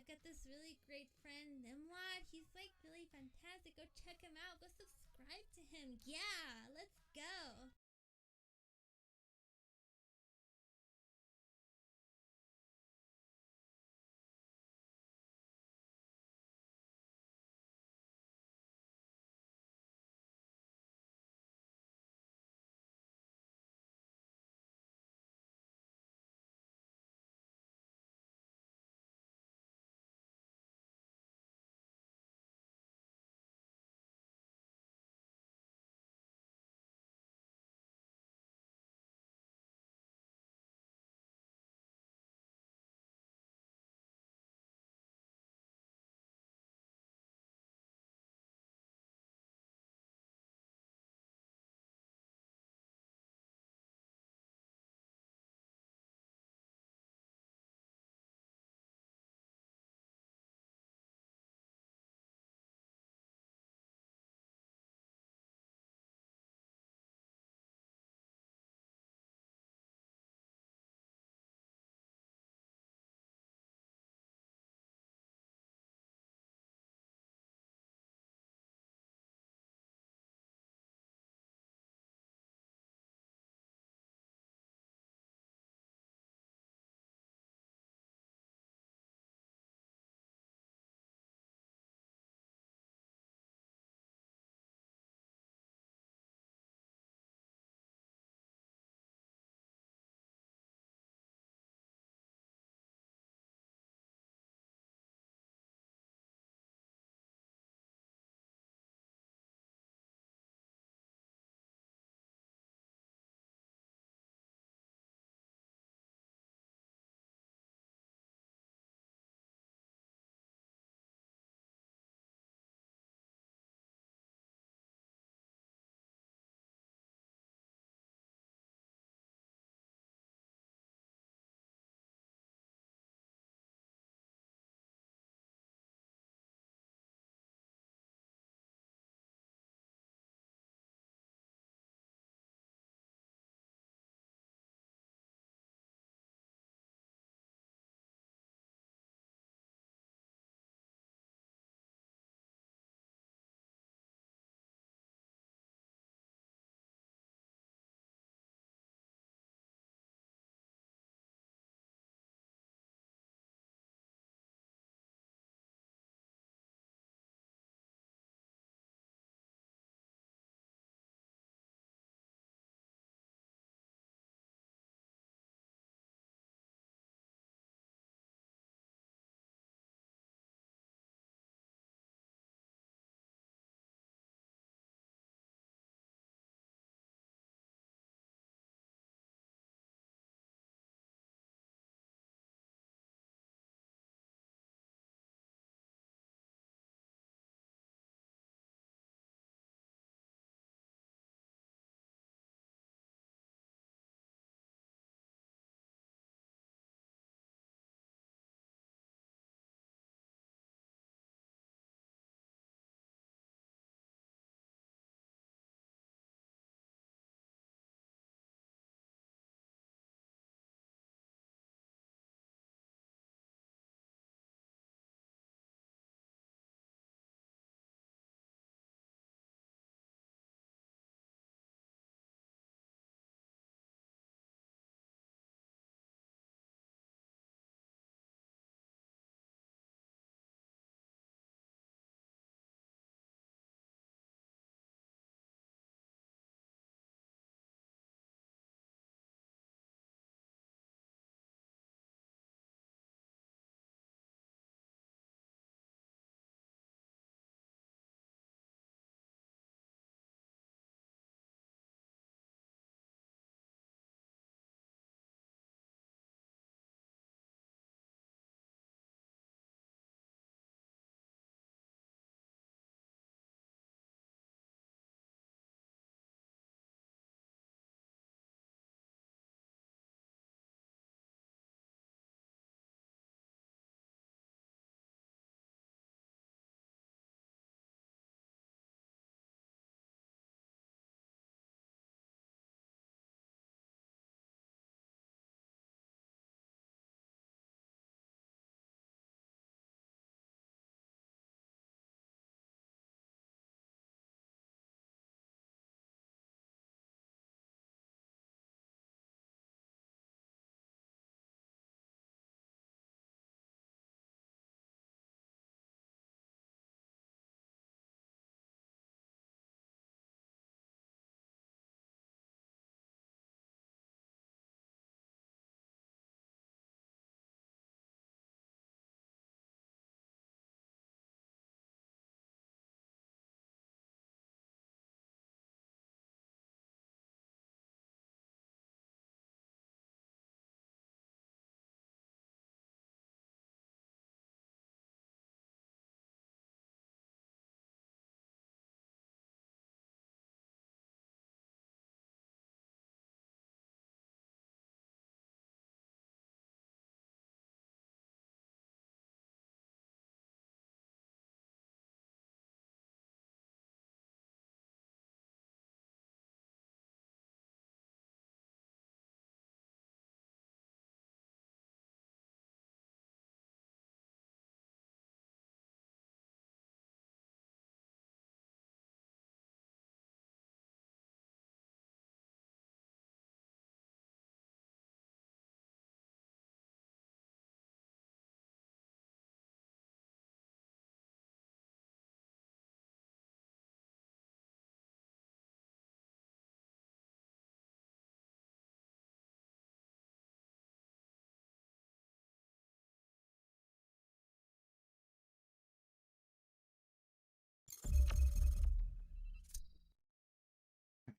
I've got this really great friend, Nimlad. He's like really fantastic. Go check him out. Go subscribe to him. Yeah, let's go.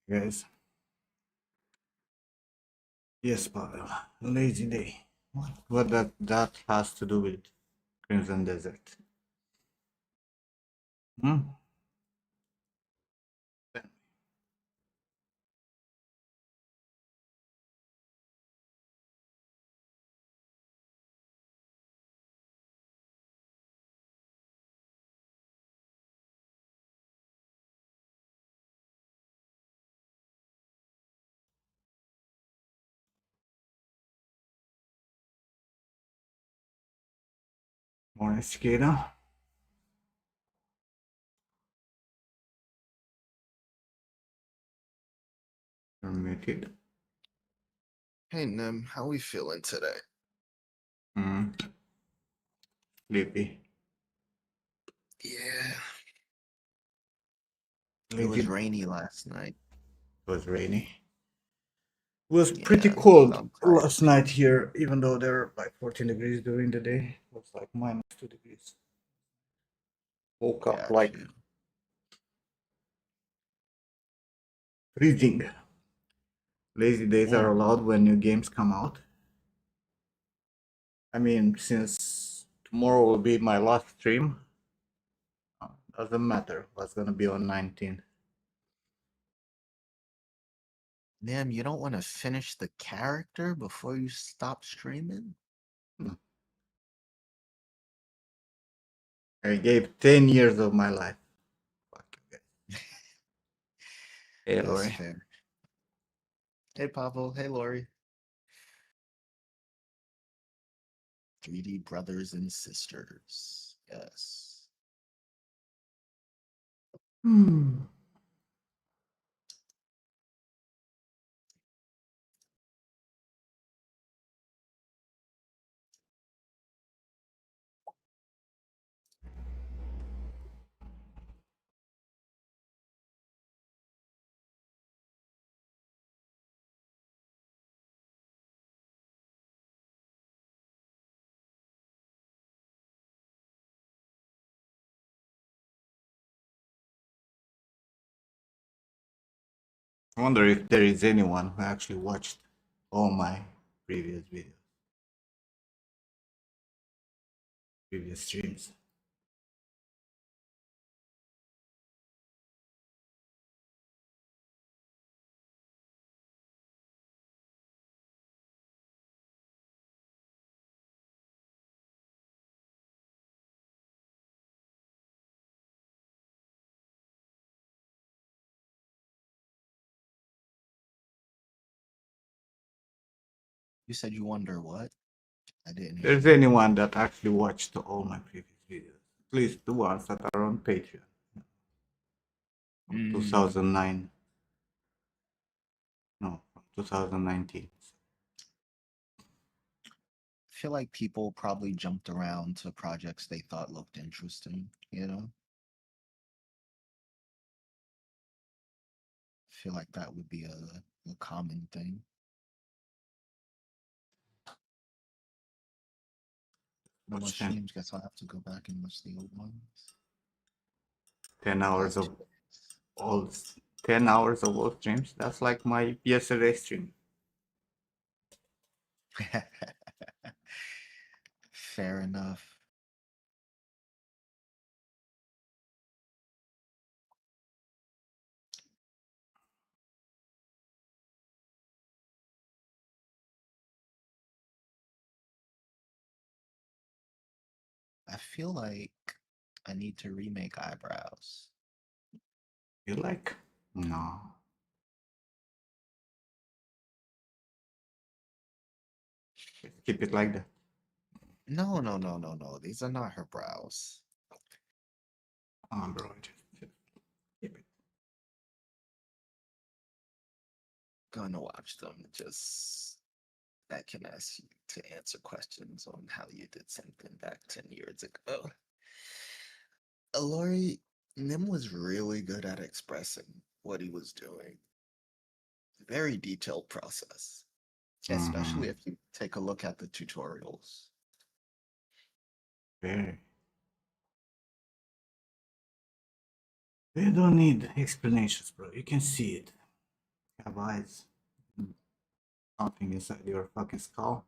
guys. Yes, Pavel. Lazy day. What that has to do with Crimson Desert? Hmm? Morning, Cicada. You're muted. Hey Nim, how we feeling today? Hmm. Sleepy. Yeah, it Lazy. was rainy last night. It was rainy. It was pretty Yeah, so cold I'm tired. last night here, even though there were like 14 degrees during the day. It was like -2 degrees. Woke up Got like you. freezing. Lazy days are Mm. allowed when new games come out. I mean, since tomorrow will be my last stream, doesn't matter what's gonna be on 19. Nim, you don't want to finish the character before you stop streaming? I gave 10 years of my life. Fuck you guys. Hey, That's Lori. fair. Hey Pavel, hey Lori. 3D brothers and sisters. Yes. Hmm. I wonder if there is anyone who actually watched all my previous videos, previous streams. You said you wonder what? I didn't If hear there's you. anyone that actually watched all my previous videos, at least the ones that are on Patreon from Mm. 2009, no, from 2019. I feel like people probably jumped around to projects they thought looked interesting, you know? I feel like that would be a common thing. No more Watch 10, streams. Guess I'll have to go back and watch the old ones. 10 hours Got of you. all 10 hours of all streams. That's like my yesterday stream. Fair enough. I feel like I need to remake eyebrows. You like? No. Keep it like that. No, no, no, no, no. These are not her brows. Bro, just keep it. Gonna watch them. Just I can ask you to answer questions on how you did something back 10 years ago. Lori, Nim was really good at expressing what he was doing. Very detailed process, especially Mm-hmm. if you take a look at the tutorials. Very. You don't need explanations, bro. You can see it. have eyes. Something inside your fucking skull.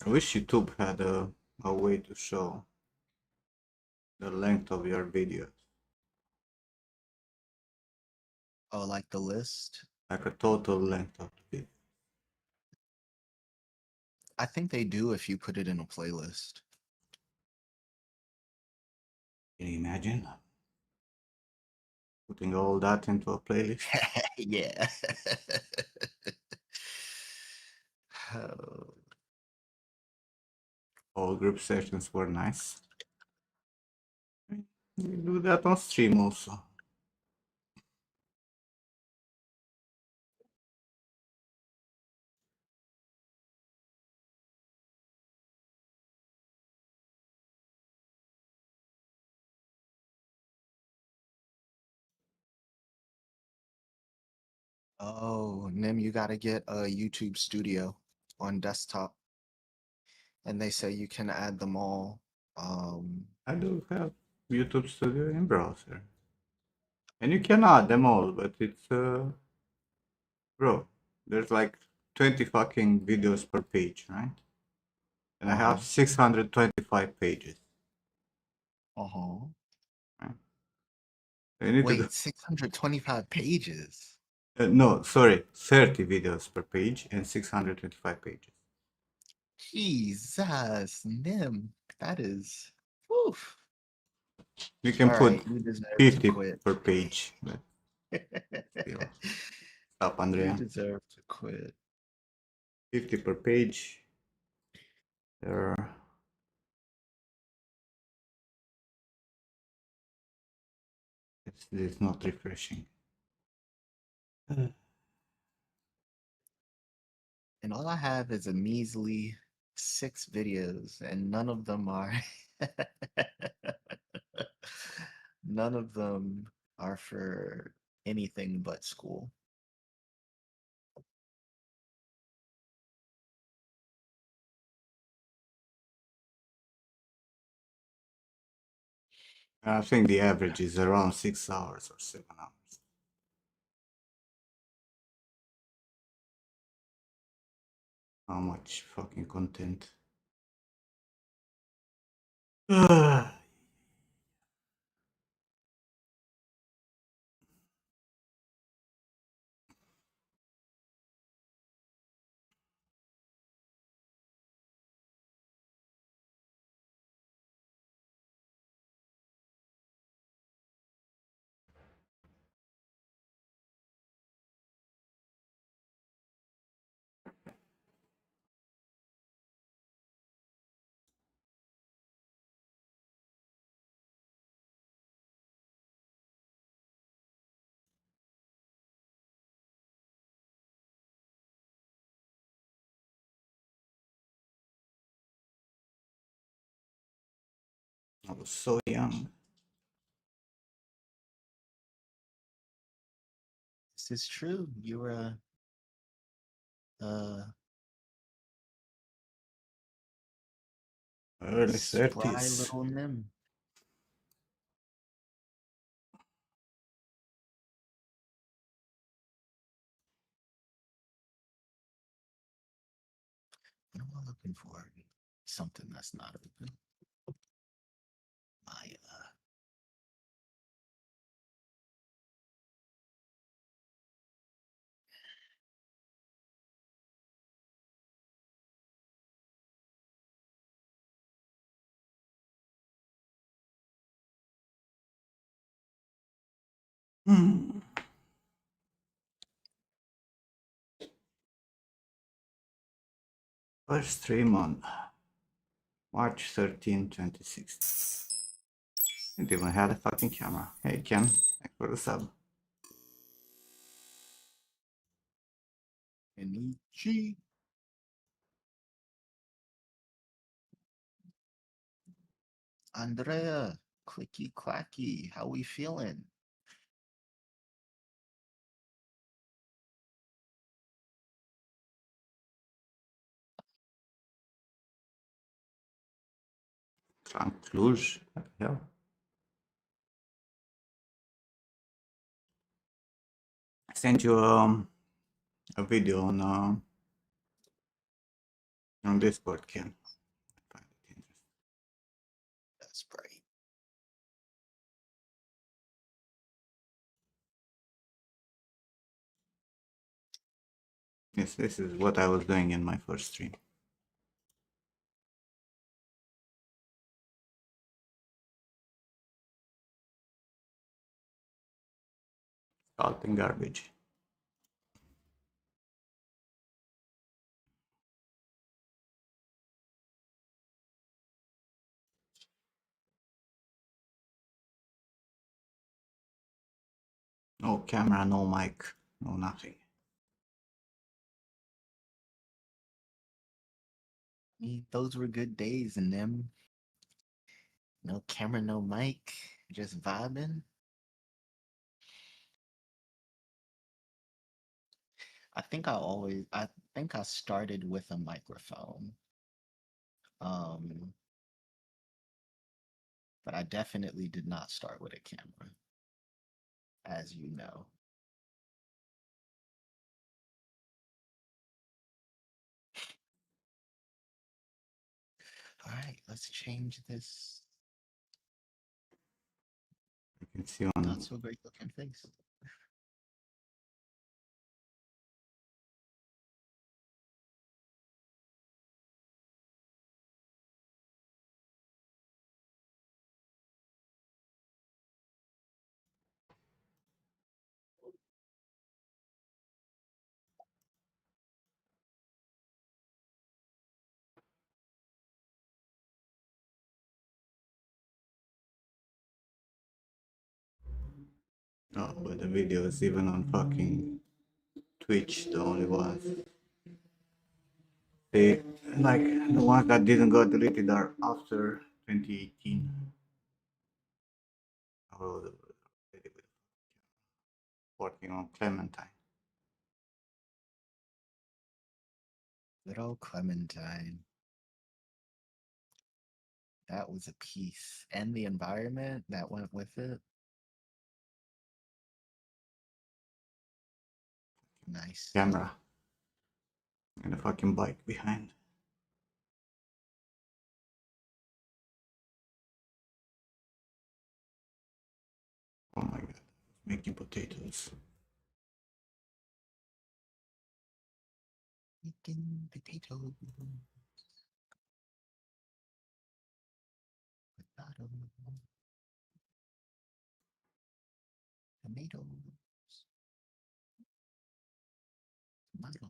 I wish YouTube had a way to show the length of your videos. Oh, like the list? Like a total length of the video. I think they do if you put it in a playlist. Can you imagine? Putting all that into a playlist? Yeah. Oh, All group sessions were nice. We do that on stream also. oh, Nim, you gotta get a YouTube Studio on desktop. And they say you can add them all. I do have YouTube Studio in browser. And you can add them all, but it's bro, there's like 20 fucking videos per page, right? And I have 625 pages. Uh-huh. Right? So you need to Wait, 625 pages. no, sorry, 30 videos per page and 625 pages. Jesus, Nim, that is. Oof. You can All put right, you deserve to 50 quit. per page, but still. Stop, You Andrea. deserve to quit. 50 per page. There are it's not refreshing. And all I have is a measly 6 videos, and none of them are. None of them are for anything but school. I think the average is around 6 hours or 7 hours. How much fucking content? I was so young. This is true. You were a Early spry 30s. little Nim. What am I looking for? Something that's not open. My Hmm. First stream on March 13, 2016. Didn't even have a fucking camera. Hey Ken, thanks for the sub. Enichi. Andrea, clicky clacky, how we feeling? Cluj. What the hell? I sent you a video on Discord, Ken. I find it interesting. That's right. Yes, this is what I was doing in my first stream. Salt and garbage. No camera, no mic, no nothing. Those were good days and them. No camera, no mic, just vibing. I think I started with a microphone. But I definitely did not start with a camera, as you know. All right, let's change this. You can see on Not so great looking face. oh, but the video is even on fucking Twitch, the only ones. They like the ones that didn't go deleted are after 2018. Oh, working on Clementine. Good old Clementine. That was a piece. And the environment that went with it. Nice. Camera. And a fucking bike behind. Oh my god. Making potatoes. Making potatoes. Potato. Tomatoes. Tomatoes.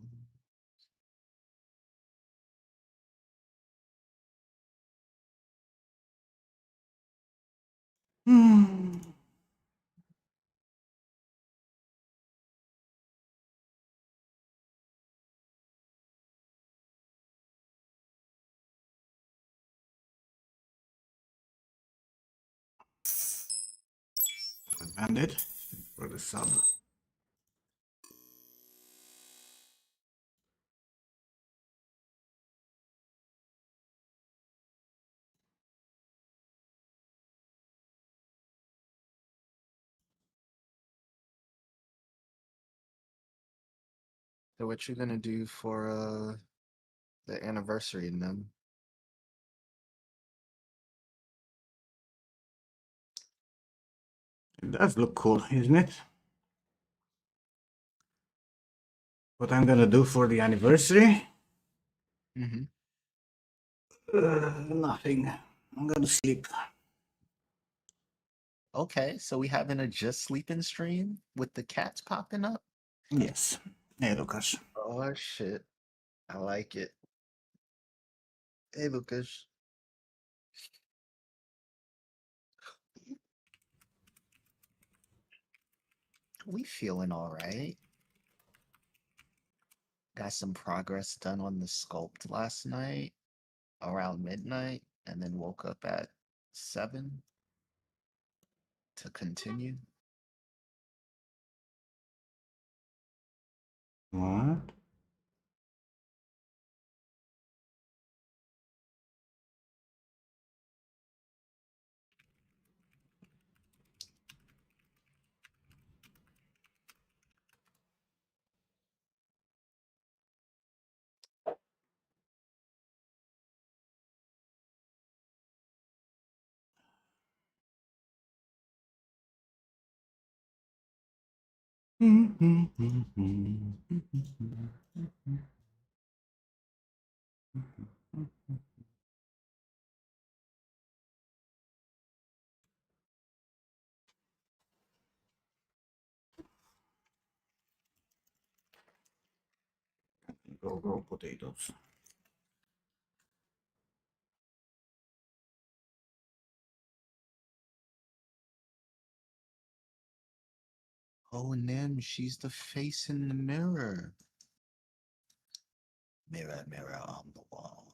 Hmm. Bandit for the sub. So what you gonna do for the anniversary and them? It does look cool, isn't it? What I'm gonna do for the anniversary? Mm-hmm. Nothing. I'm gonna sleep. Okay, so we having a just sleeping stream with the cats popping up? Yes. Hey, Lucas. Oh shit. I like it. Hey Lucas. We feeling all right. Got some progress done on the sculpt last night around midnight, and then woke up at 7 to continue. What? Grow potatoes. Oh, Nim, she's the face in the mirror. Mirror, mirror on the wall.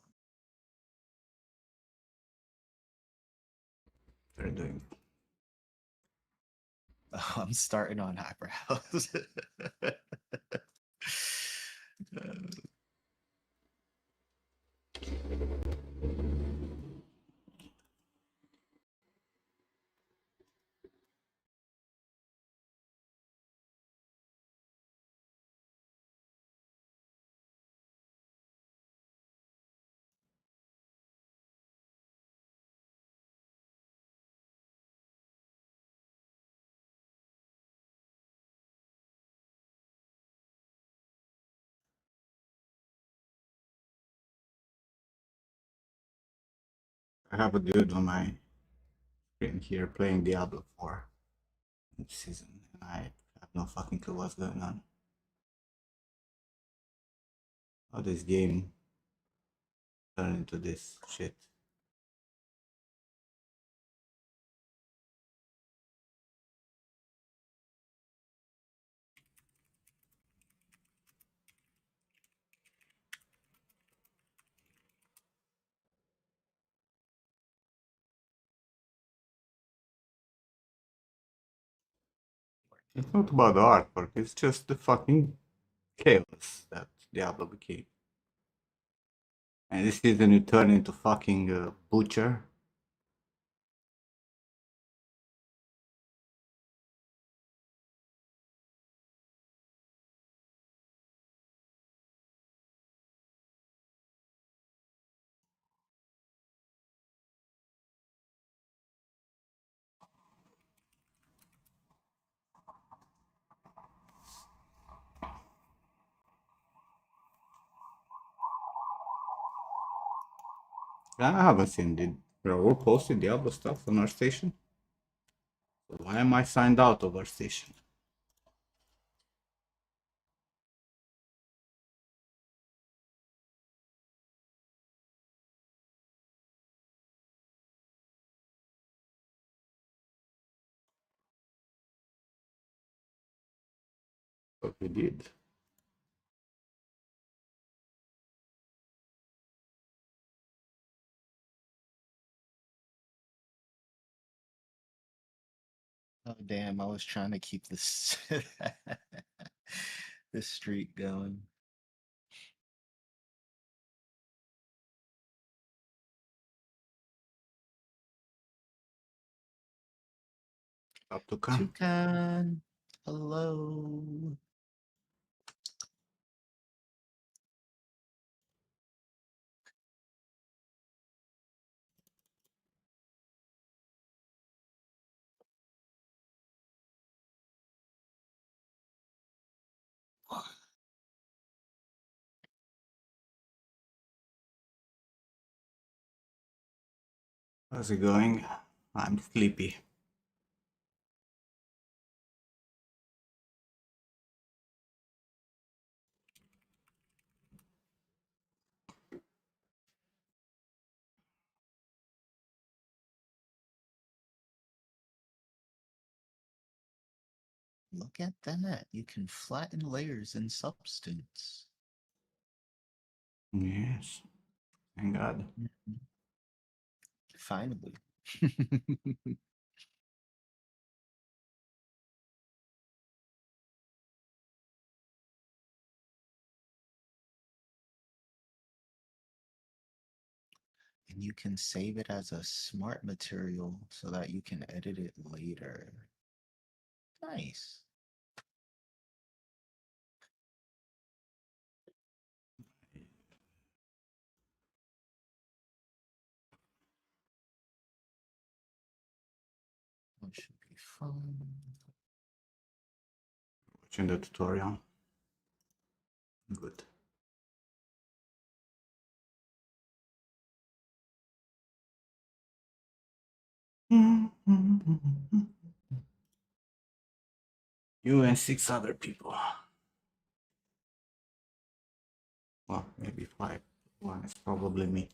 They're doing. Oh, I'm starting on eyebrows. I have a dude on my screen here playing Diablo 4 season, and I have no fucking clue what's going on. How this game turned into this shit. It's not about the artwork, it's just the fucking chaos that Diablo became. And this season you turn into fucking butcher. I haven't seen the Raul posted Diablo stuff on our station. So why am I signed out of our station? But we did. Oh damn, I was trying to keep this this streak going. Up to come. Toucan, hello. How's it going? I'm sleepy. Look at that. You can flatten layers in Substance. Yes. Thank God. Mhm. Finally. And you can save it as a smart material so that you can edit it later. Nice. That should be fun. Watching the tutorial. Good. You and 6 other people. Well, maybe 5. One is probably me.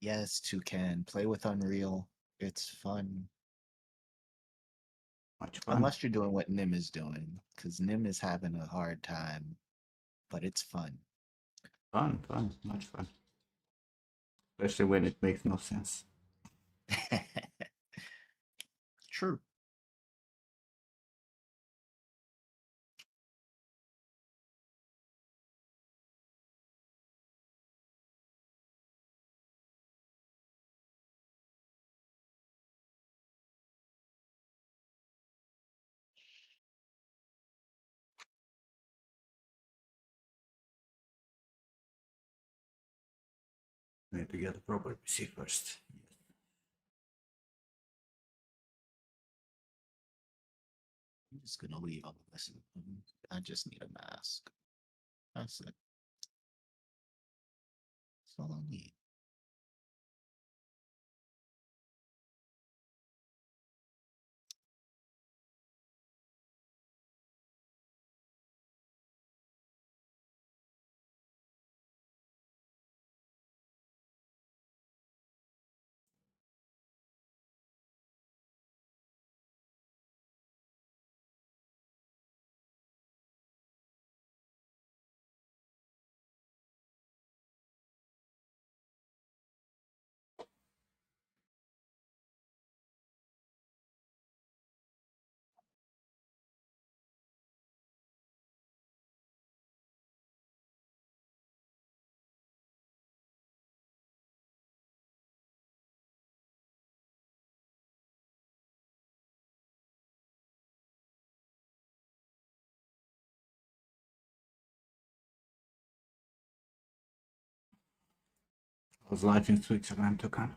Yes, Toucan. Play with Unreal. It's fun. Much fun. Unless you're doing what Nim is doing, because Nim is having a hard time, but it's fun. Fun, much fun. Especially when it makes no sense. True. Need to get a proper PC first. I'm just gonna leave all of this. I just need a mask. That's it. That's all I need. I was live in Switzerland, Tukan.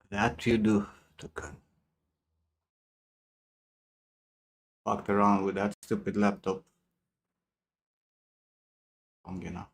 That you do, Tukan. Walked around with that stupid laptop long enough.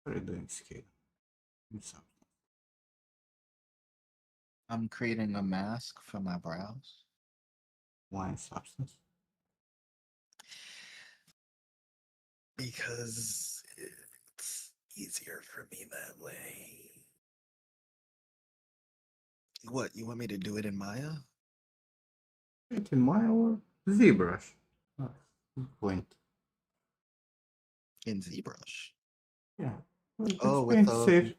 What are you doing, Skate? I'm creating a mask for my brows. Wine substance. Because it's easier for me that way. What, you want me to do it in Maya? It's in Maya or ZBrush. That's the point. In ZBrush. Yeah. Well, you can Oh, with paint the safe.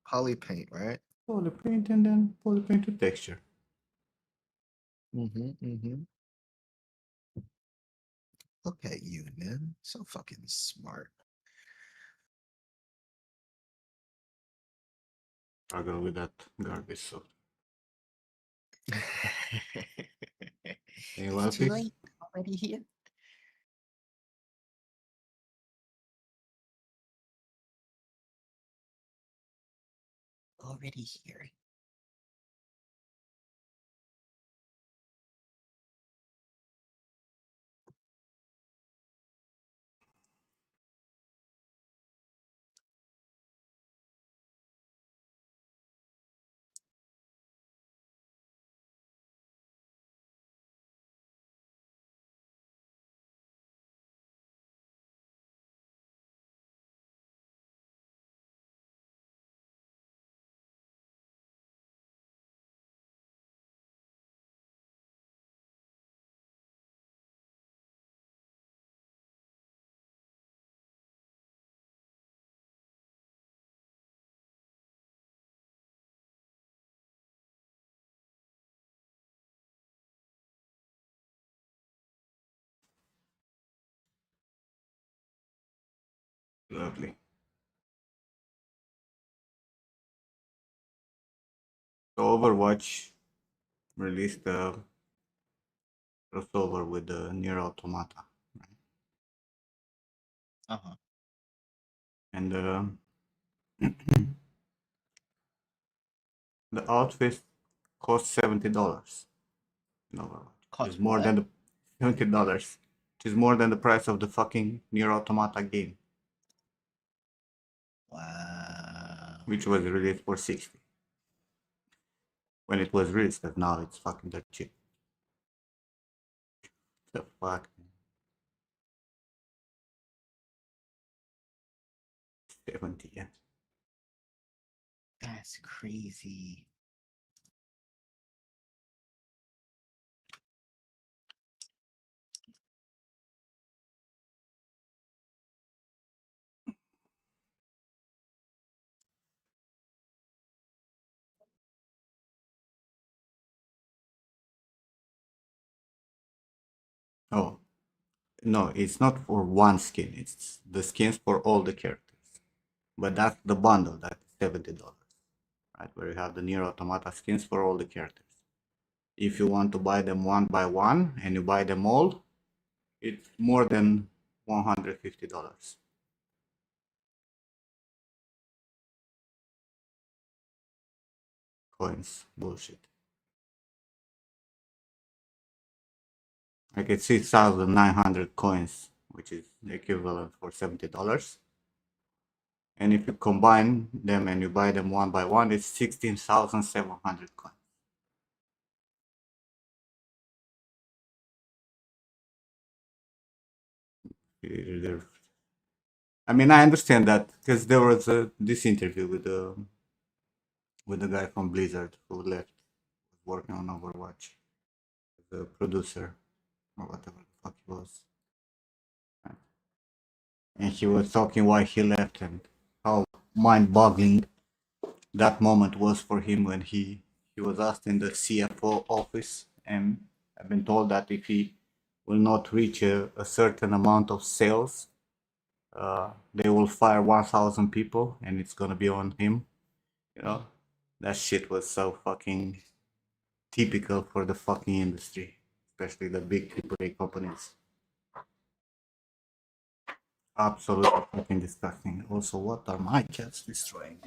poly paint, right? Poly paint and then poly paint to texture. Mm-hmm. Look at you, man. So fucking smart. Struggle with that garbage software. You It's too fix? late. Already here. Already here. Lovely. So Overwatch released a crossover with the Nier Automata, right? Uh-huh. And the outfit cost $70. No, it's Cost more what? than the $70. Which is more than the price of the fucking Nier Automata game, Wow. which was released for 60 when it was released, but now it's fucking that cheap. The fuck? 70, yeah. That's crazy. Oh, no, it's not for one skin. It's the skins for all the characters. But that's the bundle. That's $70, right? Where you have the Nier Automata skins for all the characters. If you want to buy them one by one and you buy them all, it's more than $150. Coins, bullshit. Like it's 6,900 coins, which is the equivalent for $70. And if you combine them and you buy them one by one, it's 16,700 coins. I mean, I understand that because there was this interview with the guy from Blizzard who left, working on Overwatch, the producer or whatever the fuck he was, and he was talking why he left and how mind-boggling that moment was for him when he was asked in the CFO office, and I've been told that if he will not reach a certain amount of sales, they will fire 1,000 people, and it's gonna be on him. You know, that shit was so fucking typical for the fucking industry, especially the big AAA companies. Absolutely fucking disgusting. Also, what are my cats destroying?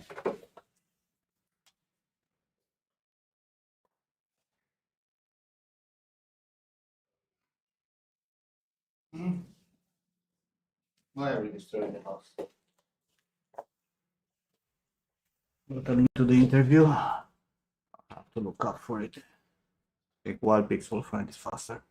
Why are we destroying the house? Welcome to the interview. I have to look up for it. Take one pixel, find it faster.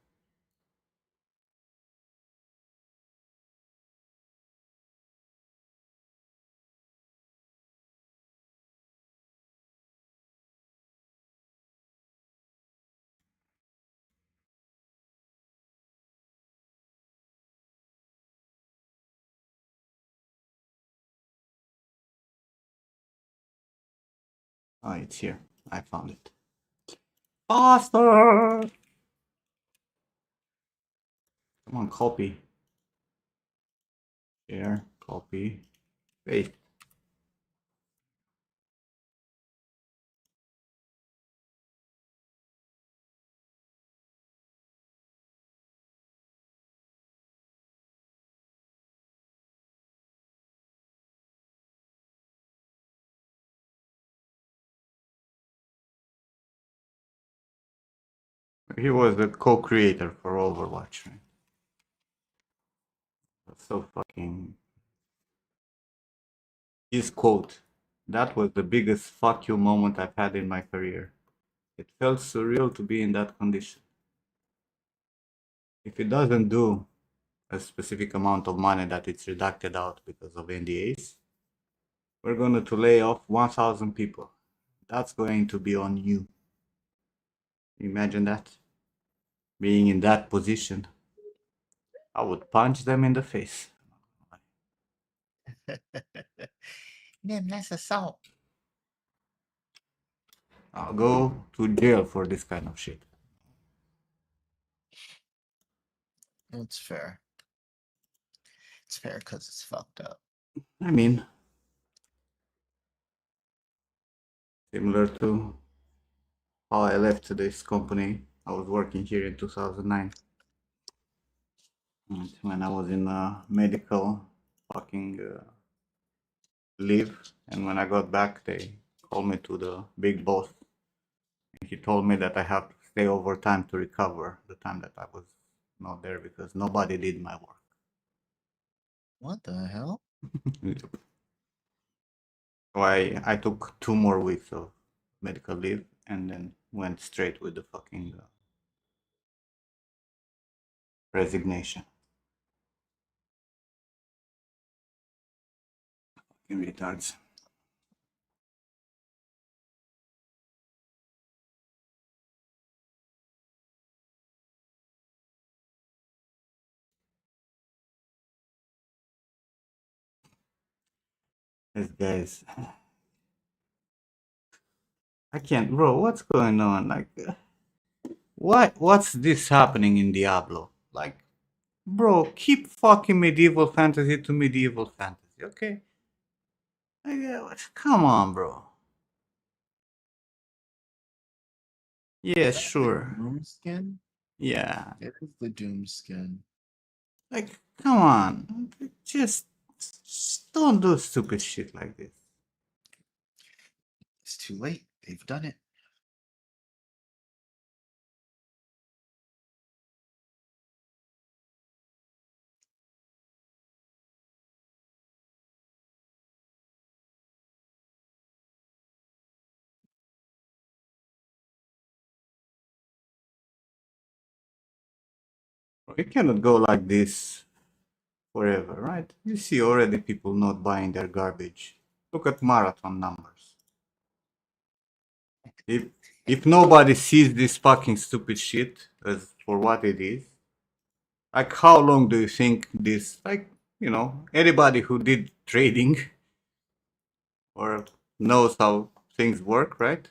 Ah, it's here. I found it. Faster! Come on, copy. Share, copy, paste. He was the co-creator for Overwatch, right? That's so fucking... His quote, "That was the biggest fuck you moment I've had in my career. It felt surreal to be in that condition. If it doesn't do a specific amount of money that it's deducted out because of NDAs, we're going to lay off 1,000 people. That's going to be on you." Imagine that. Being in that position. I would punch them in the face. Damn, that's assault. I'll go to jail for this kind of shit. It's fair. It's fair because it's fucked up. I mean, similar to how I left this company. I was working here in 2009. And when I was in medical fucking leave, and when I got back, they called me to the big boss. And he told me that I have to stay overtime to recover the time that I was not there because nobody did my work. What the hell? So I took 2 more weeks of medical leave and then went straight with the fucking resignation. Fucking retards. These guys. I can't, bro. What's going on? Like, what's this happening in Diablo? Like, bro, keep fucking medieval fantasy to medieval fantasy, okay? Like, come on, bro. Yes, sure. Doom skin? Yeah. It is the Doom skin. Like, come on. Just don't do stupid shit like this. It's too late. They've done it. It cannot go like this forever, right? You see already people not buying their garbage. Look at marathon numbers. If nobody sees this fucking stupid shit as for what it is, like how long do you think this, like, you know, anybody who did trading or knows how things work, right?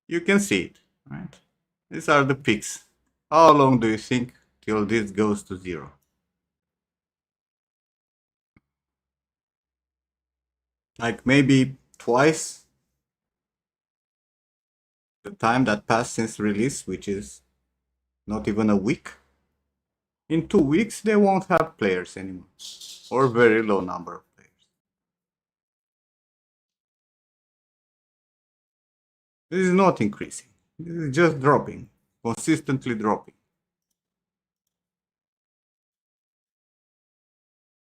You can see it, right? These are the peaks. How long do you think till this goes to zero? Like maybe twice the time that passed since release, which is not even a week. In 2 weeks, they won't have players anymore, or very low number of players. This is not increasing. This is just dropping, consistently dropping.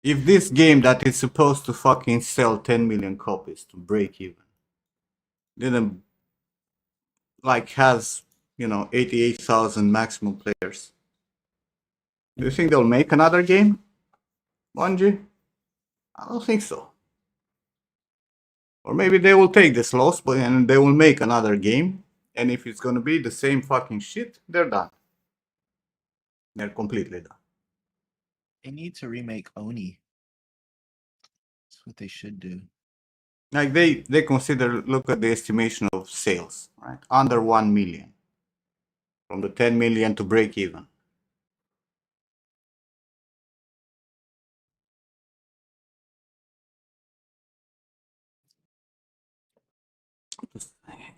If this game that is supposed to fucking sell 10 million copies to break even didn't like has 88,000 maximum players, do you think they'll make another game, Bungie? I don't think so. Or maybe they will take this loss, but and they will make another game. And if it's gonna be the same fucking shit, they're done. They're completely done. They need to remake Oni. That's what they should do. Like they consider, look at the estimation of sales, right? Under 1 million. From the 10 million to break even.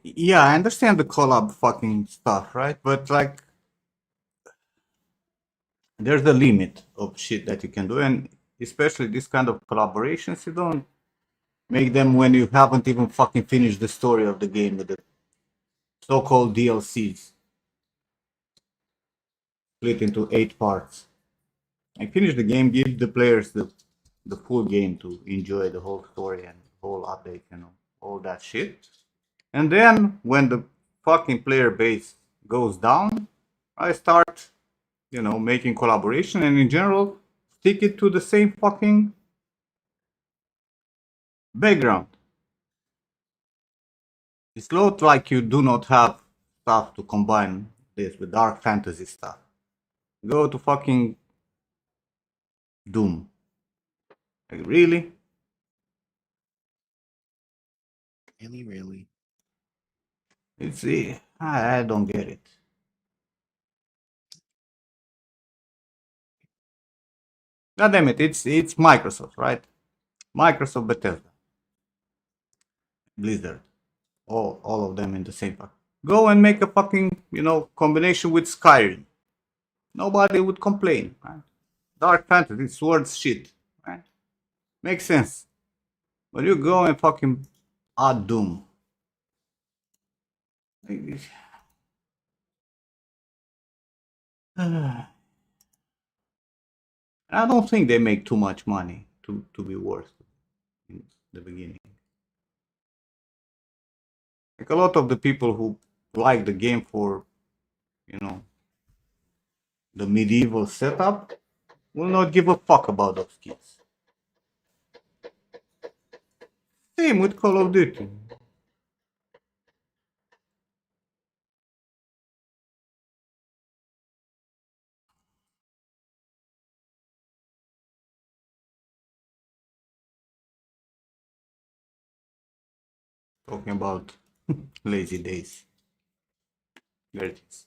Yeah, I understand the collab fucking stuff, right? But like, there's a limit of shit that you can do, and especially this kind of collaborations, you don't make them when you haven't even fucking finished the story of the game with the so-called DLCs split into 8 parts. I finish the game, give the players the full game to enjoy the whole story and whole update, all that shit. And then when the fucking player base goes down, I start, making collaboration, and in general, stick it to the same fucking background. It's not like you do not have stuff to combine this with dark fantasy stuff. Go to fucking Doom. Like, really? Really. It's I don't get it. God damn it! It's Microsoft, right? Microsoft, Bethesda, Blizzard, all of them in the same pack. Go and make a fucking combination with Skyrim. Nobody would complain, right? Dark fantasy, swords, shit, right? Makes sense. But you go and fucking add Doom. I don't think they make too much money to be worth in the beginning. Like, a lot of the people who like the game for, the medieval setup will not give a fuck about those kids. Same with Call of Duty. Talking about lazy days. There it is.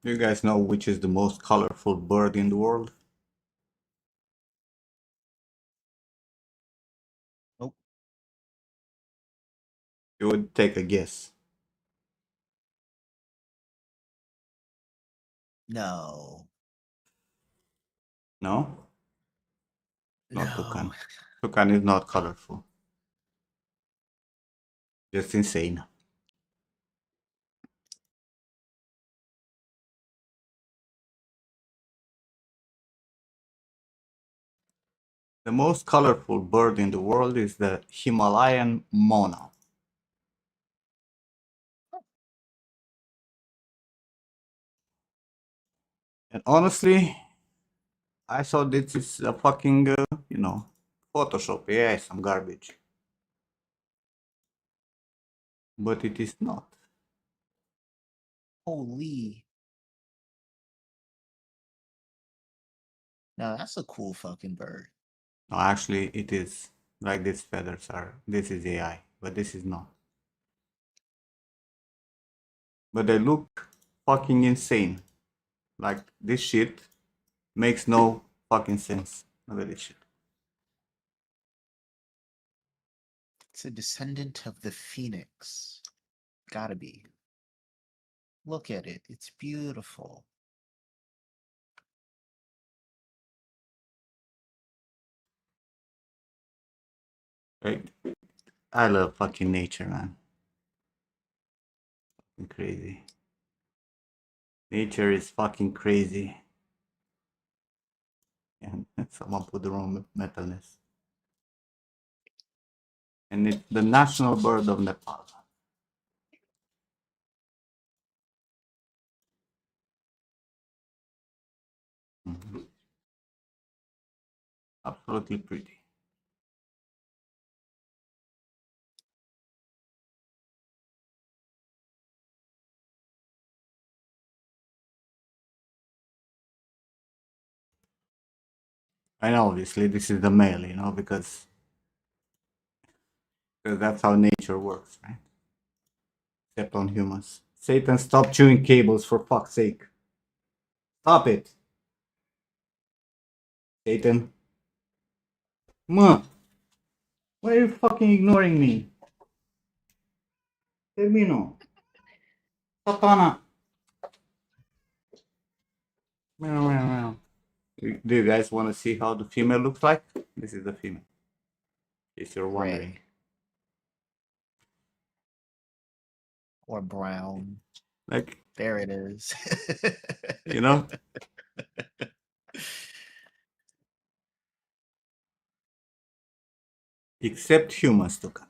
Do you guys know which is the most colorful bird in the world? Nope. You would take a guess. No. No? Not No. Toucan. Toucan is not colorful. Just insane. The most colorful bird in the world is the Himalayan monarch. And honestly, I thought this is a fucking, Photoshop, yeah, some garbage. But it is not. Holy. Now that's a cool fucking bird. No, actually, it is. Like, these feathers are. This is AI, but this is not. But they look fucking insane. Like, this shit makes no fucking sense. Look at this shit. It's a descendant of the phoenix. Gotta be. Look at it. It's beautiful. Right? I love fucking nature, man. Fucking crazy. Nature is fucking crazy. And someone put the wrong metalness. And it's the national bird of Nepal. Mhm. Absolutely pretty. And obviously this is the male, you know, because that's how nature works, right? Except on humans. Satan, stop chewing cables for fuck's sake. Stop it. Satan. Ma, why are you fucking ignoring me? Termino. Satana. Meow, meow, meow. Do you guys want to see how the female looks like? This is the female. If you're wondering. Gray. Or brown. Like, There it is. you know? Except humans, Tukan.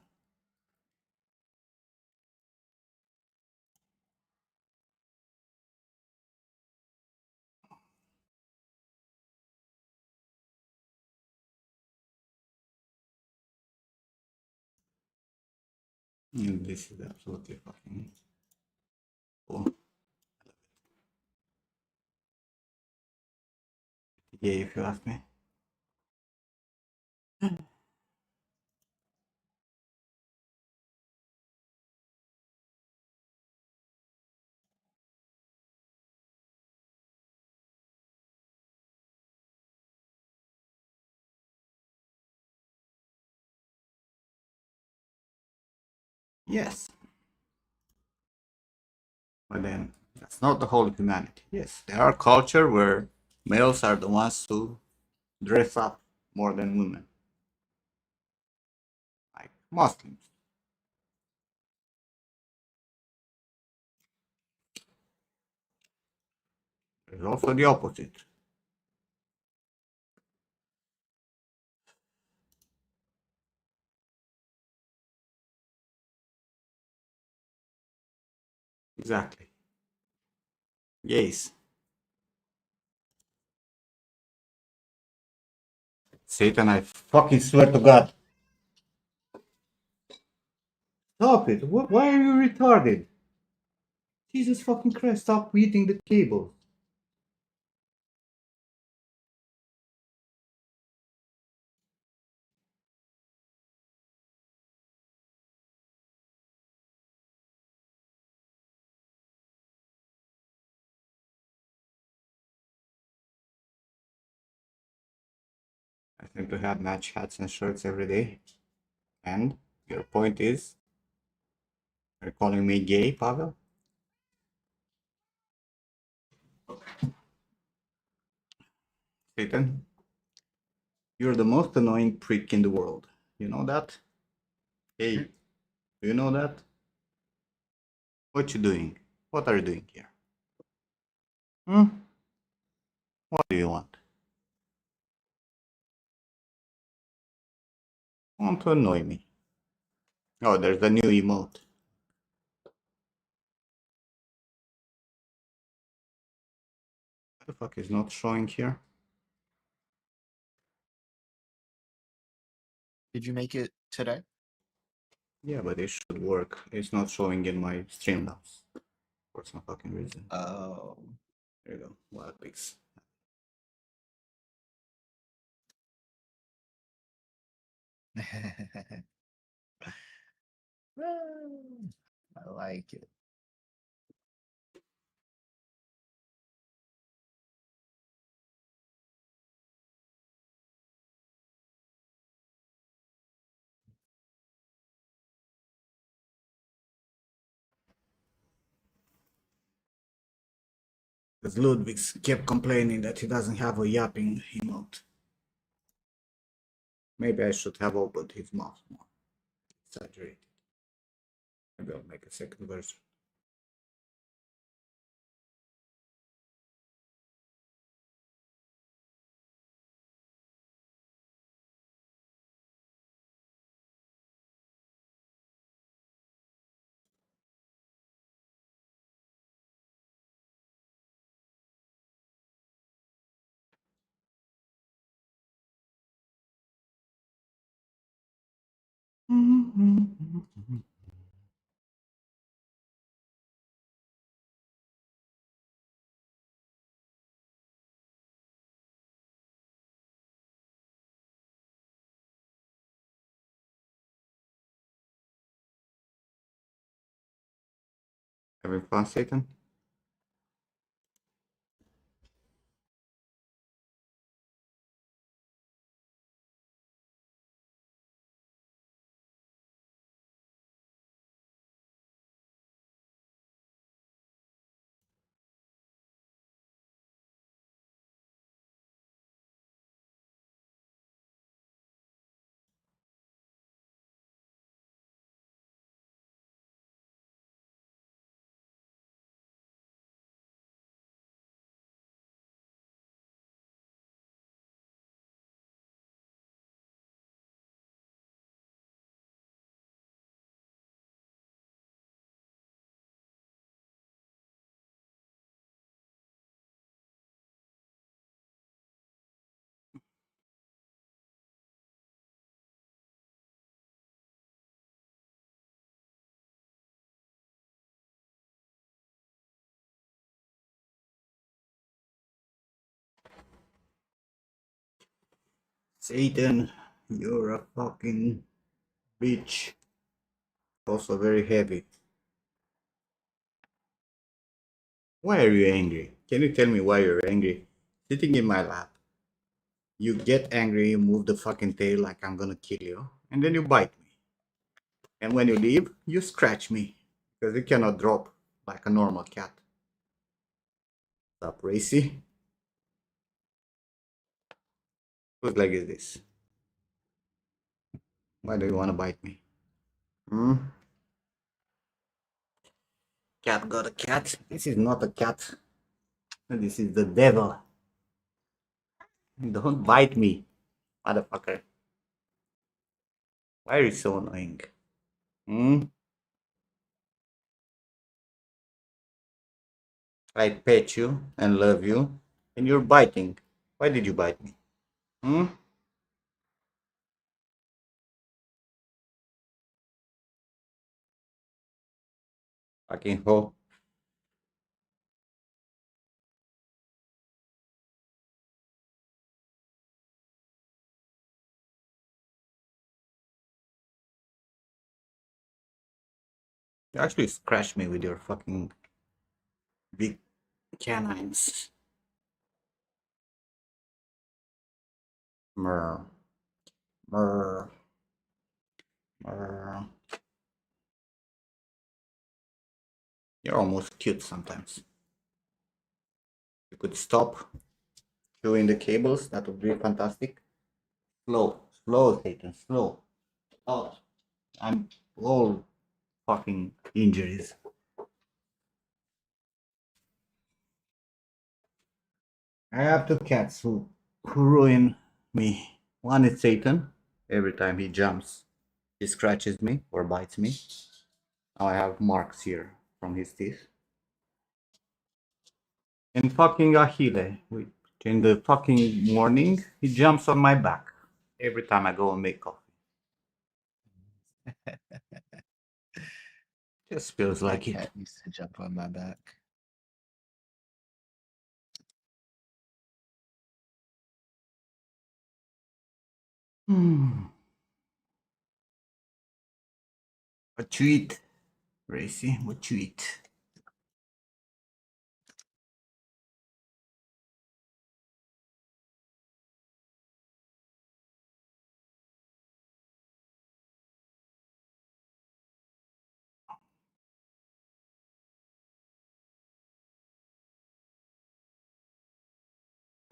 This is absolutely fucking cool. Yeah, if you ask me. Yes. But then that's not the whole of humanity. Yes, there are culture where males are the ones who dress up more than women. Like Muslims. There's also the opposite. Exactly. Yes. Satan, I fucking swear to God. Stop it. Why are you retarded? Jesus fucking Christ, stop eating the cable. I seem to have match hats and shirts every day. And your point is, you're calling me gay, Pavel? Satan, you're the most annoying prick in the world. You know that? Hey, do you know that? What you doing? What are you doing here? Hmm? What do you want? Want to annoy me? Oh, there's a new emote. What the fuck is not showing here? Did you make it today? Yeah, but it should work. It's not showing in my Streamlabs for some fucking reason. Oh. There you go. Wild pigs. I like it. Because Ludwig kept complaining that he doesn't have a yapping emote. Maybe I should have opened his mouth more. Exaggerated. Maybe I'll make a second version. Having fun, Satan? Satan, you're a fucking bitch. Also very heavy. Why are you angry? Can you tell me why you're angry? Sitting in my lap. You get angry, you move the fucking tail like I'm gonna kill you, and then you bite me. And when you leave, you scratch me. Because you cannot drop like a normal cat. Stop, Racy. Whose leg is this? Why do you wanna bite me? Hmm? Cat got a cat? This is not a cat. This is the devil. Don't bite me, motherfucker. Why are you so annoying? Hmm? I pet you and love you, and you're biting. Why did you bite me? Hmm? Fucking hoe. You actually scratched me with your fucking big canines. Murr. Murr. Murr. You're almost cute sometimes. You could stop chewing the cables, that would be fantastic. Slow. Slow, Satan. Slow. Oh, I'm all fucking injuries. I have two cats who ruin me. One is Satan. Every time he jumps, he scratches me or bites me. Now I have marks here from his teeth. And fucking Achille, which in the fucking morning, he jumps on my back every time I go and make coffee. Just feels My like it. cat used to jump on my back. Hmm. What you eat, Racy? What you eat?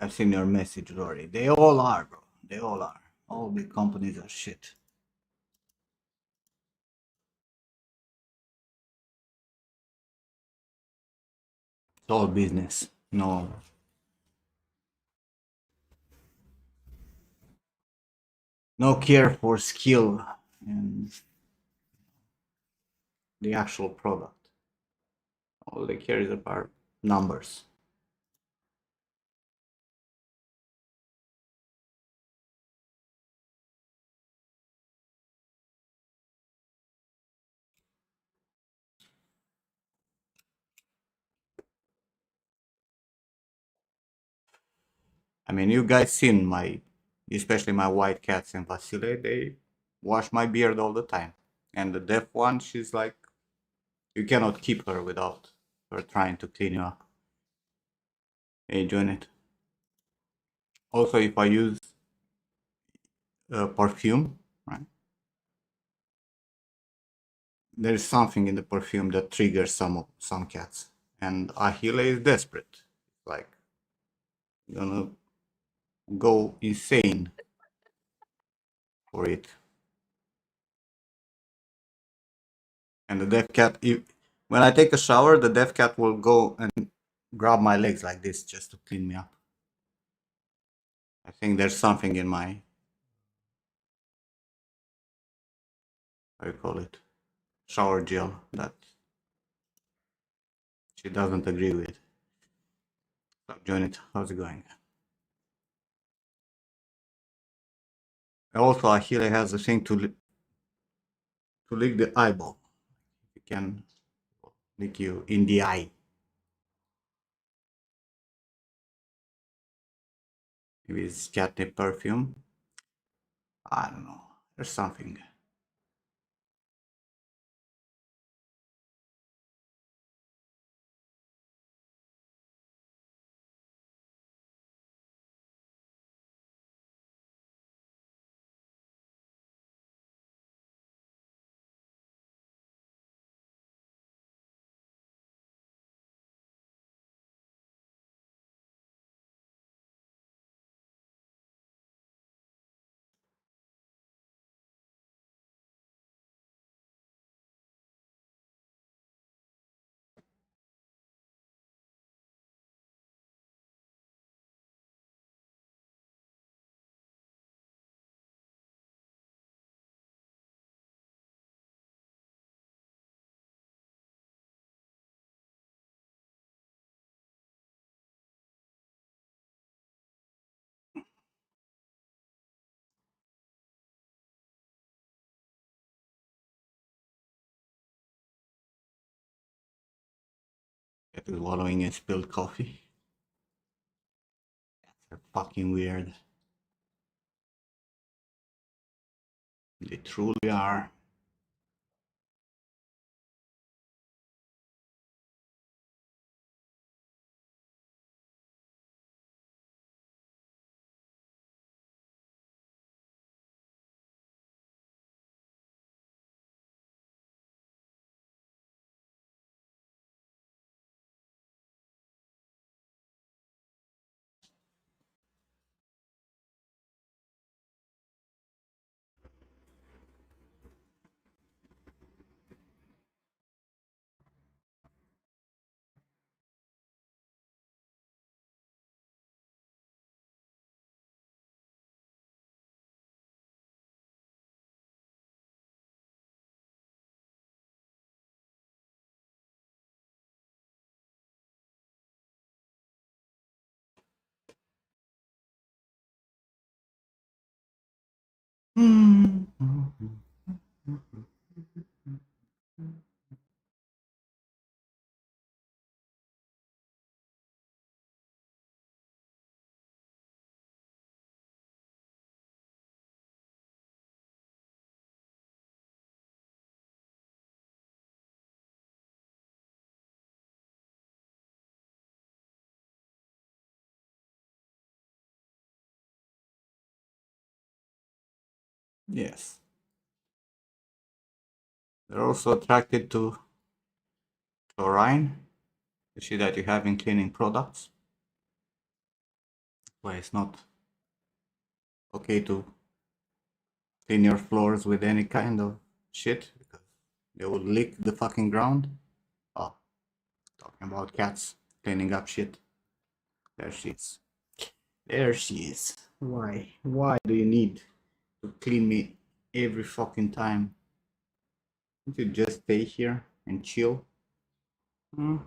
I've seen your message, Rory. They all are, bro. They all are. All big companies are shit. It's all business. No care for skill and the actual product. All they care is about numbers. I mean, you guys seen especially my white cats and Vasile, they wash my beard all the time. And the deaf one, she's like, you cannot keep her without her trying to clean you up. Hey, join it. Also, if I use perfume, right? There is something in the perfume that triggers some cats, and Ahile is desperate. Like, gonna go insane for it. And the deaf cat, when I take a shower, the deaf cat will go and grab my legs like this just to clean me up. I think there's something in my, how you call it, shower gel that she doesn't agree with. So join it. How's it going? Also, Ahile has a thing to lick the eyeball. It can lick you in the eye. Maybe it's catnip perfume. I don't know. There's something. It is wallowing in spilled coffee. That's fucking weird. They truly are. Yes. They're also attracted to chlorine, you see that you have in cleaning products. why it's not okay to clean your floors with any kind of shit because they will lick the fucking ground. Oh, talking about cats cleaning up shit. There she is. There she is. Why? Why do you need to clean me every fucking time? Can't you just stay here and chill? Hmm?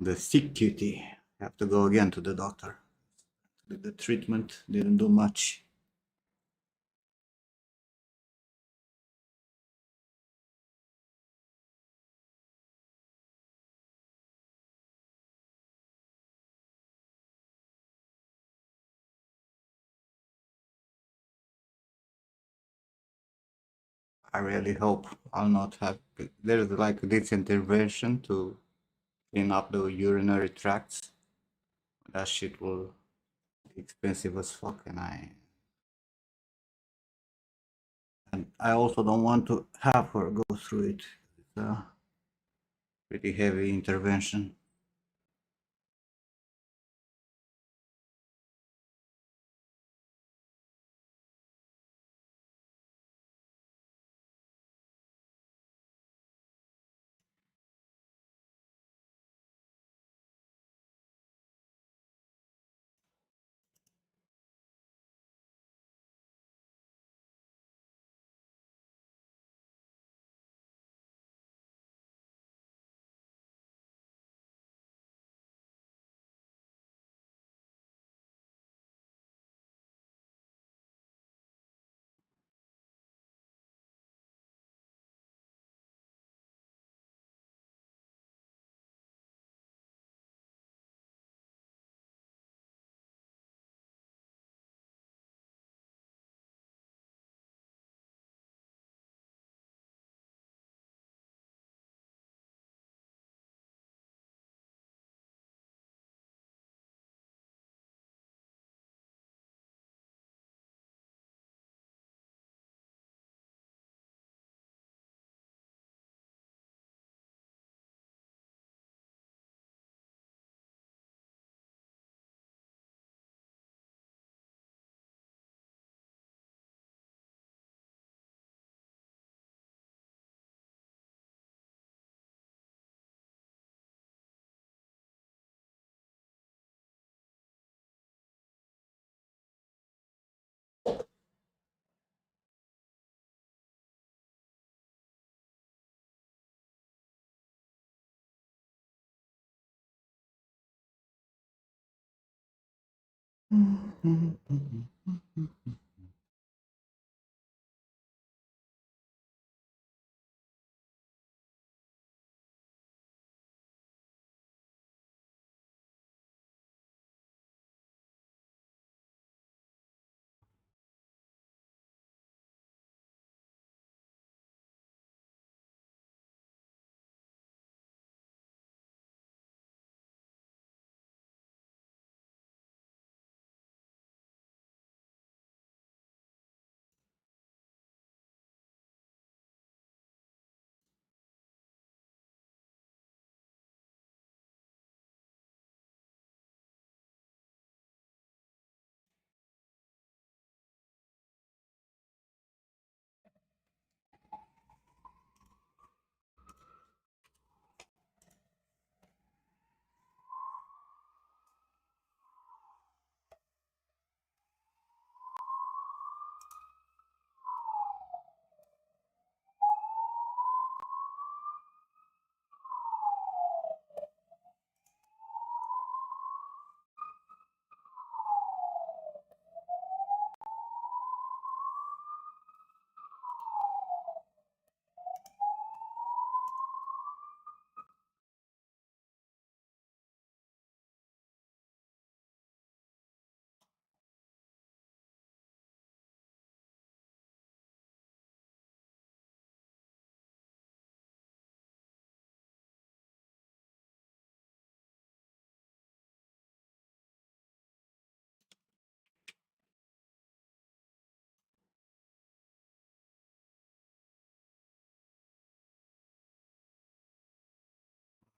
The sick cutie. Have to go again to the doctor. The treatment didn't do much. I really hope I'll not have. There's like this intervention to clean up the urinary tracts. That shit will be expensive as fuck, and I also don't want to have her go through it. It's a pretty heavy intervention.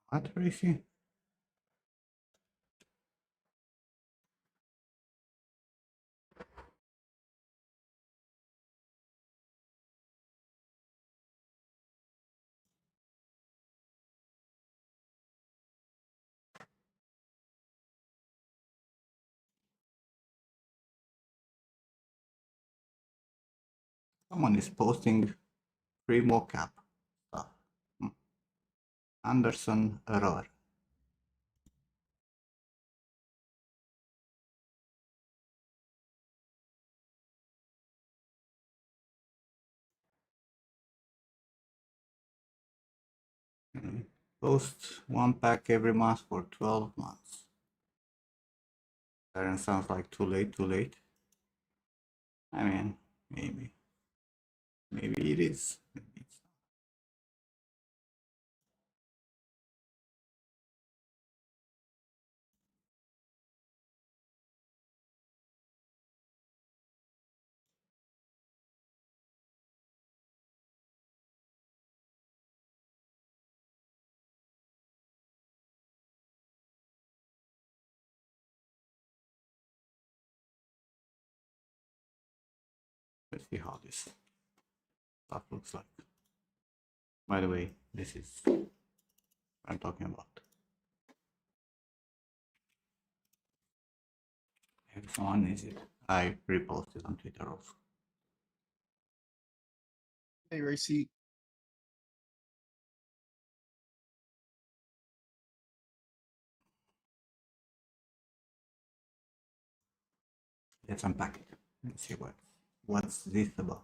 What, Racy? Someone is posting free mocap stuff. Anderson error. Post one pack every month for 12 months. That sounds like too late. I mean, maybe. Maybe it is. Maybe it's not. Let's see how this stuff looks like. By the way, this is what I'm talking about. If someone needs it, I reposted on Twitter also. Hey, Racy. Let's unpack it and see what's this about.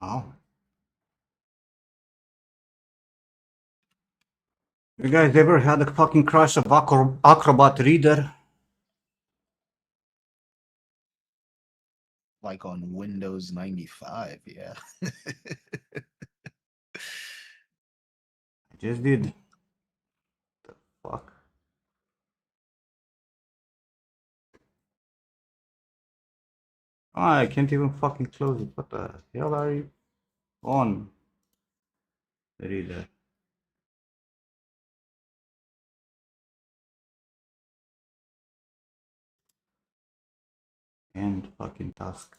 Oh. You guys ever had a fucking crush of Acrobat Reader? Like on Windows 95, yeah. I just did. The fuck? Oh, I can't even fucking close it. What the hell are you on? The reader. And fucking task.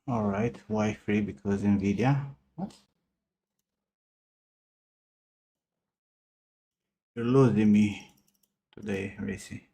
Alright, why free? Because Nvidia? What? You're losing me today, Racy.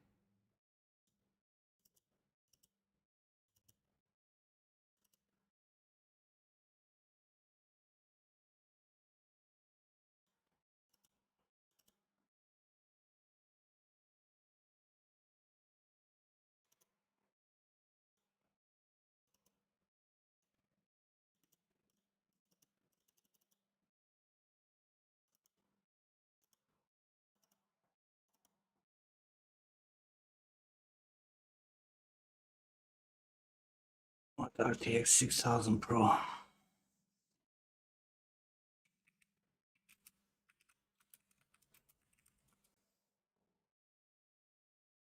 What RTX 6000 Pro?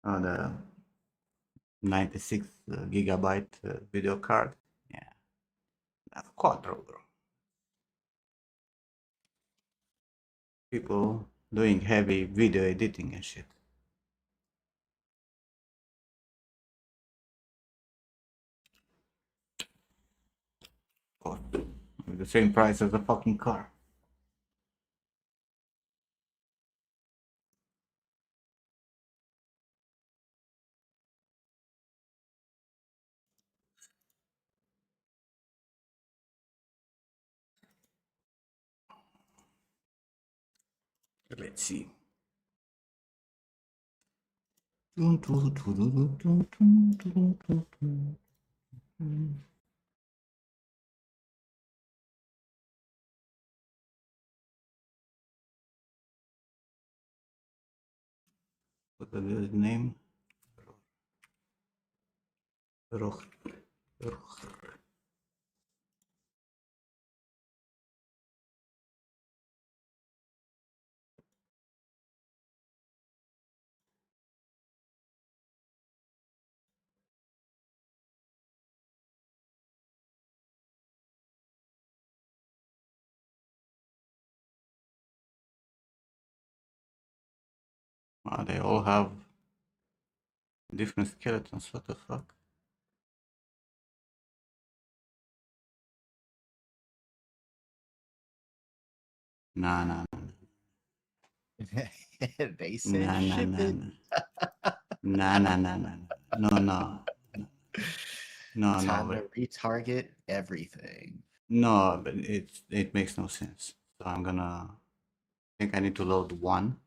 Oh, the 96 gigabyte video card. Yeah, that's quadro, bro. People doing heavy video editing and shit. Oh, with the same price as the fucking car. Let's see. What is his name? Roch. They all have different skeletons. What the fuck? Nah, nah, They said nah, nah, ship nah, it. nah, nah, nah, nah, no, no, no, Time no, to retarget everything. no, but it makes no sense. So I'm gonna. I think I need to load one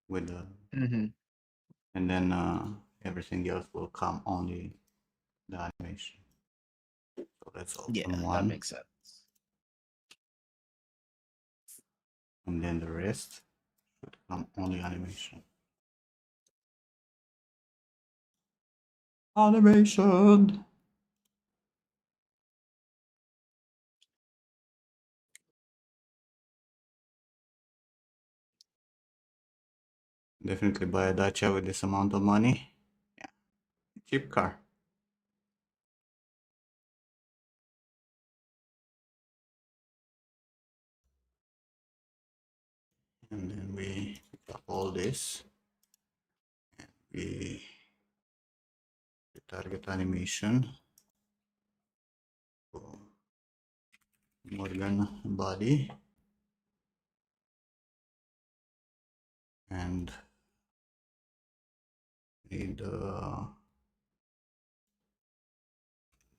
with the, and then everything else will come only the animation. So let's Yeah, open that one, makes sense. and then the rest should come only animation. Animation. Definitely buy a Dacia with this amount of money. Yeah, cheap car. And then we pick up all this. And we target animation for Morgan body. And need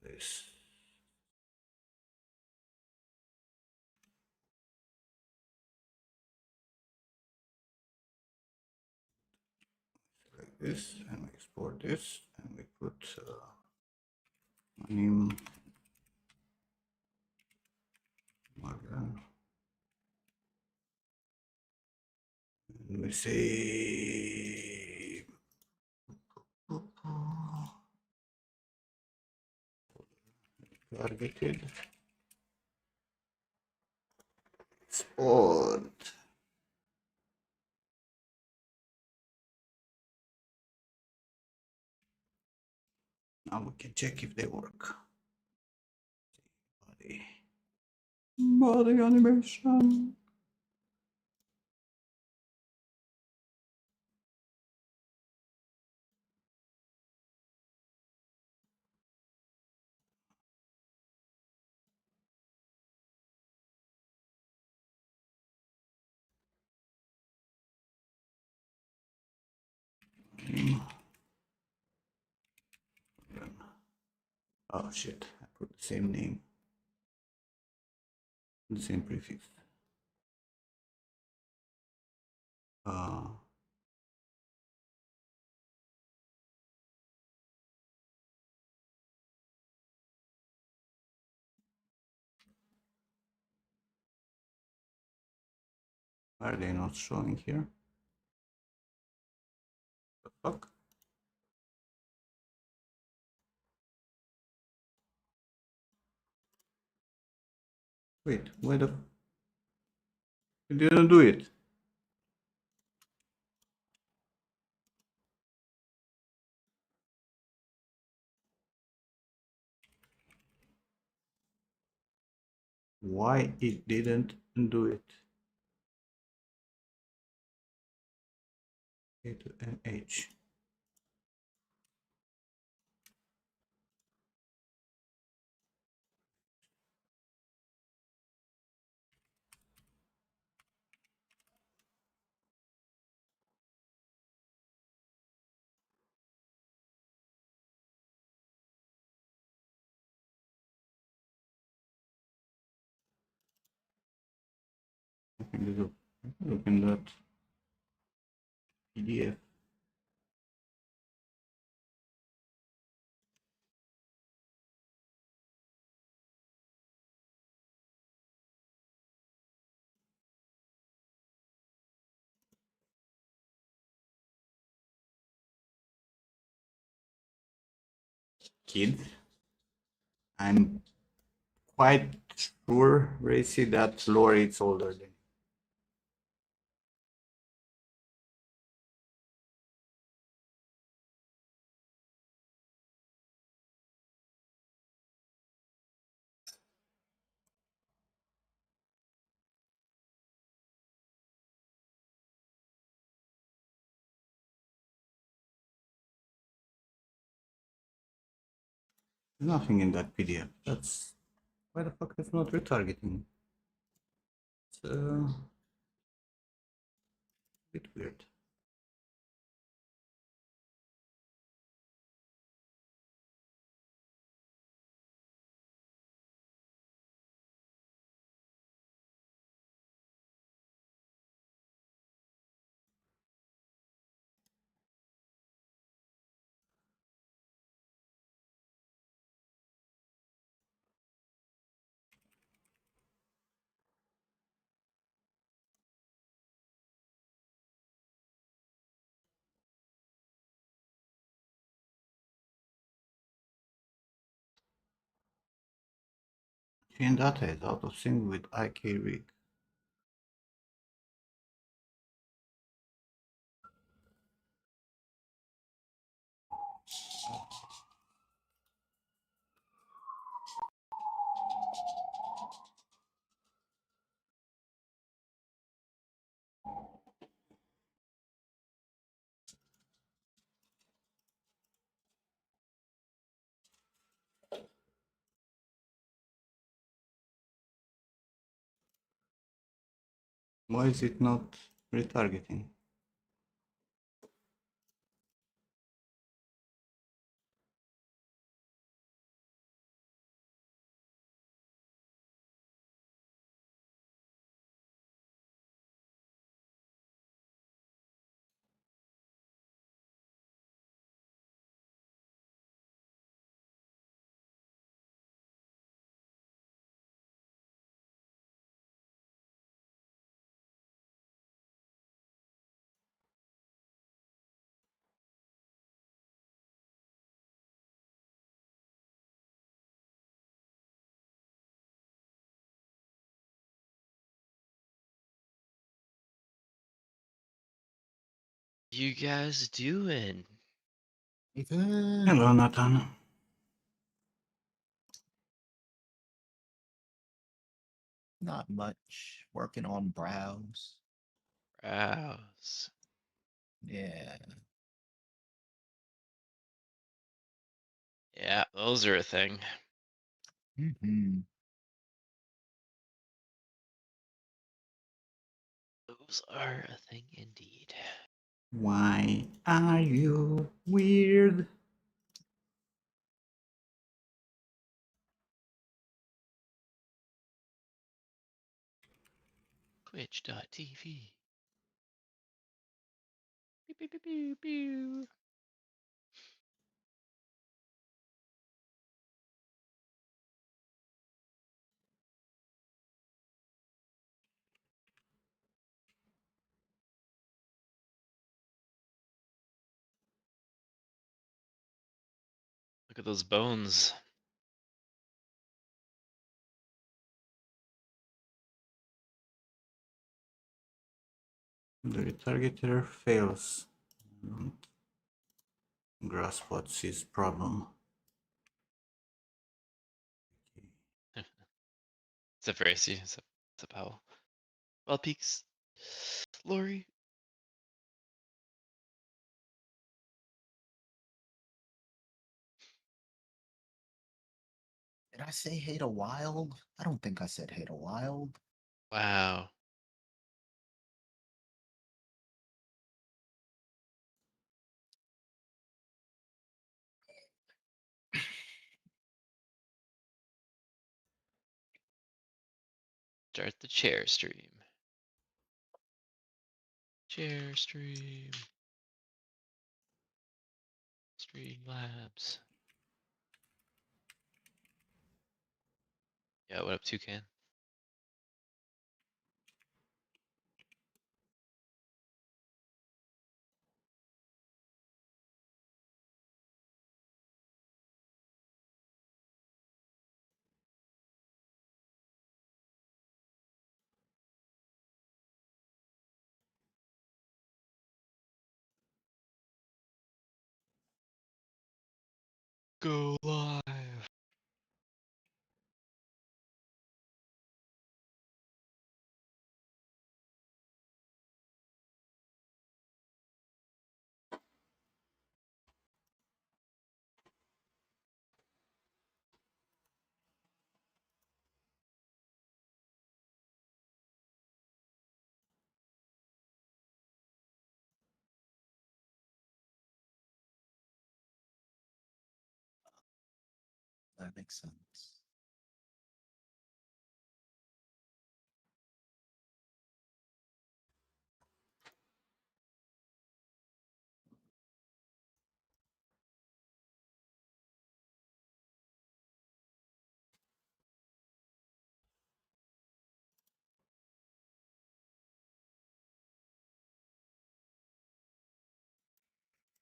this. Like this, and we export this, and we put name Morgan. And we say targeted export. Now we can check if they work. Body animation. Oh shit, I put the same name, the same prefix. Uh, are they not showing here? The fuck? Wait, why the... You didn't do it. Why it didn't do it? A to NH. Look in that PDF. Kids, I'm quite sure, Racy, that Lori is older than you. There's nothing in that PDF. That's... Why the fuck is not retargeting? It's a bit weird. Chain data is out of sync with IK-rig. Why is it not retargeting? You guys doing? Ethan. Hello, Nathan. Not much. Working on brows. Browse. Yeah. Yeah, those are a thing. Mm-hmm. Those are a thing indeed. Why are you weird? Twitch.tv. Pew, pew, pew, pew, pew. Look at those bones. The retargeter fails. Grasp what's his problem. It's a Veracy. It's a Powell. Well, peaks. Lori. Did I say hate a wild? I don't think I said hate a wild. Wow. Start the chair stream. Chair stream. Streamlabs. Yeah, what up, Toucan? Go live. That makes sense.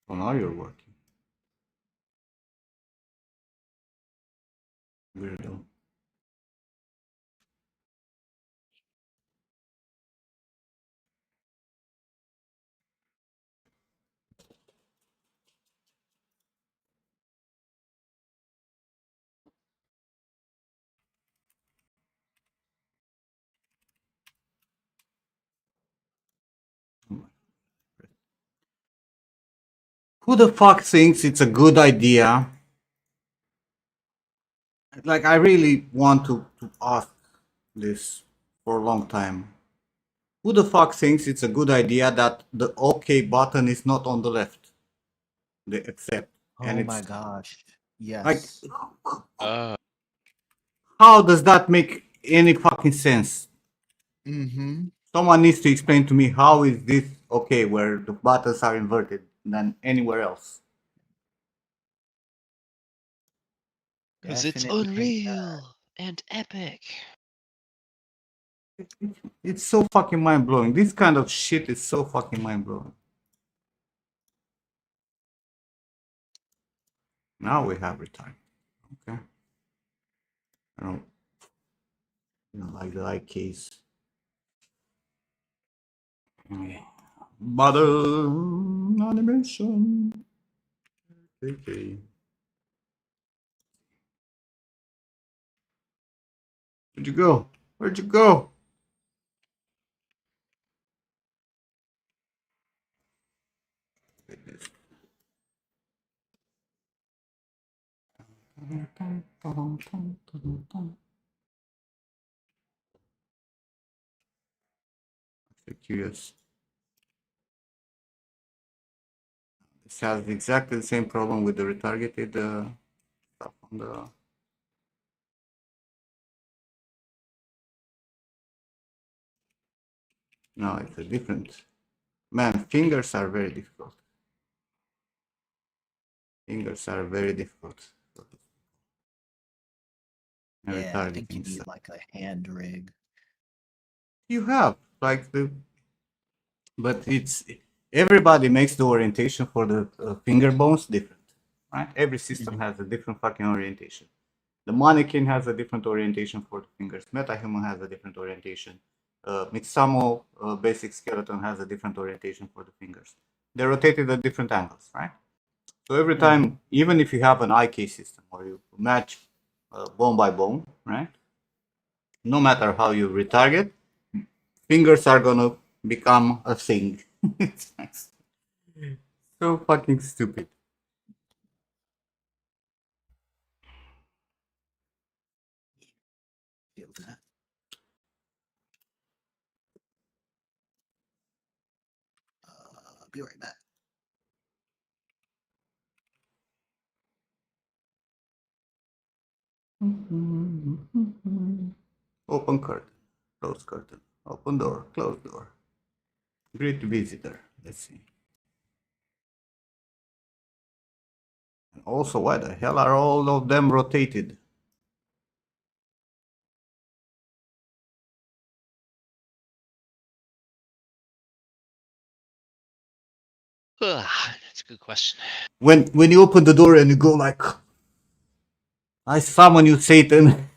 So now you're working. Weirdo. Who the fuck thinks it's a good idea? Like, I really want to ask this for a long time. Who the fuck thinks it's a good idea that the OK button is not on the left? The accept. And Oh it's my gosh. like, Yes. how does that make any fucking sense? Mm-hmm. Someone needs to explain to me how is this okay where the buttons are inverted than anywhere else. Because it's Definitely hate that. unreal and epic. It's so fucking mind blowing. This kind of shit is so fucking mind blowing. Now we have retime. Okay. I don't like the like case. Button animation. Okay. Where'd you go? Where'd you go? I'm curious. This has exactly the same problem with the retargeted stuff on the. No, it's a different. Man, fingers are very difficult. Fingers are very difficult. Yeah, I think you need like a hand rig. You have like the, but it's everybody makes the orientation for the finger bones different, right? Every system has a different fucking orientation. The mannequin has a different orientation for the fingers. MetaHuman has a different orientation. Mixamo basic skeleton has a different orientation for the fingers. They're rotated at different angles, right? So every time, even if you have an IK system or you match bone by bone, right? No matter how you retarget, fingers are gonna become a thing. It's so fucking stupid. Feel that. Be right back. Open curtain, close curtain, open door, close door. Great visitor. Let's see. And also, why the hell are all of them rotated? That's a good question. When you open the door and you go like, I summon you, Satan.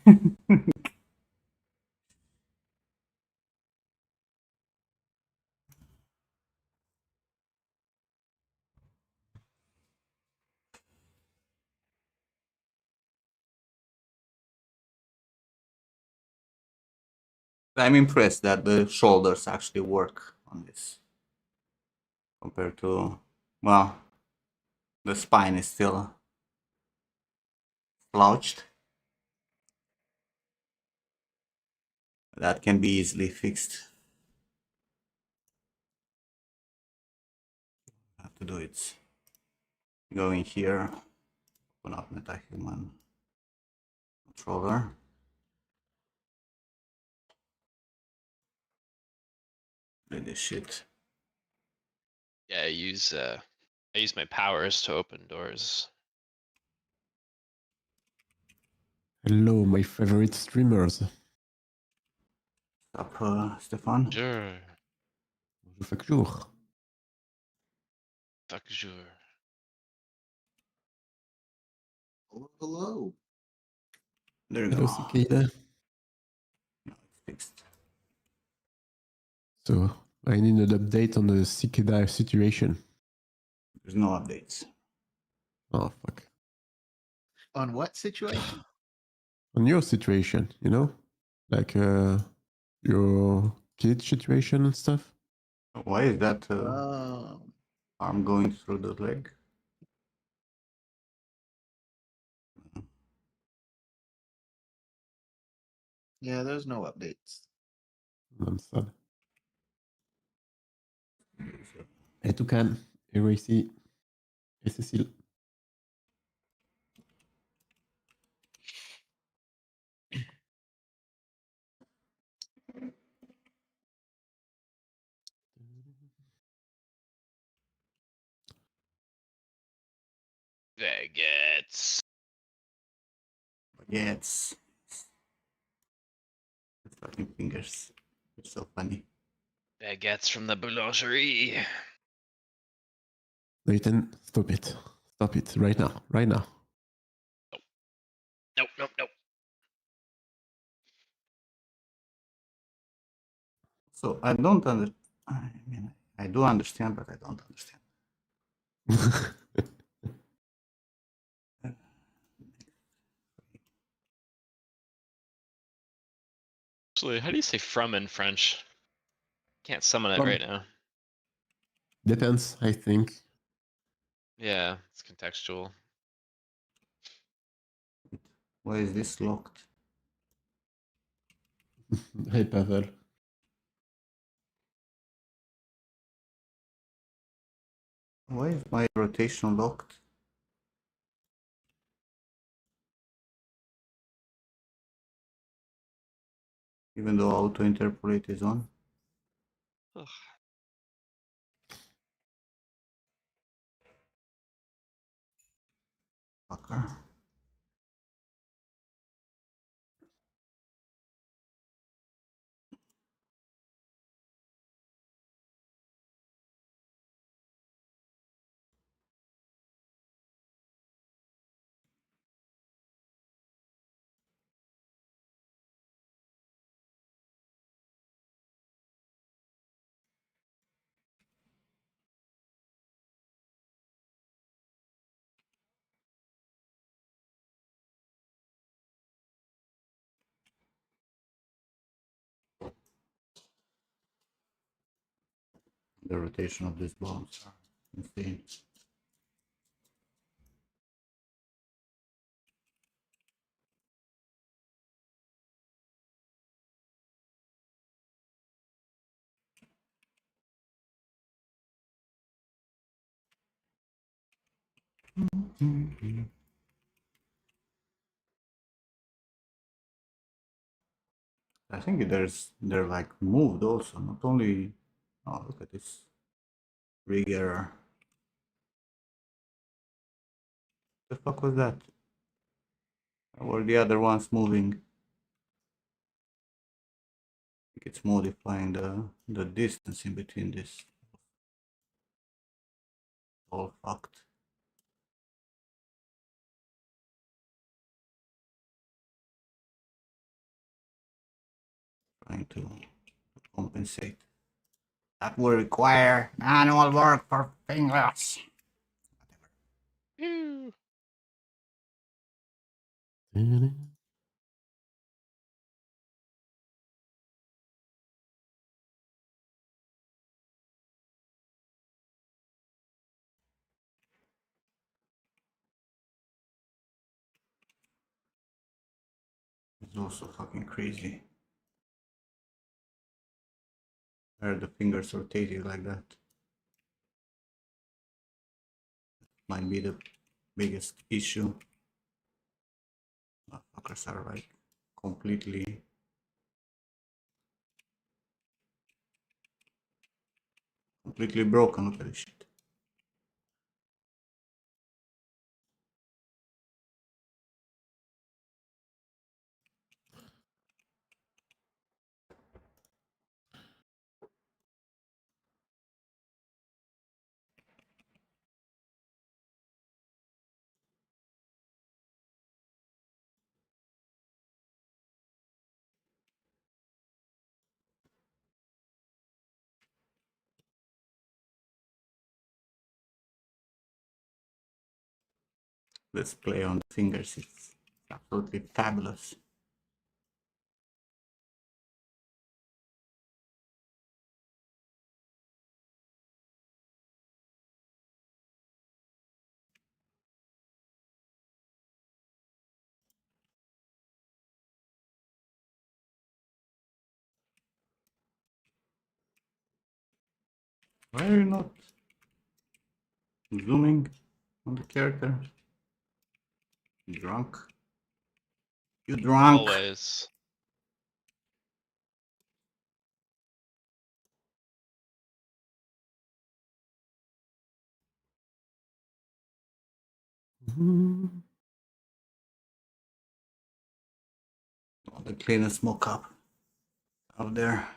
I'm impressed that the shoulders actually work on this compared to, well, the spine is still slouched. That can be easily fixed. Have to do it. Go in here, open up MetaHuman controller. Do this shit. Yeah, I use my powers to open doors. Hello, my favorite streamers. Stop, Stefan. Sure. Fuck jour. Fuck sure. Oh, hello. There you Hello, go. Cicada. Now it's fixed. So, I need an update on the Cicada situation. There's no updates. Oh, fuck. On what situation? On your situation, you know? Like, your kid situation and stuff? Why is that Um, arm going through the leg? yeah, there's no updates. I'm sad. Hey, Toucan. Hey, Racy. Hey, Cécile. Baguettes. Baguettes. Fucking fingers. It's so funny. Baguettes from the boulangerie. Nathan, stop it. Stop it. Right now. Right now. Nope, nope, nope. So I don't under. I mean, I do understand, but I don't understand. Actually, how do you say from in French? Can't summon it From. right now. Depends, I think. Yeah, it's contextual. Why is this locked? Hey, Pavel. Why is my rotation locked? Even though auto interpolate is on. Ugh. Fucker. The rotation of these bombs are insane. I think they're like moved also, not only. Oh, look at this rig error. The fuck was that? Or the other ones moving? I think it's modifying the distance in between this. All fucked. Trying to compensate. That will require manual work for fingers. Ew. It's also fucking crazy. Why are the fingers rotating like that? Might be the biggest issue. Motherfuckers are like completely broken. Look at this shit. Let's play on the fingers. It's absolutely fabulous. Why are you not zooming on the character? You drunk? You drunk? Always. Oh, the cleanest smoke up out there.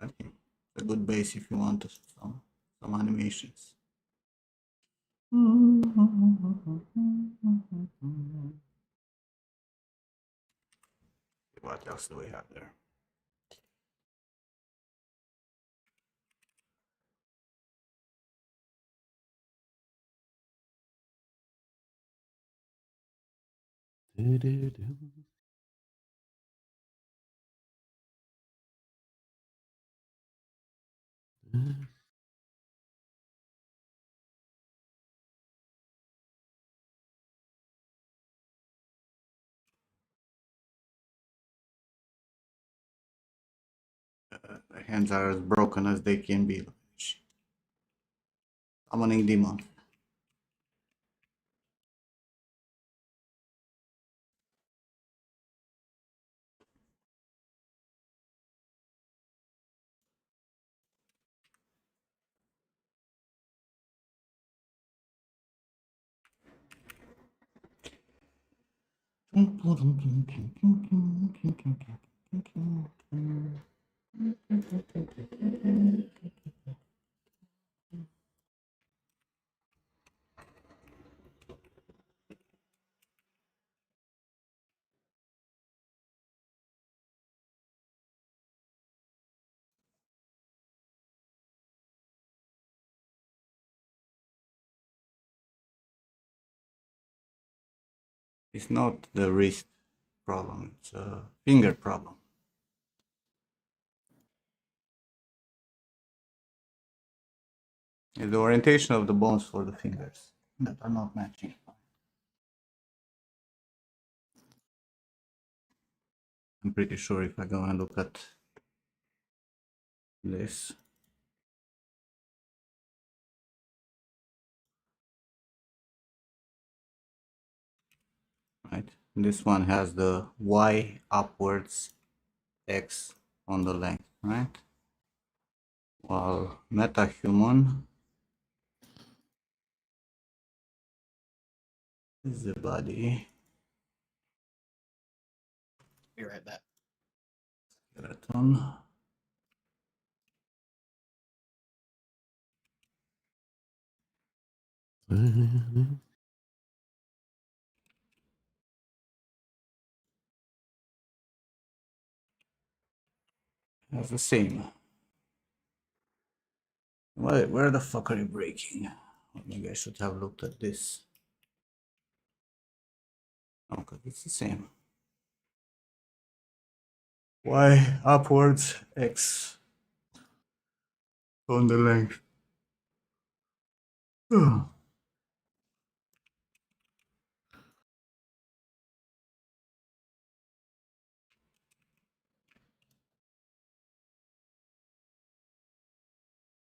I think it's a good base if you want some animations. What else do we have there? The hands are as broken as they can be. Summoning demon. It's not the wrist problem, it's a finger problem. Is the orientation of the bones for the fingers that are not matching. I'm pretty sure if I go and look at this. Right, this one has the Y upwards, X on the length, right? While MetaHuman is the body. Be right back. Skeleton. Has the same. Where the fuck are you breaking? Maybe I should have looked at this. Okay, it's the same. Y upwards, X on the length.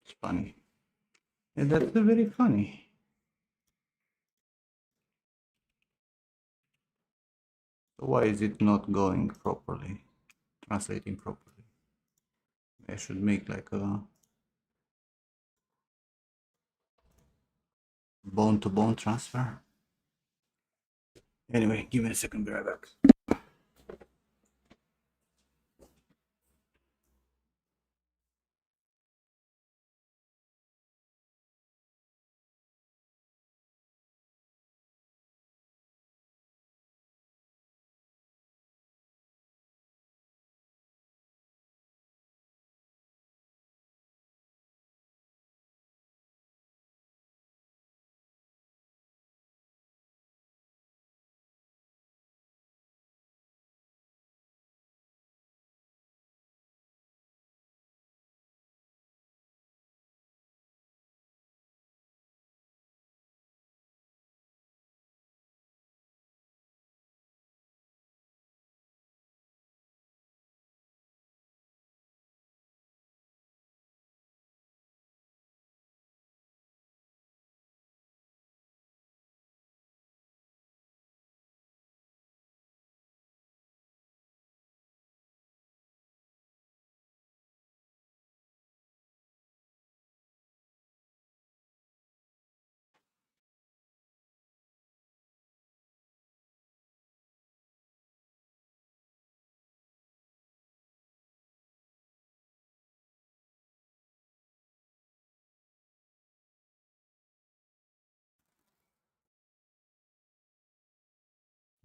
It's funny. Yeah, that's very funny. So why is it not going properly? Translating properly? I should make like a bone-to-bone transfer. Anyway, give me a second, be right back.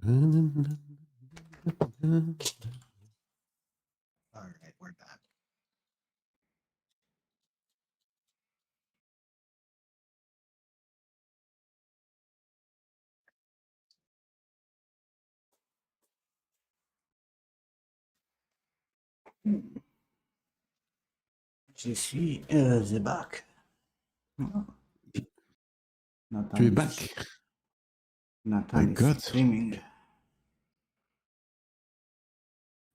All right, we're back. Je suis the back. Tu es back. Nathan My is God. screaming.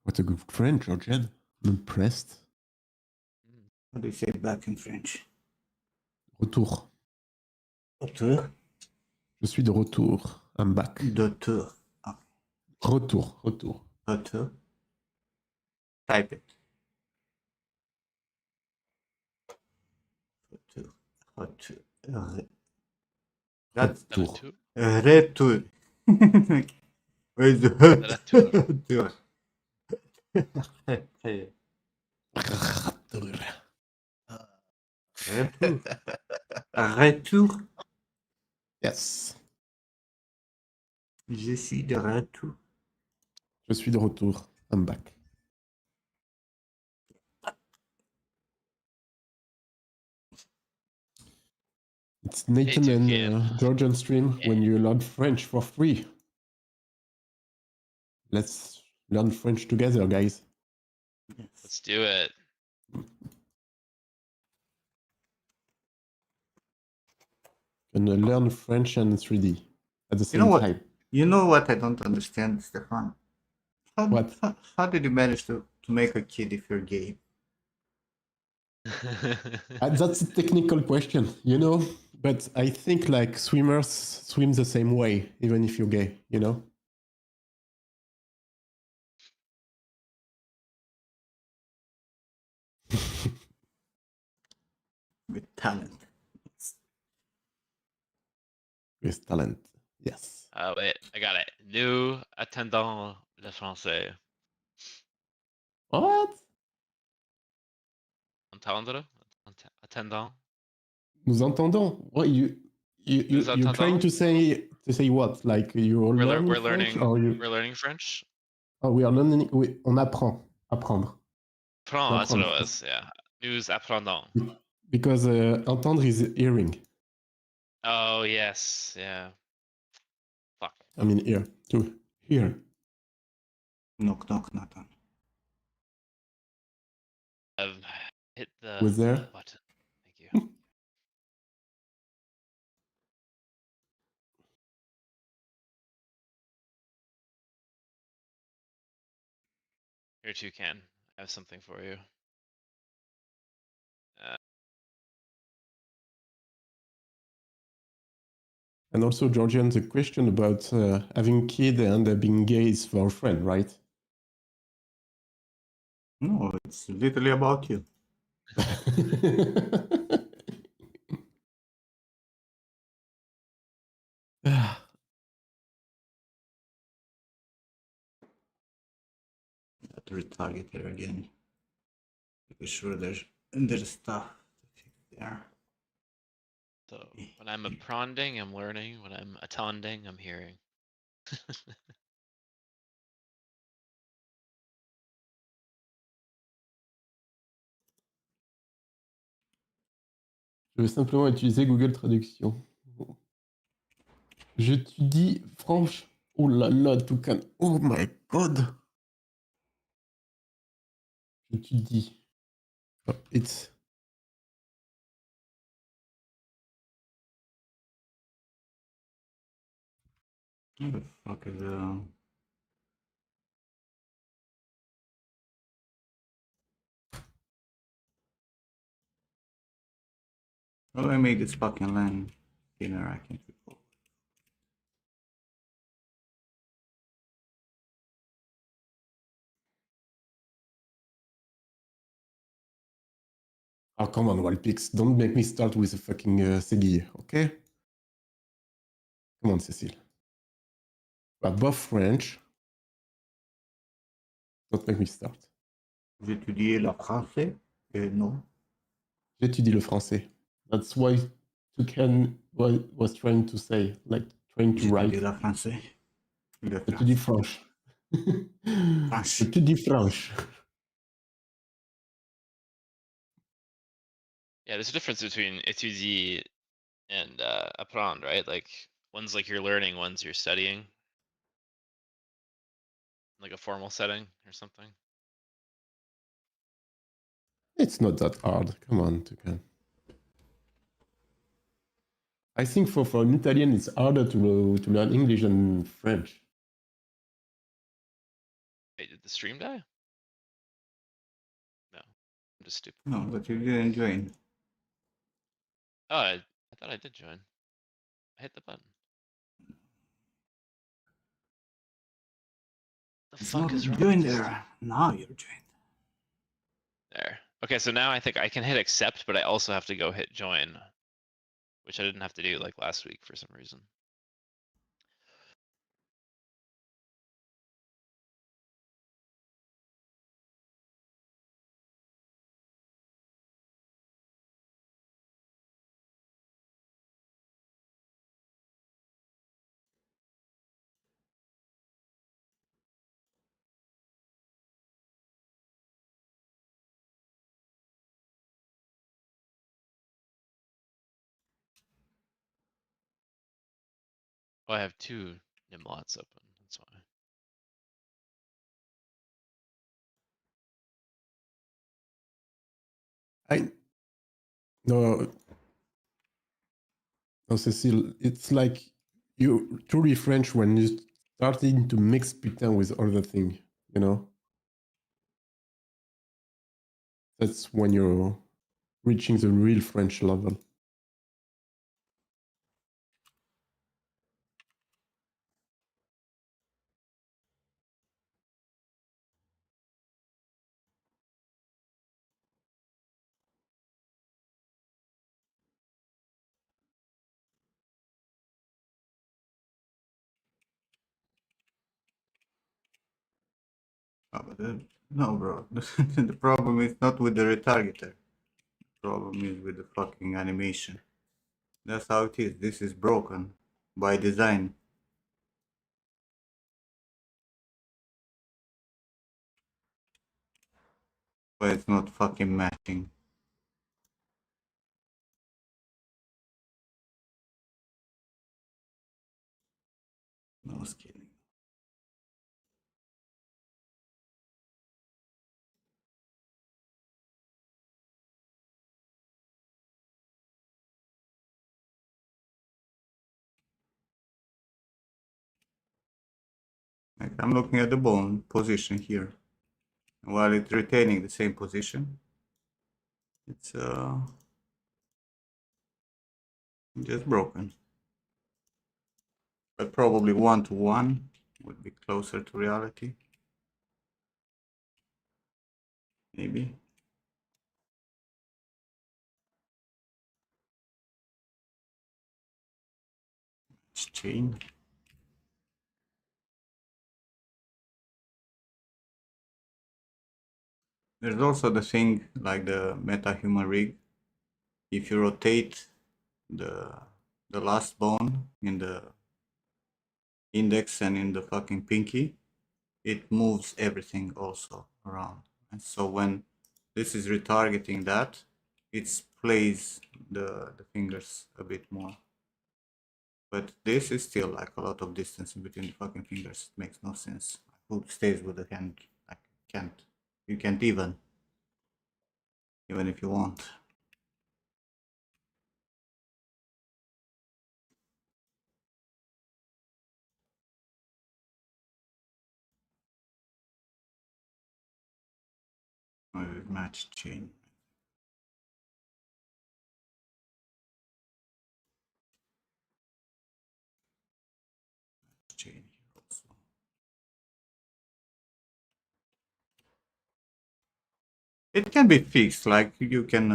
What a good friend, Georgian. I'm impressed. What do you say back in French? Retour. Retour. Je suis de retour. I'm back. De tour. Retour. Retour. Retour. Type it. Retour. Retour. That's Retour. retour. Where's the Retour. retour? Retour. Retour. Yes. Je suis de retour. Je suis de retour. I'm back. It's Nathan and Toucan. Georgian stream when you learn French for free. Let's learn French together, guys. Let's do it. can learn French and 3D at the You know same what? time. You know what I don't understand, Stefan? What? How did you manage to make a kid if you're gay? That's a technical question, you know. But I think like swimmers swim the same way, even if you're gay, you know. With talent. With talent, yes. Oh wait, I got it. Nous attendons le français. What? Entendre? Attendons? Nous entendons. What Nous you're trying entendons? to say what? Like you're learning We're French, learning. or you? We're learning French. Oh, we are learning. On apprend. Apprendre. Prends, that's what it Apprendre. was. Yeah. Nous apprenons. Because entendre is hearing. Oh yes, yeah. Fuck. I mean, ear. To hear. Knock, knock, Nathan. I've hit the Was there? button. Thank you. Here too, Ken. I have something for you. And also, Georgian, the question about having kid and being gay is for a friend, right? No, it's literally about you. Got to retarget here again. Pretty sure there's stuff to fix there. So when I'm apprending, I'm learning. When I'm attending, I'm hearing. Je vais simplement utiliser Google Traduction. J'étudie French. Oh là là, Toucan. Oh my god. J'étudie. Oh, it's. What the fuck is How do I make this fucking land thinner? I can't recall. Oh, come on, Wildpix. Don't make me start with a fucking Segui, okay? Come on, Cécile. We're both French. Don't make me start. J'étudiais le français et non. J'étudie le français. That's why Toucan was trying to say, like trying to write. J'étudie le français. Le J'étudie français. French. French. J'étudie French. Yeah, there's a difference between étudier and apprendre, right? Like one's like you're learning, one's you're studying. Like a formal setting or something. It's not that hard. Come on, Toucan. I think for an Italian, it's harder to learn English than French. Wait, did the stream die? No, I'm just stupid. No, but you didn't join. Oh, I thought I did join. I hit the button. The It's fuck not is wrong joined with this there. Now you're joined. There. Okay, so now I think I can hit accept, but I also have to go hit join, which I didn't have to do like last week for some reason. Oh, I have two Nimlots open. That's why. No, No, Cecile, it's like you truly French when you starting to mix putain with other thing, you know? That's when you're reaching the real French level. Oh, but no, bro. The problem is not with the retargeter. The problem is with the fucking animation. That's how it is. This is broken by design. But it's not fucking matching. No kidding. Like I'm looking at the bone position here. While it's retaining the same position, it's just broken. But probably 1-to-1 would be closer to reality. Maybe. It's chain. There's also the thing like the MetaHuman rig. If you rotate the last bone in the index and in the fucking pinky, it moves everything also around. And so when this is retargeting that, it plays the fingers a bit more. But this is still like a lot of distance in between the fucking fingers. It makes no sense. Who stays with the hand? I can't. You can't even if you want. Match chain. Chain here also. It can be fixed, like you can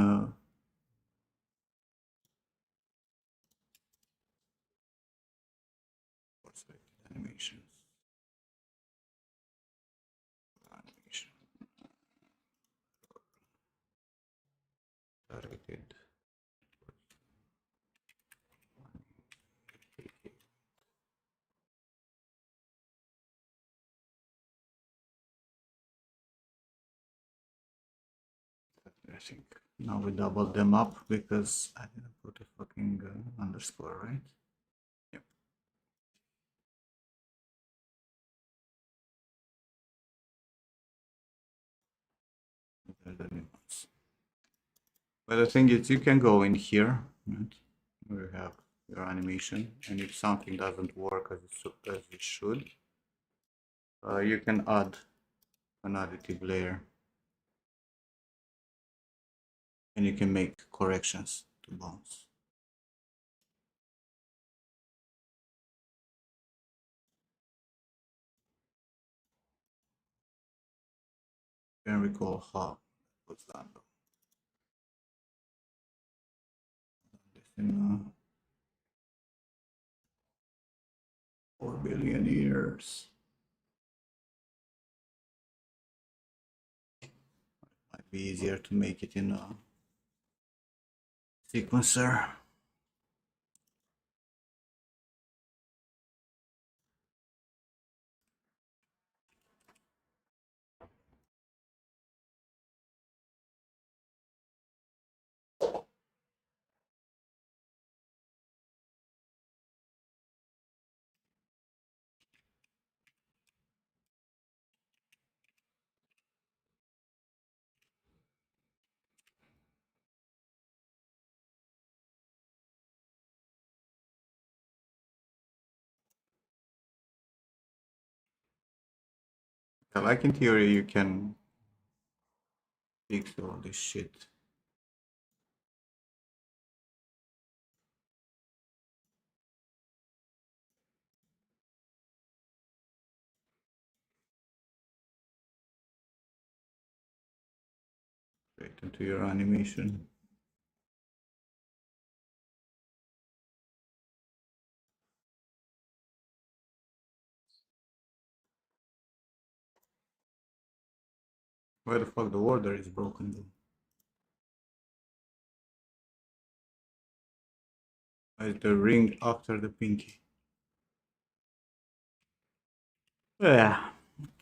animations. Animation. Targeted. I think now we double them up because I didn't put a fucking underscore, right? Yep. They're the new ones. But the thing is, you can go in here, right? Where you have your animation, and if something doesn't work as it should, you can add an additive layer, and you can make corrections to bones. I can't recall how it was done. This in 4 billion years. Might be easier to make it in a sequencer. So like in theory you can fix all this shit. Straight into your animation. Why the fuck the order is broken though? Why is the ring after the pinky? Yeah,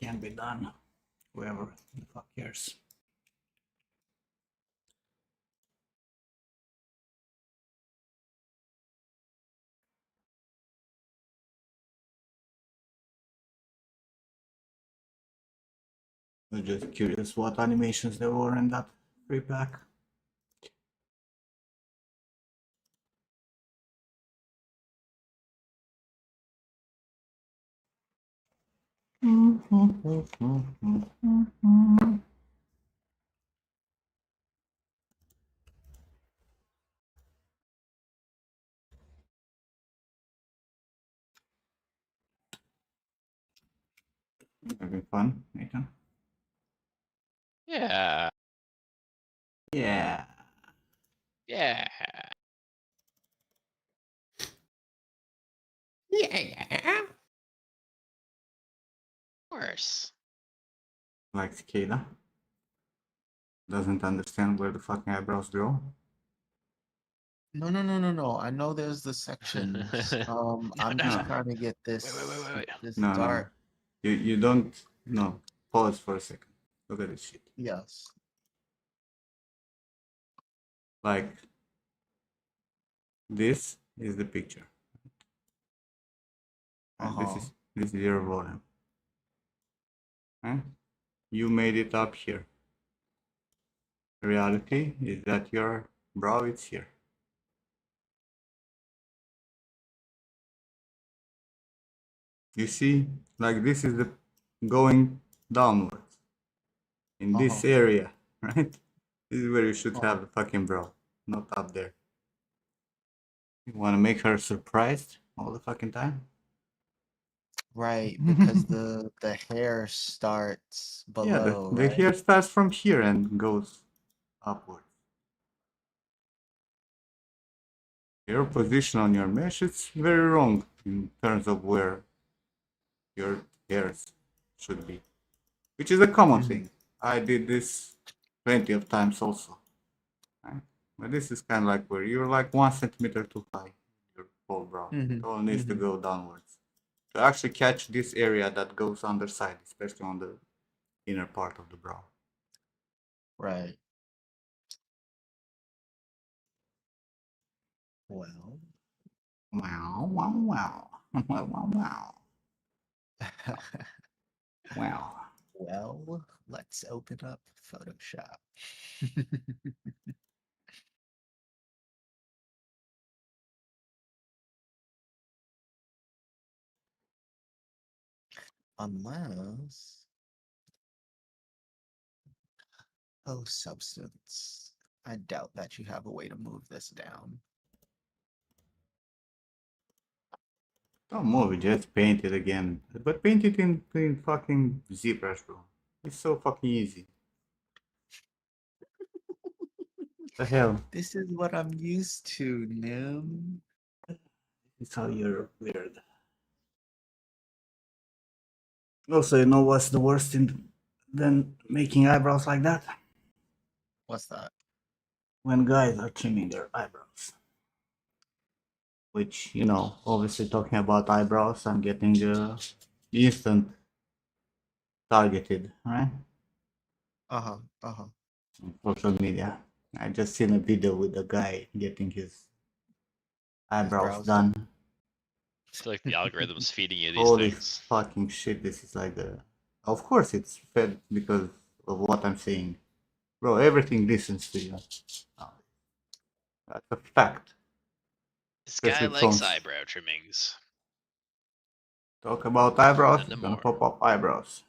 can be done. Whoever the fuck cares. I'm just curious what animations there were in that free pack. Having fun, Nathan? Yeah. Yeah. Yeah. Yeah. Of course. Like Cicada. Doesn't understand where the fucking eyebrows go. No. I know there's the sections. I'm just no. trying to get Wait. this No, dart. no. You don't. No. Pause for a second. Look at this shit. Yes. Like, this is the picture. And this is your volume. Huh? You made it up here. The reality is that your brow is here. You see, like this is the going downwards in this area, right? This is where you should have the fucking brow, not up there. You want to make her surprised all the fucking time? Right, because the hair starts below. Yeah, the hair starts from here and goes upwards. Your position on your mesh is very wrong in terms of where your hairs should be, which is a common thing. I did this plenty of times also. Right? But this is kind of like where you're like 1 centimeter too high, your whole brow. It all needs to go downwards to actually catch this area that goes underside, especially on the inner part of the brow. Right. Well. Wow, wow, wow. Wow, wow, wow. Wow. Well, let's open up Photoshop. Unless... Oh, substance. I doubt that you have a way to move this down. Don't move it, just paint it again. But paint it in fucking ZBrush, bro. It's so fucking easy. The hell? This is what I'm used to, Nim. It's how you're weird. Also, you know what's the worst than making eyebrows like that? What's that? When guys are trimming their eyebrows. Which, you know, obviously talking about eyebrows, I'm getting instant targeted, right? Uh-huh. On social media. I just seen a video with a guy getting his eyebrows done. I feel like the algorithm's feeding you these Holy things. fucking shit, this is like the... Of course it's fed because of what I'm saying. Bro, everything listens to you. Oh, that's a fact. This guy Especially likes phones. eyebrow trimmings. Talk about eyebrows, None it's gonna more. pop up eyebrows.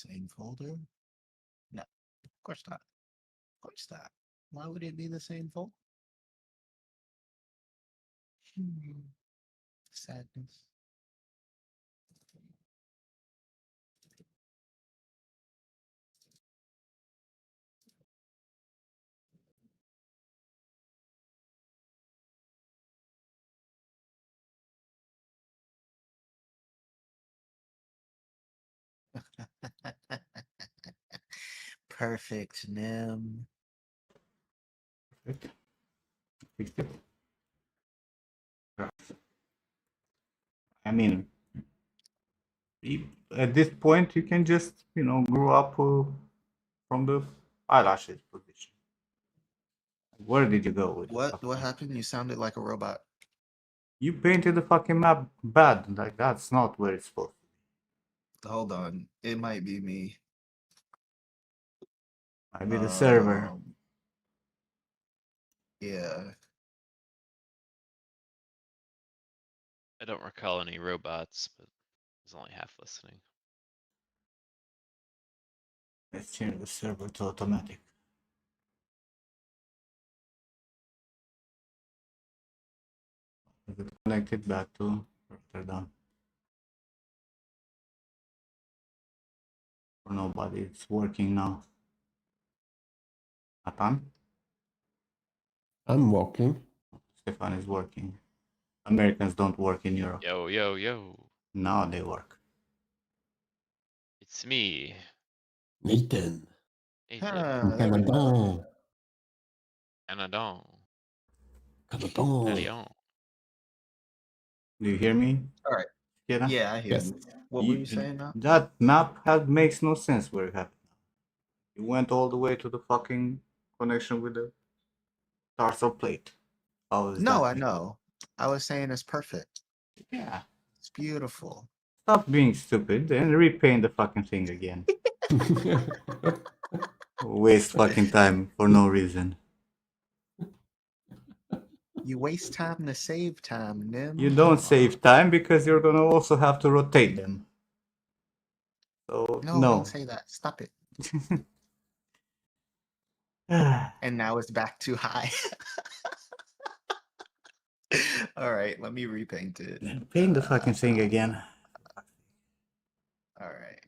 Same folder? No, of course not. Of course not. Why would it be the same folder? Sadness. Perfect, Nim. Perfect. Fixed it. Right. I mean, at this point, you can just, grow up from the eyelashes position. Where did you go with What happened? You sounded like a robot. You painted the fucking map bad. Like, that's not where it's supposed to Hold on. It might be me. be. Might be the server. Yeah. I don't recall any robots, but I was only half listening. Let's change the server to automatic. Is it connected back to Rotterdam? For nobody, it's working now. Nathan? I'm walking. Stefan is working. Americans don't work in Europe. Yo, yo, yo. Now they work. It's me. Nathan. Hey, Huh, From there we go. Canada. Canada. Canada. Canada. Do you hear me? All right. Kiera? Yeah, I hear Yes. you. What were you saying now? That map makes no sense where it happened. You went all the way to the fucking connection with the tarsal plate. How is No, that? I know. I was saying it's perfect. Yeah. It's beautiful. Stop being stupid and repaint the fucking thing again. Waste fucking time for no reason. You waste time to save time, Nim. You don't save time because you're gonna also have to rotate them. So No, no. don't say that. Stop it. And now it's back too high. All right, let me repaint it. Paint the fucking thing again. All right.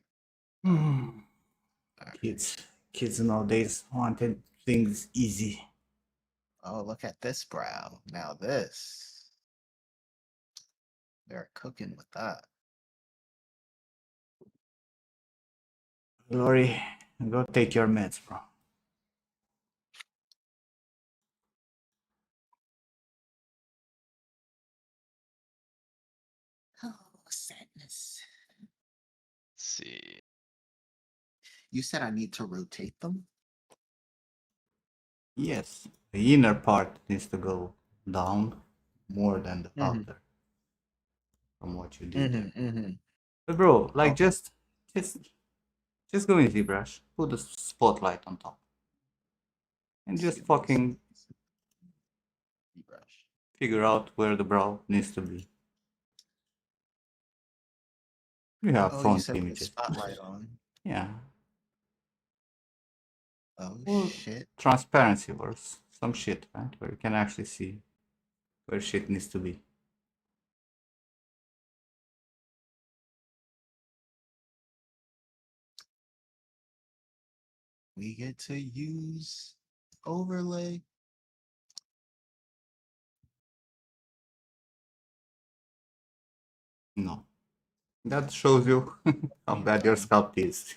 Kids nowadays wanted things easy. Oh, look at this brow. Now this. They're cooking with that. Lori, go take your meds, bro. Oh, sadness. Let's see. You said I need to rotate them? Yes, the inner part needs to go down more than the Mhm. outer. From what you did there. Mm-hmm. But bro, like Okay. just go in ZBrush, put the spotlight on top. And just fucking Brush. figure out where the brow needs to be. You have Oh, you front said put images. spotlight on. Yeah. Oh, Well, shit. transparency or some shit, right? Where you can actually see where shit needs to be. We get to use overlay. No. That shows you how bad your sculpt is.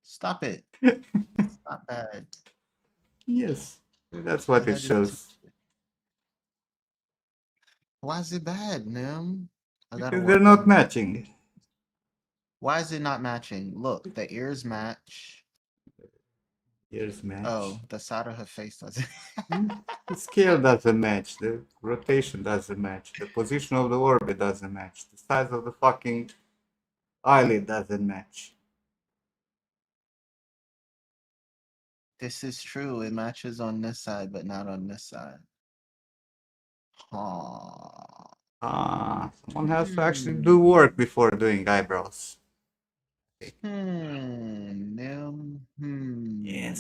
Stop it. It's not bad. Yes. That's what it That is shows. Why is it bad, Nim? I gotta Because they're work not on that. matching. Why is it not matching? Look, the ears match. Here's match. Oh, the side of her face doesn't. The scale doesn't match. The rotation doesn't match. The position of the orbit doesn't match. The size of the fucking eyelid doesn't match. This is true. It matches on this side, but not on this side. Huh. Someone has to actually do work before doing eyebrows. Yes,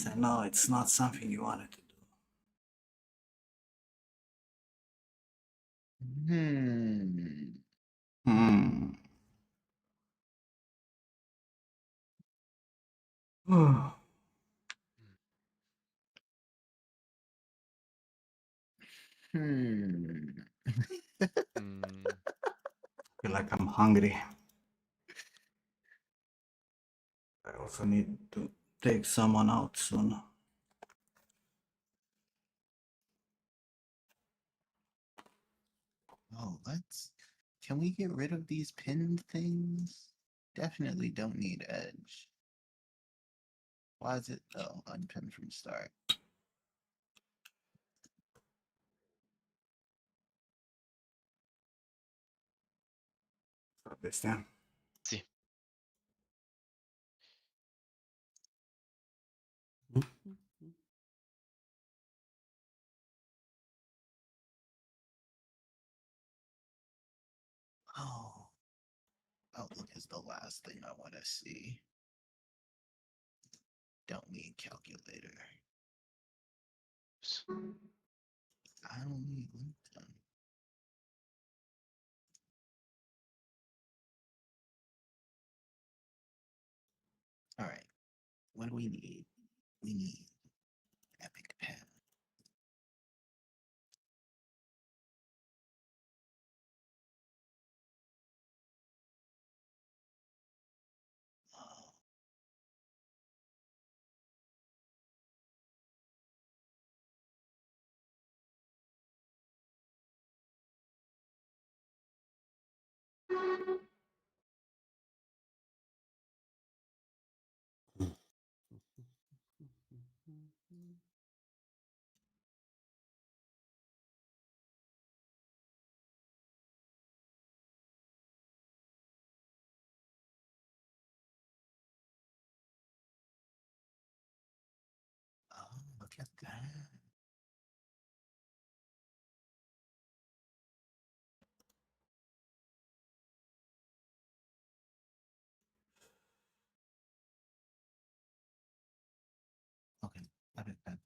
I know it's not something you wanted to do. Hmm. Hmm. Feel like I'm hungry. I also need to take someone out soon. Oh, can we get rid of these pinned things? Definitely don't need edge. Why is it unpinned from start? This time. See. Oh, Outlook is the last thing I want to see. Don't need calculator. I don't need LinkedIn. All right. What do we need? We need Epic Pen. Oh, look at that. Okay, Epic Pen.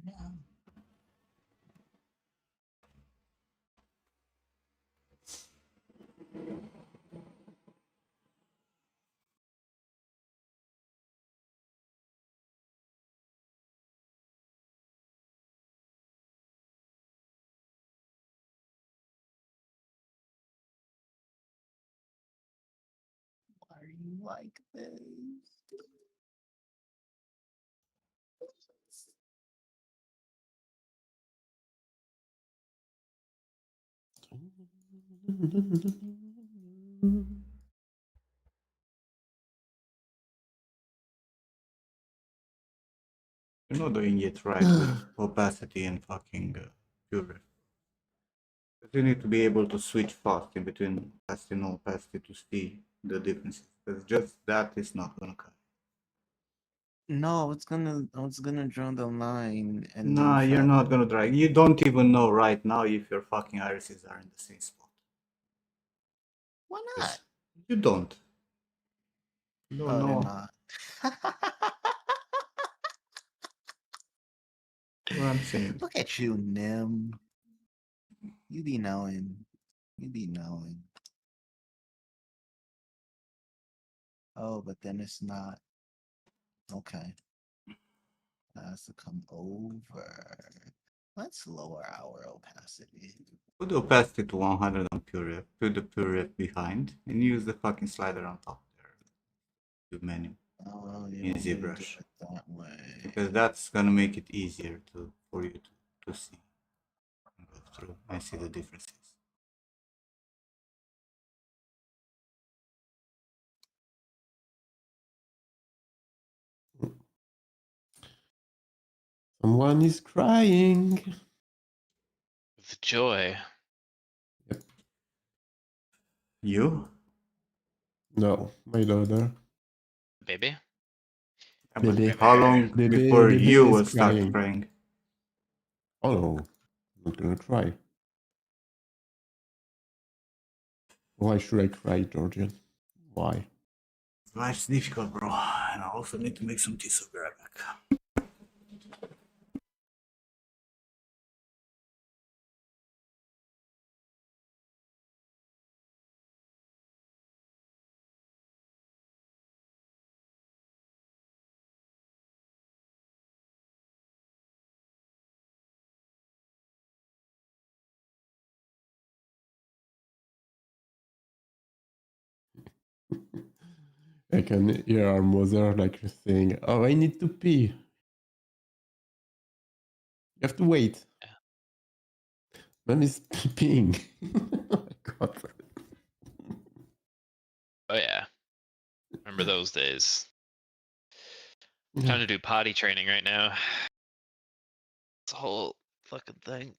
No. Why are you like this? You're not doing it right with opacity and fucking pure. But you need to be able to switch fast in between opacity and opacity to see the differences. Because just that is not gonna cut. No, it's gonna draw the line and Nah, then you're not gonna drag. You don't even know right now if your fucking irises are in the same spot. Why Yes. not? You don't. You don't Oh, they're know. not. What I'm saying. Look at you, Nim. You be knowing. You be knowing. Oh, but then it's not. Okay. That has to come over. Let's lower our opacity. Put the opacity to 100 on pure, put the pure behind, and use the fucking slider on top there. The menu. Oh, you In want me to do ZBrush. it that way. because that's gonna make it easier for you to see and go through and see the differences. Someone is crying. With joy. You? No, my daughter. Baby. Yeah, but Baby. how long Baby, before baby you is will start crying. crying? Oh no, I'm not gonna cry. Why should I cry, Georgian? Why? Life's difficult, bro. And I also need to make some tea, so be right back. I can hear our mother like saying, "Oh, I need to pee." You have to wait. Yeah. Mommy's peeing. Oh my god. Oh yeah. Remember those days. Yeah. Trying to do potty training right now. It's a whole fucking thing.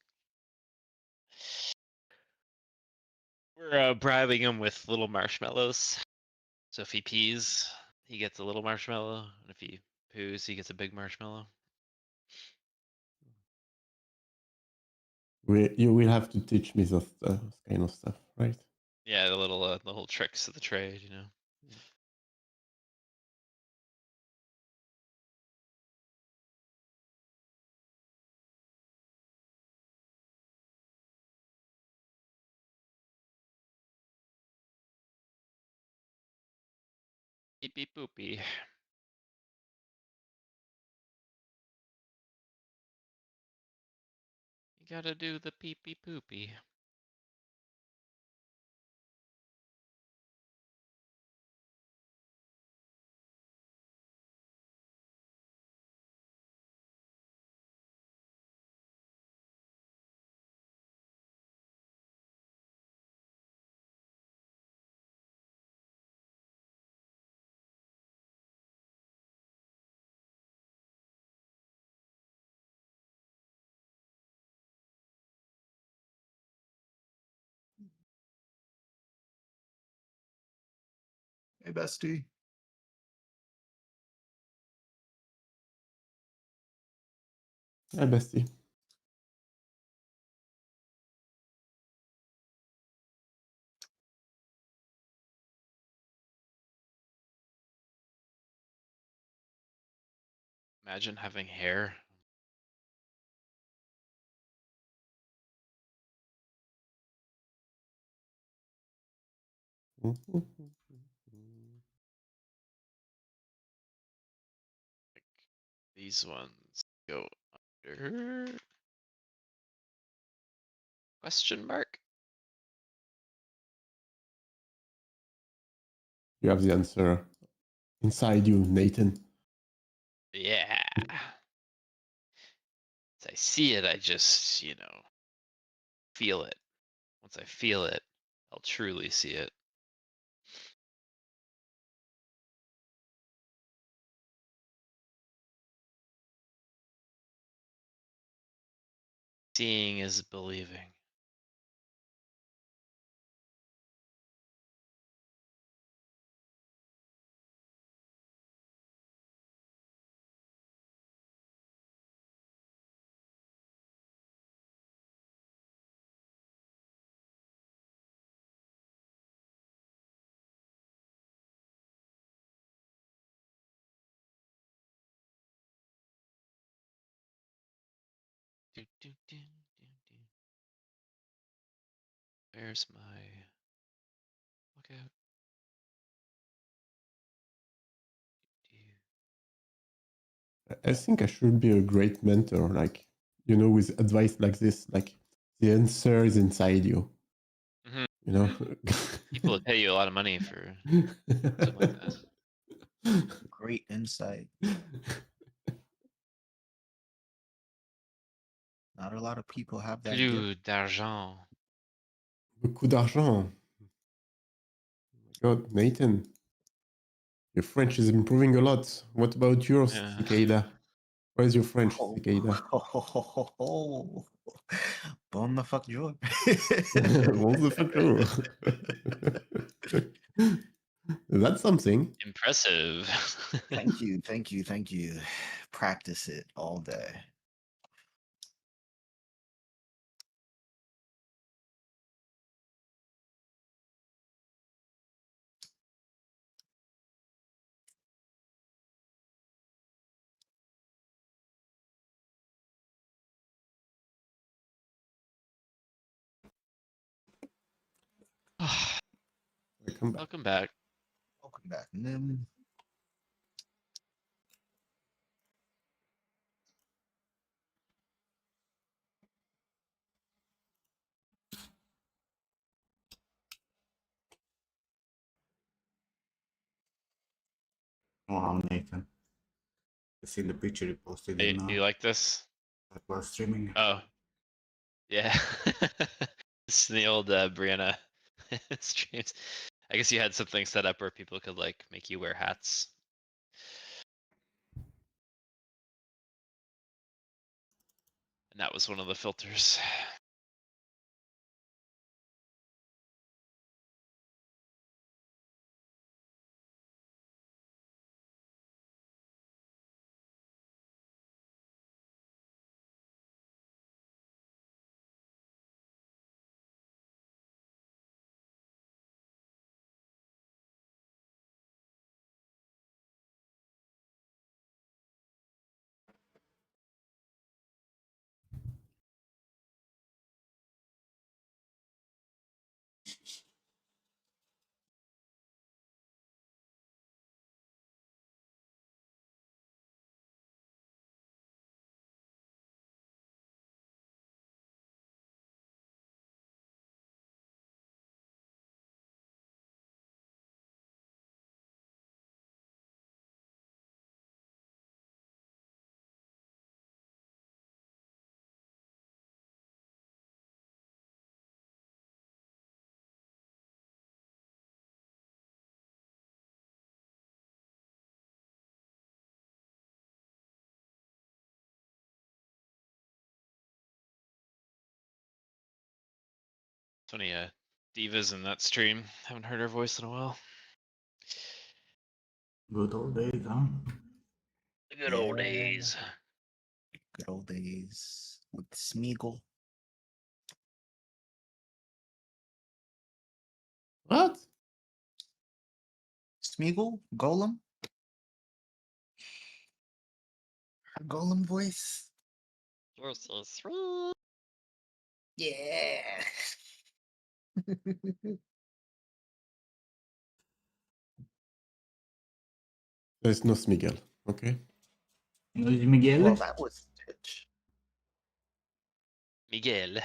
We're bribing him with little marshmallows. So if he pees, he gets a little marshmallow, and if he poos, he gets a big marshmallow. You will have to teach me this kind of stuff, right? Yeah, the little tricks of the trade, you know. Beep beep boopy. You gotta do the pee pee poopy. Hey, bestie. Hi, bestie. Imagine having hair. These ones go under question mark. You have the answer inside you, Nathan. Yeah. As I see it, I just, feel it. Once I feel it, I'll truly see it. Seeing is believing. Do, do, do, do, do. Where's my lookout? I think I should be a great mentor, like, with advice like this, like the answer is inside you. Mhm. You know? People would pay you a lot of money for something like that. Great insight. Not a lot of people have that gift. Plus d'argent. Beaucoup d'argent. God, Nathan, your French is improving a lot. What about yours, Yeah. Cicada? Where's your French, Oh, Cicada? Bon the fuck joy. What the fuck? That's something. Impressive. Thank you, thank you, thank you. Practice it all day. Welcome back. Welcome back. Welcome back, Nim. Wow, Nathan. You see the picture you posted Hey, in do you like this? that we're streaming. Oh. Yeah. It's the old Brianna streams. I guess you had something set up where people could like make you wear hats. And that was one of the filters. So many divas in that stream. Haven't heard her voice in a while. Good old days, huh? The good old Yeah. days. Good old days with Smeagol. What? Smeagol? Golem? Her Golem voice? You're so sweet. Yeah. There's no Smigel, okay? Luis Miguel? Well, that was Stitch. Miguel.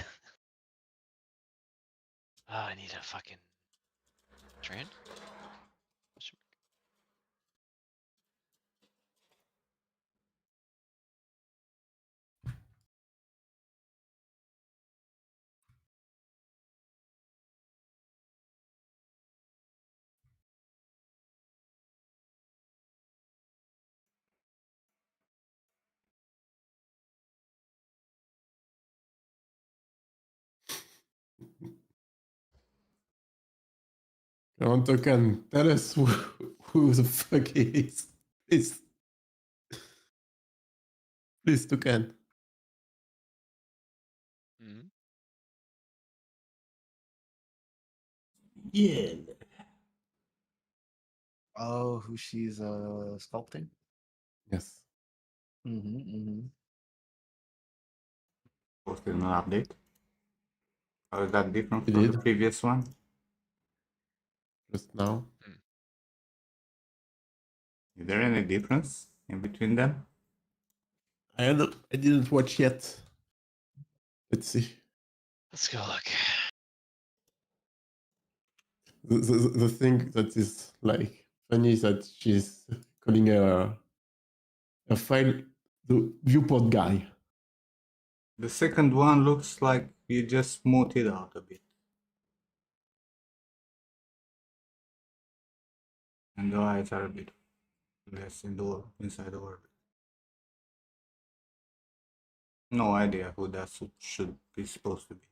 Oh, I need a fucking train. Come on, Token, tell us who the fuck he is. Please. Please, Token. Mm-hmm. Yeah. Oh, who she's sculpting? Yes. Mm-hmm. Posted an update. How is that different We from the did. previous one? Just now. Is there any difference in between them? I didn't watch yet. Let's see. Let's go look. The thing that is like funny is that she's calling a file the viewport guy. The second one looks like you just smooth it out a bit. And the eyes are a bit less inside the orbit. No idea who that should be supposed to be.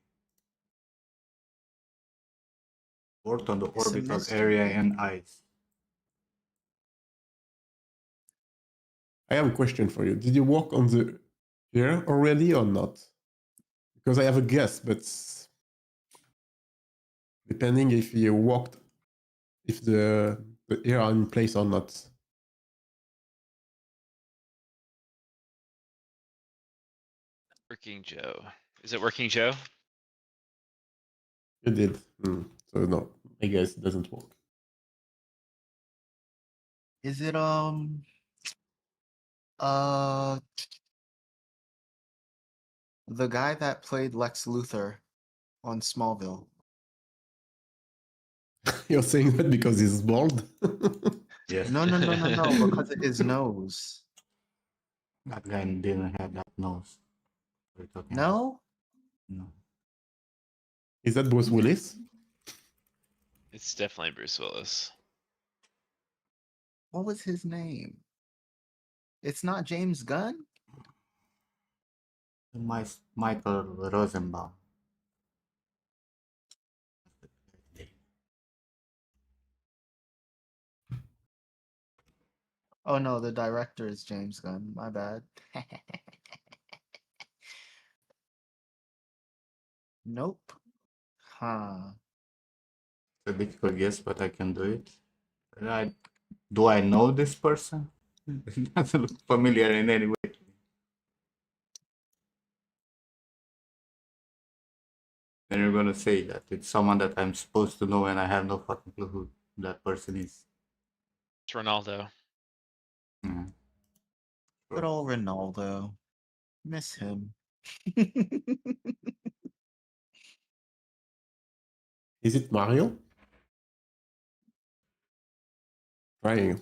Worked on the It's a orbital area mystery. and eyes. I have a question for you. Did you work on the ear already or not? Because I have a guess, but depending if you worked, if the ear are in place or not. Working Joe. Is it Working Joe? You did. So no, I guess it doesn't work. Is it the guy that played Lex Luthor on Smallville? You're saying that because he's bald? Yes. No, because of his nose. That guy didn't have that nose. We're talking about. No? No. Is that Bruce Willis? It's definitely Bruce Willis. What was his name? It's not James Gunn? Michael Rosenbaum. Oh no, the director is James Gunn. My bad. Nope. Huh. It's a difficult guess, but I can do it. Do I know this person? It doesn't look familiar in any way. Then you're gonna say that it's someone that I'm supposed to know and I have no fucking clue who that person is. It's Ronaldo. Mhm. Good old Ronaldo. Miss him. Is it Mario? Trying.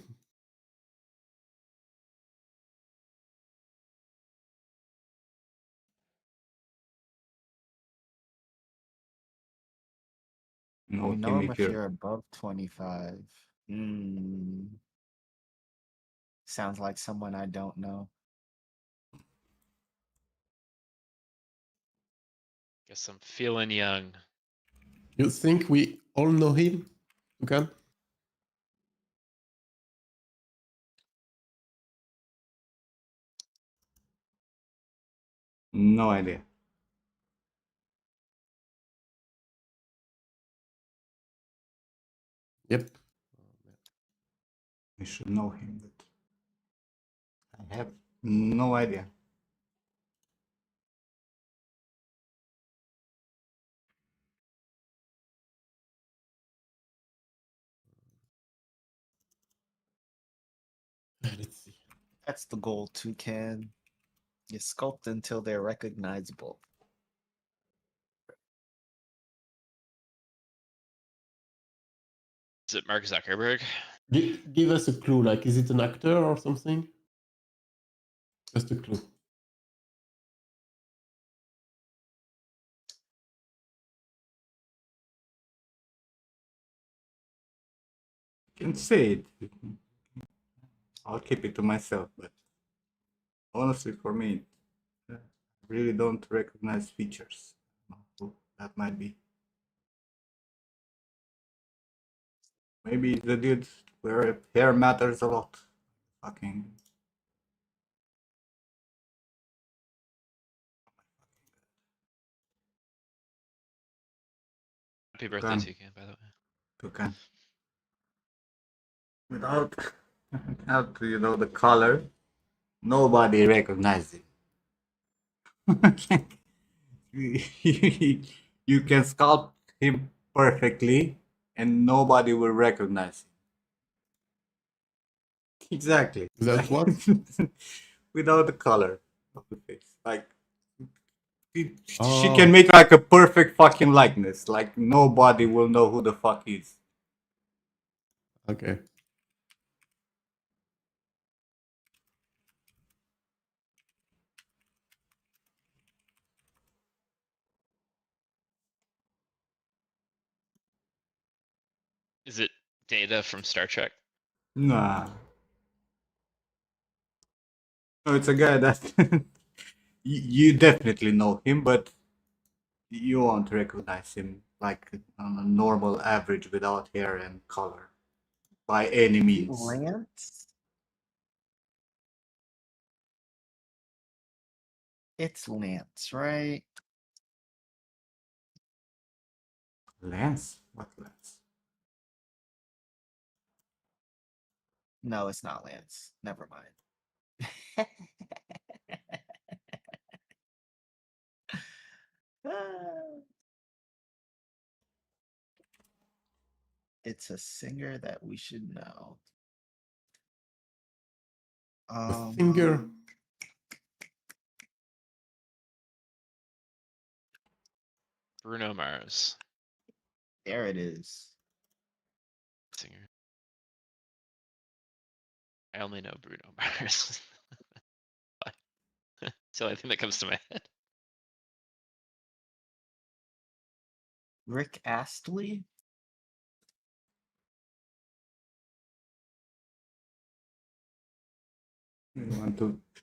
No You know him Timmy if here. you're above 25. Sounds like someone I don't know. Guess I'm feeling young. You think we all know him? Okay. No idea. Yep. I should know him, but I have no idea. Let's see. That's the goal, Toucan. You sculpt until they're recognizable. Is it Mark Zuckerberg? Give us a clue. Like, is it an actor or something? Just a clue. I can say it. I'll keep it to myself, but honestly, for me, I really don't recognize features. Who that might be. Maybe the dude where hair matters a lot. Fucking. Happy birthday, Can. Toucan, by the way. Toucan. Without the color, nobody recognizes it. You can sculpt him perfectly and nobody will recognize him. Exactly. Without what? Without the color of the face. Like she Oh. can make like a perfect fucking likeness. Like nobody will know who the fuck he is. Okay. Data from Star Trek. Nah. No, it's a guy that you definitely know him, but you won't recognize him like on a normal average without hair and color by any means. Lance? It's Lance, right? Lance? What Lance? No, it's not Lance. Never mind. It's a singer that we should know. A singer. Bruno Mars. There it is. Singer. I only know Bruno Mars. It's the only thing that comes to my head. Rick Astley?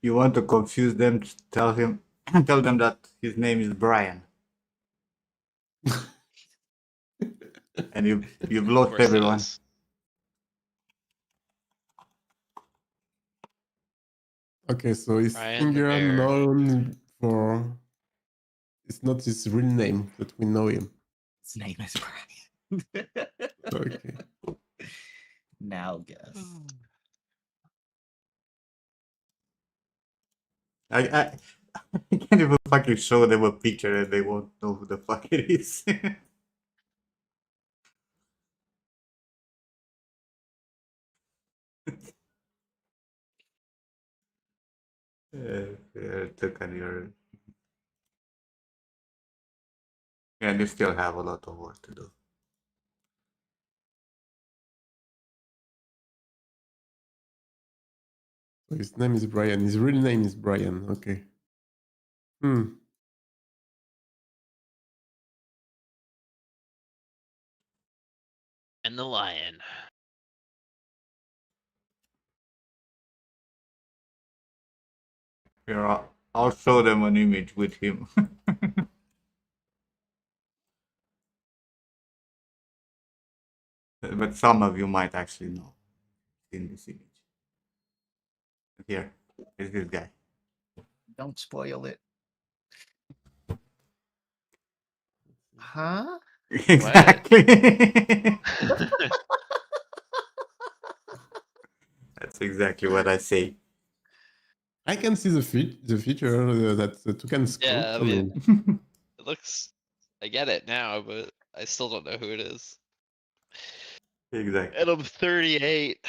You want to confuse them? Tell them that his name is Brian, and you've Of lost course it everyone. is. Okay, so is Brian the singer Bear. known for? It's not his real name that we know him. His name is Brian. Okay. Now guess. I can't even fucking show them a picture and they won't know who the fuck it is. Took on your. And you still have a lot of work to do. So his name is Brian. His real name is Brian. Okay. And the Lion. Here, I'll show them an image with him. But some of you might actually know in this image. Here is this guy. Don't spoil it. Huh? Exactly. That's exactly what I say. I can see the feature that the toucan sculpt. Yeah, I I mean, mean, it looks. I get it now, but I still don't know who it is. Exactly. And I'm 38.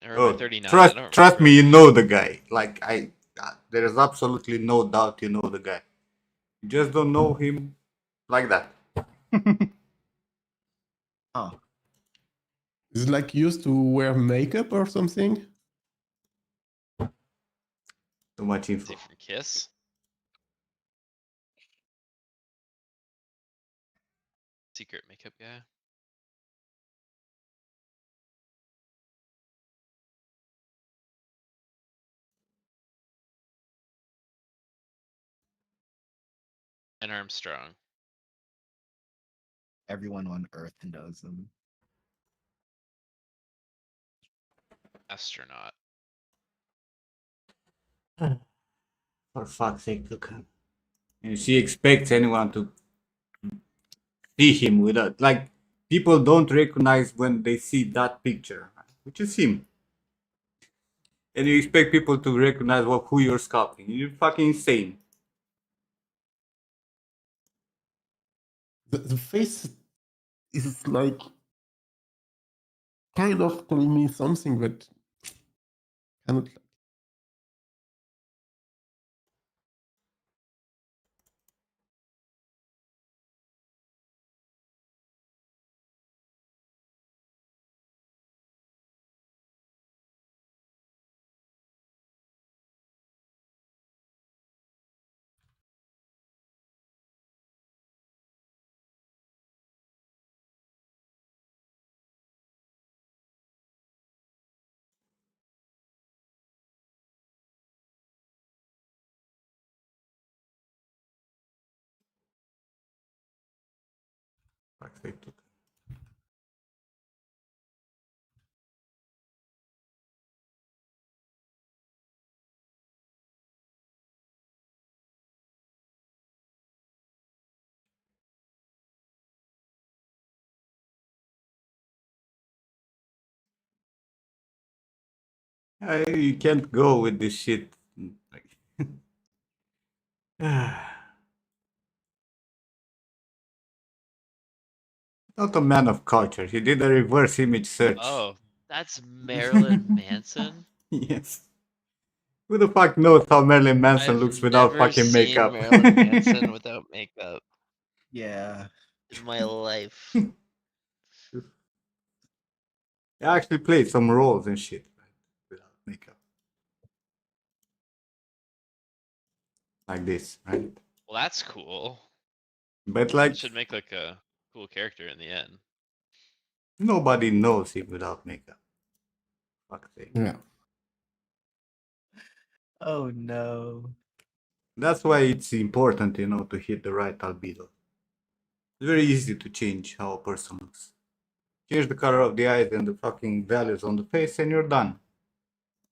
Or am I Oh, 39? I trust don't trust me, remember. you know the guy. Like there is absolutely no doubt you know the guy. You just don't know him like that. Oh, is it like used to wear makeup or something? Too much Is info. he from Kiss? Secret makeup guy? And Armstrong. everyone on Earth knows him. Astronaut. For fuck's sake, look. And she expects anyone to see him without like people don't recognize when they see that picture, which is him. And you expect people to recognize who you're sculpting. You're fucking insane. The face is like kind of telling me something, but cannot Fuck's sake, Toucan. You can't go with this shit. Like, not a man of culture. He did a reverse image search. Oh, that's Marilyn Manson. Yes. Who the fuck knows how Marilyn Manson I've looks without never fucking seen makeup? Marilyn Manson without makeup Yeah. in my life. He actually played some roles and shit without makeup. Like this, right? Well, that's cool. But That like, should make like a cool character in the end. nobody knows him without makeup. Fuck's sake. Yeah. Oh no. That's why it's important, to hit the right albedo. It's very easy to change how a person looks. Change the color of the eyes and the fucking values on the face, and you're done.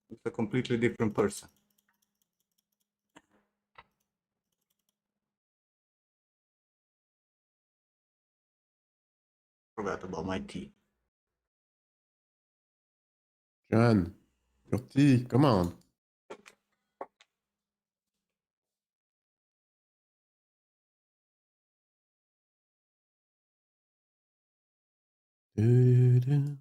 It's a completely different person. Forgot about my tea. John, your tea, come on. Du-du.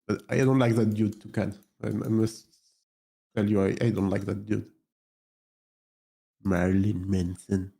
But I don't like that dude, Toucan. I must tell you, I don't like that dude. Marilyn Manson.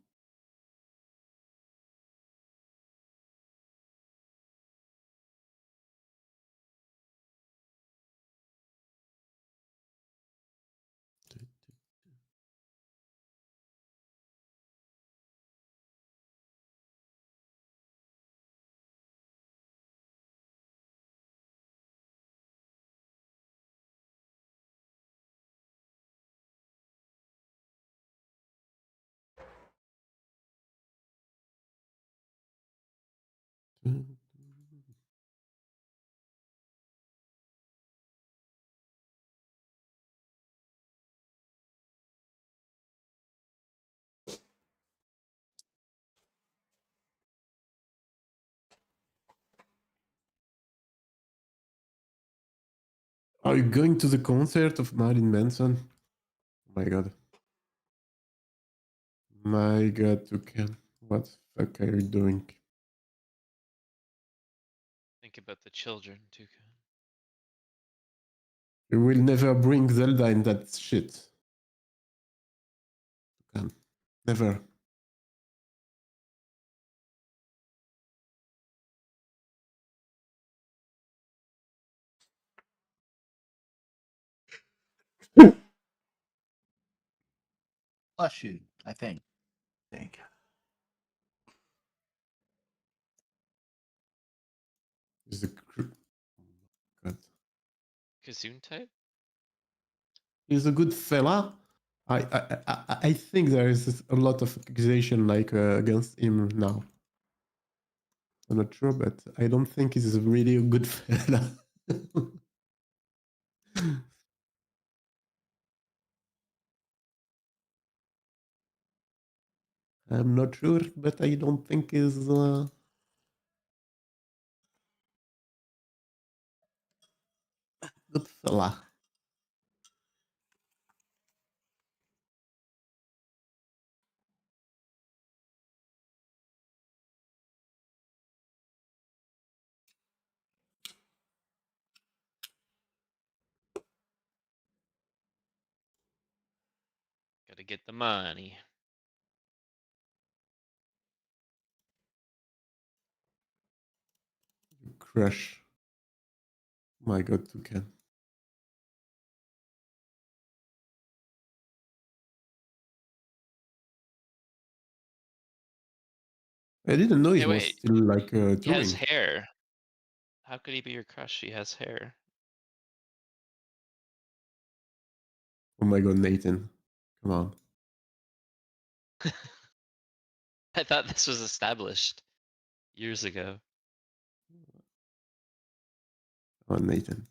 Are you going to the concert of Marilyn Manson? Oh my god. My god, Toucan. What the fuck are you doing? Think about the children, Toucan. You will never bring Zelda in that shit. Toucan. Never. Plus you, I think. Thank you. He's a god. Kazoon type? He's a good fella. I think there is a lot of accusation against him now. I'm not sure, but I don't think he's really a good fella. I'm not sure, but I don't think he's good fella. Gotta get the money. Crush. My god, Toucan. I didn't know he Hey, was wait. still like He has touring. hair. How could he be your crush? He has hair. Oh my god, Nathan. Come on. I thought this was established years ago. Come on, Nathan.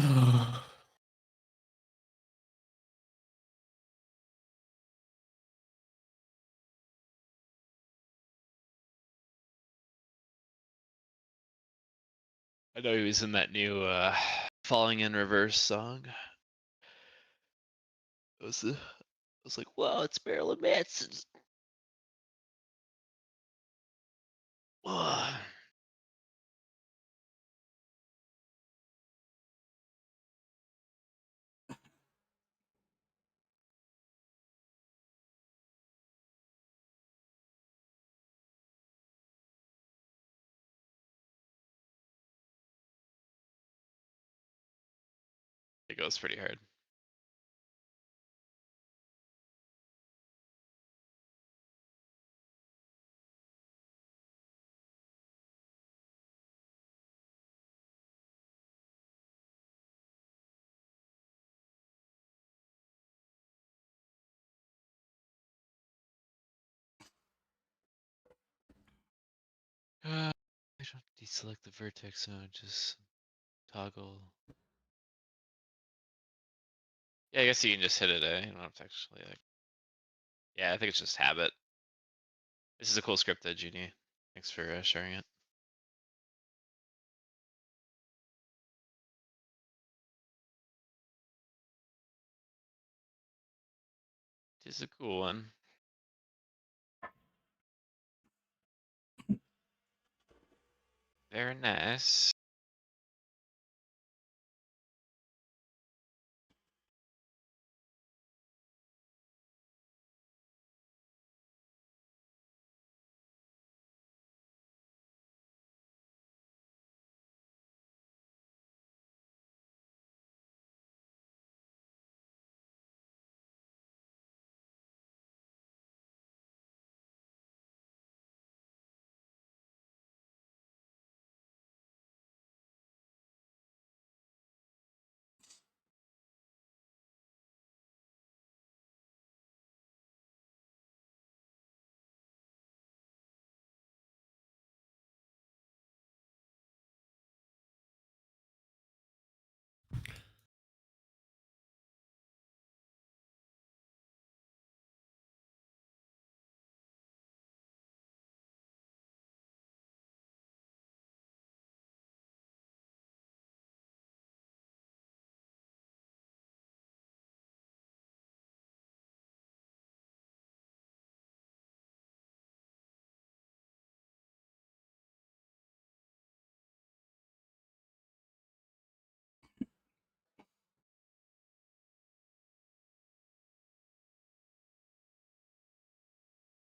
I know he was in that new Falling in Reverse song. I was like, whoa, it's Marilyn Manson. Whoa. It goes pretty hard. I don't deselect the vertex zone, just toggle. Yeah, I guess you can just hit it, eh? You don't have to actually like. Yeah, I think it's just habit. This is a cool script though, Junie. Thanks for sharing it. It is a cool one. Very nice.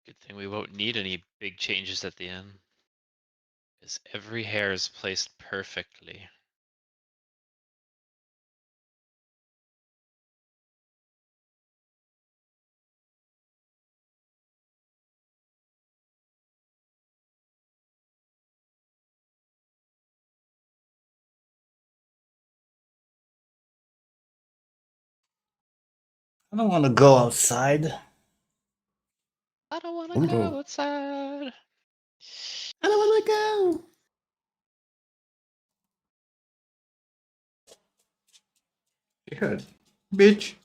Good thing we won't need any big changes at the end. Because every hair is placed perfectly. I don't want to go outside. I don't want to Don't go go. outside. I don't want to go. Yeah, bitch.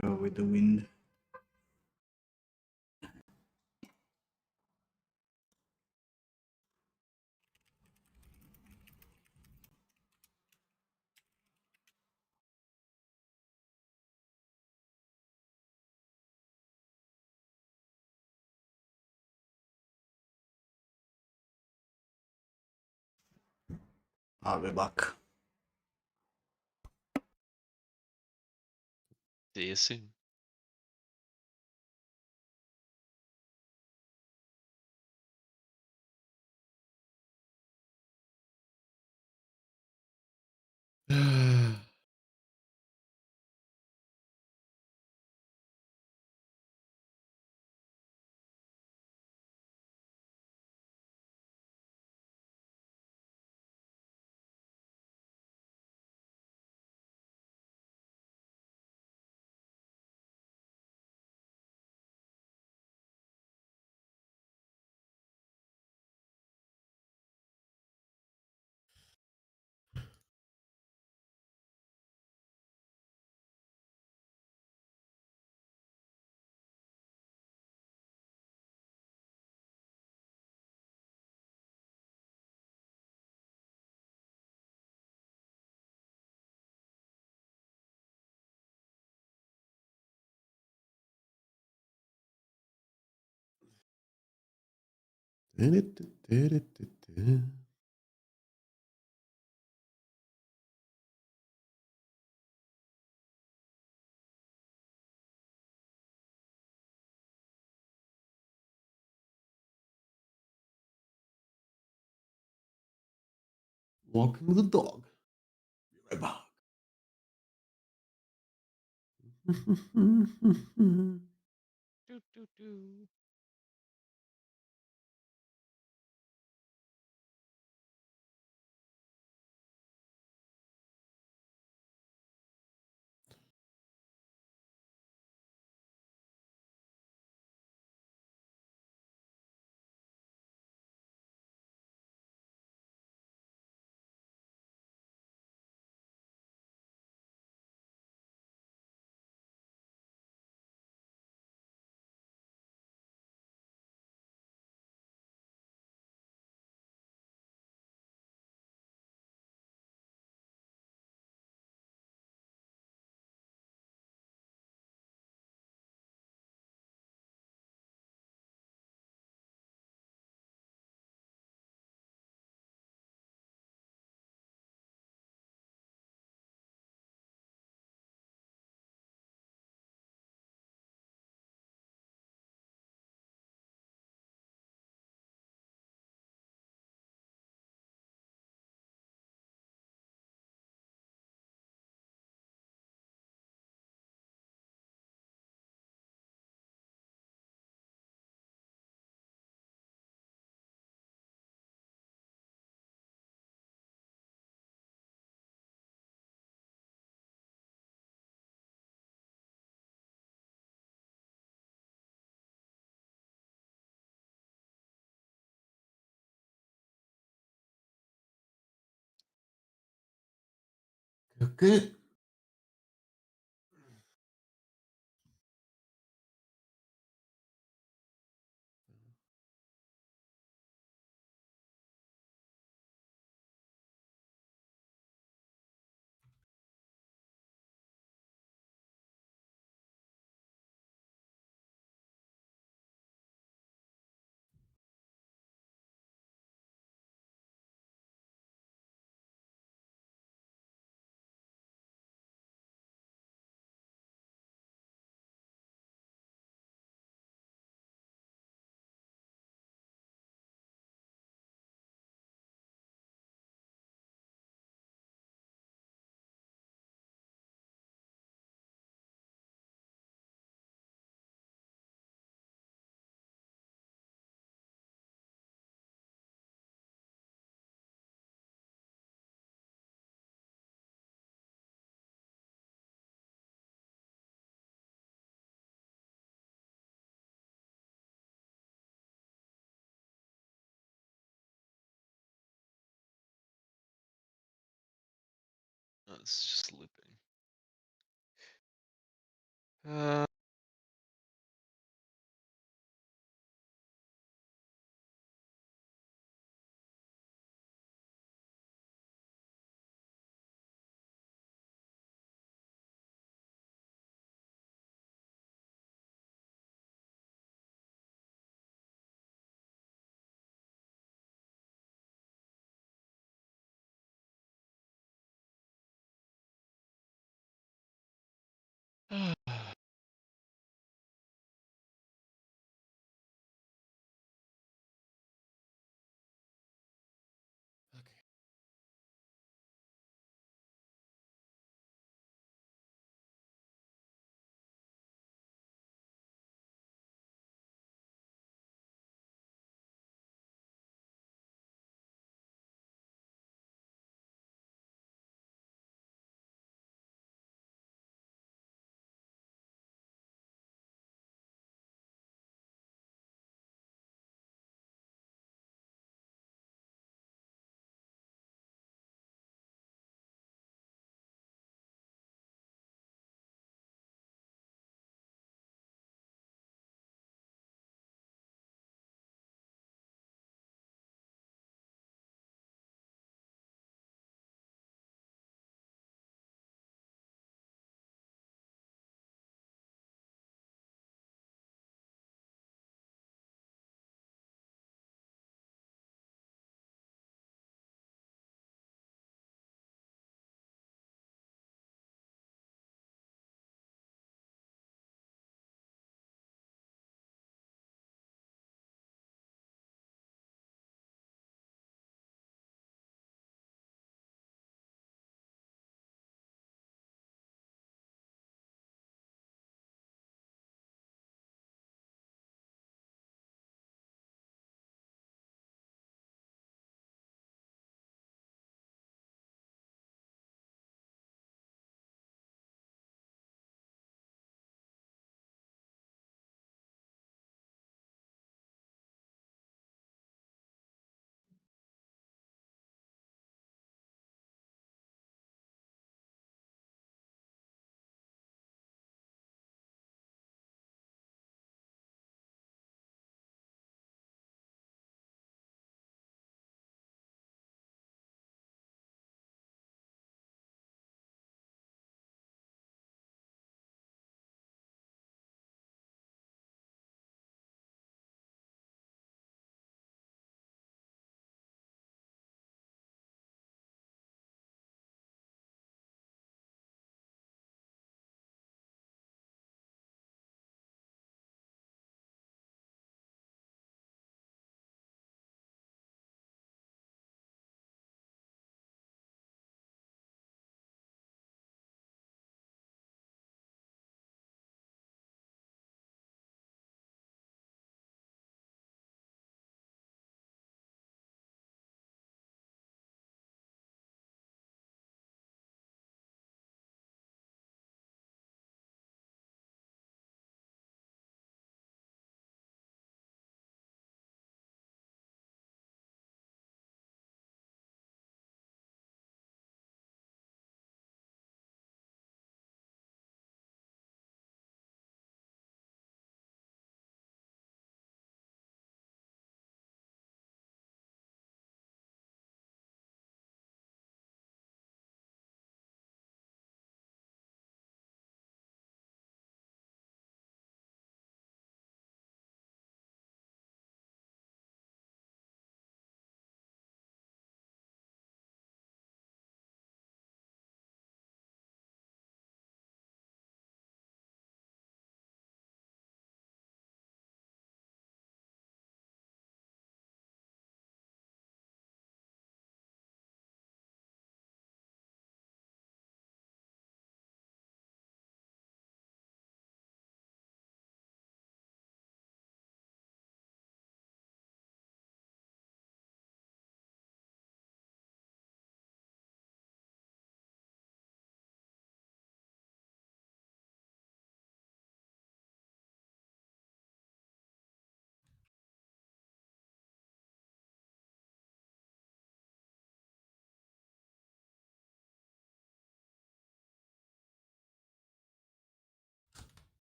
Go with the wind. I'll be back. See you soon. Walking the dog. Be right back. Do, do, do. Okay. it's just looping. Uh,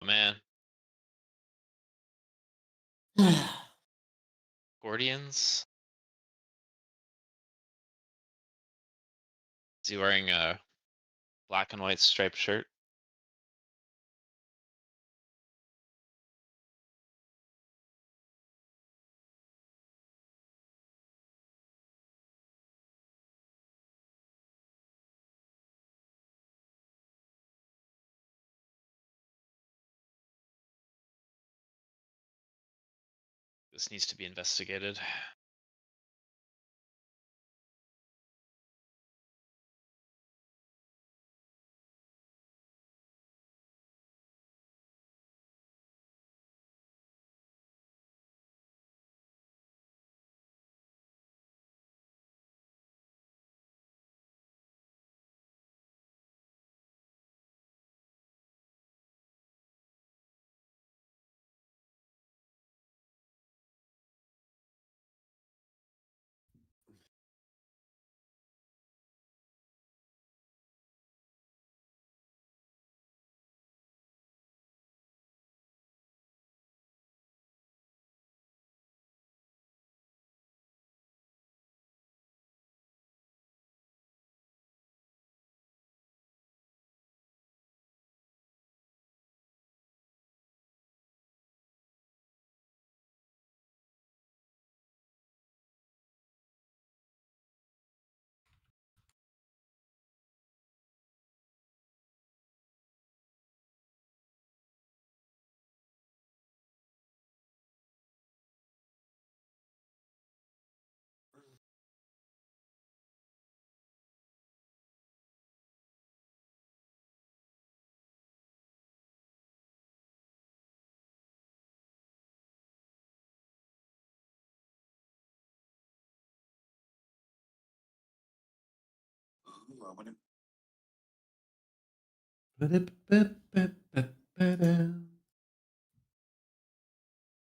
man. Gordians. Is he wearing a black and white striped shirt? This needs to be investigated.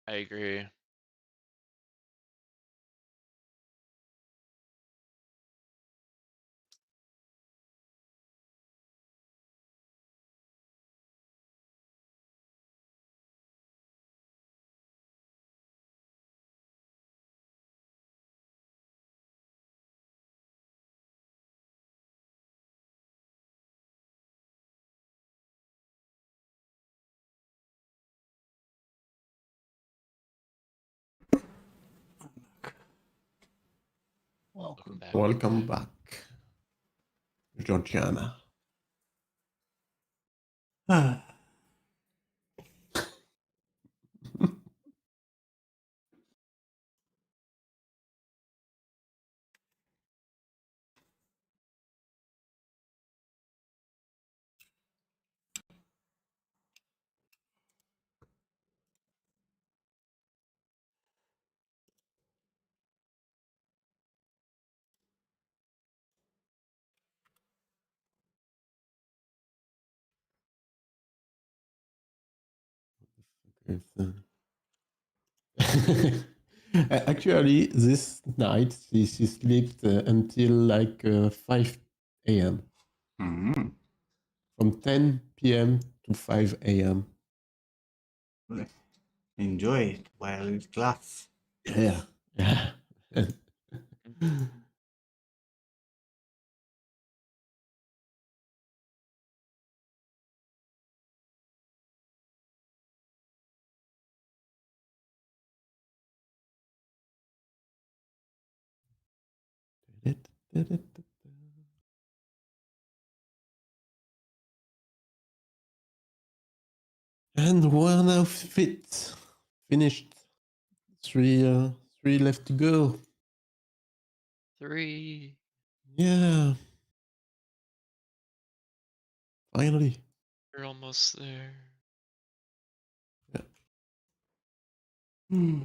I agree. Welcome back. Welcome back, Georgiana. Actually, this night she slept until like 5 a.m. Mm. From 10 p.m. to 5 a.m. Enjoy it while it lasts. Yeah. Yeah. And we're now fit. Finished. Three left to go. 3. Yeah. Finally. You're almost there. Hmm.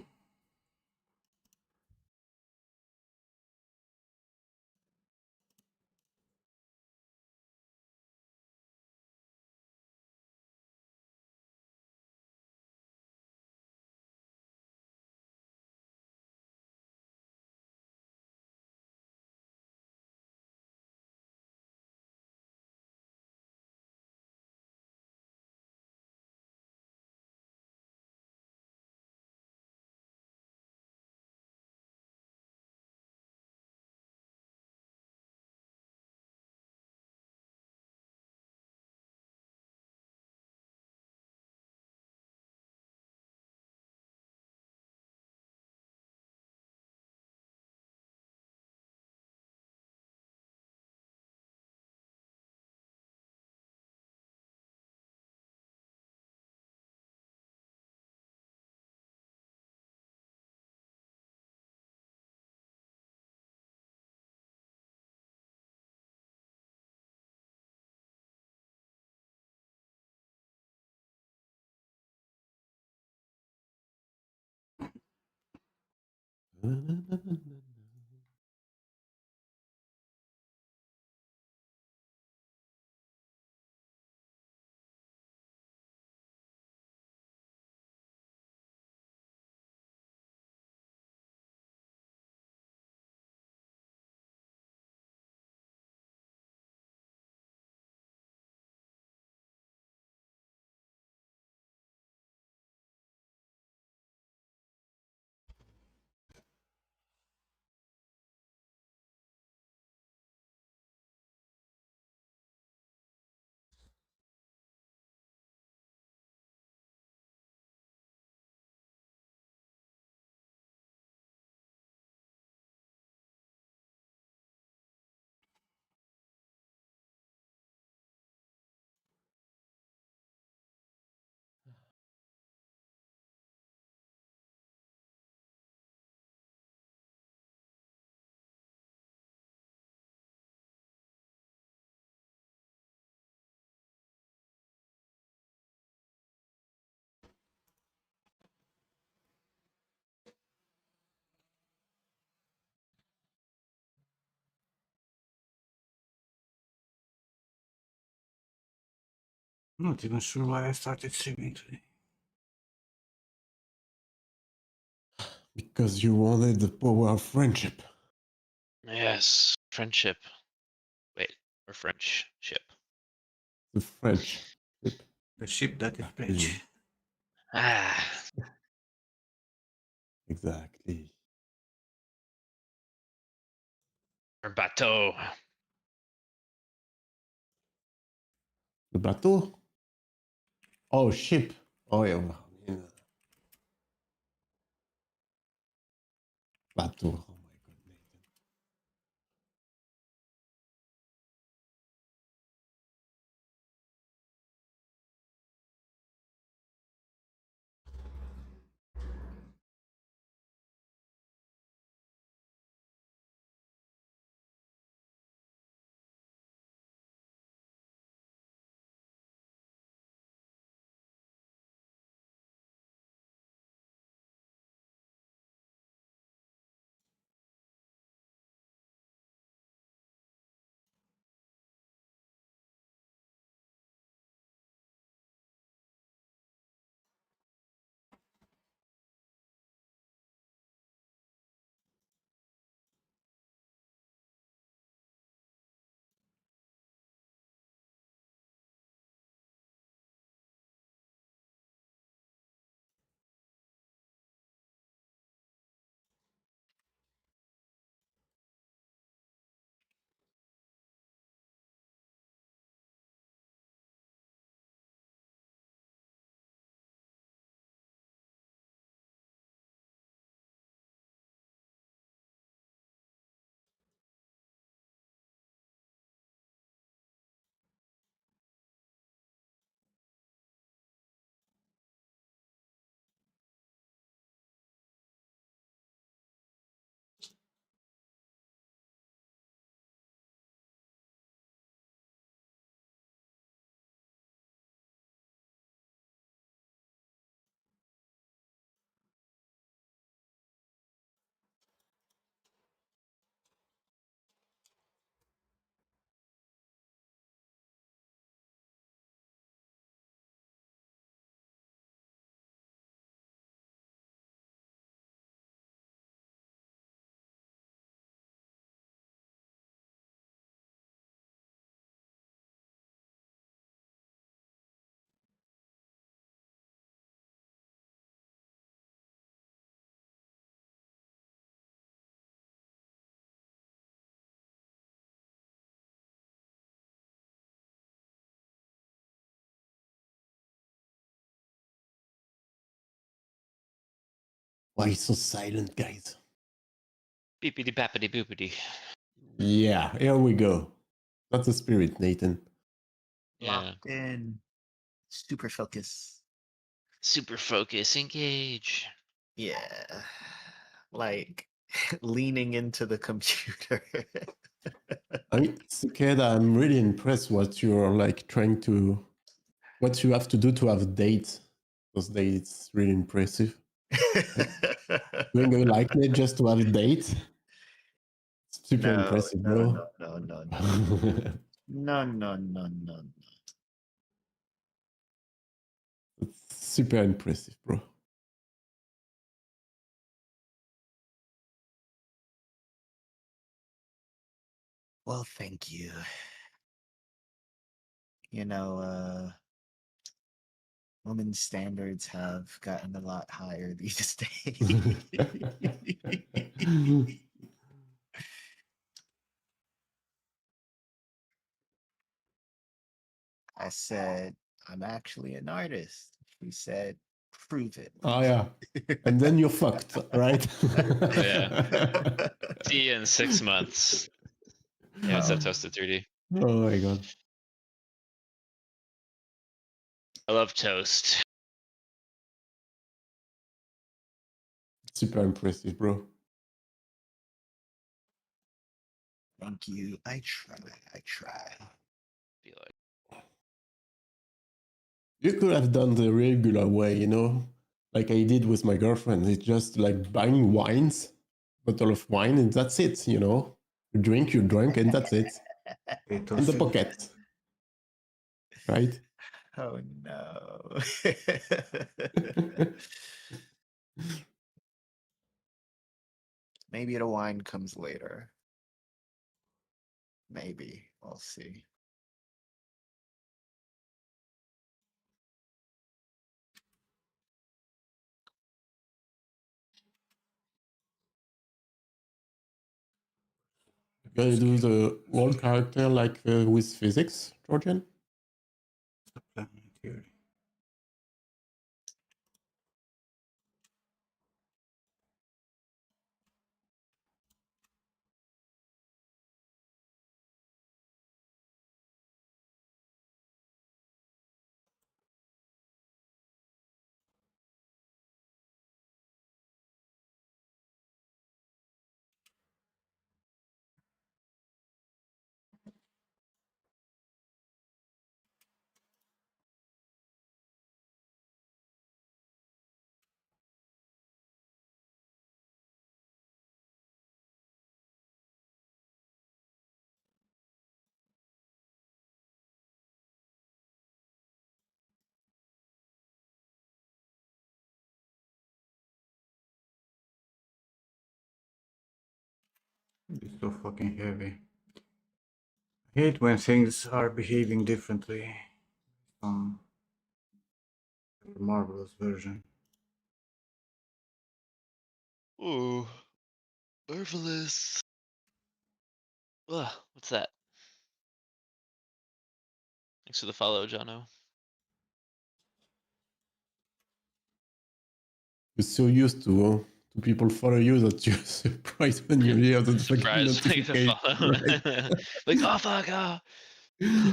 Not even sure why I started streaming today. Because you wanted the power of friendship. Yes, friendship. Wait, or French ship. The French. The ship that is French. Ah, Exactly. or bateau. The bateau? Oh, ship. Oh, yeah. Bateau. Oh, my God, Nathan. Why so silent, guys? Beepity bappity boopity. Yeah, here we go. That's the spirit, Nathan. Yeah. Locked in. Super focus. Super focus, engage. Yeah. Like leaning into the computer. I mean, Cicada, I'm really impressed what you're like trying to, what you have to do to have dates. Those dates, really impressive. Doing a like it just to have a date. Super No, impressive, no, bro. no, no, no, no, no, no, no. It's super impressive, bro. Well, thank you. You know, women's standards have gotten a lot higher these days. I said, I'm actually an artist. She said, prove it. Oh yeah. And then you're fucked, right? Yeah. See you in 6 months. Yeah, what's up, Toasted 3D? Oh my god. I love toast. Super impressive, bro. Thank you. I try. Feel like You could have done the regular way, you know, like I did with my girlfriend. It's just like buying wines, bottle of wine, and that's it, you know. You drink, you drink, and that's it. Hey, In the Toasted. pocket. Right? Oh no. Maybe the wine comes later. Maybe. We'll see. Gonna do the one character like with physics, Georgian? The planet theory. It's so fucking heavy. I hate when things are behaving differently from the Marvelous version. ooh, marvelous. Ugh, what's that? Thanks for the follow, Jono. You're so used to people follow you that you're surprised when you hear the fucking Surprise, like the notification. follow. Right? Like, oh fuck, oh,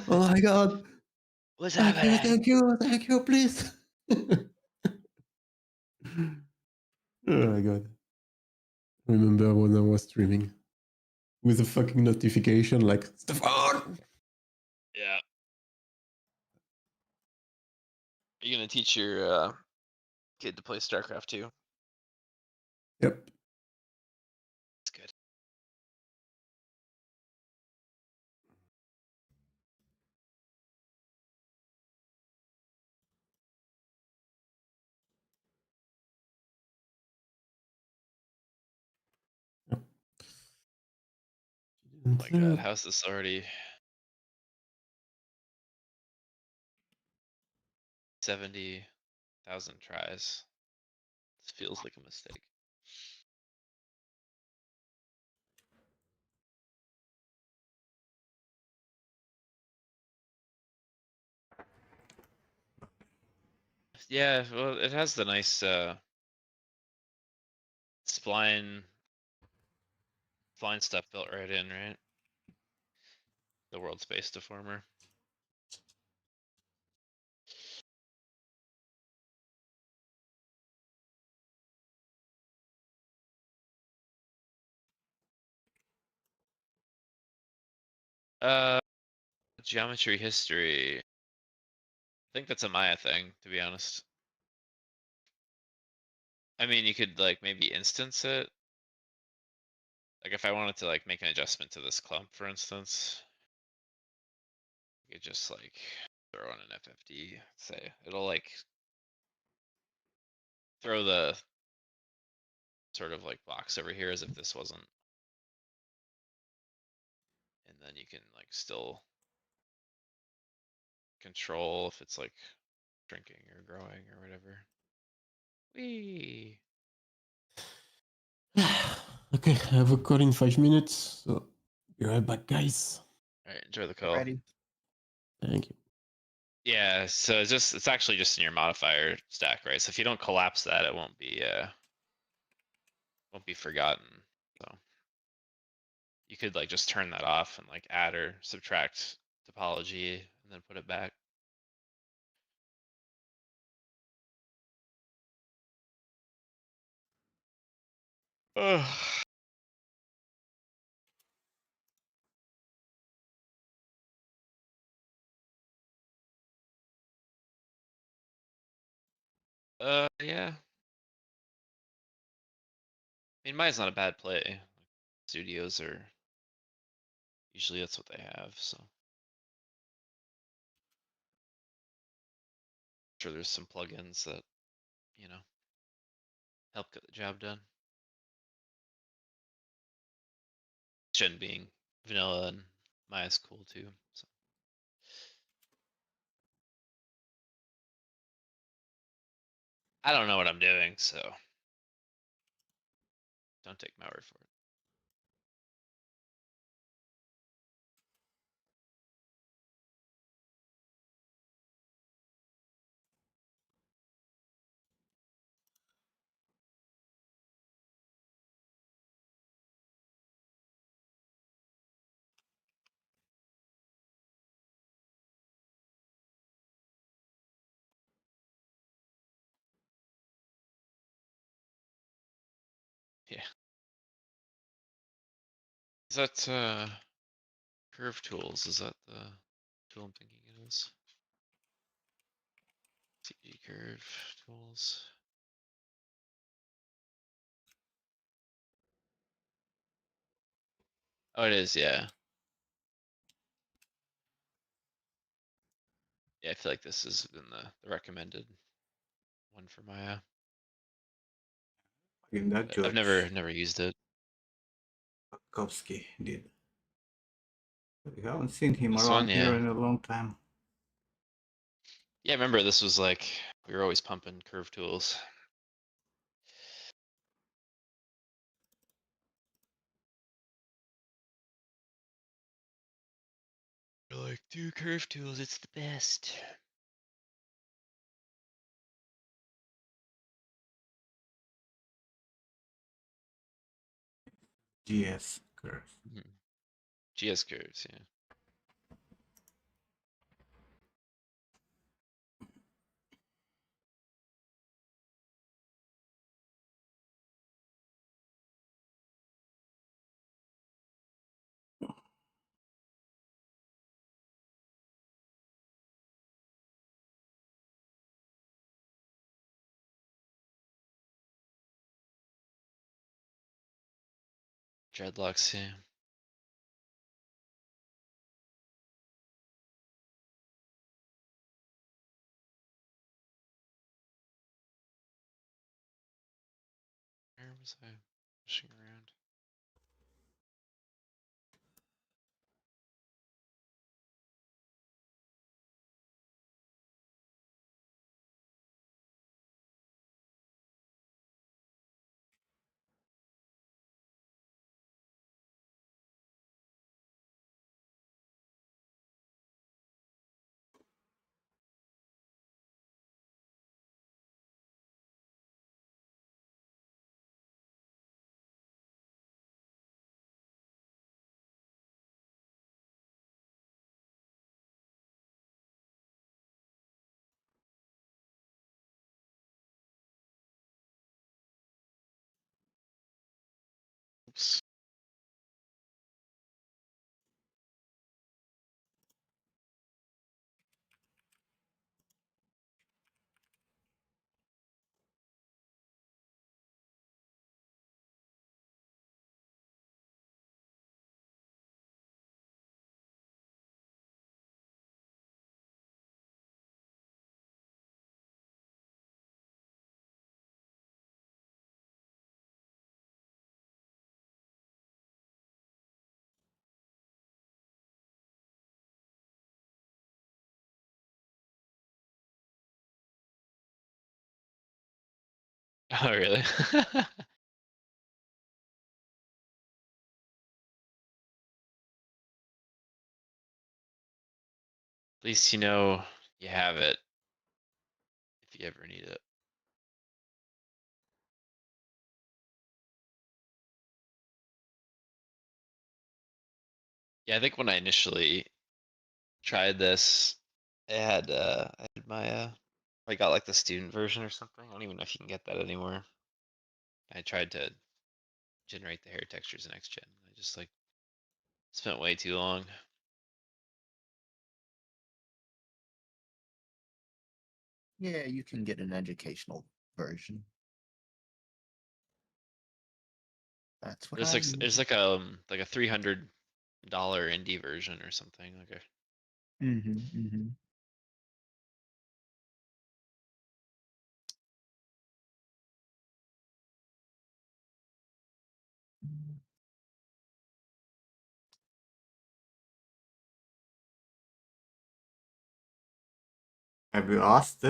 Oh my god. what's Thank you, happening? thank you, please. Oh my god. I remember when I was streaming with a fucking notification like Stefan. Yeah. Are you gonna teach your kid to play StarCraft 2? Yep. That's good. Oh my god, how's this already 70,000 tries? This feels like a mistake. Yeah, well, it has the nice spline stuff built right in, right? The world space deformer. Geometry history. I think that's a Maya thing, to be honest. I mean, you could like maybe instance it. Like if I wanted to like make an adjustment to this clump, for instance, you could just like throw in an FFD, say it'll like throw the sort of like box over here as if this wasn't. And then you can like still control if it's like shrinking or growing or whatever. Whee! Okay, I have a call in 5 minutes, so be right back, guys. Alright, enjoy the Get call. ready. Thank you. Yeah, so it's actually just in your modifier stack, right? So if you don't collapse that, it won't be forgotten. So you could like just turn that off and like add or subtract topology and then put it back. Ugh. Yeah. I mean, mine's not a bad play. Studios are usually that's what they have, so. Sure there's some plugins that, you know, help get the job done. Shen being vanilla and Maya's cool too, so. I don't know what I'm doing, so don't take my word for it. Yeah. Is that curve tools? Is that the tool I'm thinking it is? CG curve tools. Oh, it is, yeah. Yeah, I feel like this has been the recommended one for Maya. In that But I've George never used it. Pakowski did. We haven't seen him This around one, here yeah. in a long time. Yeah, remember this was like we were always pumping curve tools. We're like, do curve tools, it's the best. GS curves. GS curves, yeah. Dreadlocks, yeah. Where was I pushing around? Oops. Oh, really? At least you know you have it if you ever need it. Yeah, I think when I initially tried this, I had my I got like the student version or something. I don't even know if you can get that anymore. I tried to generate the hair textures in XGen. I just like spent way too long. Yeah, you can get an educational version. That's what I There's use. like a $300 indie version or something. Like a, Mm-hmm. Have you asked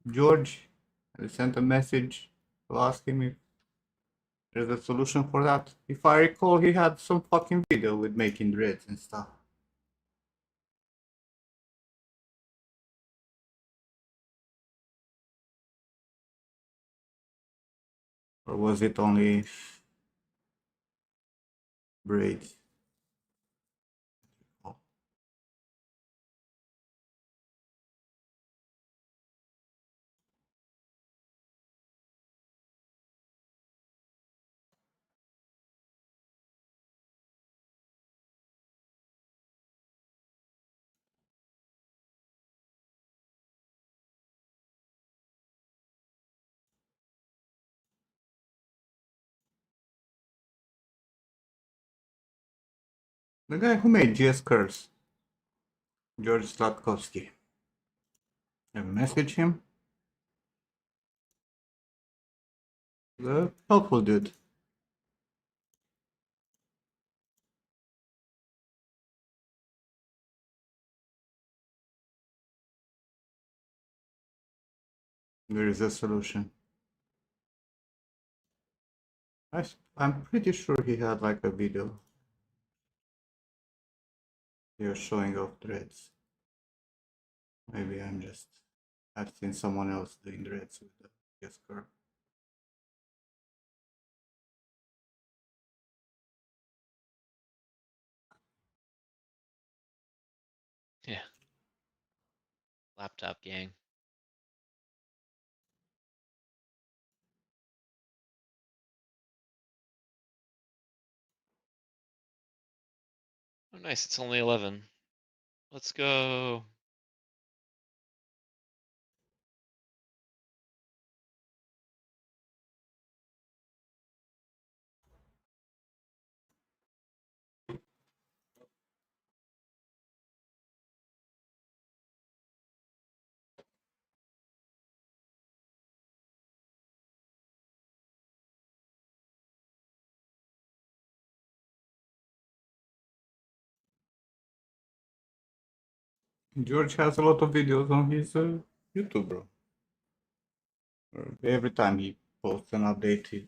George? Have you sent a message to ask him if there's a solution for that? If I recall, he had some fucking video with making dreads and stuff. Or was it only braids? Oh. The guy who made GS Curse, George Slatkovsky. I message him. The helpful dude. There is a solution. I'm pretty sure he had like a video here showing off dreads. Maybe I've seen someone else doing dreads with the GS Curve. yeah, laptop gang. Oh, nice. It's only 11. Let's go. George has a lot of videos on his YouTube, bro. Every time he posts an update, he's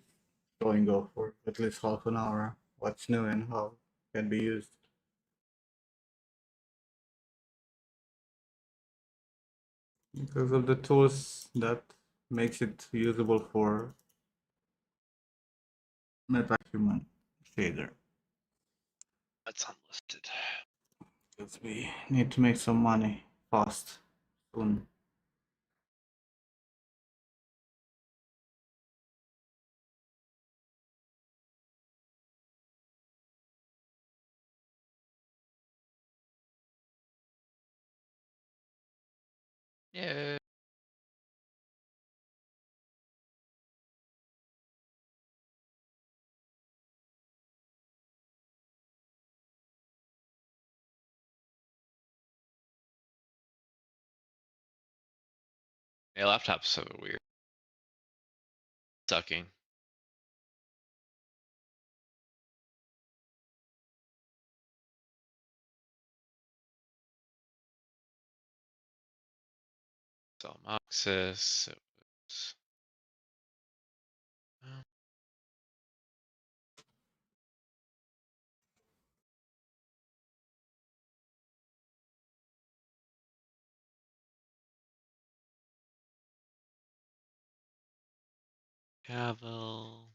showing off for at least half an hour what's new and how it can be used. Because of the tools that makes it usable for MetaHuman shader. That's unlifted. Because we need to make some money fast, soon. Yeah. Yeah, laptop's so weird. Sucking. So Moxis. Cavill.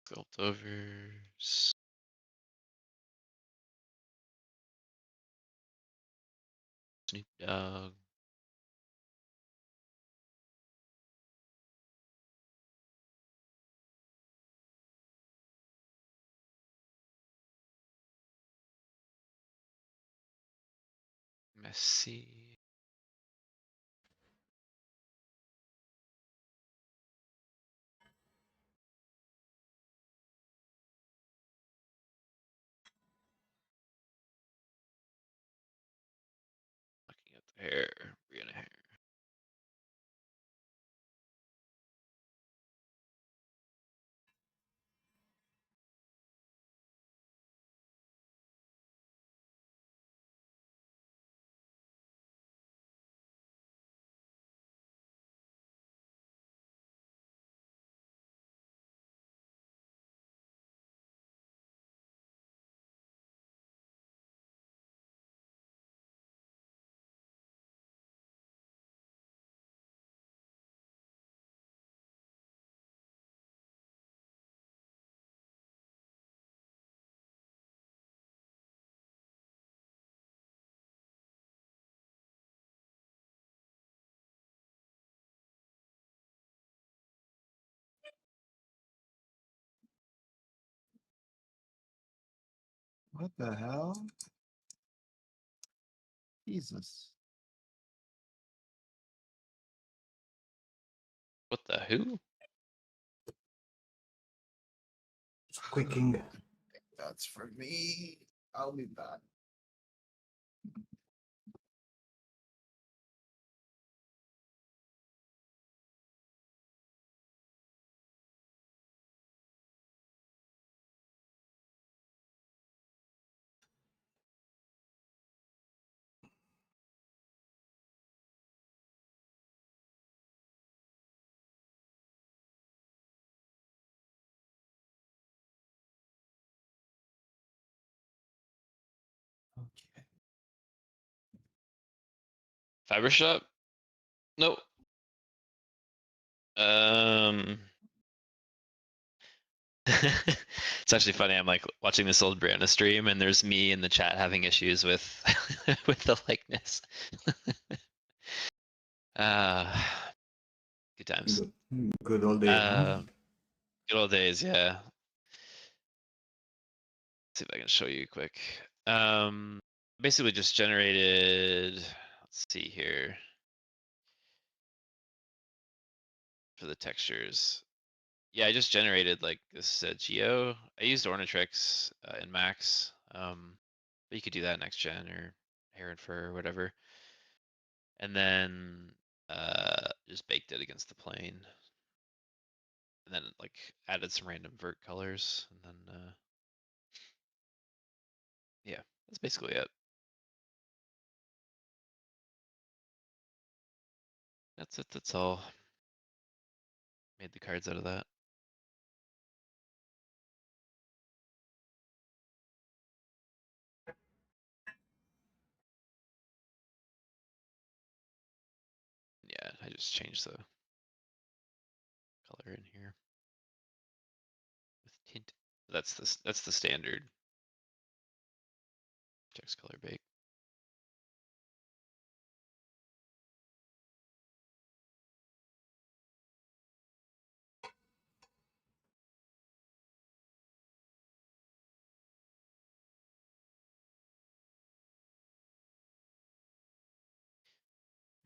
Sculpt overs. Snoop Dogg. Messi. Looking at the hair. Brianna hair. What the hell? Jesus. What the who? Squeaking. That's for me. I'll be back. Okay. Fiber shop? Nope. It's actually funny. I'm like watching this old Brianna stream, and there's me in the chat having issues with with the likeness. uh, good times. Good old days. Huh? Good old days, yeah. See if I can show you quick. Basically just generated. Let's see here for the textures. Yeah, I just generated like this Geo. I used Ornatrix in Max, but you could do that next gen or Hair and Fur or whatever. And then just baked it against the plane, and then like added some random vert colors, and then yeah, that's basically it. That's it. That's all. Made the cards out of that. Yeah, I just changed the color in here with tint. That's the standard text color bake.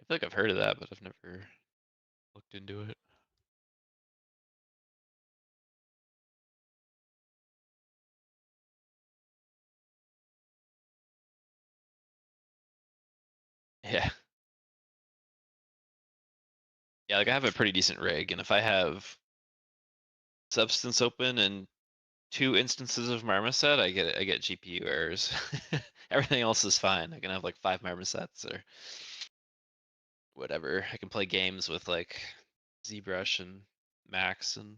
I feel like I've heard of that, but I've never looked into it. Yeah. Yeah, like I have a pretty decent rig, and if I have Substance open and 2 instances of Marmoset, I get GPU errors. Everything else is fine. I can have like 5 Marmosets or whatever. I can play games with like ZBrush and Max and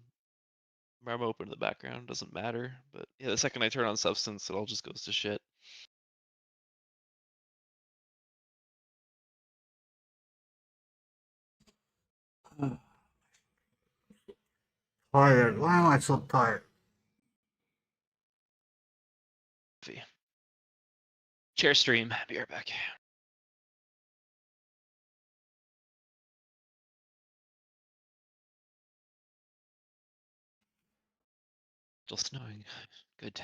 I'm open in the background, doesn't matter. But yeah, the second I turn on substance, it all just goes to shit. Tired. Why am I so tired? Chair stream, be right back. Still snowing. Good.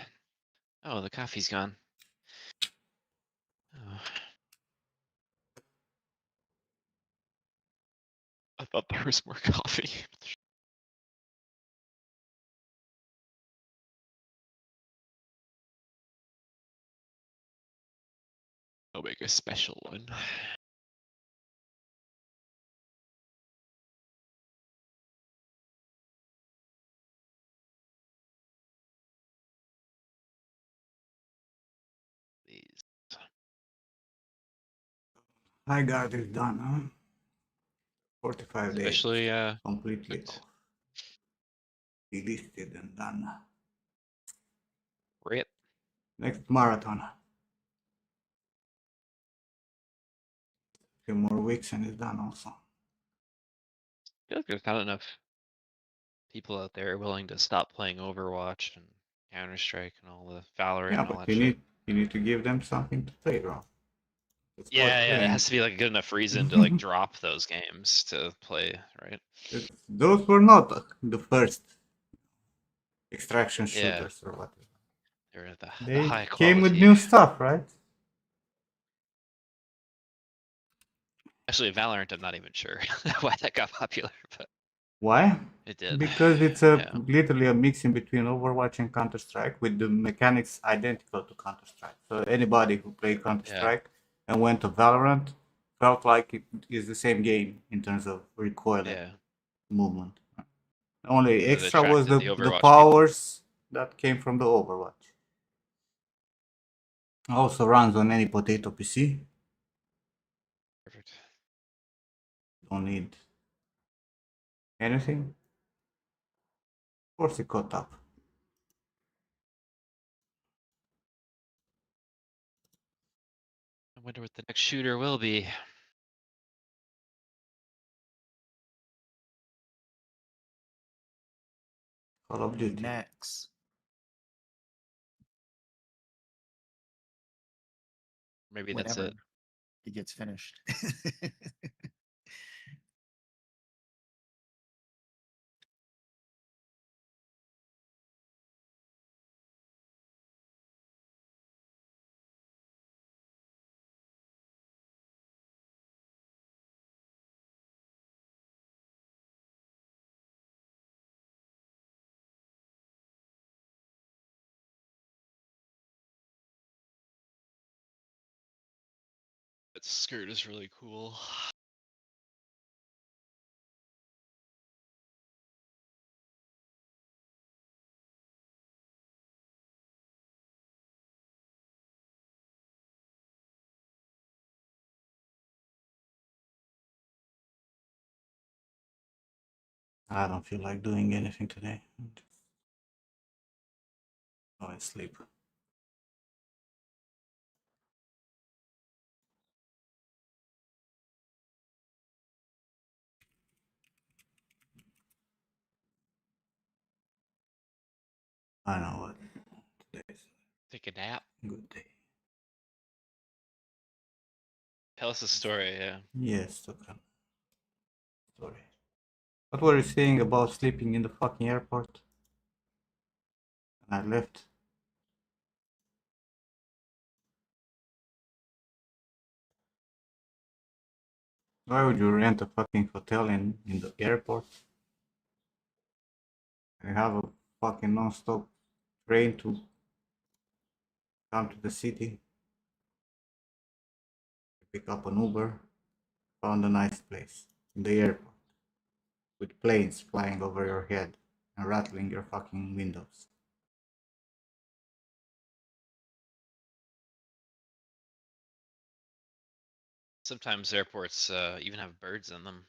Oh, the coffee's gone. Oh. I thought there was more coffee. I'll make a special one. Please. High guard is done, huh? 45 days. Especially Completely cooked. off. Delisted and done. Rip. Next marathon. Few more weeks and it's done also. I feel like there's not enough people out there willing to stop playing Overwatch and Counter-Strike and all the Valorant Yeah, and all but that shit. you need to give them something to play, bro. It's worth Yeah, there playing. has to be like a good enough reason to like drop those games to play, right? Those were not the first extraction Yeah. shooters or whatever. They're the They high came with quality. new stuff, right? Actually, Valorant, I'm not even sure why that got popular, but Why? it did. Because it's Yeah. literally a mix in between Overwatch and Counter Strike with the mechanics identical to Counter Strike. So anybody who played Counter Strike and went to Valorant felt like it is the same game in terms of recoil and movement. Only It extra was attracted the the Overwatch powers that came from the Overwatch. Also runs on any potato PC. Perfect. Don't need anything. Of course it caught up. I wonder what the next shooter will be. Call of Duty. Next. Maybe that's Whenever it. it gets finished. That skirt is really cool. I don't feel like doing anything today. Go and sleep. I know what today's Take a nap. a good day. Tell us a story, yeah. Yes, Tukan. Sorry. What were you saying about sleeping in the fucking airport? And I left. Why would you rent a fucking hotel in the airport? I have a fucking non-stop train to come to the city. Pick up an Uber. Found a nice place in the airport. With planes flying over your head and rattling your fucking windows. Sometimes airports even have birds in them.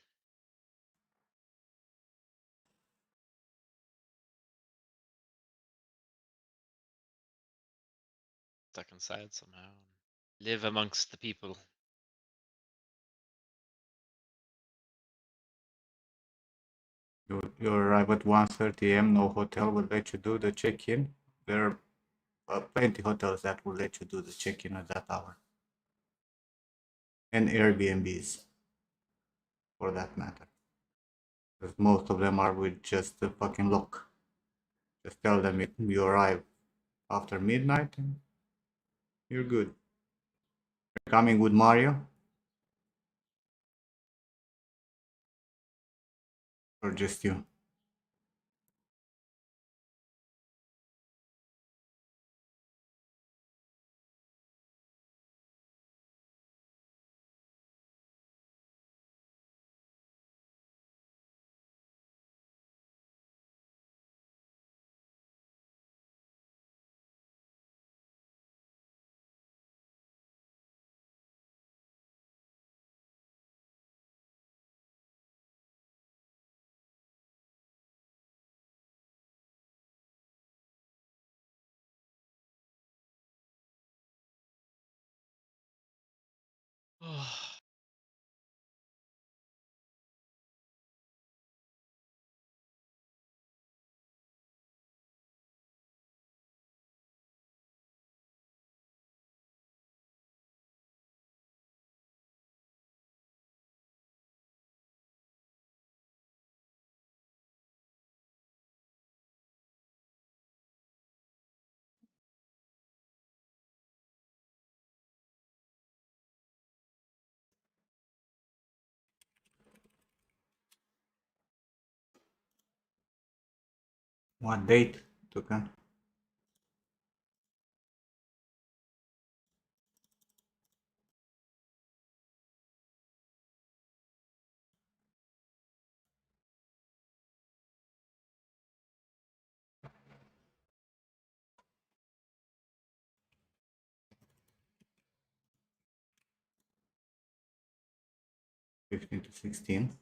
stuck inside somehow. Live amongst the people. You arrive at 1:30 a.m. No hotel will let you do the check-in. There are plenty hotels that will let you do the check-in at that hour, and Airbnbs for that matter. Because most of them are with just the fucking lock. Just tell them you arrive after midnight and you're good. You're coming with Mario? Or just you? What date, Tukan? '15 to '16.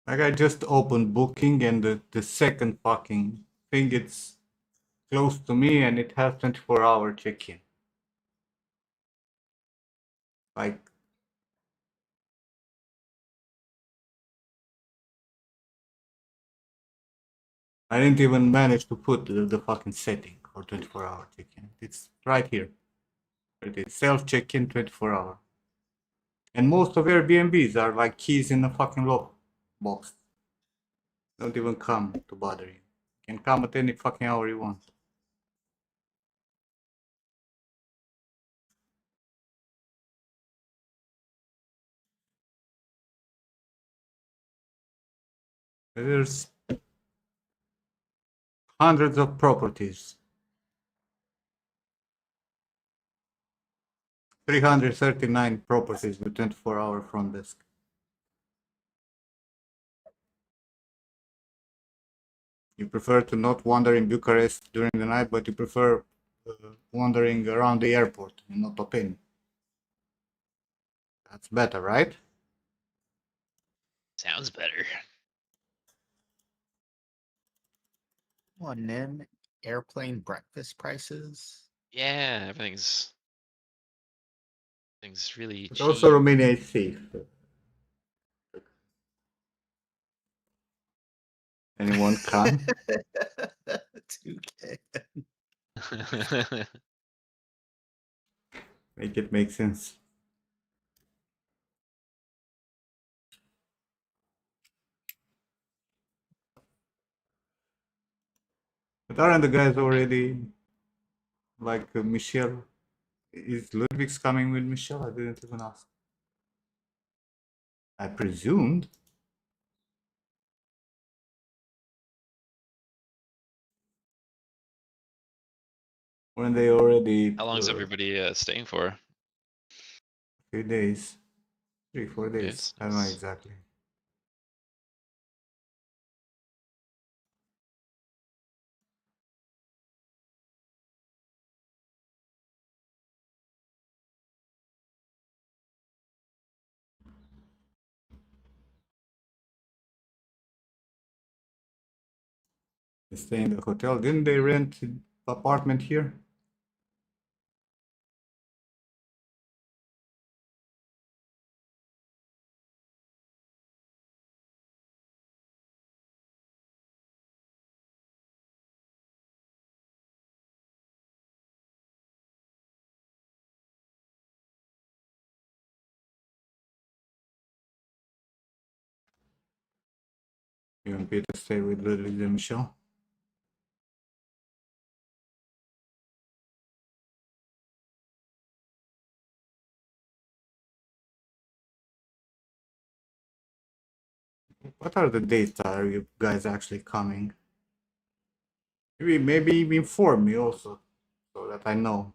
Like I just opened booking and the second fucking thing it's close to me and it has 24-hour check-in. Like I didn't even manage to put the fucking setting for 24-hour check-in. It's right here. It is self check-in 24-hour. And most of Airbnbs are like keys in a fucking lock box. Don't even come to bother you. You can come at any fucking hour you want. There's hundreds of properties. 339 properties with 24-hour front desk. You prefer to not wander in Bucharest during the night, but you prefer wandering around the airport in Otopeni. That's better, right? Sounds better. On Nim, airplane breakfast prices. Yeah, everything's really But cheap. also Romania is safe. Anyone can. 2K. Make it make sense. But aren't the guys already like Michelle? Is Ludwig's coming with Michelle? I didn't even ask. I presumed. when they already How long is everybody staying for? few days, 3-4 days. Yes, I don't know nice. exactly. They stay in the hotel. Didn't they rent an apartment here? You and Peter stay with Ludwig and Michelle. What are the dates that are you guys actually coming? Maybe inform me also, so that I know,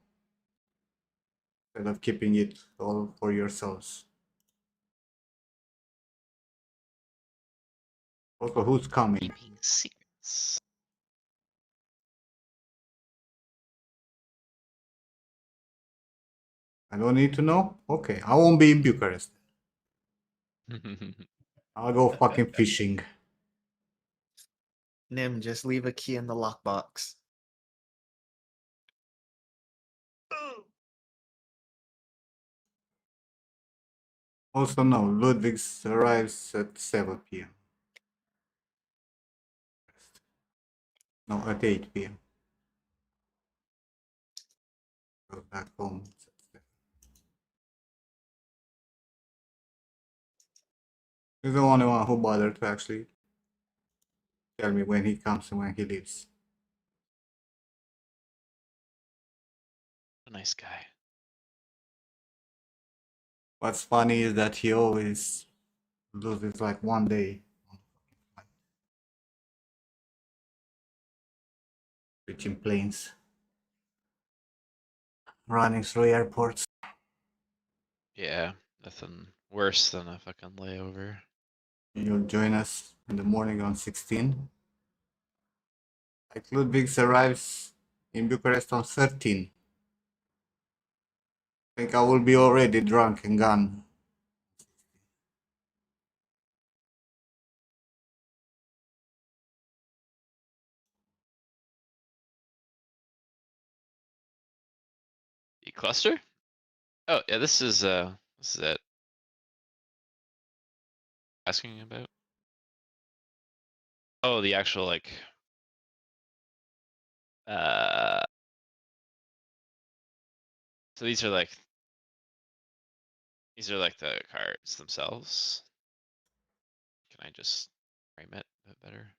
instead of keeping it all for yourselves. Also, who's coming? Keeping secrets. I don't need to know? Okay, I won't be in Bucharest. I'll go fucking fishing. Nim, just leave a key in the lockbox. Also, no, Ludwig's arrives at 7 p.m. No, at 8 p.m. Go back home. He's the only one who bothered to actually tell me when he comes and when he leaves. A nice guy. What's funny is that he always loses like one day on flight. Switching planes. Running through airports. Yeah, nothing worse than a fucking layover. You'll join us in the morning on 16. Like Ludwig's arrives in Bucharest on 13. I think I will be already drunk and gone. You cluster? Oh yeah, this is it. Asking about? Oh, the actual like uh so these are like the cards themselves. Can I just frame it a bit better?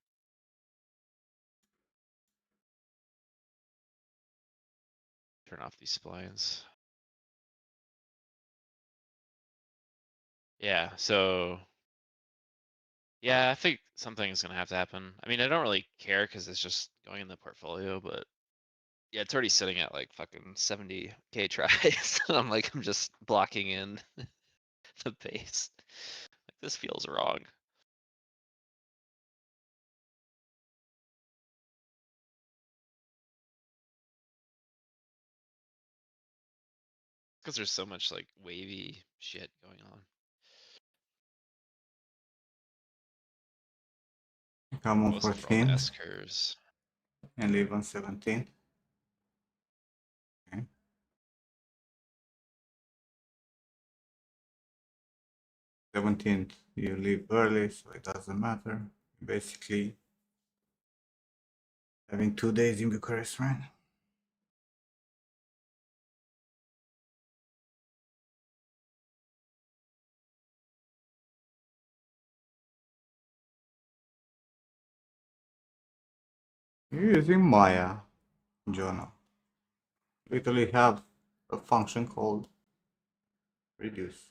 Turn off these splines. Yeah, so yeah, I think something's gonna have to happen. I mean, I don't really care because it's just going in the portfolio, but yeah, it's already sitting at like fucking 70k tries. I'm just blocking in the base. Like this feels wrong. Because there's so much like wavy shit going on. Come on Mostly for all the 14 S curves. and leave on 17. Okay. 17th, you leave early, so it doesn't matter. Basically, having 2 days in Bucharest, right? You're using Maya, Jono. Literally have a function called reduce.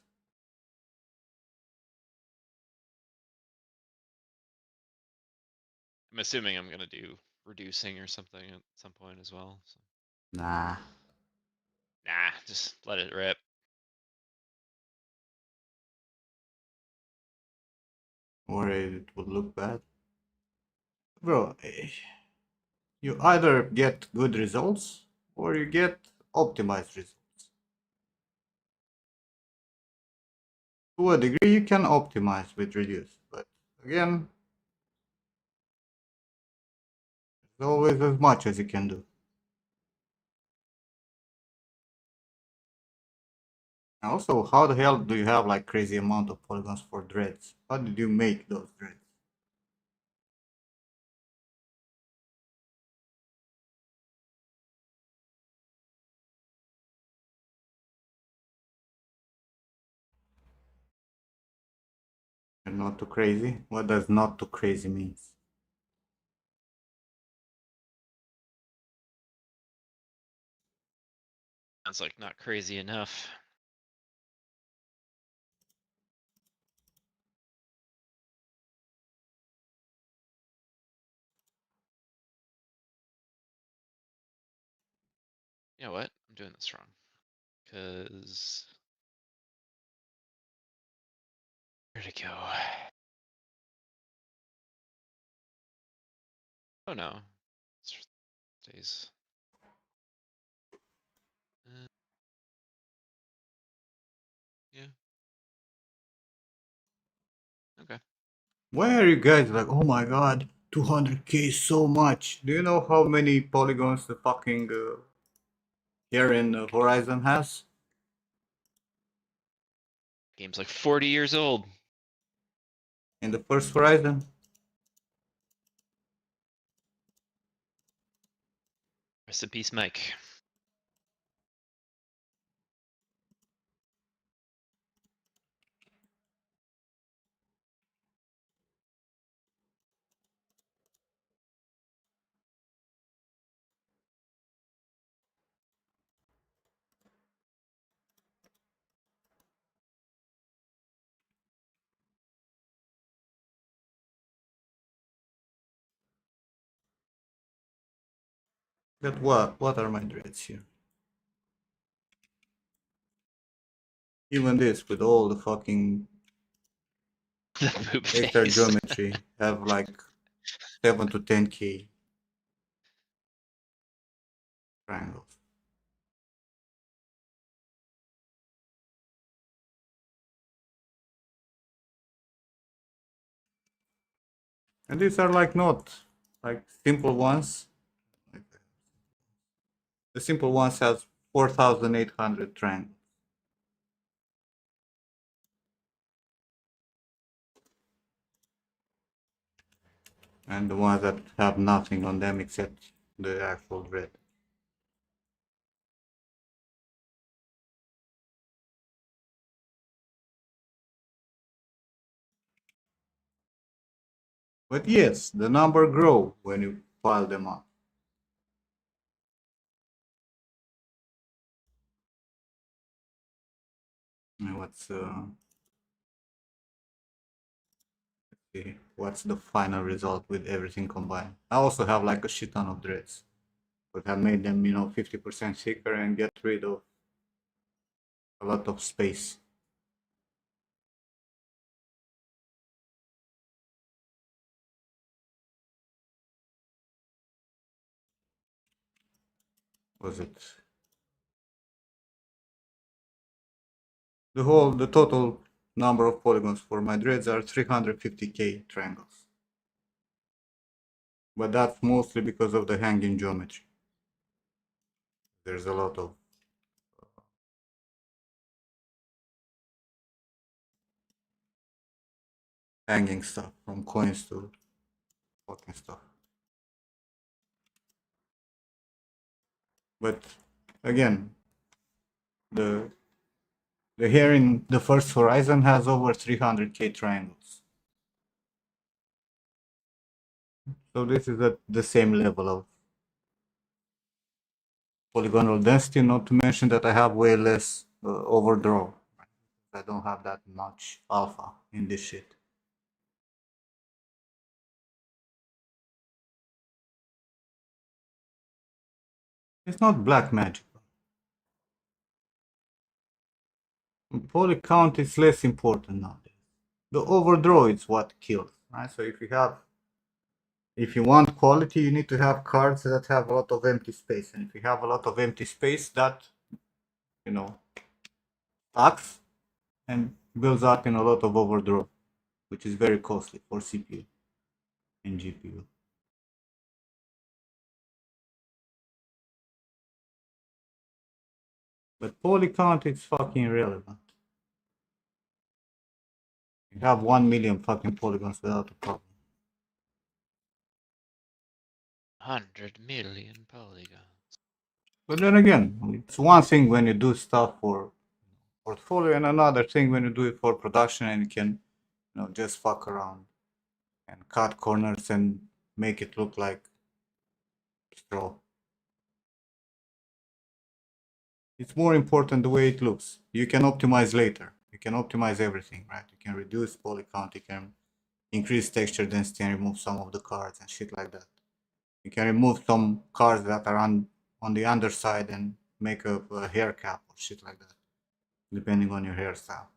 I'm assuming I'm gonna do reducing or something at some point as well. So. Nah. Nah, just let it rip. Worried it would look bad. Bro, you either get good results or you get optimized results. To a degree, you can optimize with reduce, but again, there's always as much as you can do. And also, how the hell do you have like crazy amount of polygons for dreads? How did you make those dreads? You're not too crazy? What does not too crazy means? Sounds like not crazy enough. You know what? I'm doing this wrong. Cause where'd it go? Oh no. It's days. Yeah. Okay. Why are you guys like, oh my god, 200k is so much? Do you know how many polygons the fucking here in Horizon has? Game's like 40 years old. In the first Horizon? Rest in peace, Mike. But what are my dreads here? Even this with all the fucking The poop extra face. geometry have like 7 to 10k triangles. And these are like not like simple ones. The simple ones has 4,800 triangles. And the ones that have nothing on them except the actual dread. But yes, the number grow when you pile them up. And what's the final result with everything combined? I also have like a shit ton of dreads, but I made them 50% thicker and get rid of a lot of space. Was it the total number of polygons for my dreads are 350k triangles, but that's mostly because of the hanging geometry. There's a lot of hanging stuff, from coins to fucking stuff. But again, the here in the first Horizon has over 300k triangles. So this is at the same level of polygonal density, not to mention that I have way less overdraw. I don't have that much alpha in this shit. It's not black magic. Poly count is less important nowadays. The overdraw is what kills, right? So if you want quality, you need to have cards that have a lot of empty space, and if you have a lot of empty space, that stacks and builds up in a lot of overdraw, which is very costly for CPU and GPU. But poly count is fucking irrelevant. You have 1 million fucking polygons without a problem. 100 million polygons. But then again, it's one thing when you do stuff for portfolio, and another thing when you do it for production, and you can, just fuck around and cut corners and make it look like straw. It's more important the way it looks. You can optimize later. You can optimize everything, right? You can reduce poly count, you can increase texture density and remove some of the cards and shit like that. You can remove some cards that are on the underside and make a hair cap or shit like that, depending on your hairstyle.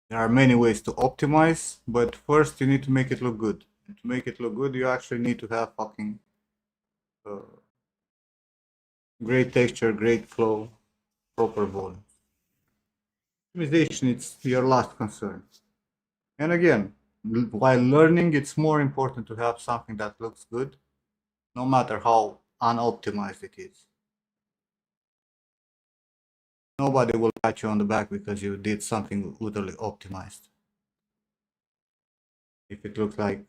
There are many ways to optimize, but first you need to make it look good. And to make it look good, you actually need to have fucking great texture, great flow, proper volume. Optimization is your last concern. And again, while learning, it's more important to have something that looks good, no matter how unoptimized it is. Nobody will pat you on the back because you did something utterly optimized. If it looks like,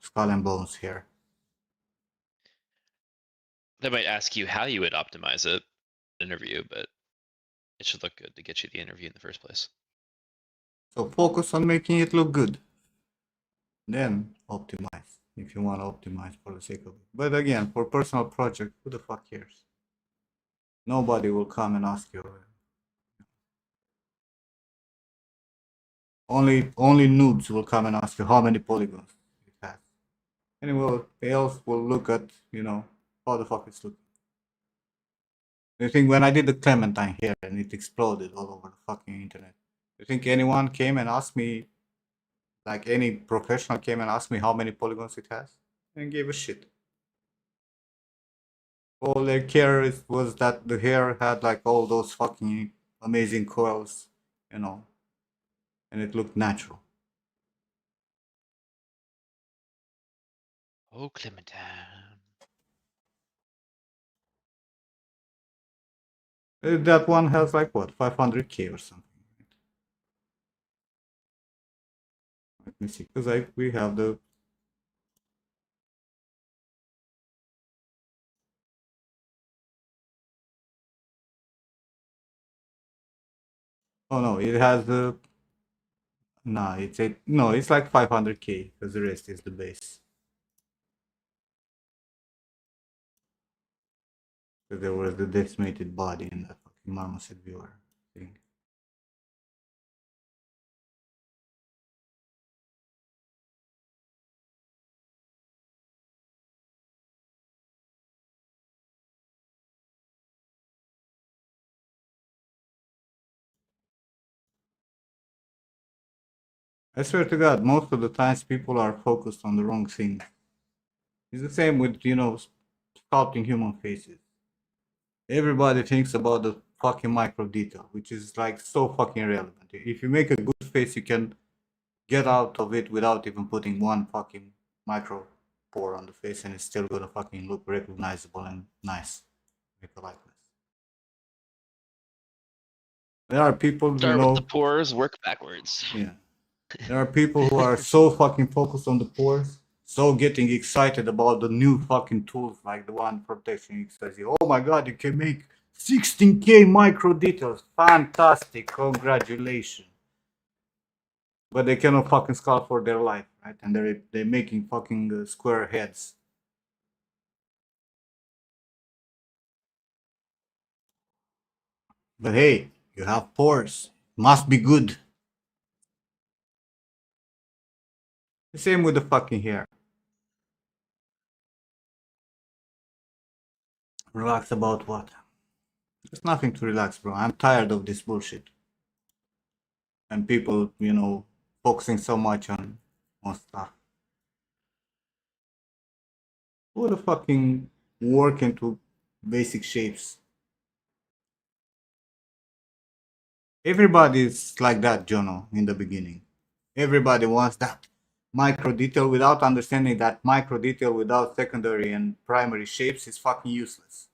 skull and bones here. They might ask you how you would optimize it interview, but it should look good to get you the interview in the first place. So focus on making it look good. Then optimize if you want to optimize for the sake of it. But again, for personal project, who the fuck cares? Nobody will come and ask you. Only noobs will come and ask you how many polygons it has. Anyone else will look at, how the fuck it's looking. You think when I did the Clementine here and it exploded all over the fucking internet, you think anyone came and asked me, like any professional came and asked me how many polygons it has? And gave a shit. All they care was that the hair had like all those fucking amazing coils, and it looked natural. Oh, Clementine. That one has like what, 500k or something. Let me see, because we have the. Oh no, it has the. No, it's like 500k because the rest is the base. So there was the decimated body in that fucking Marmoset viewer thing. I swear to God, most of the times people are focused on the wrong thing. It's the same with, sculpting human faces. Everybody thinks about the fucking micro detail, which is like so fucking irrelevant. If you make a good face, you can get out of it without even putting one fucking micro pore on the face, and it's still gonna fucking look recognizable and nice. Make a likeness. There are people, Start with the pores, work backwards. Yeah. There are people who are so fucking focused on the pores, so getting excited about the new fucking tools like the one from TextureX. Oh my god, you can make 16k micro details. Fantastic, congratulations. But they cannot fucking sculpt for their life, right? And they're making fucking square heads. But hey, you have pores. Must be good. The same with the fucking hair. Relax about what? There's nothing to relax, bro. I'm tired of this bullshit. And people, focusing so much on stuff. Put a fucking work into basic shapes. Everybody's like that, Jono, in the beginning. Everybody wants that micro detail without understanding that micro detail without secondary and primary shapes is fucking useless.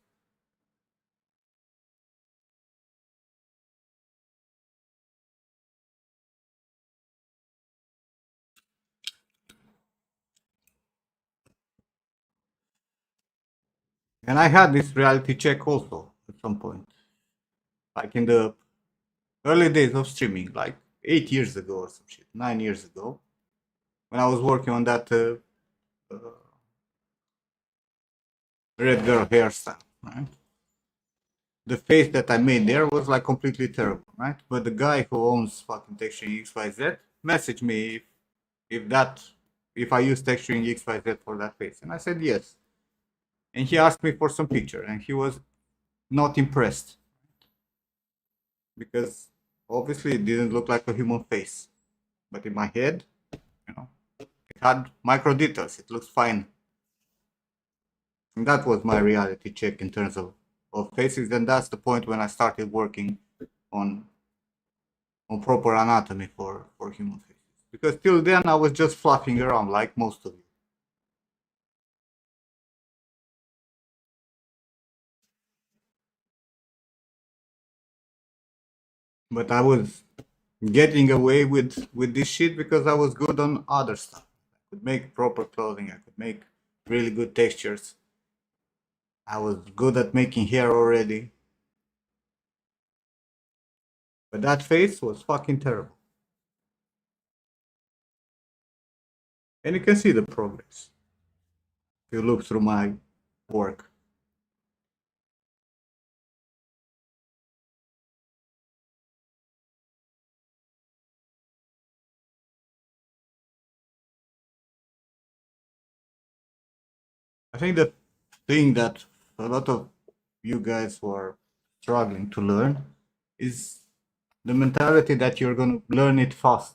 And I had this reality check also at some point. Like in the early days of streaming, like 8 years ago or some shit, 9 years ago, when I was working on that red girl hairstyle, right? The face that I made there was like completely terrible, right? But the guy who owns fucking texturing XYZ messaged me if I use texturing XYZ for that face, and I said yes. And he asked me for some picture, and he was not impressed because obviously it didn't look like a human face, but in my head, it had micro details. It looks fine. And that was my reality check in terms of faces, and that's the point when I started working on proper anatomy for human faces. Because till then I was just fluffing around like most of you. But I was getting away with this shit because I was good on other stuff. I could make proper clothing, I could make really good textures. I was good at making hair already. But that face was fucking terrible. And you can see the progress if you look through my work. I think the thing that a lot of you guys who are struggling to learn is the mentality that you're going to learn it fast.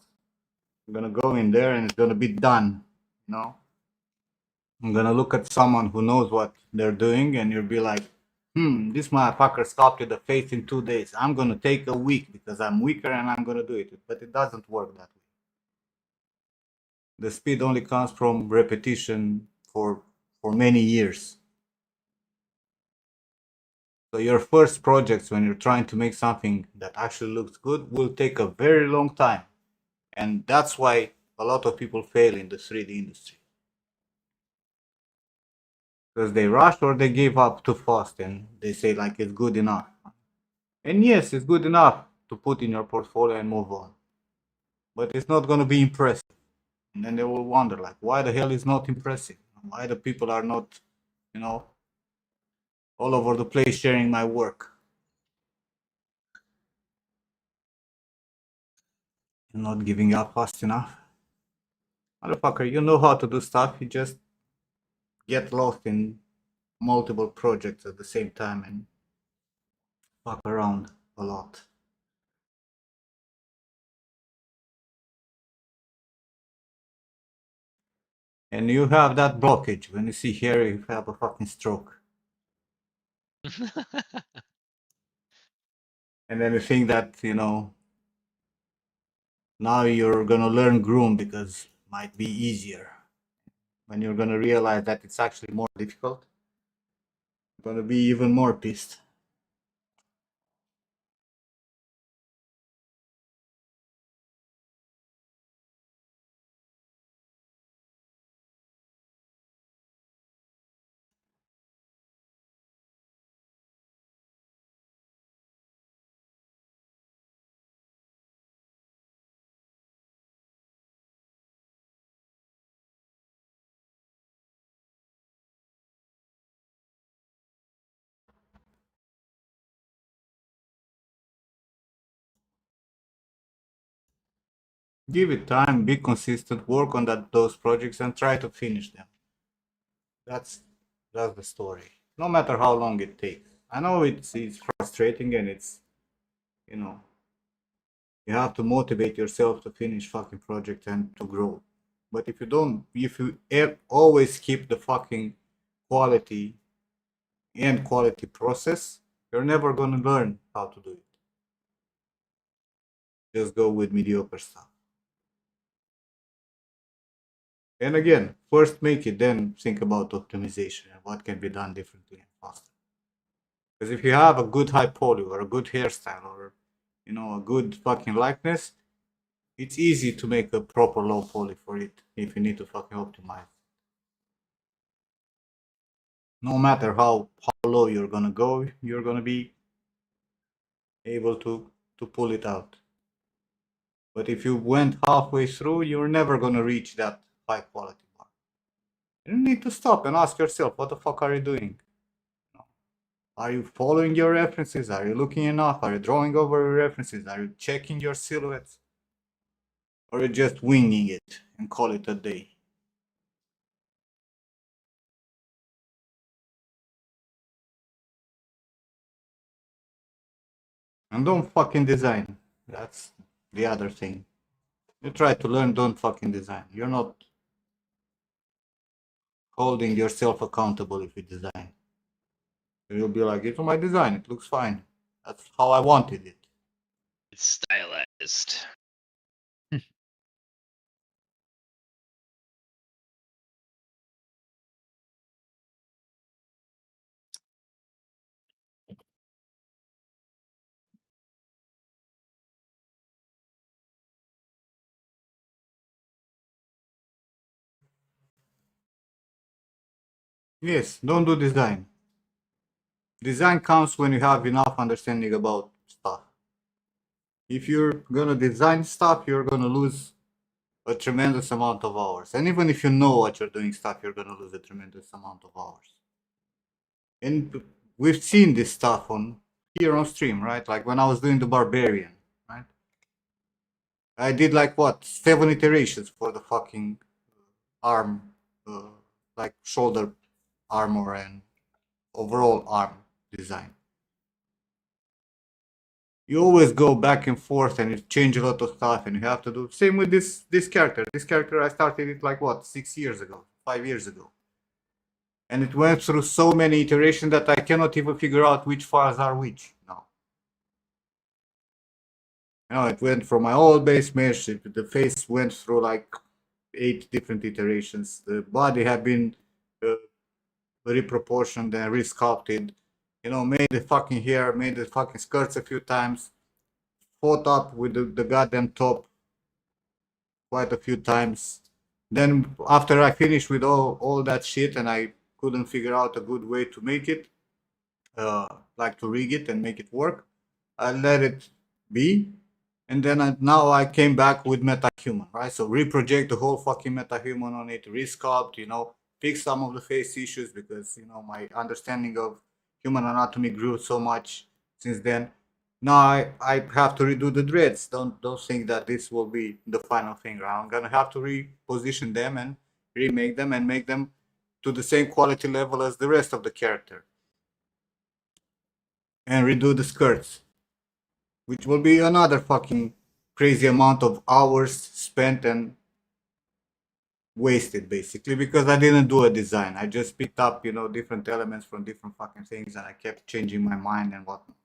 You're going to go in there and it's going to be done, I'm going to look at someone who knows what they're doing and you'll be like, this motherfucker sculpted a face in 2 days. I'm going to take a week because I'm weaker and I'm going to do it. But it doesn't work that way. The speed only comes from repetition for many years. So your first projects, when you're trying to make something that actually looks good, will take a very long time. And that's why a lot of people fail in the 3D industry. Because they rush or they give up too fast and they say like it's good enough. And yes, it's good enough to put in your portfolio and move on. But it's not going to be impressive. And then they will wonder like, why the hell is not impressive? Why the people are not, all over the place sharing my work? You're not giving up fast enough. Motherfucker, you know how to do stuff, you just get lost in multiple projects at the same time and fuck around a lot. And you have that blockage. When you see here, you have a fucking stroke. And then you think that, now you're gonna learn Groom because it might be easier. When you're gonna realize that it's actually more difficult, you're gonna be even more pissed. Give it time, be consistent, work on those projects and try to finish them. That's the story. no matter how long it takes. I know it's frustrating and it's, you know, you have to motivate yourself to finish fucking project and to grow. But if you always keep the fucking quality and quality process, you're never gonna learn how to do it. Just go with mediocre stuff. And again, first make it, then think about optimization and what can be done differently and faster. Because if you have a good high poly or a good hairstyle or, you know, a good fucking likeness, it's easy to make a proper low poly for it if you need to fucking optimize. No matter how low you're gonna go, you're gonna be able to pull it out. But if you went halfway through, you're never gonna reach that high quality bar. You need to stop and ask yourself, what the fuck are you doing? Are you following your references? Are you looking enough? Are you drawing over your references? Are you checking your silhouettes? Or are you just winging it and call it a day? And don't fucking design. That's the other thing. You try to learn, don't fucking design. You're not holding yourself accountable if you design. You'll be like, it's my design, it looks fine. That's how I wanted it. It's stylized. Yes, don't do design. Design comes when you have enough understanding about stuff. If you're gonna design stuff, you're gonna lose a tremendous amount of hours. And even if you know what you're doing stuff, you're gonna lose a tremendous amount of hours. And we've seen this stuff here on stream, right? Like when I was doing the Barbarian, right? I did like what, 7 iterations for the fucking arm, like shoulder armor and overall arm design. You always go back and forth and you change a lot of stuff and you have to do same with this character. This character I started it like what, 6 years ago, 5 years ago. And it went through so many iterations that I cannot even figure out which files are which now. You know, it went from my old base mesh, the face went through like 8 different iterations. The body had been reproportioned and resculpted. You know, made the fucking hair, made the fucking skirts a few times. Fought up with the goddamn top quite a few times. Then after I finished with all that shit and I couldn't figure out a good way to make it, like to rig it and make it work, I let it be. And then now I came back with MetaHuman, right? So reproject the whole fucking MetaHuman on it, resculpt, you know, fix some of the face issues because, you know, my understanding of human anatomy grew so much since then. Now I have to redo the dreads. Don't think that this will be the final thing. I'm gonna have to reposition them and remake them and make them to the same quality level as the rest of the character. And redo the skirts, which will be another fucking crazy amount of hours spent and wasted basically because I didn't do a design. I just picked up, you know, different elements from different fucking things and I kept changing my mind and whatnot.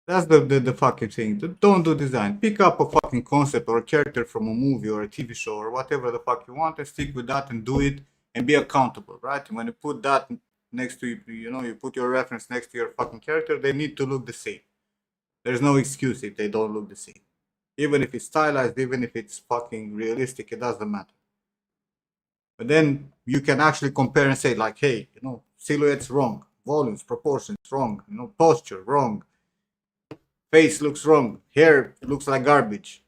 That's the fucking thing. Don't do design. Pick up a fucking concept or a character from a movie or a TV show or whatever the fuck you want and stick with that and do it and be accountable, right? And when you put that next to you know, you put your reference next to your fucking character, they need to look the same. There's no excuse if they don't look the same. Even if it's stylized, even if it's fucking realistic, it doesn't matter. But then you can actually compare and say like, hey, you know, silhouette's wrong, volumes, proportions wrong, you know, posture wrong, face looks wrong, hair looks like garbage.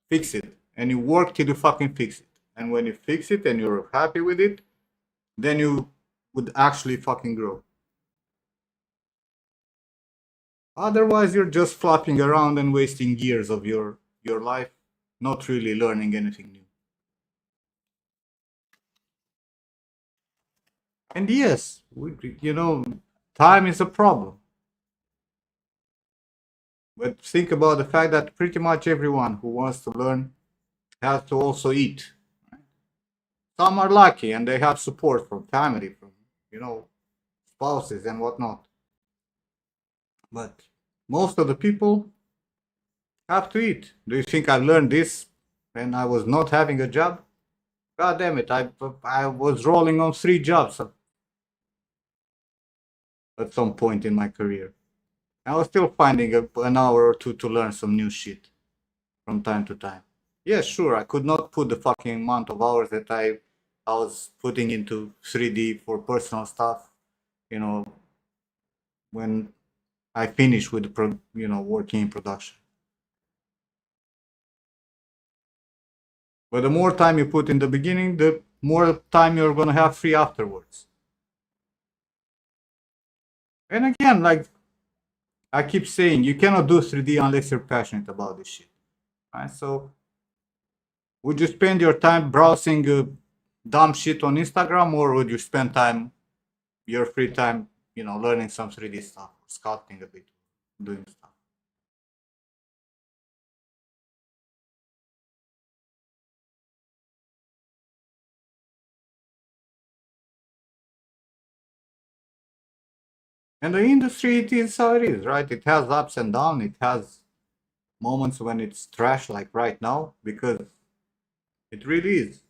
Fix it. And you work till you fucking fix it. And when you fix it and you're happy with it, then you would actually fucking grow. Otherwise, you're just flopping around and wasting years of your life, not really learning anything new. And yes, time is a problem. But think about the fact that pretty much everyone who wants to learn has to also eat. Some are lucky and they have support from family, from, spouses and whatnot. But most of the people have to eat. Do you think I learned this when I was not having a job? God damn it, I was rolling on 3 jobs at some point in my career. I was still finding an hour or two to learn some new shit from time to time. Yeah, sure, I could not put the fucking amount of hours that I was putting into 3D for personal stuff, when I finish with working in production. But the more time you put in the beginning, the more time you're gonna have free afterwards. And again, like I keep saying, you cannot do 3D unless you're passionate about this shit. Right? So, would you spend your time browsing dumb shit on Instagram, or would you spend your free time, learning some 3D stuff, sculpting a bit, doing stuff? And the industry, it is how it is, right? It has ups and downs. It has moments when it's trash, like right now, because it really is.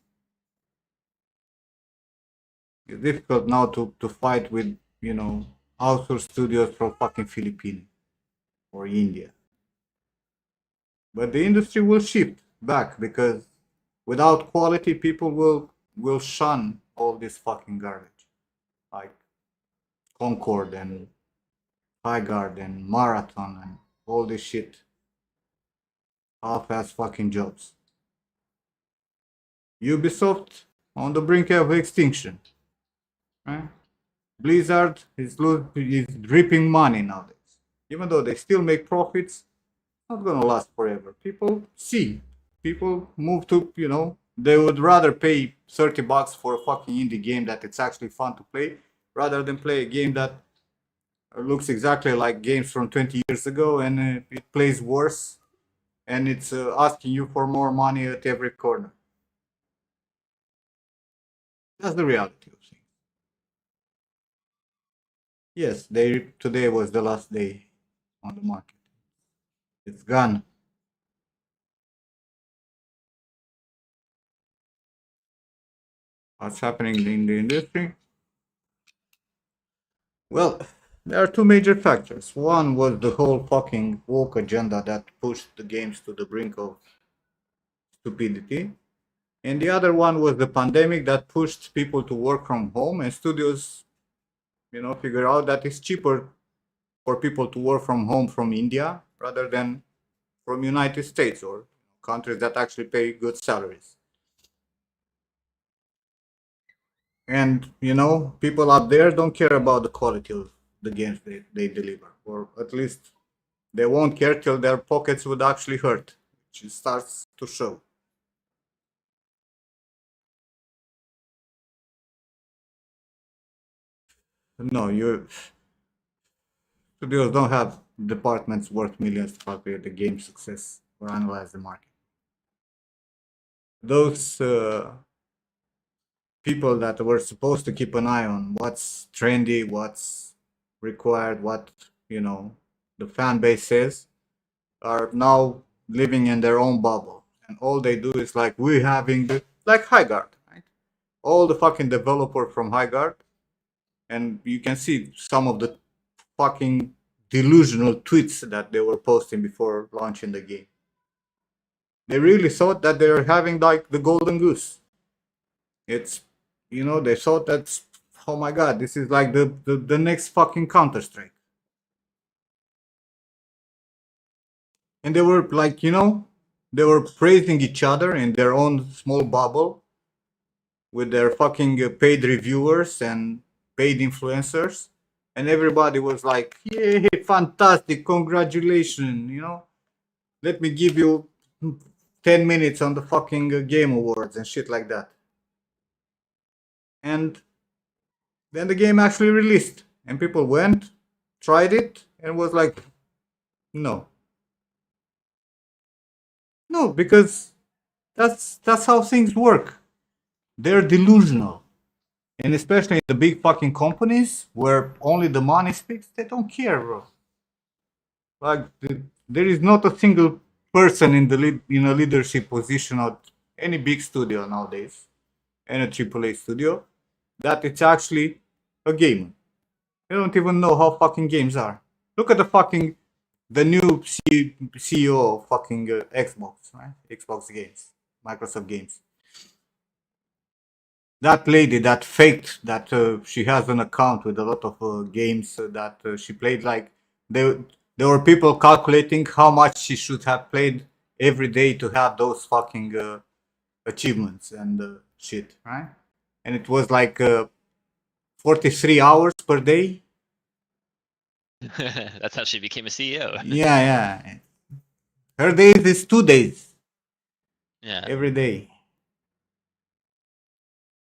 It's difficult now to fight with, outsourced studios from fucking Philippines or India. But the industry will shift back because without quality, people will shun all this fucking garbage, like Concord and Highguard and Marathon and all this shit, half-ass fucking jobs. Ubisoft on the brink of extinction. Right? Blizzard is dripping money nowadays. Even though they still make profits, not gonna last forever. People move to, they would rather pay $30 for a fucking indie game that it's actually fun to play, rather than play a game that looks exactly like games from 20 years ago and it plays worse and it's asking you for more money at every corner. That's the reality of things. Yes, today was the last day on the market. It's gone. What's happening in the industry? Well, there are two major factors. One was the whole fucking woke agenda that pushed the games to the brink of stupidity. And the other one was the pandemic that pushed people to work from home, and studios, figure out that it's cheaper for people to work from home from India rather than from United States or countries that actually pay good salaries. And people up there don't care about the quality of the games they deliver, or at least they won't care till their pockets would actually hurt, which starts to show. No, studios don't have departments worth millions to calculate the game success or analyze the market. Those people that were supposed to keep an eye on what's trendy, what's required, what the fan base says, are now living in their own bubble, and all they do is like we having like Highguard, right? All the fucking developer from Highguard, and you can see some of the fucking delusional tweets that they were posting before launching the game. They really thought that they were having like the golden goose. It's they thought that, oh my god, this is like the next fucking Counter-Strike. And they were like, they were praising each other in their own small bubble with their fucking paid reviewers and paid influencers. And everybody was like, yay, fantastic, congratulations, let me give you 10 minutes on the fucking Game Awards and shit like that. And Then the game actually released, and people went, tried it, and was like, no. No, because that's how things work. They're delusional. And especially in the big fucking companies where only the money speaks, they don't care, bro. Like there is not a single person in in a leadership position at any big studio nowadays, any AAA studio, that it's actually a gamer. They don't even know how fucking games are. Look at the new CEO of fucking Xbox, right? Xbox games, Microsoft games. That lady that faked that she has an account with a lot of games that she played. Like there were people calculating how much she should have played every day to have those fucking achievements and shit, right? And it was like 43 hours per day. That's how she became a CEO. Yeah. Her days is 2 days Yeah. every day.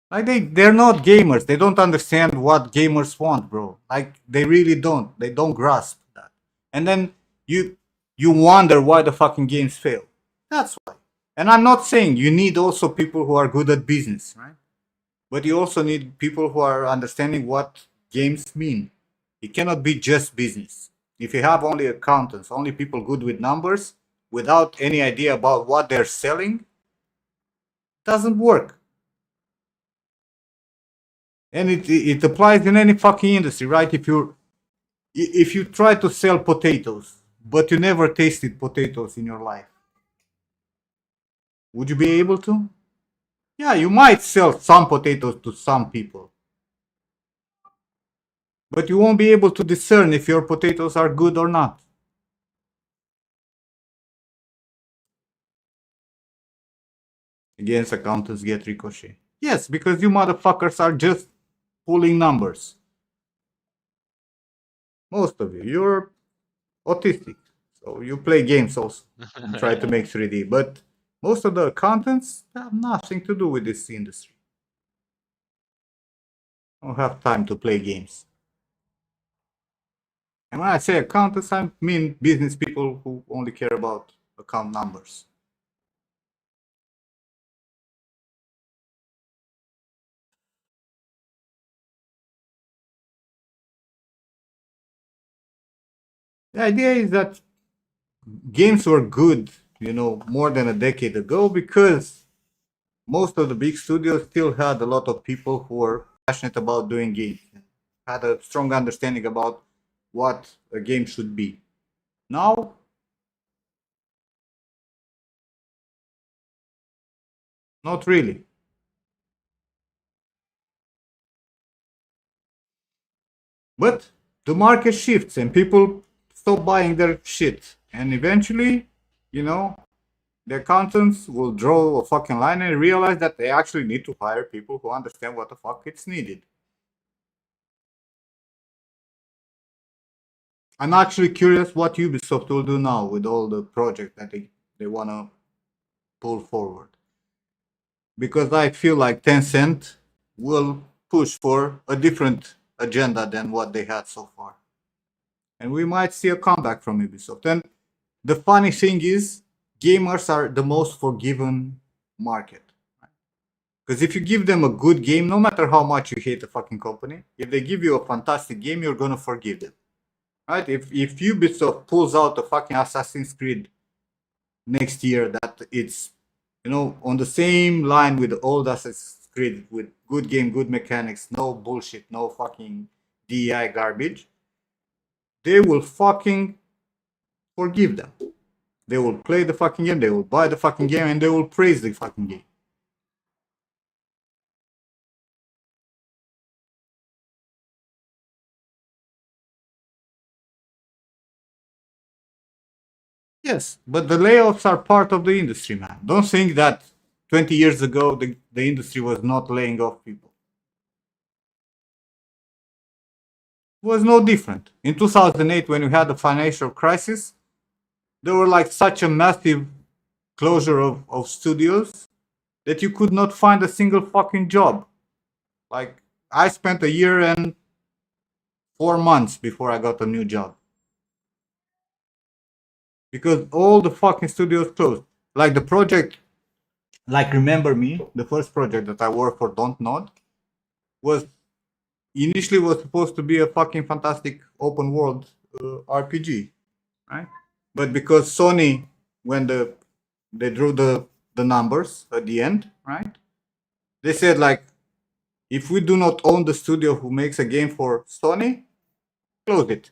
Like they're not gamers. They don't understand what gamers want, bro. Like they really don't. They don't grasp that. And then you wonder why the fucking games fail. That's why. And I'm not saying you need also people who are good at business, right? But you also need people who are understanding what games mean. It cannot be just business. If you have only accountants, only people good with numbers, without any idea about what they're selling, it doesn't work. And it applies in any fucking industry, right? If you try to sell potatoes, but you never tasted potatoes in your life, would you be able to? Yeah, you might sell some potatoes to some people, but you won't be able to discern if your potatoes are good or not. Against accountants get ricochet. Yes, because you motherfuckers are just pulling numbers. Most of you. You're autistic. So you play games also. And try to make 3D. But most of the accountants have nothing to do with this industry. Don't have time to play games. And when I say accountants, I mean business people who only care about account numbers. The idea is that games were good, more than a decade ago because most of the big studios still had a lot of people who were passionate about doing games, had a strong understanding about what a game should be. Now, not really. But the market shifts and people stop buying their shit. And eventually, the accountants will draw a fucking line and realize that they actually need to hire people who understand what the fuck it's needed. I'm actually curious what Ubisoft will do now with all the projects that they want to pull forward. Because I feel like Tencent will push for a different agenda than what they had so far. And we might see a comeback from Ubisoft. And the funny thing is, gamers are the most forgiven market. Because if you give them a good game, no matter how much you hate the fucking company, if they give you a fantastic game, you're gonna forgive them. Right? If Ubisoft pulls out a fucking Assassin's Creed next year that it's on the same line with the old Assassin's Creed with good game, good mechanics, no bullshit, no fucking DEI garbage, they will fucking forgive them. They will play the fucking game, they will buy the fucking game, and they will praise the fucking game. Yes, but the layoffs are part of the industry, man. Don't think that 20 years ago the industry was not laying off people. It was no different. In 2008, when we had the financial crisis, there were like such a massive closure of studios that you could not find a single fucking job. Like, I spent a year and 4 months before I got a new job. Because all the fucking studios closed. Like the project, like Remember Me, the first project that I worked for Don't Nod, was initially was supposed to be a fucking fantastic open world RPG, right? But because Sony, when they drew the numbers at the end, right? They said like, if we do not own the studio who makes a game for Sony, close it.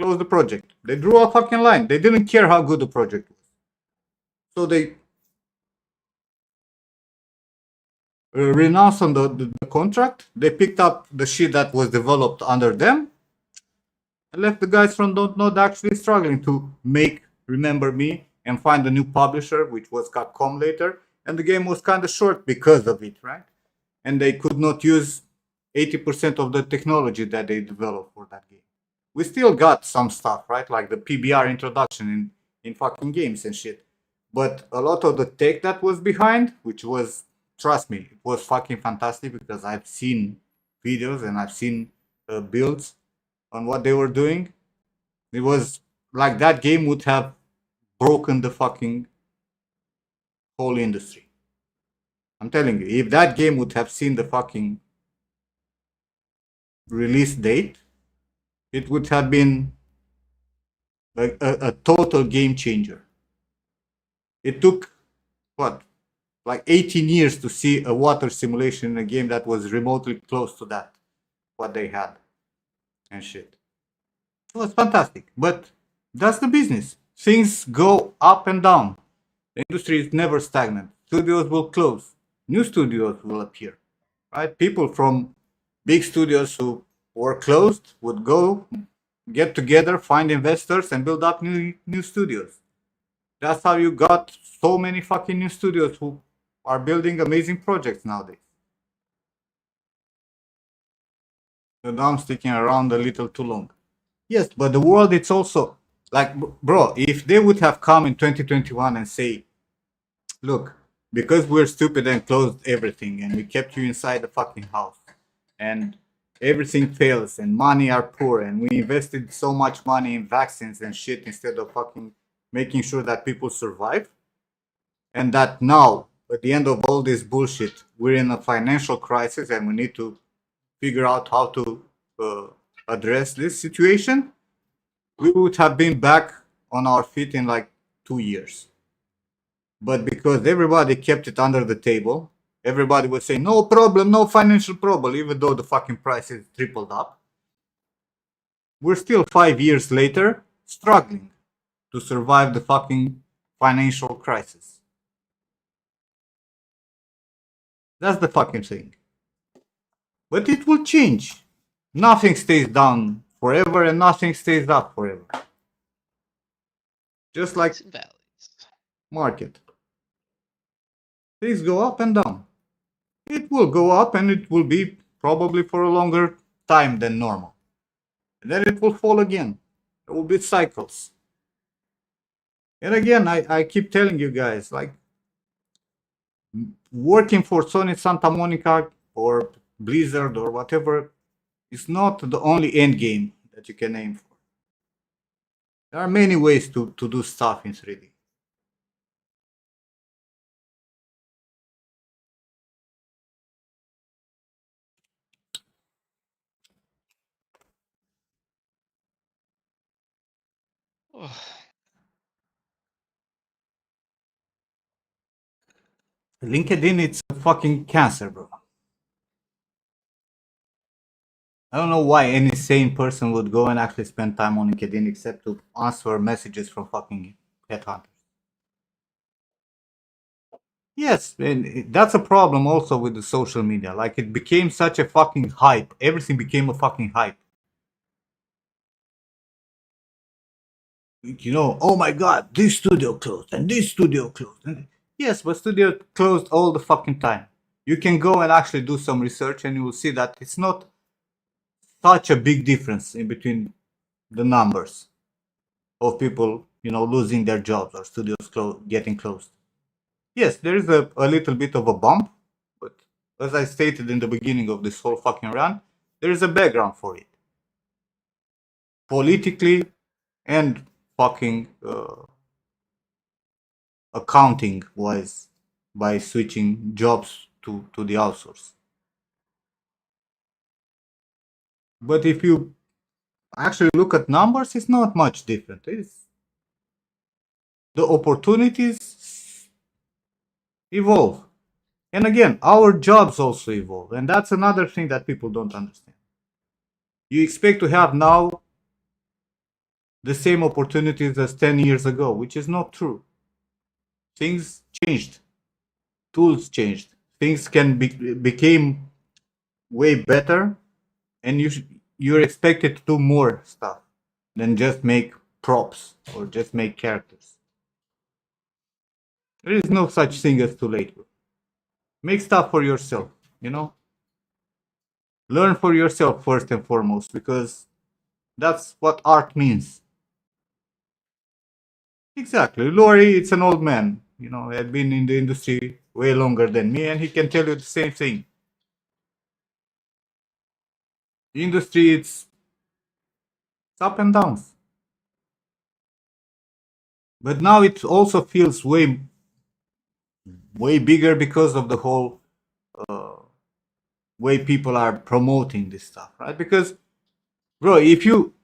Close the project. They drew a fucking line. They didn't care how good the project was. So they renounced on the contract. They picked up the shit that was developed under them and left the guys from Don't Nod actually struggling to make Remember Me and find a new publisher, which was Capcom later. And the game was kind of short because of it, right? And they could not use 80% of the technology that they developed for that game. We still got some stuff, right? Like the PBR introduction in fucking games and shit. But a lot of the tech that was behind, which was, trust me, it was fucking fantastic because I've seen videos and I've seen builds on what they were doing. It was like that game would have broken the fucking whole industry. I'm telling you, if that game would have seen the fucking release date, it would have been like a total game changer. It took, what, like 18 years to see a water simulation in a game that was remotely close to that, what they had and shit. It was fantastic, but that's the business. Things go up and down. The industry is never stagnant. Studios will close. New studios will appear, right? People from big studios who were closed would go get together, find investors, and build up new studios. That's how you got so many fucking new studios who are building amazing projects nowadays. The I'm sticking around a little too long. Yes, but the world, it's also like, bro, if they would have come in 2021 and say, look, because we're stupid and closed everything and we kept you inside the fucking house and everything fails and money are poor and we invested so much money in vaccines and shit instead of fucking making sure that people survive, and that now at the end of all this bullshit we're in a financial crisis and we need to figure out how to address this situation, we would have been back on our feet in like 2 years. But because everybody kept it under the table, everybody would say, no problem, no financial problem, even though the fucking prices tripled up. We're still 5 years later struggling to survive the fucking financial crisis. That's the fucking thing. But it will change. Nothing stays down forever and nothing stays up forever. Just like Peaks and valleys. market. Things go up and down. It will go up and it will be probably for a longer time than normal. And then it will fall again. There will be cycles. And again, I keep telling you guys, like, working for Sony Santa Monica or Blizzard or whatever is not the only end game that you can aim for. There are many ways to do stuff in 3D. LinkedIn, it's a fucking cancer, bro. I don't know why any sane person would go and actually spend time on LinkedIn except to answer messages from fucking headhunters. Yes, and that's a problem also with the social media. Like, it became such a fucking hype. Everything became a fucking hype. You know, oh my god, this studio closed and this studio closed. Yes, but studio closed all the fucking time. You can go and actually do some research and you will see that it's not such a big difference in between the numbers of people, you know, losing their jobs or studios getting closed. Yes, there is a little bit of a bump, but as I stated in the beginning of this whole fucking run, there is a background for it. Politically and fucking accounting wise, by switching jobs to the outsource. But if you actually look at numbers, it's not much different. It's the opportunities evolve. And again, our jobs also evolve. And that's another thing that people don't understand. You expect to have now the same opportunities as 10 years ago, which is not true. Things changed. Tools changed. Things became way better, and you're expected to do more stuff than just make props or just make characters. There is no such thing as too late. Make stuff for yourself, you know? Learn for yourself first and foremost, because that's what art means. Exactly. Lori, it's an old man, you know, had been in the industry way longer than me, and he can tell you the same thing. The industry, it's up and downs. But now it also feels way bigger because of the whole way people are promoting this stuff, right? Because, bro, if you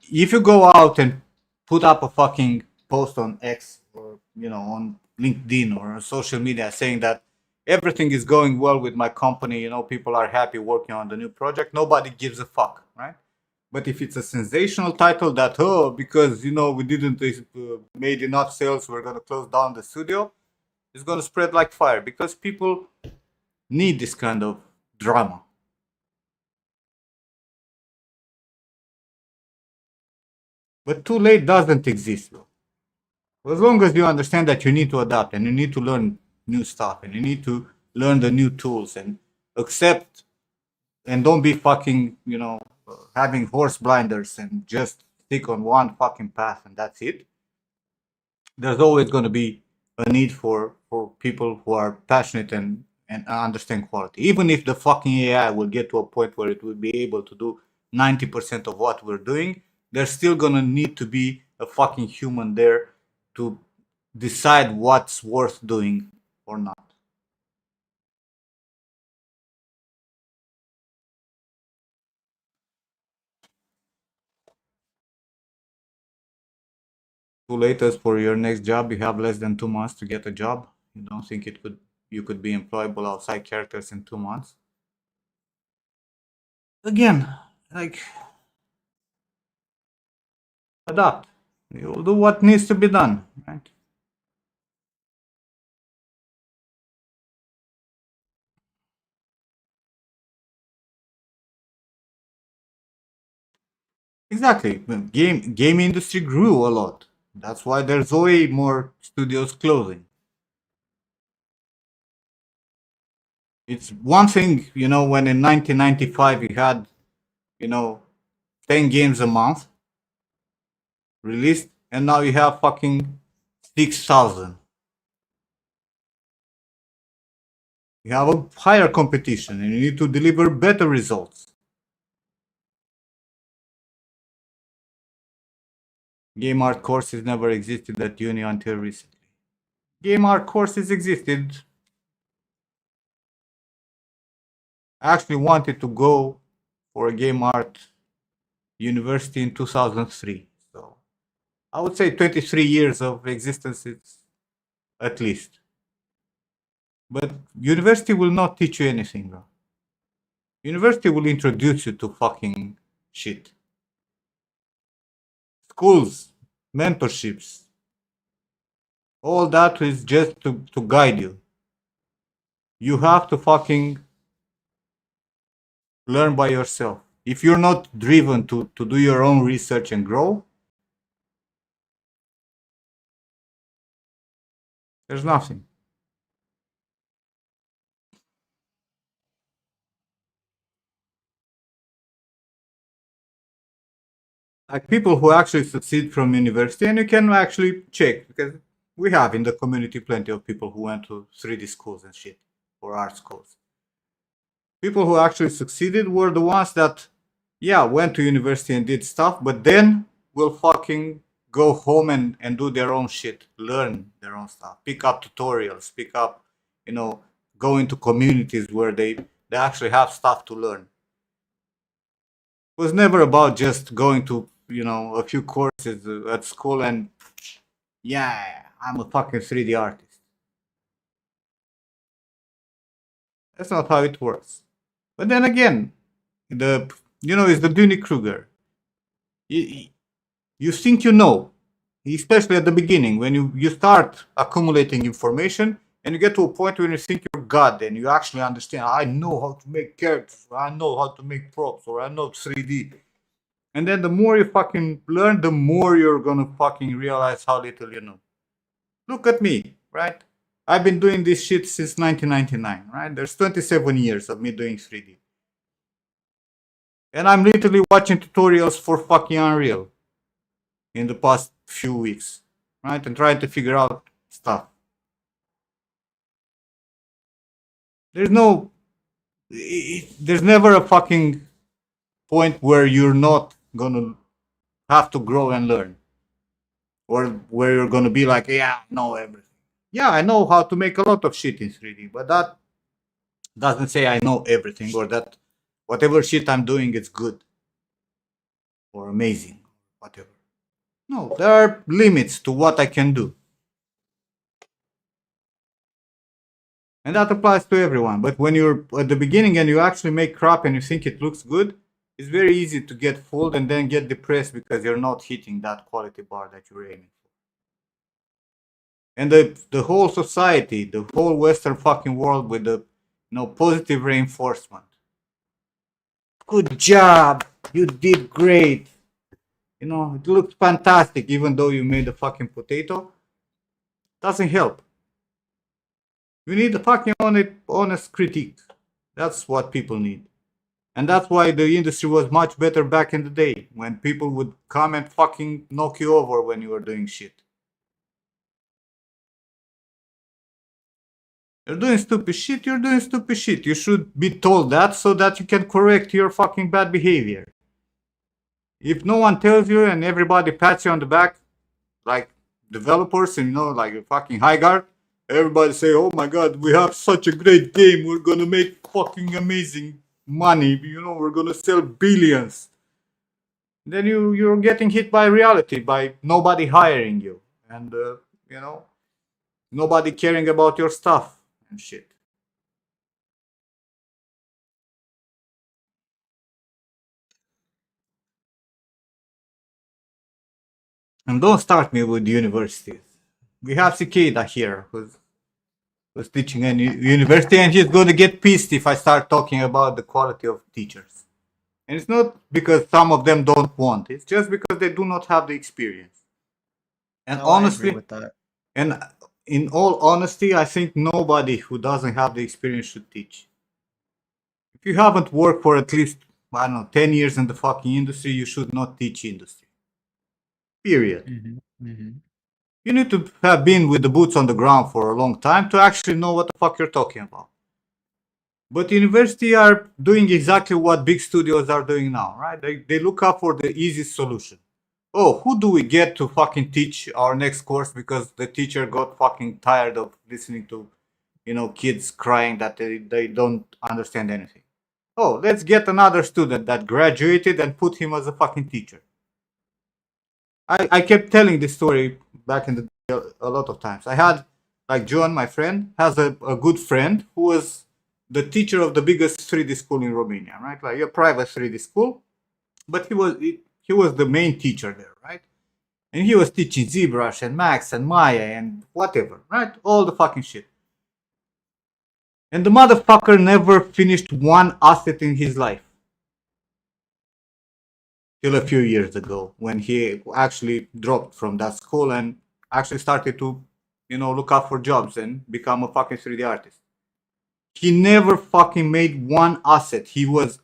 go out and put up a fucking post on X or, you know, on LinkedIn or on social media saying that everything is going well with my company, you know, people are happy working on the new project, nobody gives a fuck, right? But if it's a sensational title that, oh, because, you know, we didn't made enough sales, we're going to close down the studio, it's going to spread like fire, because people need this kind of drama. But too late doesn't exist, bro. As long as you understand that you need to adapt and you need to learn new stuff and you need to learn the new tools and accept, and don't be fucking, you know, having horse blinders and just stick on one fucking path and that's it. There's always going to be a need for people who are passionate and understand quality. Even if the fucking AI will get to a point where it will be able to do 90% of what we're doing, there's still going to need to be a fucking human there to decide what's worth doing or not. Too late as for your next job, you have less than 2 months to get a job. You don't think you could be employable outside characters in 2 months? Again, like, adapt. You'll do what needs to be done, right? Exactly. Game industry grew a lot. That's why there's way more studios closing. It's one thing, you know, when in 1995 you had, you know, 10 games a month released, and now you have fucking 6,000. You have a higher competition and you need to deliver better results. Game art courses never existed at uni until recently. Game art courses existed. I actually wanted to go for a game art university in 2003. So I would say 23 years of existence it's at least. But university will not teach you anything, bro. University will introduce you to fucking shit. Schools, mentorships, all that is just to guide you. You have to fucking learn by yourself. If you're not driven to do your own research and grow, there's nothing. Like people who actually succeed from university, and you can actually check, because we have in the community plenty of people who went to 3D schools and shit, or art schools. People who actually succeeded were the ones that, yeah, went to university and did stuff, but then will fucking go home and do their own shit, learn their own stuff, pick up tutorials, pick up, go into communities where they actually have stuff to learn. It was never about just going to, a few courses at school and, yeah, I'm a fucking 3D artist. That's not how it works. But then again, it's the Dunning Kruger. You think you know, especially at the beginning, when you start accumulating information and you get to a point where you think you're God and you actually understand, I know how to make characters, or I know how to make props, or I know 3D. And then the more you fucking learn, the more you're gonna fucking realize how little you know. Look at me, right? I've been doing this shit since 1999, right? There's 27 years of me doing 3D. And I'm literally watching tutorials for fucking Unreal in the past few weeks, right? And trying to figure out stuff. There's never a fucking point where you're not gonna have to grow and learn. Or where you're gonna be like, yeah, I know everything. Yeah, I know how to make a lot of shit in 3D, but that doesn't say I know everything or that whatever shit I'm doing is good or amazing, whatever. No, there are limits to what I can do. And that applies to everyone. But when you're at the beginning and you actually make crap and you think it looks good, it's very easy to get fooled and then get depressed because you're not hitting that quality bar that you're aiming for. And the whole society, the whole Western fucking world with the positive reinforcement. Good job, you did great. It looked fantastic even though you made a fucking potato. Doesn't help. You need a fucking honest critique. That's what people need. And that's why the industry was much better back in the day, when people would come and fucking knock you over when you were doing shit. You're doing stupid shit, you're doing stupid shit. You should be told that so that you can correct your fucking bad behavior. If no one tells you and everybody pats you on the back, like developers and like fucking Highguard, everybody say, oh my god, we have such a great game, we're gonna make fucking amazing money, we're gonna sell billions. Then you're getting hit by reality, by nobody hiring you, and nobody caring about your stuff and shit. And don't start me with universities. We have Cicada here who's teaching in university, and he's going to get pissed if I start talking about the quality of teachers. And it's not because some of them don't want, it's just because they do not have the experience. And honestly, I agree with that. And in all honesty, I think nobody who doesn't have the experience should teach. If you haven't worked for at least, 10 years in the fucking industry, you should not teach industry. Period. You need to have been with the boots on the ground for a long time to actually know what the fuck you're talking about. But university are doing exactly what big studios are doing now, right? They look up for the easiest solution. Oh, who do we get to fucking teach our next course because the teacher got fucking tired of listening to, kids crying that they don't understand anything. Oh, let's get another student that graduated and put him as a fucking teacher. I kept telling this story back in the day a lot of times. I had, like John, my friend, has a good friend who was the teacher of the biggest 3D school in Romania, right? Like a private 3D school, but he was the main teacher there, right? And he was teaching ZBrush and Max and Maya and whatever, right? All the fucking shit. And the motherfucker never finished one asset in his life. Till a few years ago, when he actually dropped from that school and actually started to, look out for jobs and become a fucking 3D artist. He never fucking made one asset. He was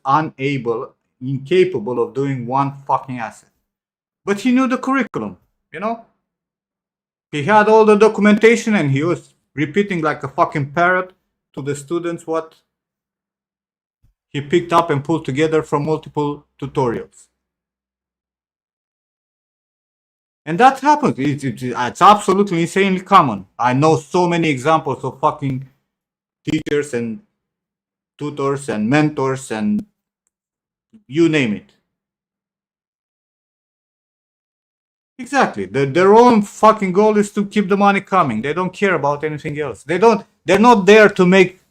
incapable of doing one fucking asset. But he knew the curriculum, He had all the documentation and he was repeating like a fucking parrot to the students what he picked up and pulled together from multiple tutorials. And that happens. It's absolutely insanely common. I know so many examples of fucking teachers and tutors and mentors and you name it. Exactly. Their own fucking goal is to keep the money coming. They don't care about anything else. They're not there to make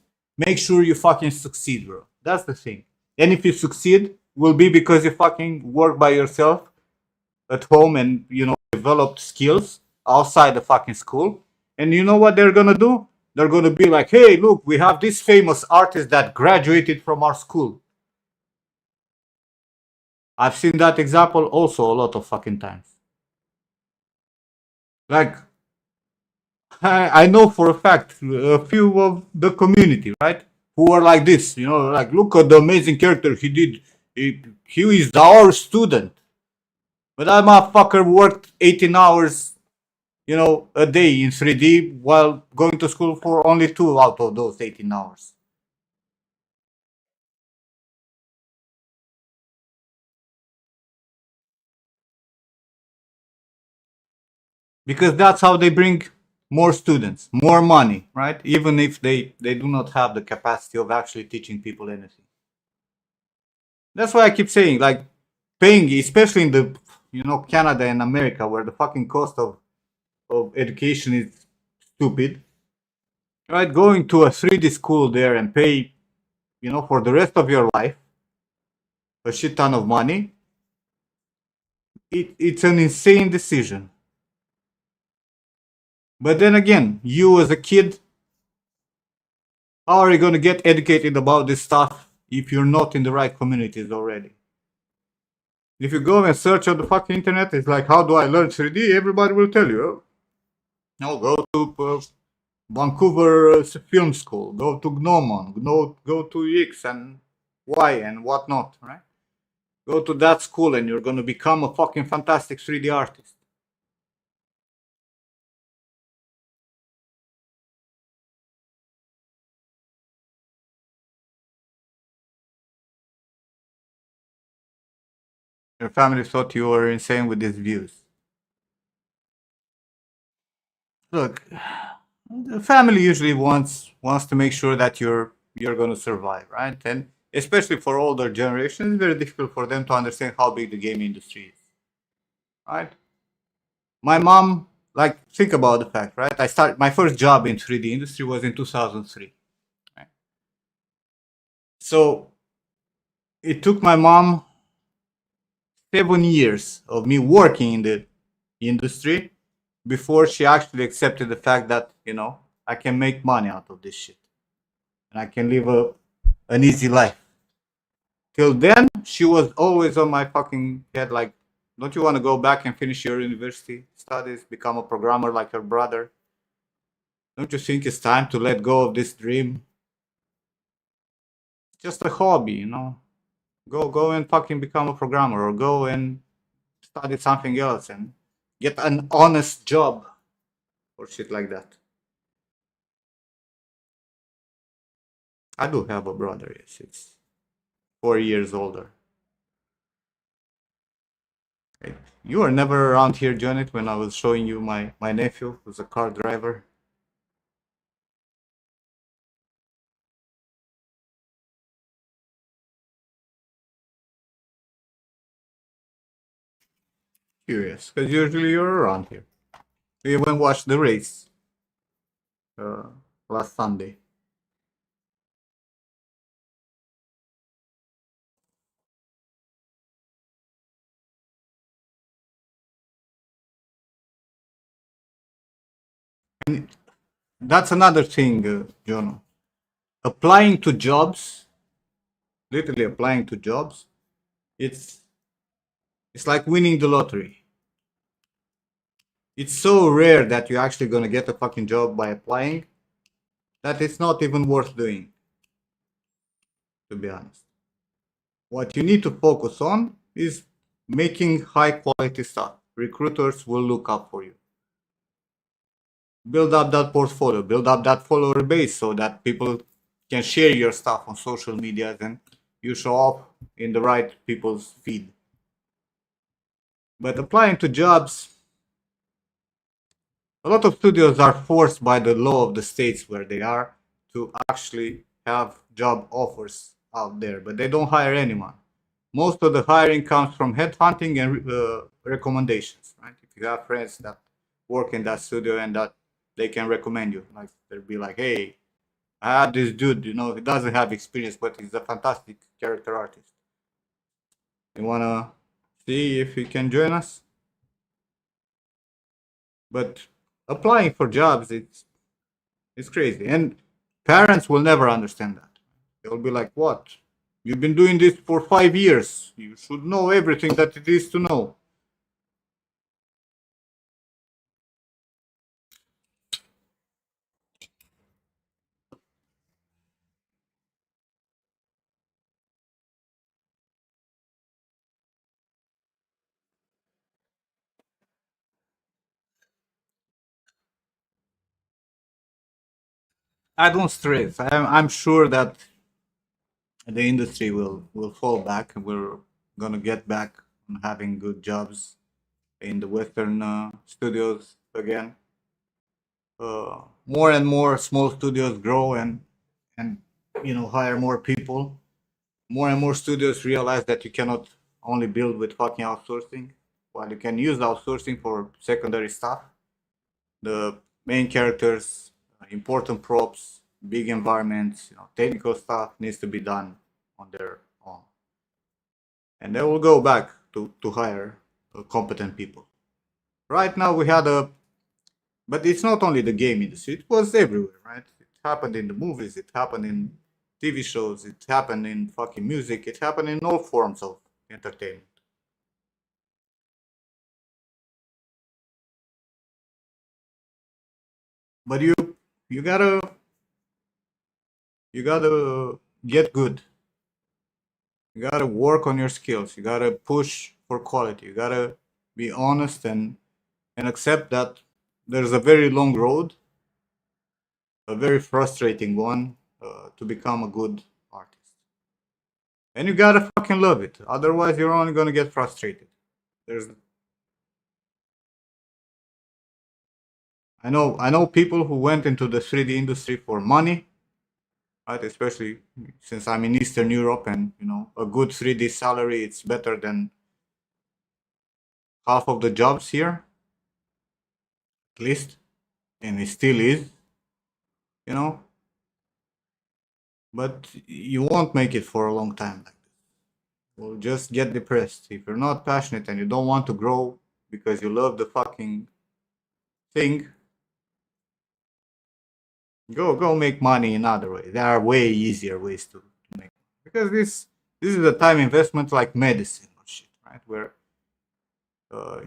sure you fucking succeed, bro. That's the thing. And if you succeed, will be because you fucking work by yourself at home and, you know, developed skills outside the fucking school. And you know what they're gonna do? They're gonna be like, hey, look, we have this famous artist that graduated from our school. I've seen that example also a lot of fucking times. Like, I know for a fact a few of the community, right, who are like this, you know, like, look at the amazing character he did. He is our student. But that motherfucker worked 18 hours, you know, a day in 3D while going to school for only 2 out of those 18 hours. Because that's how they bring more students, more money, right? Even if they do not have the capacity of actually teaching people anything. That's why I keep saying, like, paying, especially in the, you know, Canada and America, where the fucking cost of education is stupid, right? Going to a 3D school there and pay, you know, for the rest of your life a shit ton of money, it's an insane decision. But then again, you as a kid, how are you going to get educated about this stuff if you're not in the right communities already? If you go and search on the fucking internet, it's like, how do I learn 3D? Everybody will tell you. No, go to Vancouver Film School, go to Gnomon, go to X and Y and whatnot, right? Go to that school and you're going to become a fucking fantastic 3D artist. Your family thought you were insane with these views. Look, the family usually wants to make sure that you're going to survive, right? And especially for older generations, it's very difficult for them to understand how big the game industry is, right? My mom, like, think about the fact, right? My first job in 3D industry was in 2003, right? So it took my mom 7 years of me working in the industry before she actually accepted the fact that, you know, I can make money out of this shit and I can live an easy life. Till then, she was always on my fucking head, like, don't you want to go back and finish your university studies, become a programmer like your brother? Don't you think it's time to let go of this dream? It's just a hobby, you know? Go and fucking become a programmer, or go and study something else and get an honest job or shit like that. I do have a brother, yes. It's 4 years older. Hey, you were never around here, Janet, when I was showing you my nephew, who's a car driver. Curious, because usually you're around here. We even watched the race last Sunday. And that's another thing, Jono. Applying to jobs, literally applying to jobs, it's like winning the lottery. It's so rare that you're actually gonna get a fucking job by applying that it's not even worth doing, to be honest. What you need to focus on is making high quality stuff. Recruiters will look up for you. Build up that portfolio, build up that follower base so that people can share your stuff on social media and, you show up in the right people's feed. But applying to jobs, a lot of studios are forced by the law of the states where they are to actually have job offers out there, but they don't hire anyone. Most of the hiring comes from headhunting and recommendations, right? If you have friends that work in that studio and that they can recommend you, like they'll be like, hey, I had this dude, you know, he doesn't have experience, but he's a fantastic character artist. You wanna see if he can join us? But applying for jobs, it's crazy, and parents will never understand that. They'll be like, "What? You've been doing this for 5 years. You should know everything that it is to know." I don't stress. I'm sure that the industry will fall back. We're gonna get back on having good jobs in the Western studios again. More and more small studios grow and hire more people. More and more studios realize that you cannot only build with fucking outsourcing. While you can use outsourcing for secondary stuff, the main characters, important props, big environments, technical stuff needs to be done on their own. And they will go back to hire competent people. Right now we had but it's not only the game industry, it was everywhere, right? It happened in the movies, it happened in TV shows, it happened in fucking music, it happened in all forms of entertainment. But you gotta get good. You gotta work on your skills. You gotta push for quality. You gotta be honest and accept that there's a very long road, a very frustrating one, to become a good artist. And you gotta fucking love it. Otherwise, you're only gonna get frustrated. There's I know people who went into the 3D industry for money, right? Especially since I'm in Eastern Europe, and a good 3D salary, it's better than half of the jobs here, at least, and it still is, you know. But you won't make it for a long time like this. You'll just get depressed if you're not passionate and you don't want to grow because you love the fucking thing. Go make money in other ways. There are way easier ways to make, because this is a time investment like medicine or shit, right? Where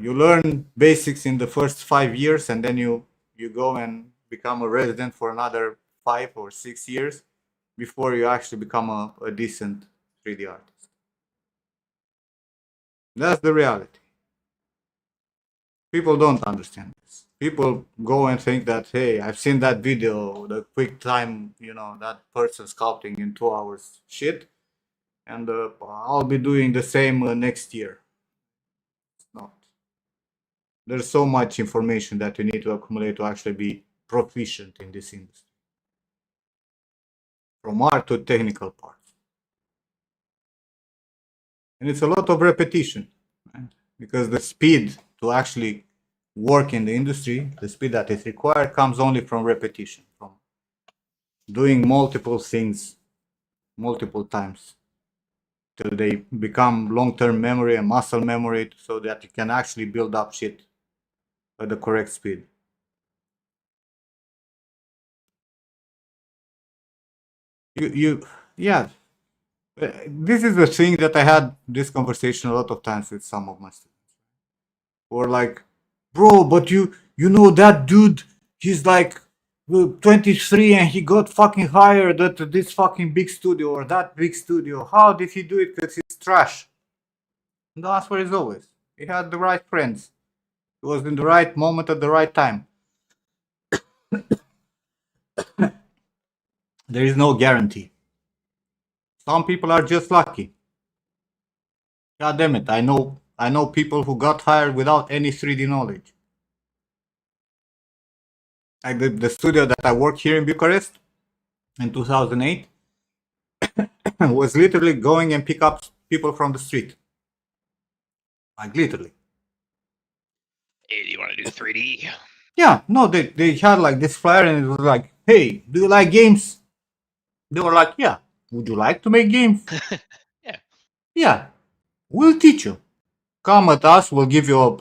you learn basics in the first 5 years, and then you go and become a resident for another 5 or 6 years before you actually become a decent 3D artist. That's the reality. People don't understand this. People go and think that, hey, I've seen that video, the quick time, that person sculpting in 2 hours shit, and I'll be doing the same next year. It's not. There's so much information that you need to accumulate to actually be proficient in this industry, from art to technical parts. And it's a lot of repetition, right? Because the speed to actually work in the industry, the speed that is required, comes only from repetition, from doing multiple things multiple times till they become long-term memory and muscle memory, so that you can actually build up shit at the correct speed. Yeah. This is the thing that I had this conversation a lot of times with some of my students. Or like, bro, but you know that dude, he's like 23 and he got fucking hired at this fucking big studio or that big studio. How did he do it? Because he's trash. And the answer is always, he had the right friends. He was in the right moment at the right time. There is no guarantee. Some people are just lucky. God damn it, I know people who got hired without any 3D knowledge. Like the studio that I worked here in Bucharest in 2008 was literally going and pick up people from the street. Like literally. Hey, do you want to do 3D? Yeah, no, they had like this flyer and it was like, hey, do you like games? They were like, yeah. Would you like to make games? Yeah. Yeah. We'll teach you. Come at us, we'll give you a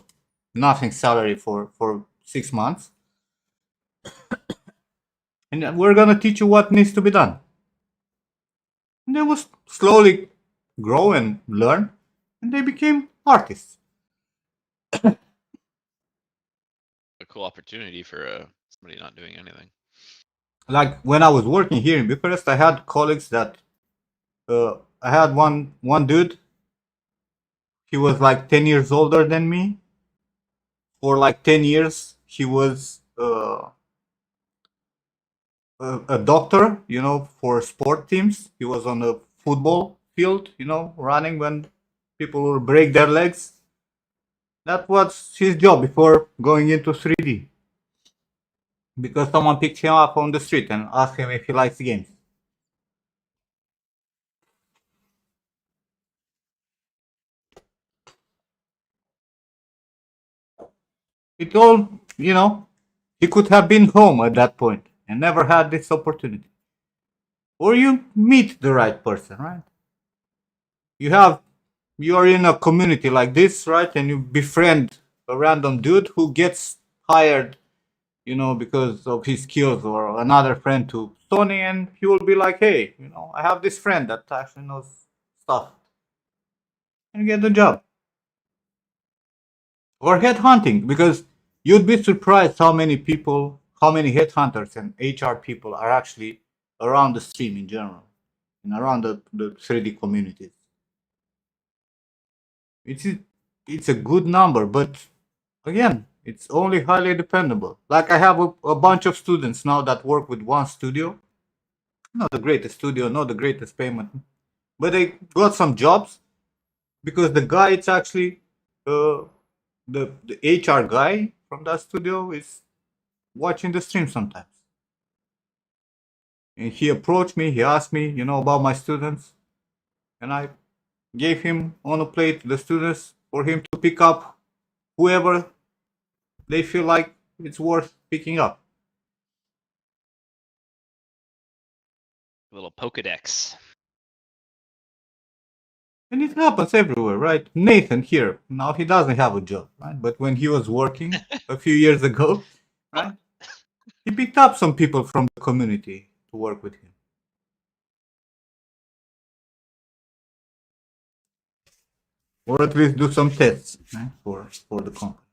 nothing salary for 6 months. And we're gonna teach you what needs to be done. And they will slowly grow and learn, and they became artists. A cool opportunity for somebody not doing anything. Like when I was working here in Bucharest, I had colleagues that I had one dude. He was like 10 years older than me. For like 10 years, he was a doctor, you know, for sport teams. He was on a football field, you know, running when people will break their legs. That was his job before going into 3D. Because someone picked him up on the street and asked him if he likes games. It all, you know, he could have been home at that point and never had this opportunity. Or you meet the right person, right? You are in a community like this, right? And you befriend a random dude who gets hired, you know, because of his skills, or another friend to Sony, and he will be like, hey, you know, I have this friend that actually knows stuff. And you get the job. Or headhunting, because you'd be surprised how many headhunters and HR people are actually around the stream in general and around the 3D communities. It's a good number, but again, it's only highly dependable. Like I have a bunch of students now that work with one studio. Not the greatest studio, not the greatest payment, but they got some jobs because the guy, it's actually the HR guy from that studio is watching the stream sometimes. And he approached me, he asked me, you know, about my students, and I gave him on a plate the students for him to pick up whoever they feel like it's worth picking up. A little Pokedex. And it happens everywhere, right? Nathan here, now he doesn't have a job, right? But when he was working a few years ago, right? He picked up some people from the community to work with him. Or at least do some tests, right? for the company.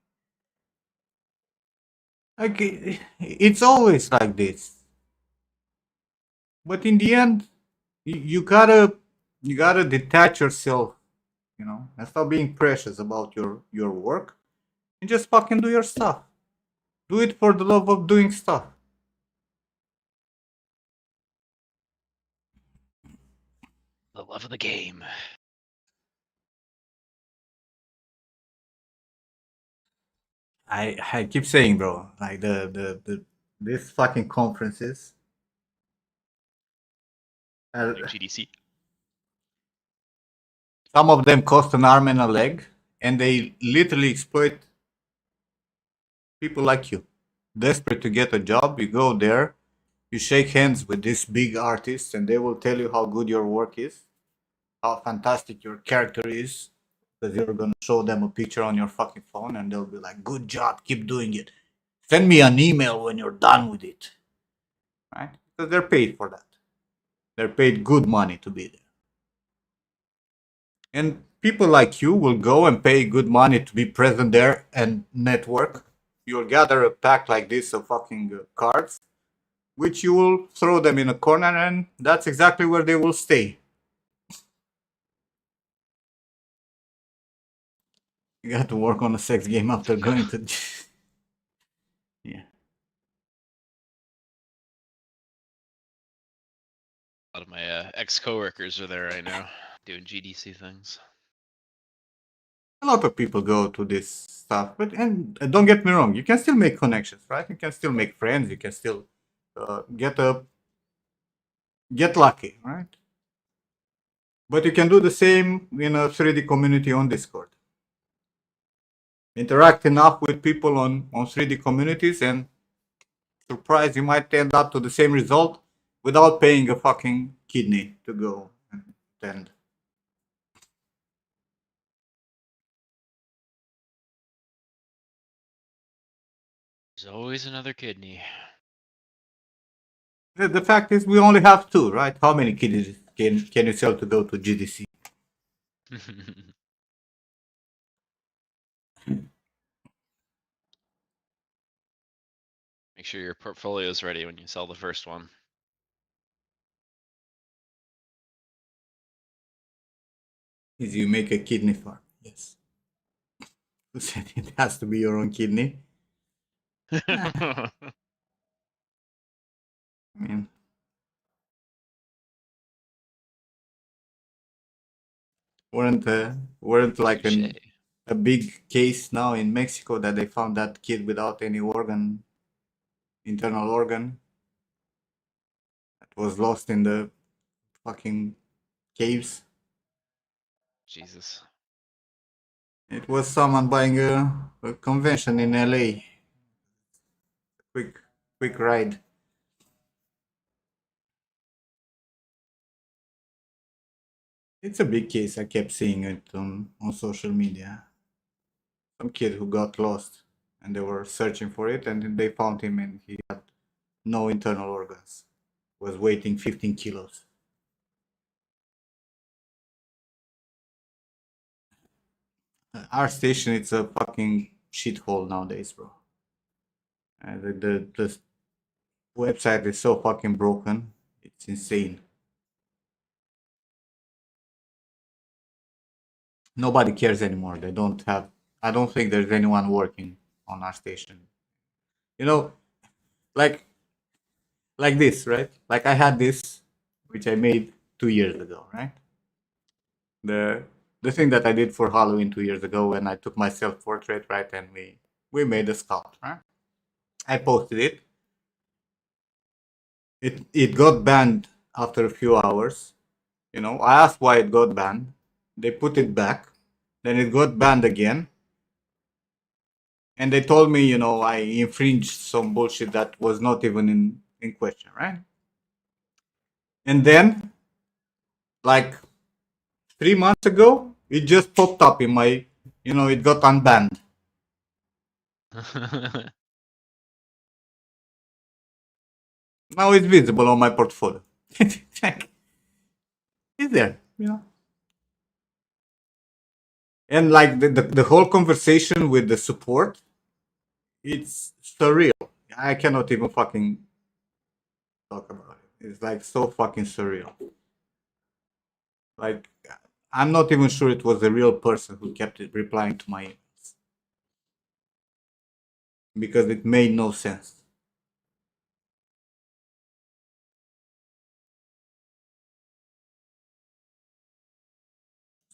Like, it's always like this. But in the end, you gotta detach yourself, you know, and stop being precious about your work, and just fucking do your stuff. Do it for the love of doing stuff. The love of the game. I keep saying, bro, like these fucking conferences. GDC. Some of them cost an arm and a leg, and they literally exploit people like you. Desperate to get a job, you go there, you shake hands with this big artist, and they will tell you how good your work is, how fantastic your character is, because you're gonna show them a picture on your fucking phone, and they'll be like, good job, keep doing it. Send me an email when you're done with it. Right? Because they're paid for that. They're paid good money to be there. And people like you will go and pay good money to be present there and network. You'll gather a pack like this of fucking cards, which you will throw them in a corner, and that's exactly where they will stay. You got to work on a sex game after going to... Yeah. A lot of my ex-coworkers are there right now doing GDC things. A lot of people go to this stuff, but and don't get me wrong, you can still make connections, right? You can still make friends. You can still get lucky, right? But you can do the same in a 3D community on Discord. Interact enough with people on 3D communities, and surprise, you might end up to the same result without paying a fucking kidney to go and attend. There's always another kidney. The fact is, we only have two, right? How many kidneys can you sell to go to GDC? Make sure your portfolio is ready when you sell the first one. Is you make a kidney farm? Yes. Who said it has to be your own kidney? I mean, weren't like Touche. a big case now in Mexico that they found that kid without any organ, internal organ, that was lost in the fucking caves. Jesus. It was someone buying a convention in LA. Quick ride. It's a big case. I kept seeing it on social media. Some kid who got lost, and they were searching for it, and then they found him, and he had no internal organs. Was weighing 15 kilos. Our station, it's a fucking shithole nowadays, bro. The website is so fucking broken. It's insane. Nobody cares anymore. They don't have. I don't think there's anyone working on our station. You know, like this, right? Like I had this, which I made 2 years ago, right? The thing that I did for Halloween 2 years ago when I took my self portrait, right, and we made a sculpt, right? I posted it. It got banned after a few hours. You know, I asked why it got banned. They put it back. Then it got banned again. And they told me, you know, I infringed some bullshit that was not even in question, right? And then, like 3 months ago, it just popped up in my, you know, it got unbanned. Now it's visible on my portfolio. It's there, you know. And like the whole conversation with the support, it's surreal. I cannot even fucking talk about it. It's like so fucking surreal. Like I'm not even sure it was a real person who kept replying to my emails because it made no sense.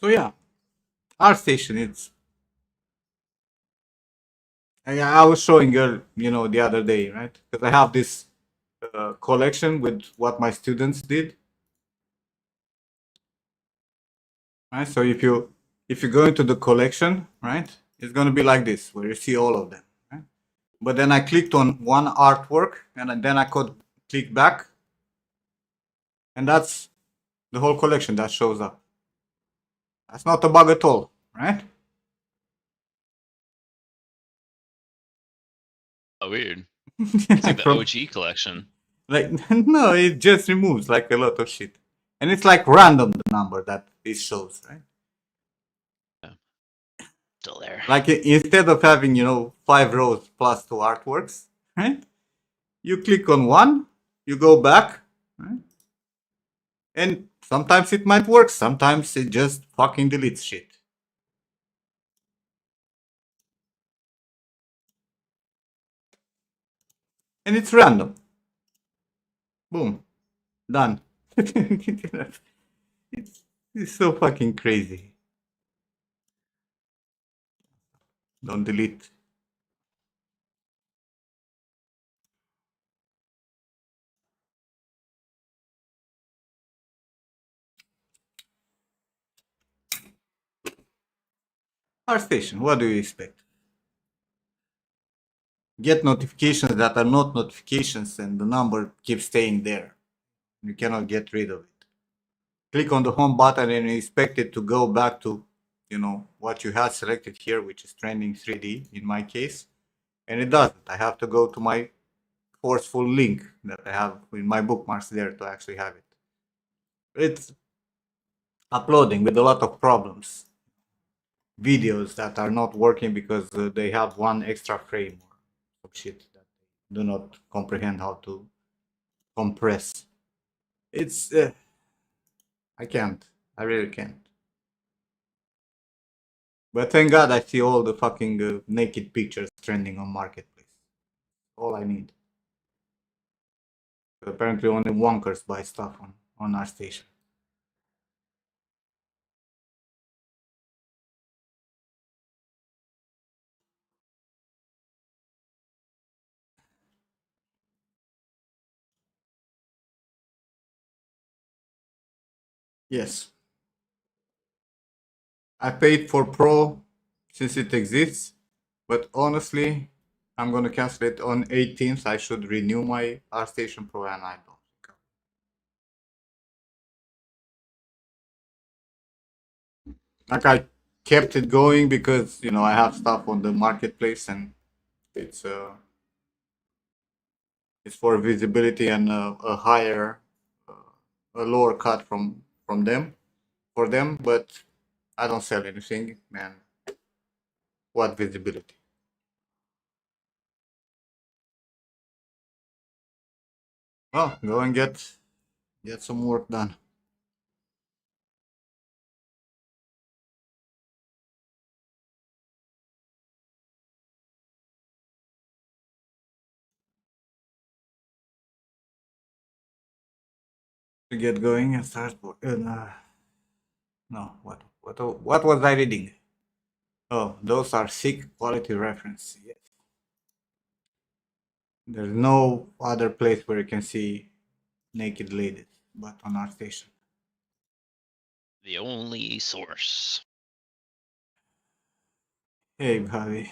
So yeah, our station. It's. I was showing her, you know, the other day, right? Because I have this collection with what my students did. Right. So if you go into the collection, right, it's gonna be like this, where you see all of them. Right? But then I clicked on one artwork, and then I could click back, and that's the whole collection that shows up. That's not a bug at all, right? Oh, weird. It's like the OG collection. Like no, it just removes like a lot of shit, and it's like random the number that it shows, right? Still there. Like instead of having, you know, 5 rows plus 2 artworks, right? You click on one, you go back, right? And sometimes it might work, sometimes it just fucking deletes shit. And it's random. Boom. Done. It's so fucking crazy. Don't delete. ArtStation, what do you expect? Get notifications that are not notifications and the number keeps staying there. You cannot get rid of it. Click on the home button and you expect it to go back to, what you had selected here, which is trending 3D in my case. And it doesn't. I have to go to my forceful link that I have in my bookmarks there to actually have it. It's uploading with a lot of problems. Videos that are not working because they have one extra frame or some shit that do not comprehend how to compress. It's I can't. I really can't. But thank God I see all the fucking naked pictures trending on Marketplace. All I need. Apparently only wonkers buy stuff on ArtStation. Yes. I paid for Pro since it exists, but honestly, I'm gonna cancel it on 18th. I should renew my ArtStation Pro and I don't. Like I kept it going because I have stuff on the marketplace and it's for visibility and a higher, a lower cut from them for them, but I don't sell anything, man. What visibility? Well, go and get some work done. To get going and start. No, what was I reading? Oh, those are sick quality reference. Yes. There's no other place where you can see naked ladies but on ArtStation. The only source. Hey, Bobby.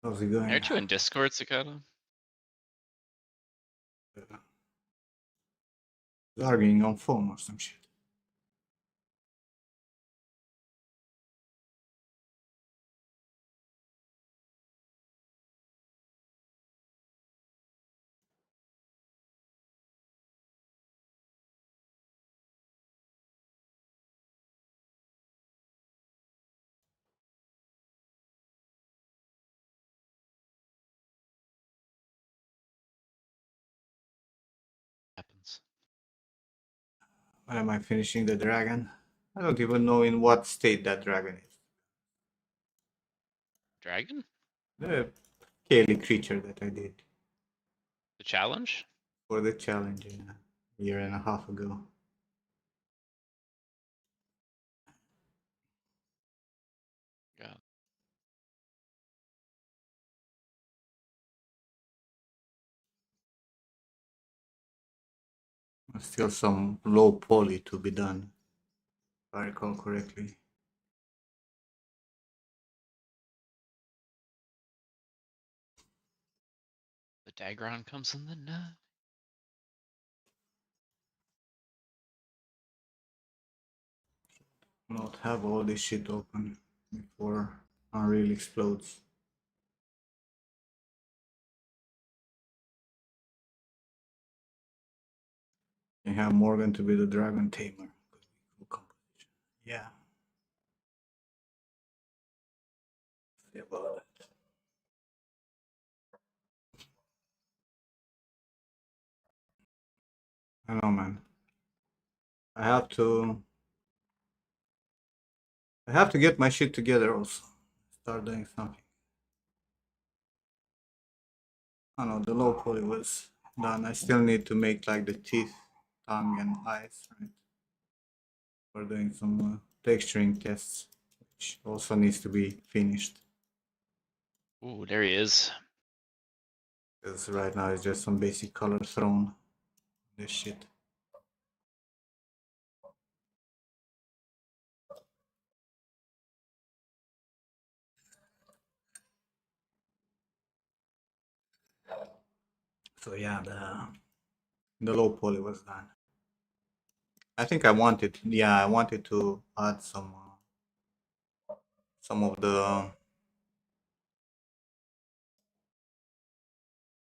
How's it going? Aren't you in Discord, Sakata? Arguing on phone or some shit. Happens. Why am I finishing the dragon? I don't even know in what state that dragon is. Dragon? The Kaylee creature that I did The challenge? for the challenge a year and a half ago. Yeah. Still some low poly to be done, if I recall correctly. The Dagron comes in the night. Not have all this shit open before Unreal explodes. You have Morgan to be the dragon tamer. Cool composition. Yeah. See about it. I know, man. I have to get my shit together also. Start doing something. I know the low poly was done. I still need to make like the teeth tongue and eyes, right? We're doing some texturing tests, which also needs to be finished. Ooh, there he is. Because right now it's just some basic color thrown. This shit. So yeah, the low poly was done. I think I wanted to add some of the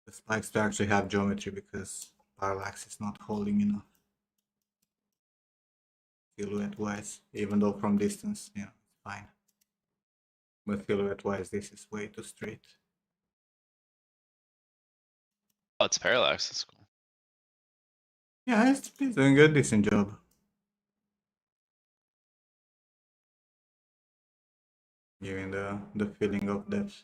spikes to actually have geometry because parallax is not holding enough silhouette wise, even though from distance, yeah, it's fine. But silhouette wise, this is way too straight. Oh, it's parallax. That's cool. Yeah, it's doing a decent job. Giving the feeling of depth.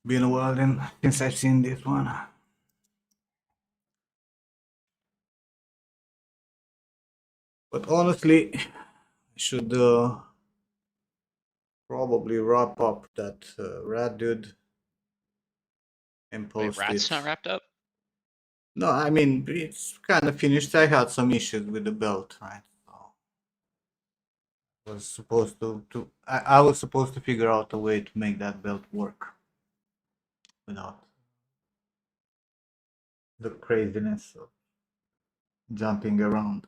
Been a while then since I've seen this one. But honestly, I should probably wrap up that rat dude and Wait, post Rat's it. not wrapped up? No, I mean it's kind of finished. I had some issues with the belt, right? So I was supposed I was supposed to figure out a way to make that belt work without the craziness of jumping around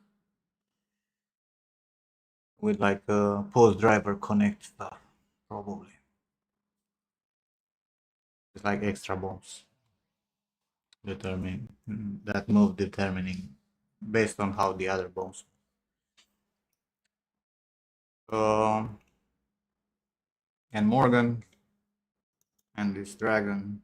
with like a post driver connect stuff, probably. It's like extra bombs that move determining based on how the other bombs. And Morgan and this dragon.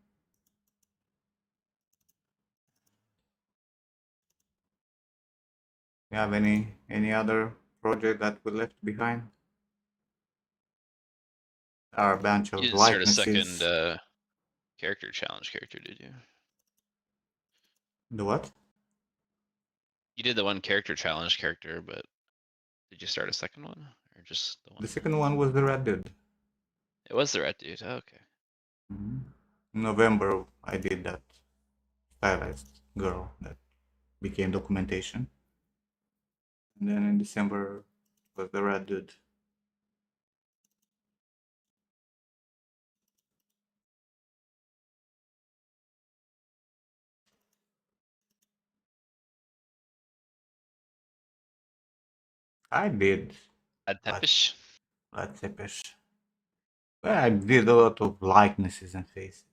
You have any other project that we left behind? There are a bunch You of didn't start a likenesses. second character challenge character, did you? The what? You did the one character challenge character, but did you start a second one or just the one? The second one was the red dude. It was the red dude. Oh, okay. In November, I did that stylized girl that became documentation. And then in December was the red dude. I did Ad Tepish? Red Tepish. Well, I did a lot of likenesses and faces.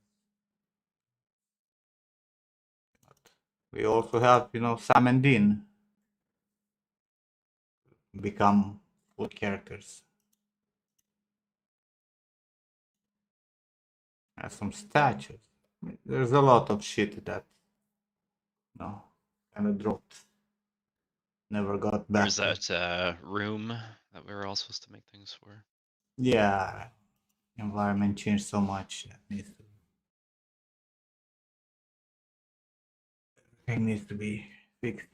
But we also have, Sam and Dean become full characters. Have some statues. There's a lot of shit that, kind of dropped. Never got back. There's that room that we were all supposed to make things for. Yeah, environment changed so much. Everything needs to be fixed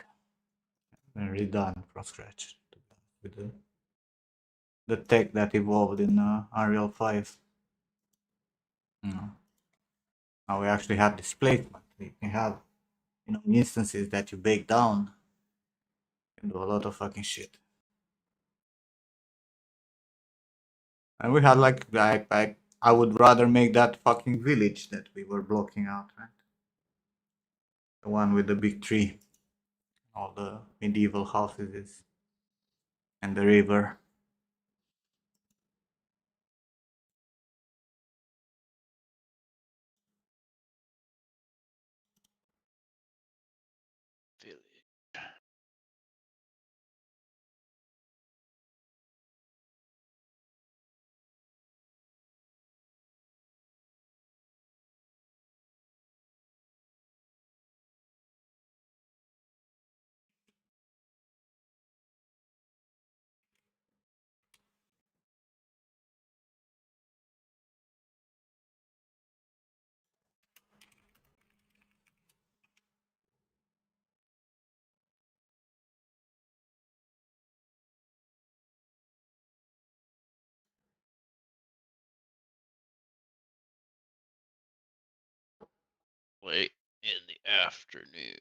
and redone from scratch. With the tech that evolved in Unreal 5. Now we actually have displacement. We can have, instances that you bake down and do a lot of fucking shit. And we had like I would rather make that fucking village that we were blocking out, right? The one with the big tree, all the medieval houses, and the river. late in the afternoon.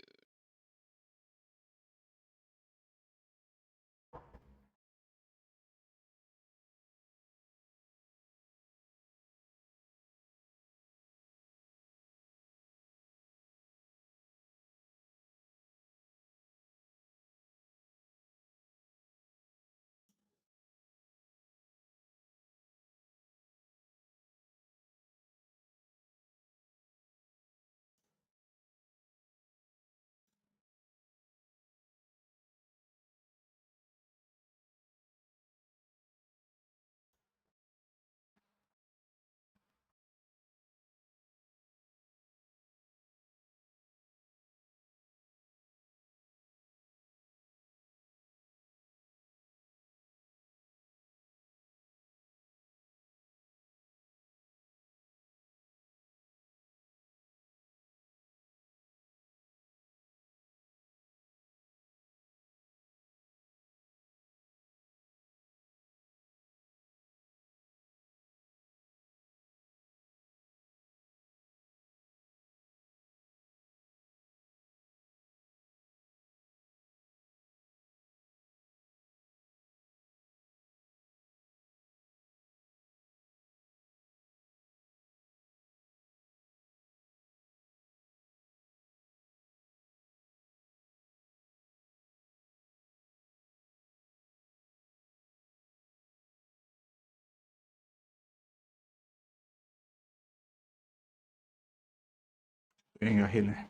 Inga hinner.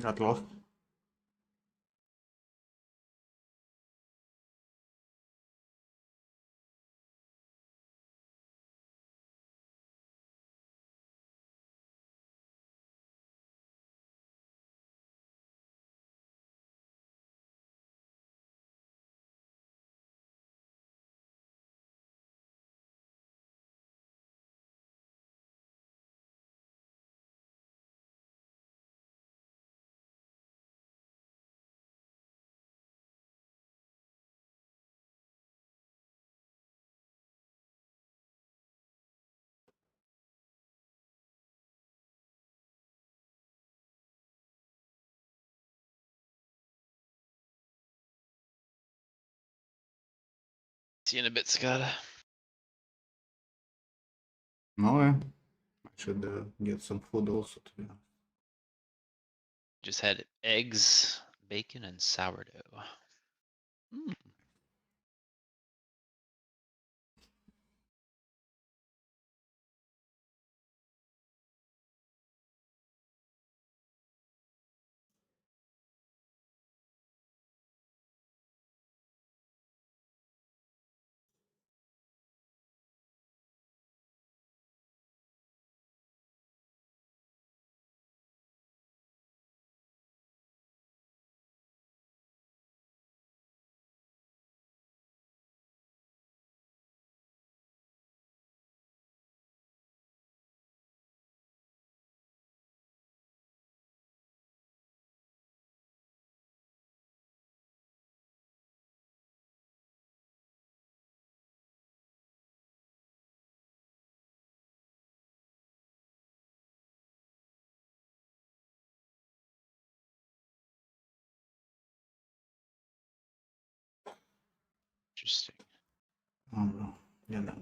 Got lost. See you in a bit, Scott. No, yeah. I should get some food also, to be honest. Just had eggs, bacon, and sourdough. Mm. Interesting. Oh, no. Yeah, no.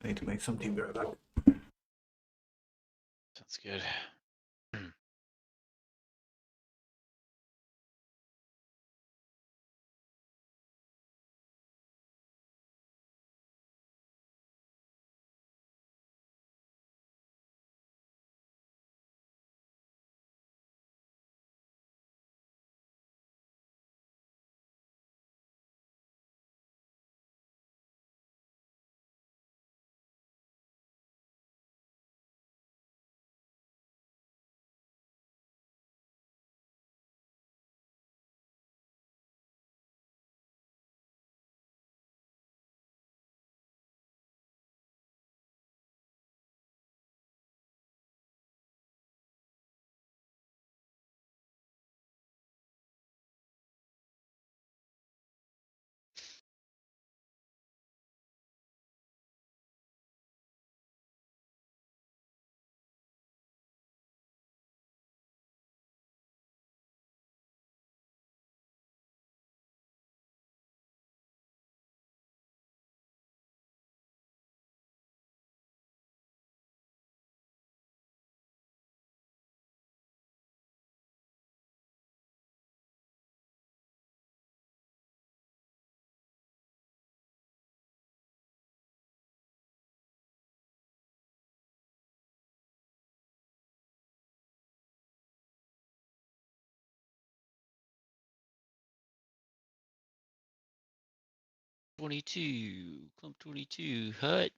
I need to make some tea, be right back. Sounds good. 22. Clump 22. Hut.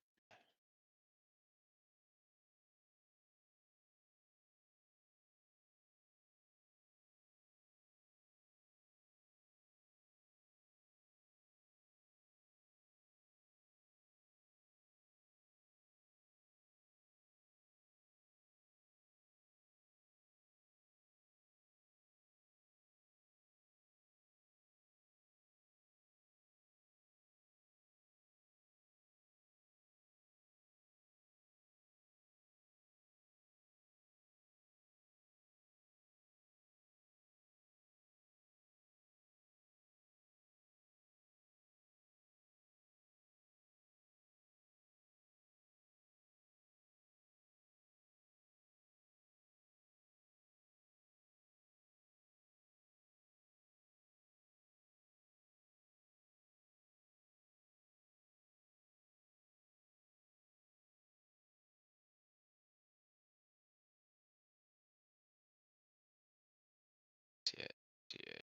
Yeah, yeah,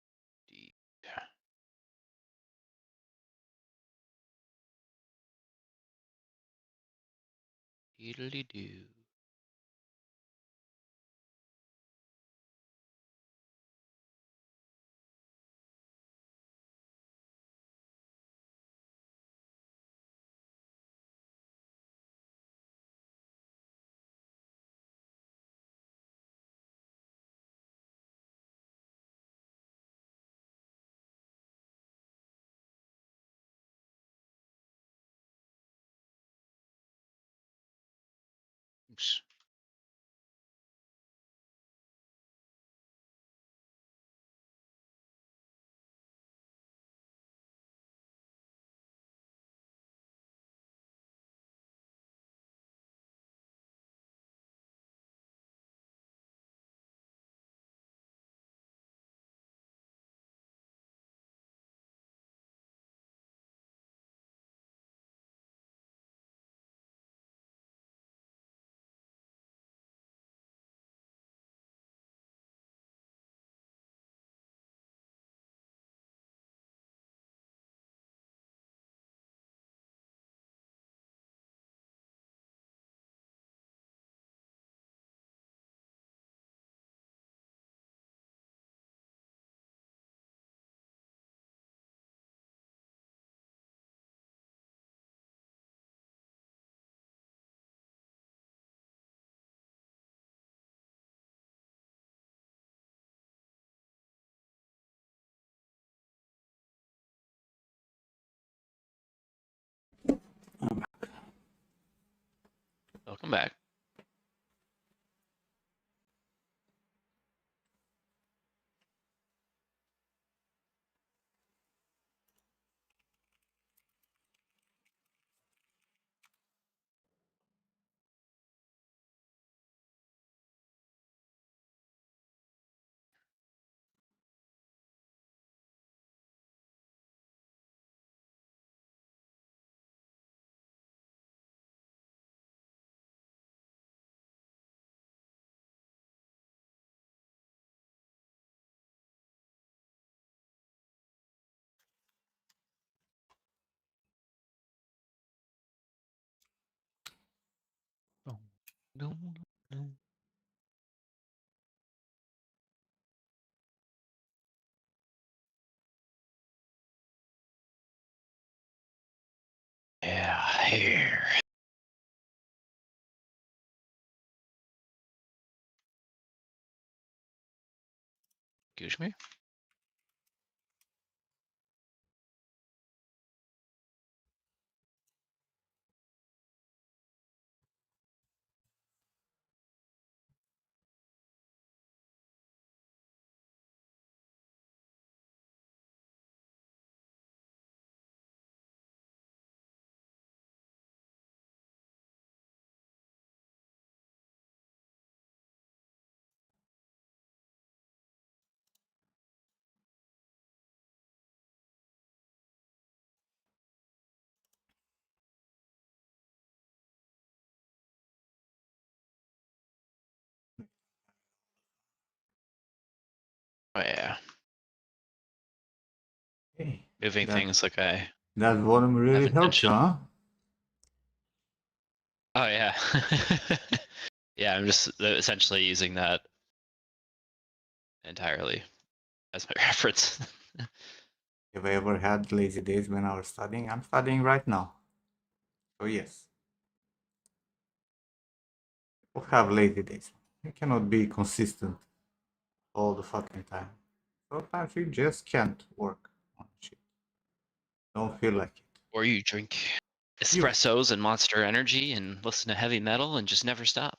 D. Diddly do. Oops. Welcome back. Oh, no, no. Yeah, here. Excuse me. Oh yeah. Okay. Moving That- things like I That volume really Have helps you, intention. huh? Oh yeah. Yeah, I'm just essentially using that entirely as my reference. Have I ever had lazy days when I was studying? I'm studying right now. So yes. People have lazy days. You cannot be consistent all the fucking time. Sometimes you just can't work on shit. Don't feel like it. Or you drink You espressos and Monster Energy and listen to heavy metal and just never stop.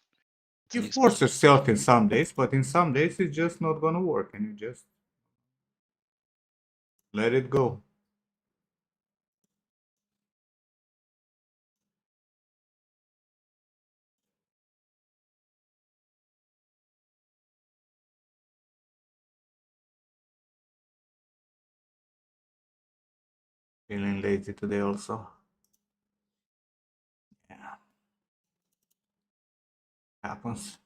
It's you an force explosion. yourself in some days, but in some days it's just not gonna work and you just let it go. Feeling lazy today also. Yeah. Happens.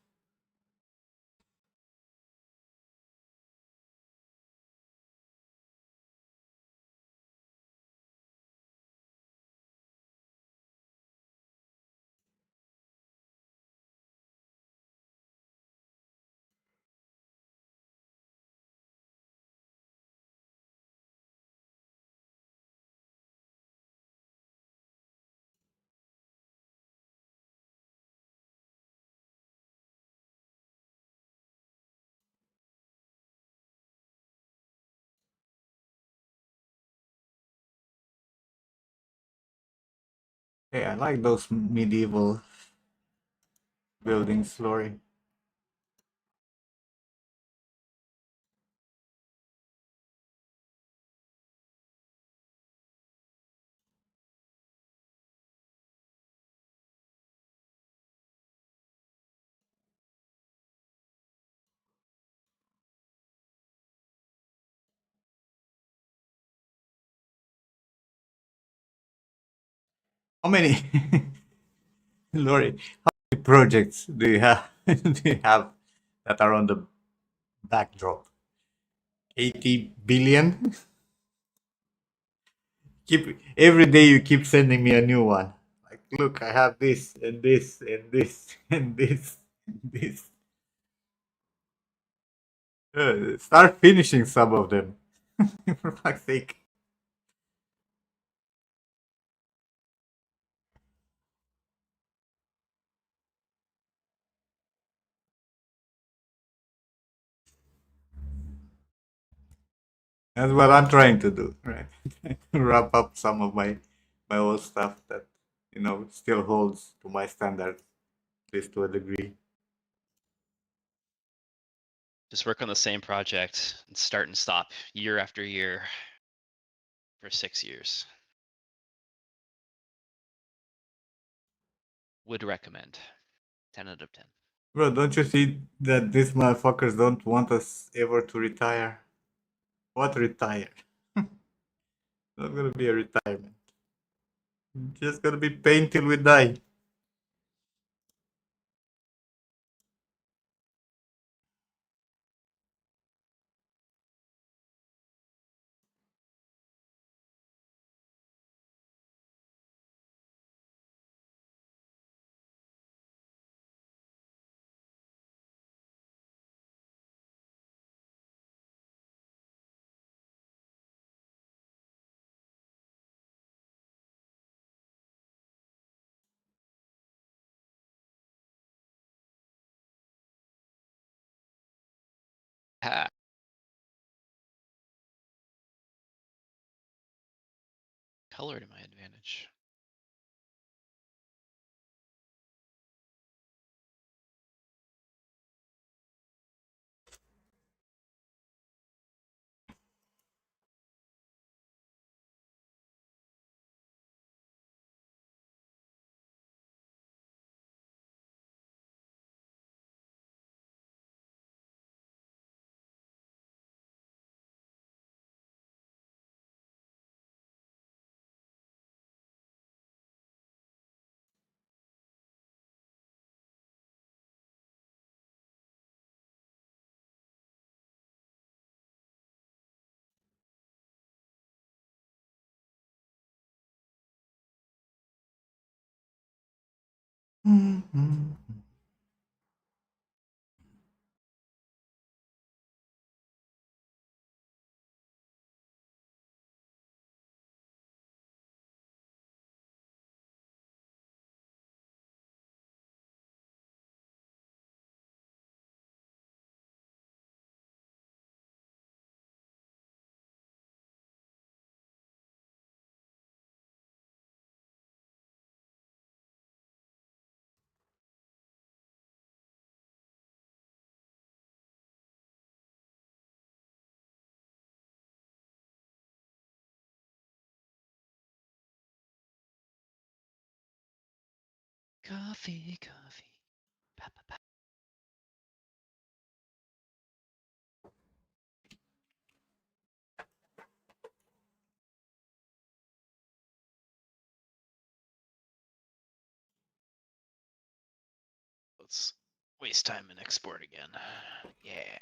Hey, I like those medieval buildings, Lori. How many Lori, how many projects do you have do you have that are on the backdrop? 80 billion? Keep every day you keep sending me a new one. Like, look, I have this and this and this and this and this. Start finishing some of them. For fuck's sake. That's what I'm trying to do, right? Wrap up some of my old stuff that still holds to my standards, at least to a degree. Just work on the same project and start and stop year after year for 6 years. Would recommend. 10 out of 10. Bro, don't you see that these motherfuckers don't want us ever to retire? What retire? Not gonna be a retirement. Just gonna be pain till we die. Ha. Color to my advantage. Coffee, coffee. Pa, pa, pa. Let's waste time and export again. Yeah.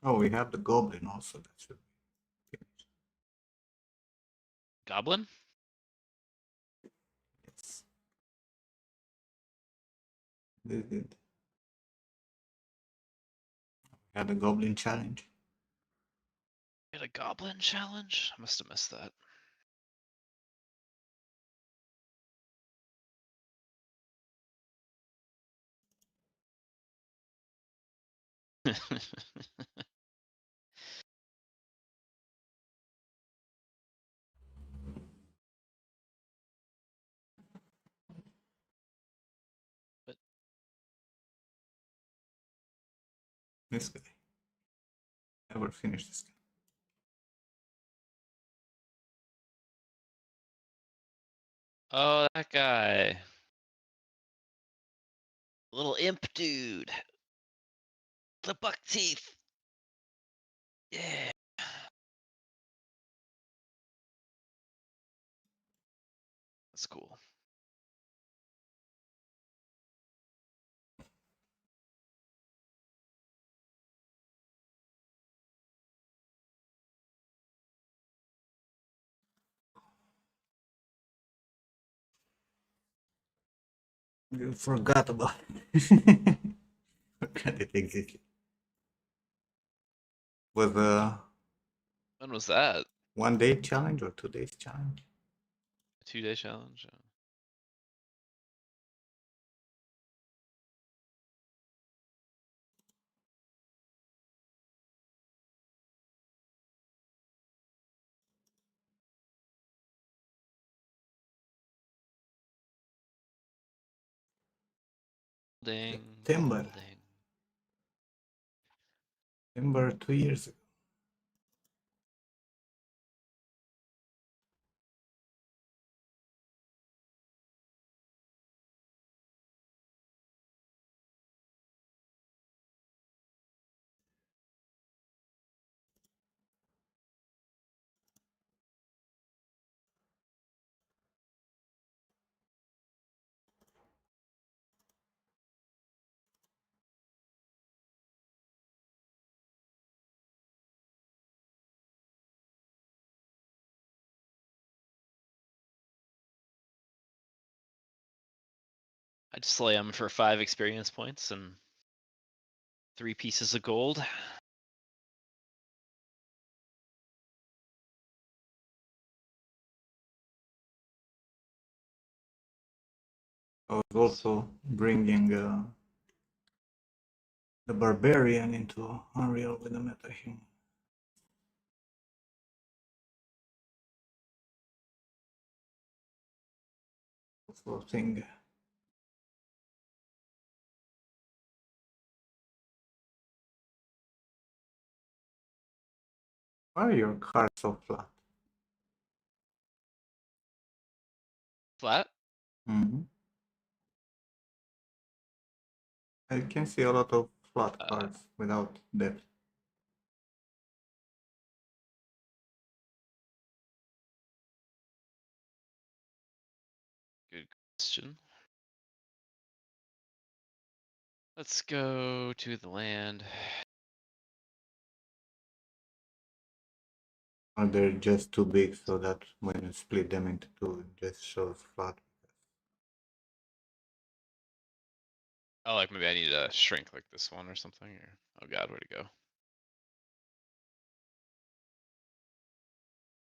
Oh, we have the goblin also. That should be finished. Goblin? Yes. This did. We had the goblin challenge. We had a goblin challenge? I must have missed that. This guy. Never finished this guy. Oh, that guy. Little imp dude. The buck teeth. Yeah. That's cool. You forgot about it. Forgot it existed. Was a When was that? 1 day challenge or 2 days challenge? A 2-day challenge? Ding. September. Ding. September 2 years ago. I'd slay him for 5 experience points and 3 pieces of gold. I was also bringing the barbarian into Unreal with the meta human. Also thing. Why are your cards so flat? Flat? Mm-hmm. I can see a lot of flat cards without depth. Good question. Let's go to the land. Or they're just too big so that when you split them into two, it just shows flat. Oh, like maybe I need to shrink like this one or something. Or oh god, where'd it go?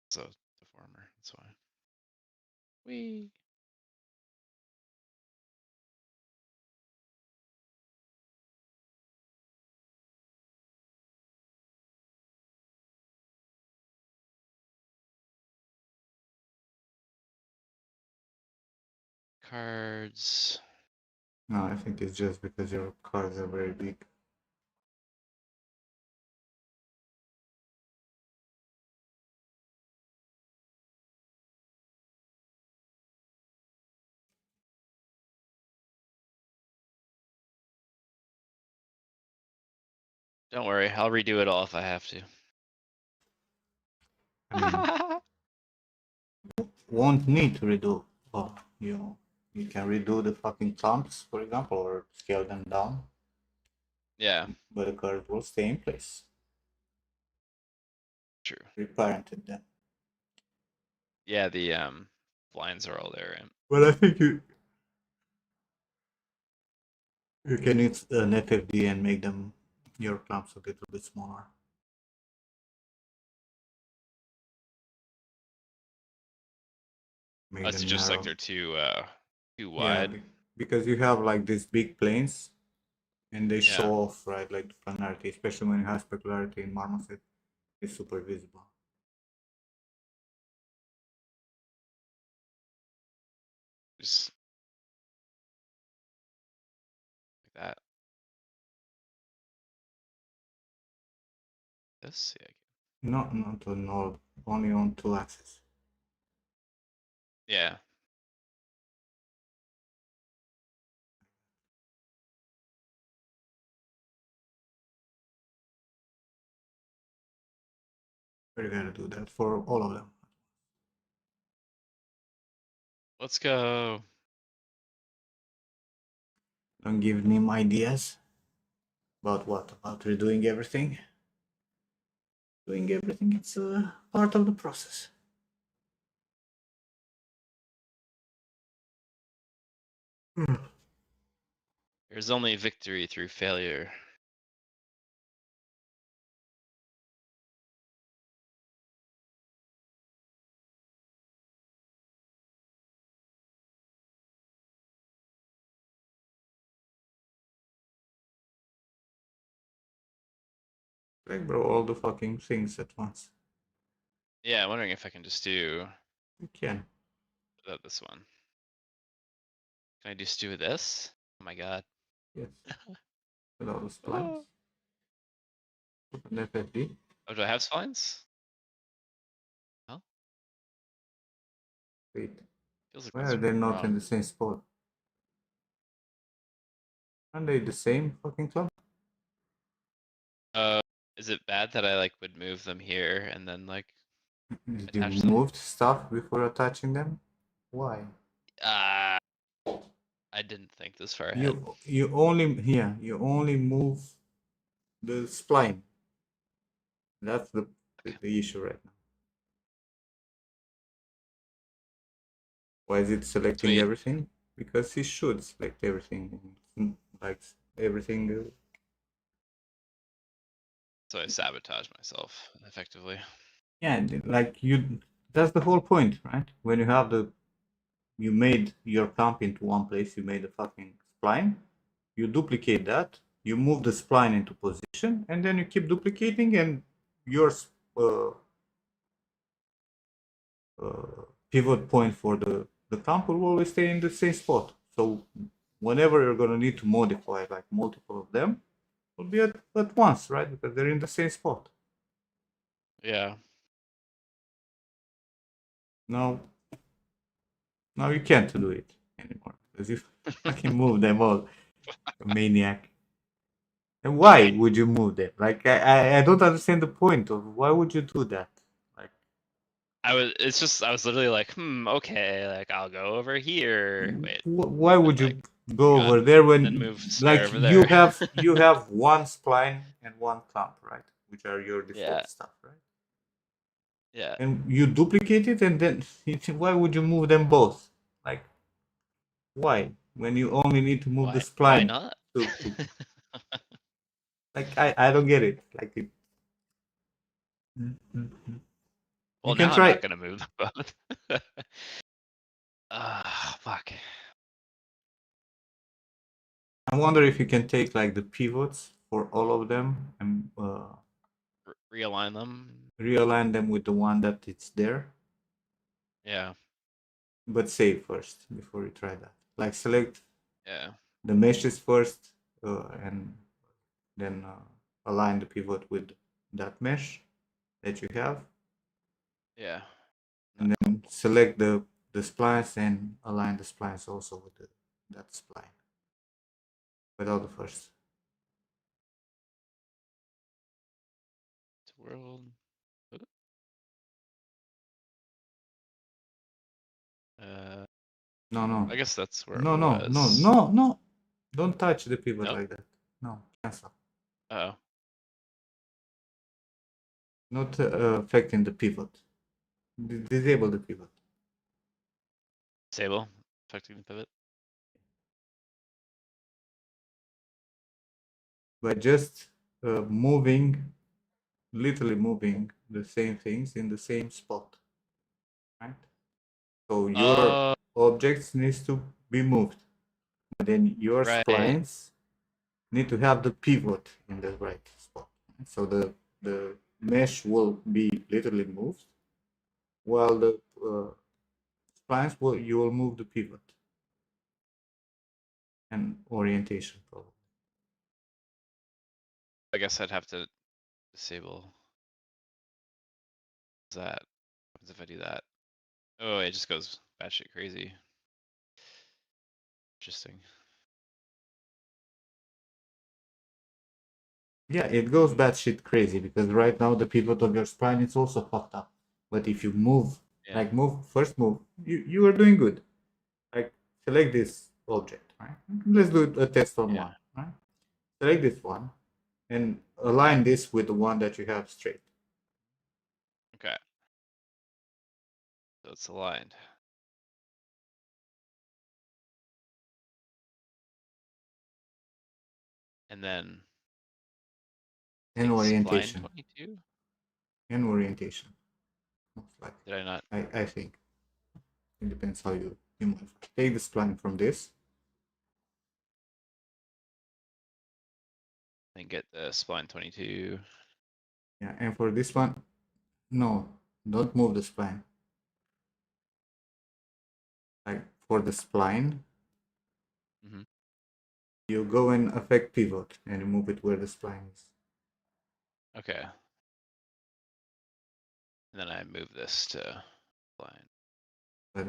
It's a deformer. That's why. Wee. Cards. No, I think it's just because your cards are very big. Don't worry, I'll redo it all if I have to. I mean, won't need to redo. Oh, you can redo the fucking clumps, for example, or scale them down, Yeah, but the cards will stay in place. true. Reparented them. Yeah, the blinds are all there. Right? Well, I think you can use an FFD and make them your clumps a little bit smaller. Make It's them just like narrow. they're too Yeah, wide. because you have like these big planes, and they Yeah. show off, right? Like the planarity, especially when you have specularity in Marmoset, it's super visible. Just like that. This, yeah. Not on all, only on 2 axes. Yeah. We're gonna do that for all of them. Let's go. Don't give Nim ideas. About what? About redoing everything? Doing everything, it's a part of the process. There's only victory through failure. Like, bro, all the fucking things at once. Yeah, I'm wondering if I can just do You can. this one. Can I just do this? Oh my god. Yes. With all the splines. Put an FFD. Oh, do I have spines? Oh, Wait. feels like Why those are are they not wrong. in the same spot? Aren't they the same fucking club? Is it bad that I like would move them here and then like Did you attach them? moved stuff before attaching them? Why? I didn't think this far ahead. You only move the spline. That's the issue right now. Why is it selecting Sweet. everything? Because he should select everything. Like everything. So I sabotage myself effectively. Yeah, like you. That's the whole point, right? When you have the you made your clamp into one place, you made a fucking spline, you duplicate that, you move the spline into position, and then you keep duplicating, and your pivot point for the clamp will always stay in the same spot. So whenever you're gonna need to modify like multiple of them, will be at once, right? Because they're in the same spot. Yeah. Now you can't do it anymore because you fucking move them all, maniac. And why would you move them? Like I don't understand the point of why would you do that? Like I was literally like, okay, like I'll go over here. Wait, why would you like, go hang over on, there and when then move like spare over you there. have one spline and one clamp, right? Which are your default Yeah. stuff, right? Yeah. And you duplicate it, and then why would you move them both? Like why? When you only need to move the Why spline not? to like I don't get it. Like it. Well, You can now I'm try. not gonna move them both. Fuck. I wonder if you can take like the pivots for all of them and Realign them. realign them with the one that it's there. Yeah. But save first before you try that. Like select Yeah. the meshes first and then align the pivot with that mesh that you have. Yeah. And then select the splines and align the splines also with that spline. Without the first. World. No. I guess that's where No. it was. No. Don't touch the pivot Nope. like that. No, cancel. Oh. Not affecting the pivot. Disable the pivot. Disable. Affecting the pivot. By just literally moving the same things in the same spot, right? So your objects needs to be moved, but then your splines need to have the pivot in the right spot. So the mesh will be literally moved, while the splines you will move the pivot and orientation probably. I guess I'd have to disable that. What happens if I do that? Oh, it just goes batshit crazy. Interesting. Yeah, it goes batshit crazy because right now the pivot of your spline is also fucked up. But if you move, Yeah. first move, you are doing good. Like select this object, right? Let's do a test on one, right? Select this one and align this with the one that you have straight. Okay. So it's aligned. And then And orientation. spline 22? And orientation. Most likely. Did I not? I think. It depends how you modify. Take the spline from this. And get the spline 22. Yeah, and for this one, no, don't move the spline. Like for the spline, you go and affect pivot and you move it where the spline is. Okay. And then I move this to spline. But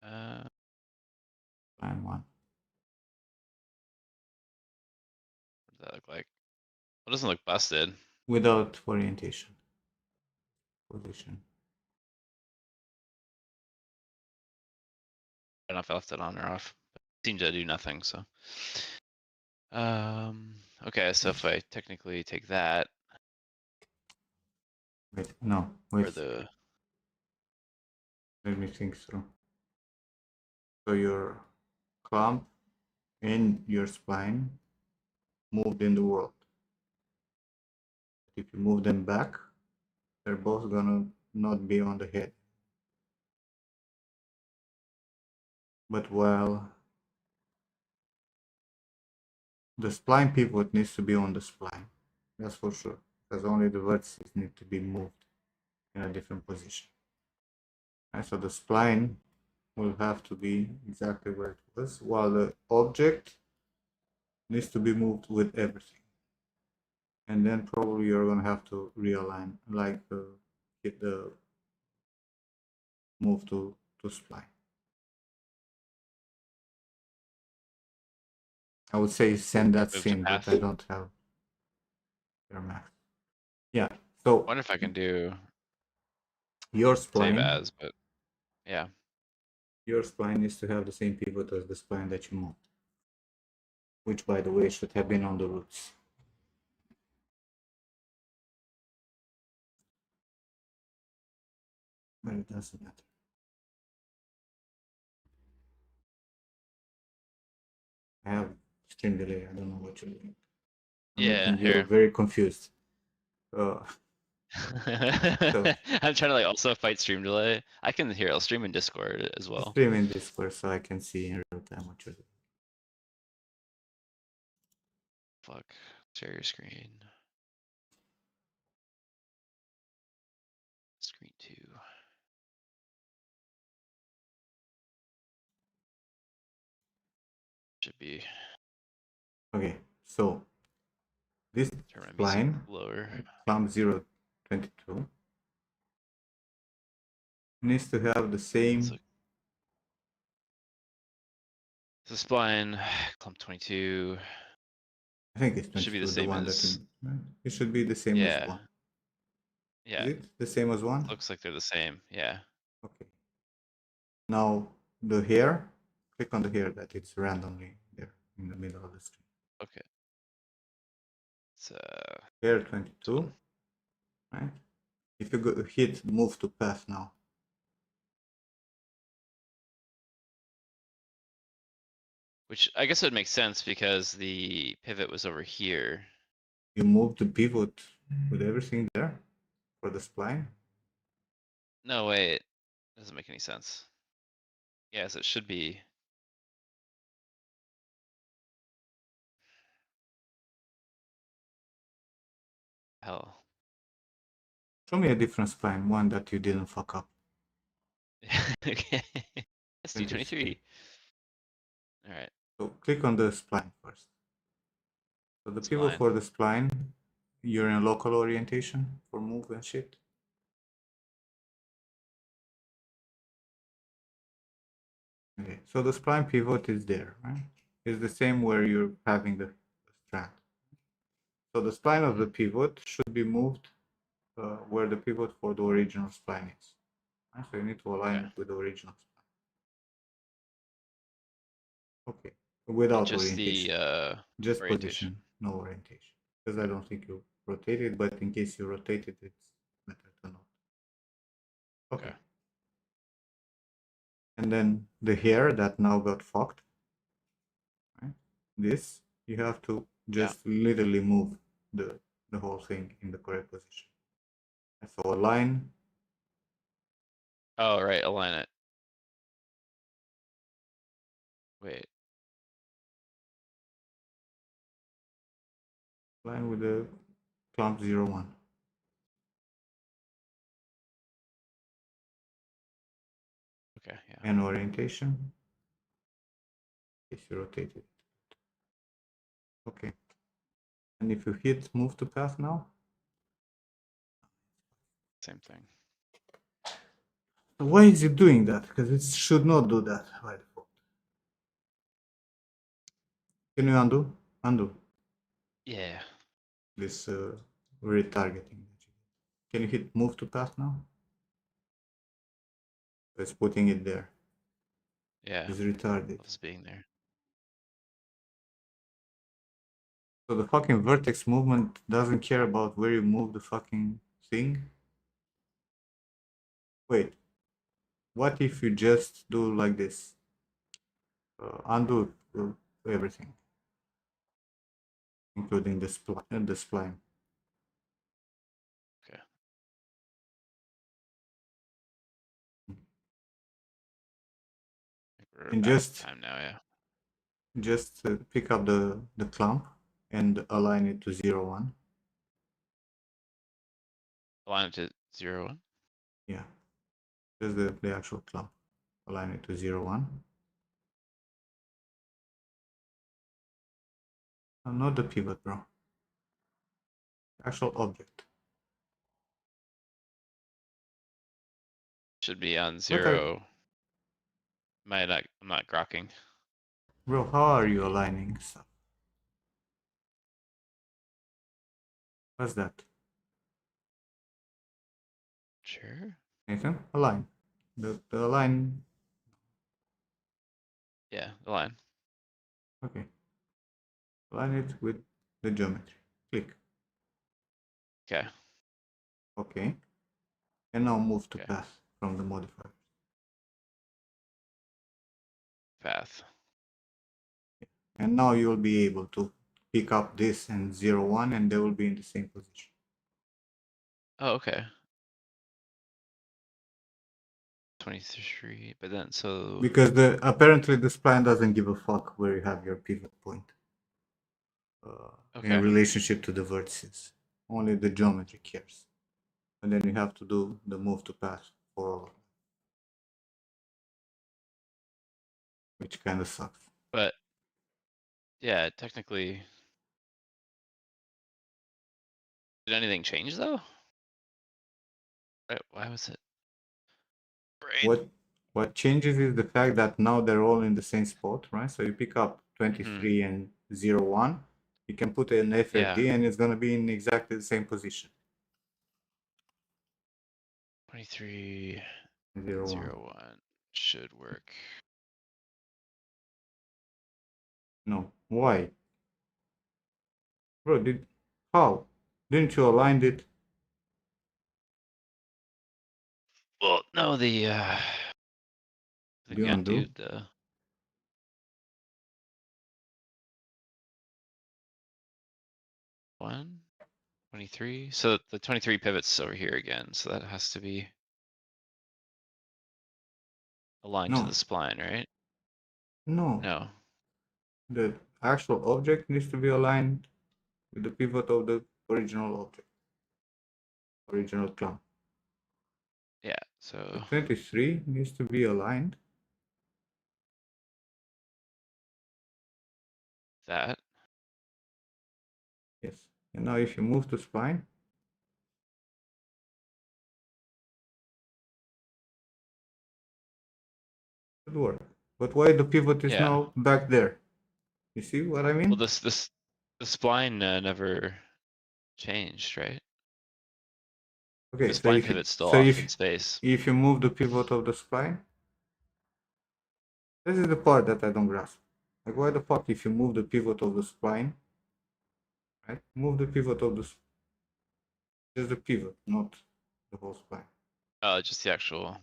spline one. What does that look like? It doesn't look busted. Without orientation. Position. I don't know if I left it on or off. It seemed to do nothing, so. Okay, so if I technically take that. Wait, no, wait. For the. Let me think through. So your clamp and your spline moved in the world. If you move them back, They're both gonna not be on the head. But while the spline pivot needs to be on the spline, that's for sure, because only the vertices need to be moved in a different position. And so the spline will have to be exactly where it was, while the object needs to be moved with everything. And then probably you're gonna have to realign, like hit the move to spline. I would say send that Move to scene, but path. I don't have your max. Yeah, so Wonder if I can do your save spline, as, but yeah. your spline needs to have the same pivot as the spline that you moved, which by the way should have been on the roots. But it doesn't matter. I have stream delay. I don't know what you're doing. I'm Yeah, making you here. very confused. I'm trying to like also fight stream delay. I can hear. I'll stream in Discord as well. Stream in Discord so I can see in real time what you're doing. Fuck. Share your screen. Screen 2. Should be Okay, so this turn my music spline, lower. clamp 022, needs to have the same. So spline, clump 22. I think it's 22, Should be the the same one as. that you, right? It should be the same as Yeah. 1. Yeah. Is it the same as 1? Looks like they're the same. Yeah. Okay. Now the hair, click on the hair that it's randomly there in the middle of the screen. Okay. It's Hair 22, right? If you go hit move to path now, which I guess would make sense because the pivot was over here. you move the pivot with everything there for the spline. No, wait. Doesn't make any sense. Yes, it should be. Hell. Show me a different spline, one that you didn't fuck up. Okay. Let's do 23. Alright. So click on the spline first. So the pivot Spline. for the spline, you're in local orientation for move and shit. Okay, so the spline pivot is there, right? It's the same where you're having the strand. So the spline of the pivot should be moved where the pivot for the original spline is. Right? So you need to align Okay. it with the original spline. Okay, without Just orientation. the Just orientation. position, no orientation. Because I don't think you rotate it, but in case you rotate it, it's better to know. Okay. Okay. And then the hair that now got fucked, right? This, you have to just literally move the whole thing in the correct position. And so align, Oh, right, align it. Wait. align with the clamp 01. Okay, yeah. And orientation. If you rotate it. Okay. And if you hit move to path now, Same thing. why is it doing that? Because it should not do that by default. Can you undo? Undo Yeah. this retargeting. Can you hit move to path now? It's putting it there. Yeah. It's retarded. Loves being there. So the fucking vertex movement doesn't care about where you move the fucking thing? Wait. What if you just do like this? Undo everything. Including the spline. Okay. We're And back to just time now, yeah. pick up the clump and align it to 0, 1. Align it to 0, 1. Yeah, just the actual clump. Align it to 0, 1. No, not the pivot, bro. Actual object. Should be on What 0. I'm not grokking. Bro, how are you aligning stuff? What's that? Sure. Nathan, align. The align. Yeah, align. Okay. Align it with the geometry. Click. Okay. Okay. And now move to Okay. path from the modifier. Path. And now you'll be able to pick up this and 0, 1, and they will be in the same position. Oh, okay. 23, but then so Because apparently the spline doesn't give a fuck where you have your pivot point in okay. relationship to the vertices. Only the geometry cares. And then you have to do the move to path for all of them. Which kind of sucks. But yeah, technically. Did anything change though? Right, why was it? Brain. What changes is the fact that now they're all in the same spot, right? So you pick up 23 and 0, 1. You can put an FFD and it's gonna be in exactly the same position. 23, 0, 0, 1 should work. No. Why? Bro, how? Didn't you align it? Well, no, the You undo? dude, the 1, 23. So the 23 pivots over here again, so that has to be aligned to No. the spline, right? No. No. The actual object needs to be aligned with the pivot of the original object. Original clump. Yeah, The so 23 needs to be aligned. that. Yes. And now if you move to spline, it would work. But why the pivot is Yeah. now back there? You see what I mean? Well, the spline never changed, right? Okay, The so spline if pivot's still off in space. if you move the pivot of the spline, this is the part that I don't grasp. Like, why the fuck if you move the pivot of the spline, right? Move the pivot of the just the pivot, not the whole spline. Just the actual.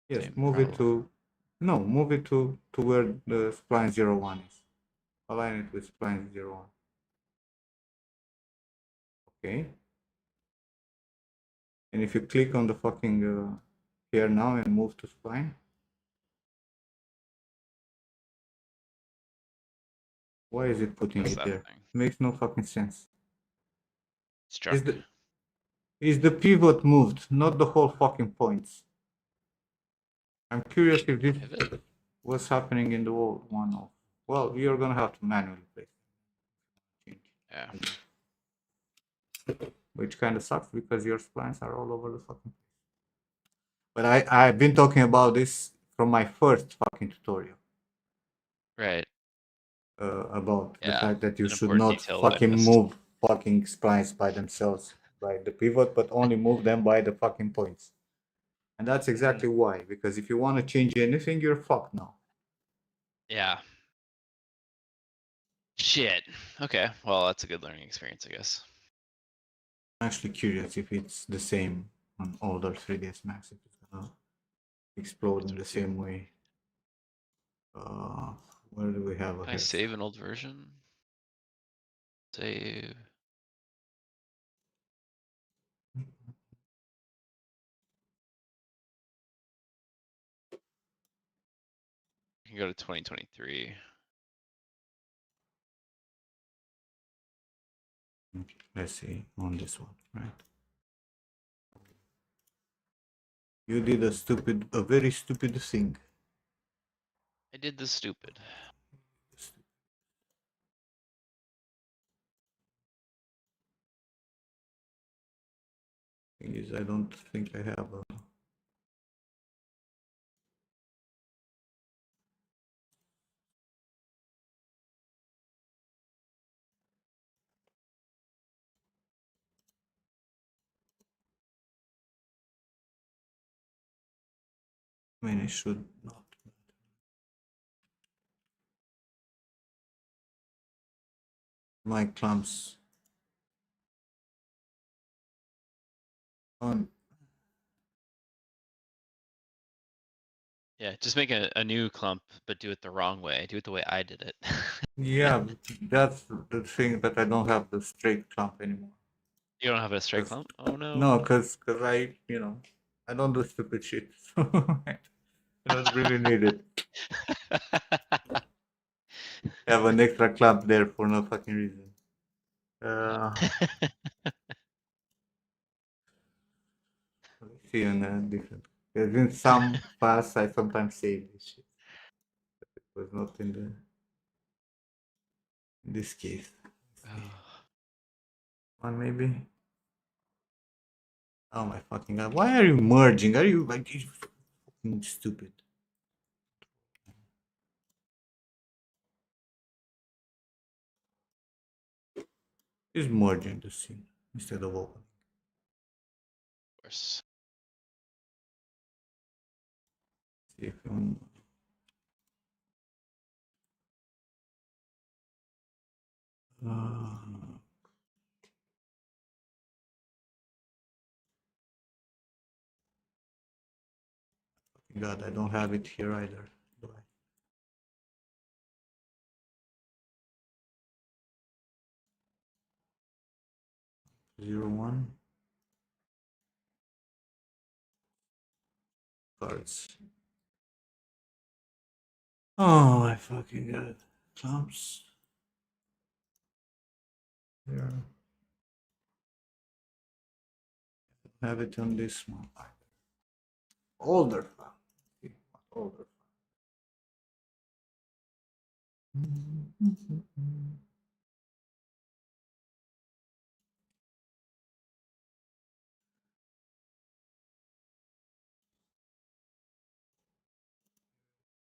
Yes, Same move it problem. to move it to where the spline 0, 1 is. Align it with spline 0, 1. Okay. And if you click on the fucking here now and move to spline, why is it putting What's it that there? thing? Makes no fucking sense. Struck. Is the pivot moved, not the whole fucking points? I'm curious if this Pivot? was happening in the old one. Well, you're gonna have to manually place it. Yeah. Which kind of sucks because your splines are all over the fucking place. But I've been talking about this from my first fucking tutorial. Right. About the Yeah. fact that you An should important not detail that I fucking missed. move fucking splines by themselves by the pivot, but only move them by the fucking points. And that's exactly why. Because if you want to change anything, you're fucked now. Yeah. Shit. Okay. Well, that's a good learning experience, I guess. I'm actually curious if it's the same on older 3ds Max. If it's gonna explode in the same way. Where do we have a Can I save an old version? Save. can go to 2023. Okay, let's see on this one, right? You did a very stupid thing. I did the stupid. Thing is, I don't think I have a. I mean, it should not. My clumps. On. Yeah, just make a new clump, but do it the wrong way. Do it the way I did it. Yeah, that's the thing that I don't have the straight clump anymore. You don't have a straight Cause- clump? Oh no. No, cause I, I don't do stupid shit. So I don't really need it. Have an extra clump there for no fucking reason. Let's see on a different. Because in some paths I sometimes save this shit. But it was not in this case. One maybe. Oh my fucking god! Why are you merging? Are you like you fucking stupid? Is merging the scene instead of opening. Of course. See if you God, I don't have it here either. Do I? Zero one cards. Oh my fucking god! Clumps. Here. Have it on this one. Older. Older.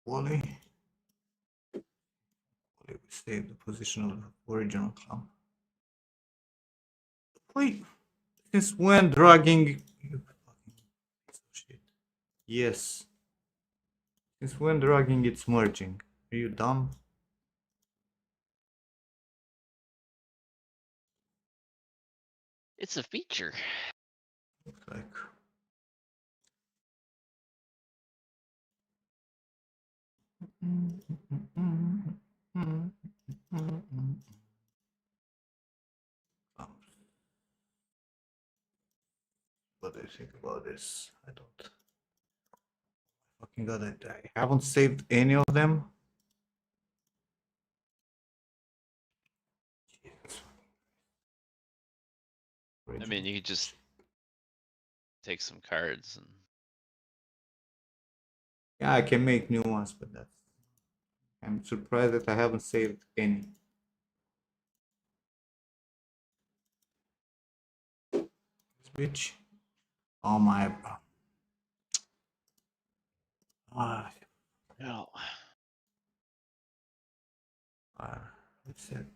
Wally. We save the position of the original clump. Wait, since when dragging? You fucking piece of shit. Yes. Since when dragging it's merging? Are you dumb? It's a feature. Looks like. What do you think about this? I don't. Fucking god, I haven't saved any of them. Jesus. I mean, you could just take some cards and Yeah, I can make new ones, but that's. I'm surprised that I haven't saved any. This bitch. Oh my. Ah, no. reset.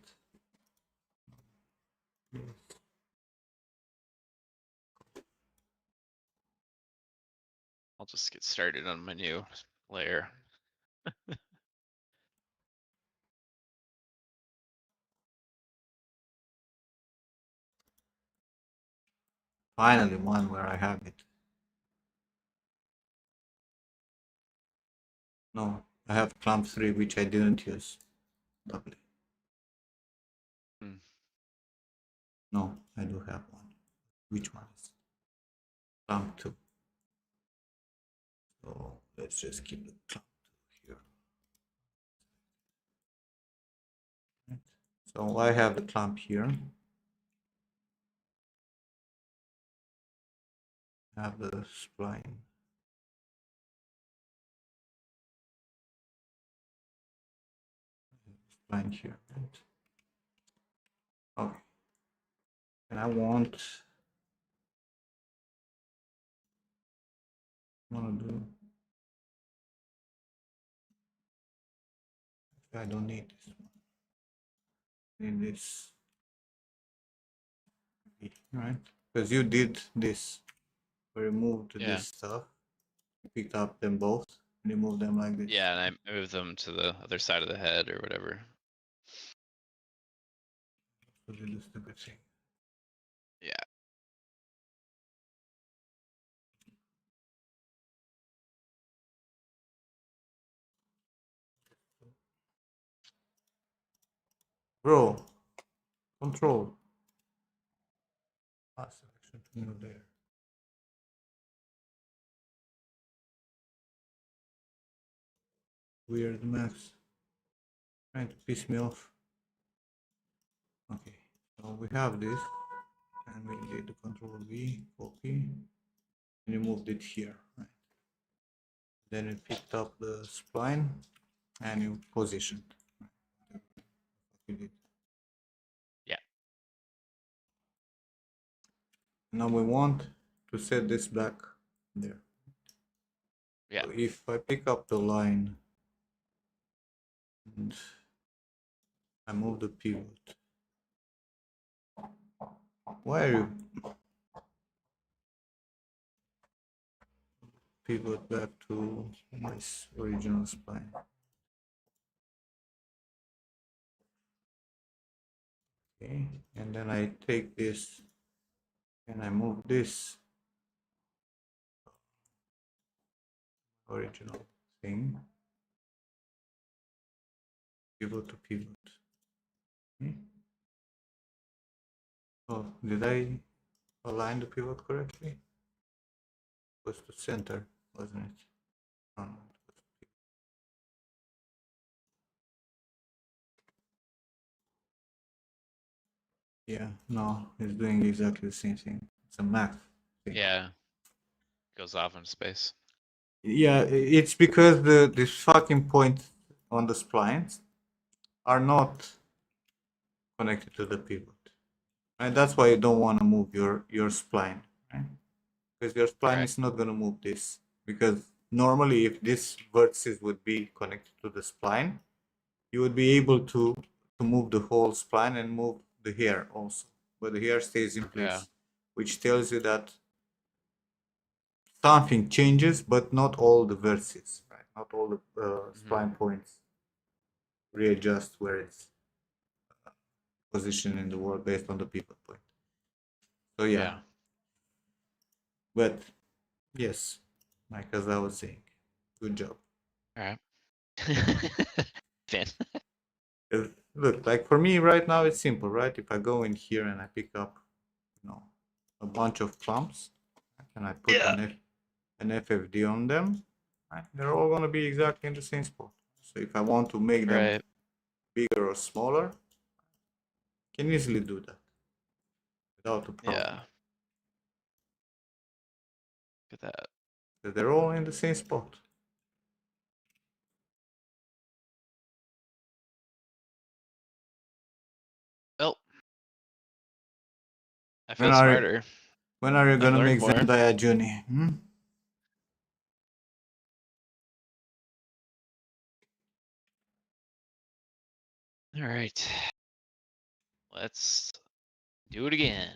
I'll just get started on my new layer. Finally, one where I have it. No, I have clump 3, which I didn't use. Lovely. Hmm. No, I do have one. Which one is clump 2? So let's just keep the clump 2 here. So I have the clamp here. I have the spline. Spline here. Right? Okay. And I want to do. I don't need this one. I need this. Right? Because you did this. We removed Yeah. this stuff. Picked up them both. And you move them like this. Yeah, and I moved them to the other side of the head or whatever. So they do stupid thing. Yeah. Bro, control. Selection to move there. Weird maps. Trying to piss me off. Okay, so we have this, and we did the Control V, copy, and you moved it here. Right? Then you picked up the spline, and you positioned. Right? You did. Yeah. Now we want to set this back there. Yeah. So if I pick up the line and I move the pivot, why are you pivot back to this original spline? Okay, and then I take this and I move this original thing, pivot to pivot. Okay. Oh, did I align the pivot correctly? It was to center, wasn't it? Oh, no, it was to pivot. Yeah, no, it's doing exactly the same thing. It's a math thing. Yeah. Goes off in space. Yeah, it's because the fucking points on the splines are not connected to the pivot. And that's why you don't want to move your spline, right? Because your spline Right. is not going to move this. Because normally if this vertices would be connected to the spline, you would be able to move the whole spline and move the hair also. But the hair stays in place, Yeah. which tells you that something changes, but not all the vertices, right? Not all the spline points readjust where it's positioned in the world based on the pivot point. So yeah. But yes, like as I was saying, good job. Alright. Fan. Look, like for me right now it's simple, right? If I go in here and I pick up, you know, a bunch of clumps, and I put an FFD on them, right? They're all gonna be exactly in the same spot. So if I want to make them Right. bigger or smaller, I can easily do that without a problem. Yeah. Look at that. So they're all in the same spot. Well, I When feel are- smarter. When are you gonna learned make more. Zendaya Juni? Alright. Let's do it again.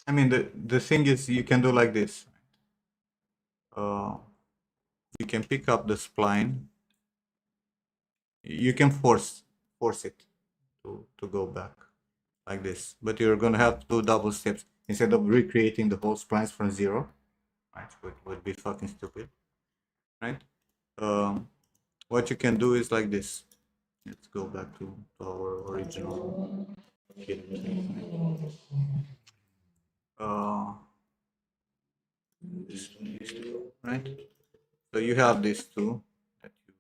I mean, the thing is, you can do like this. You can pick up the spline. You can force it to go back like this, but you're gonna have to do double steps instead of recreating the whole splines from zero. Right, which would be fucking stupid, right? What you can do is like this. Let's go back to our original kit. This one needs to go right? So you have these two that you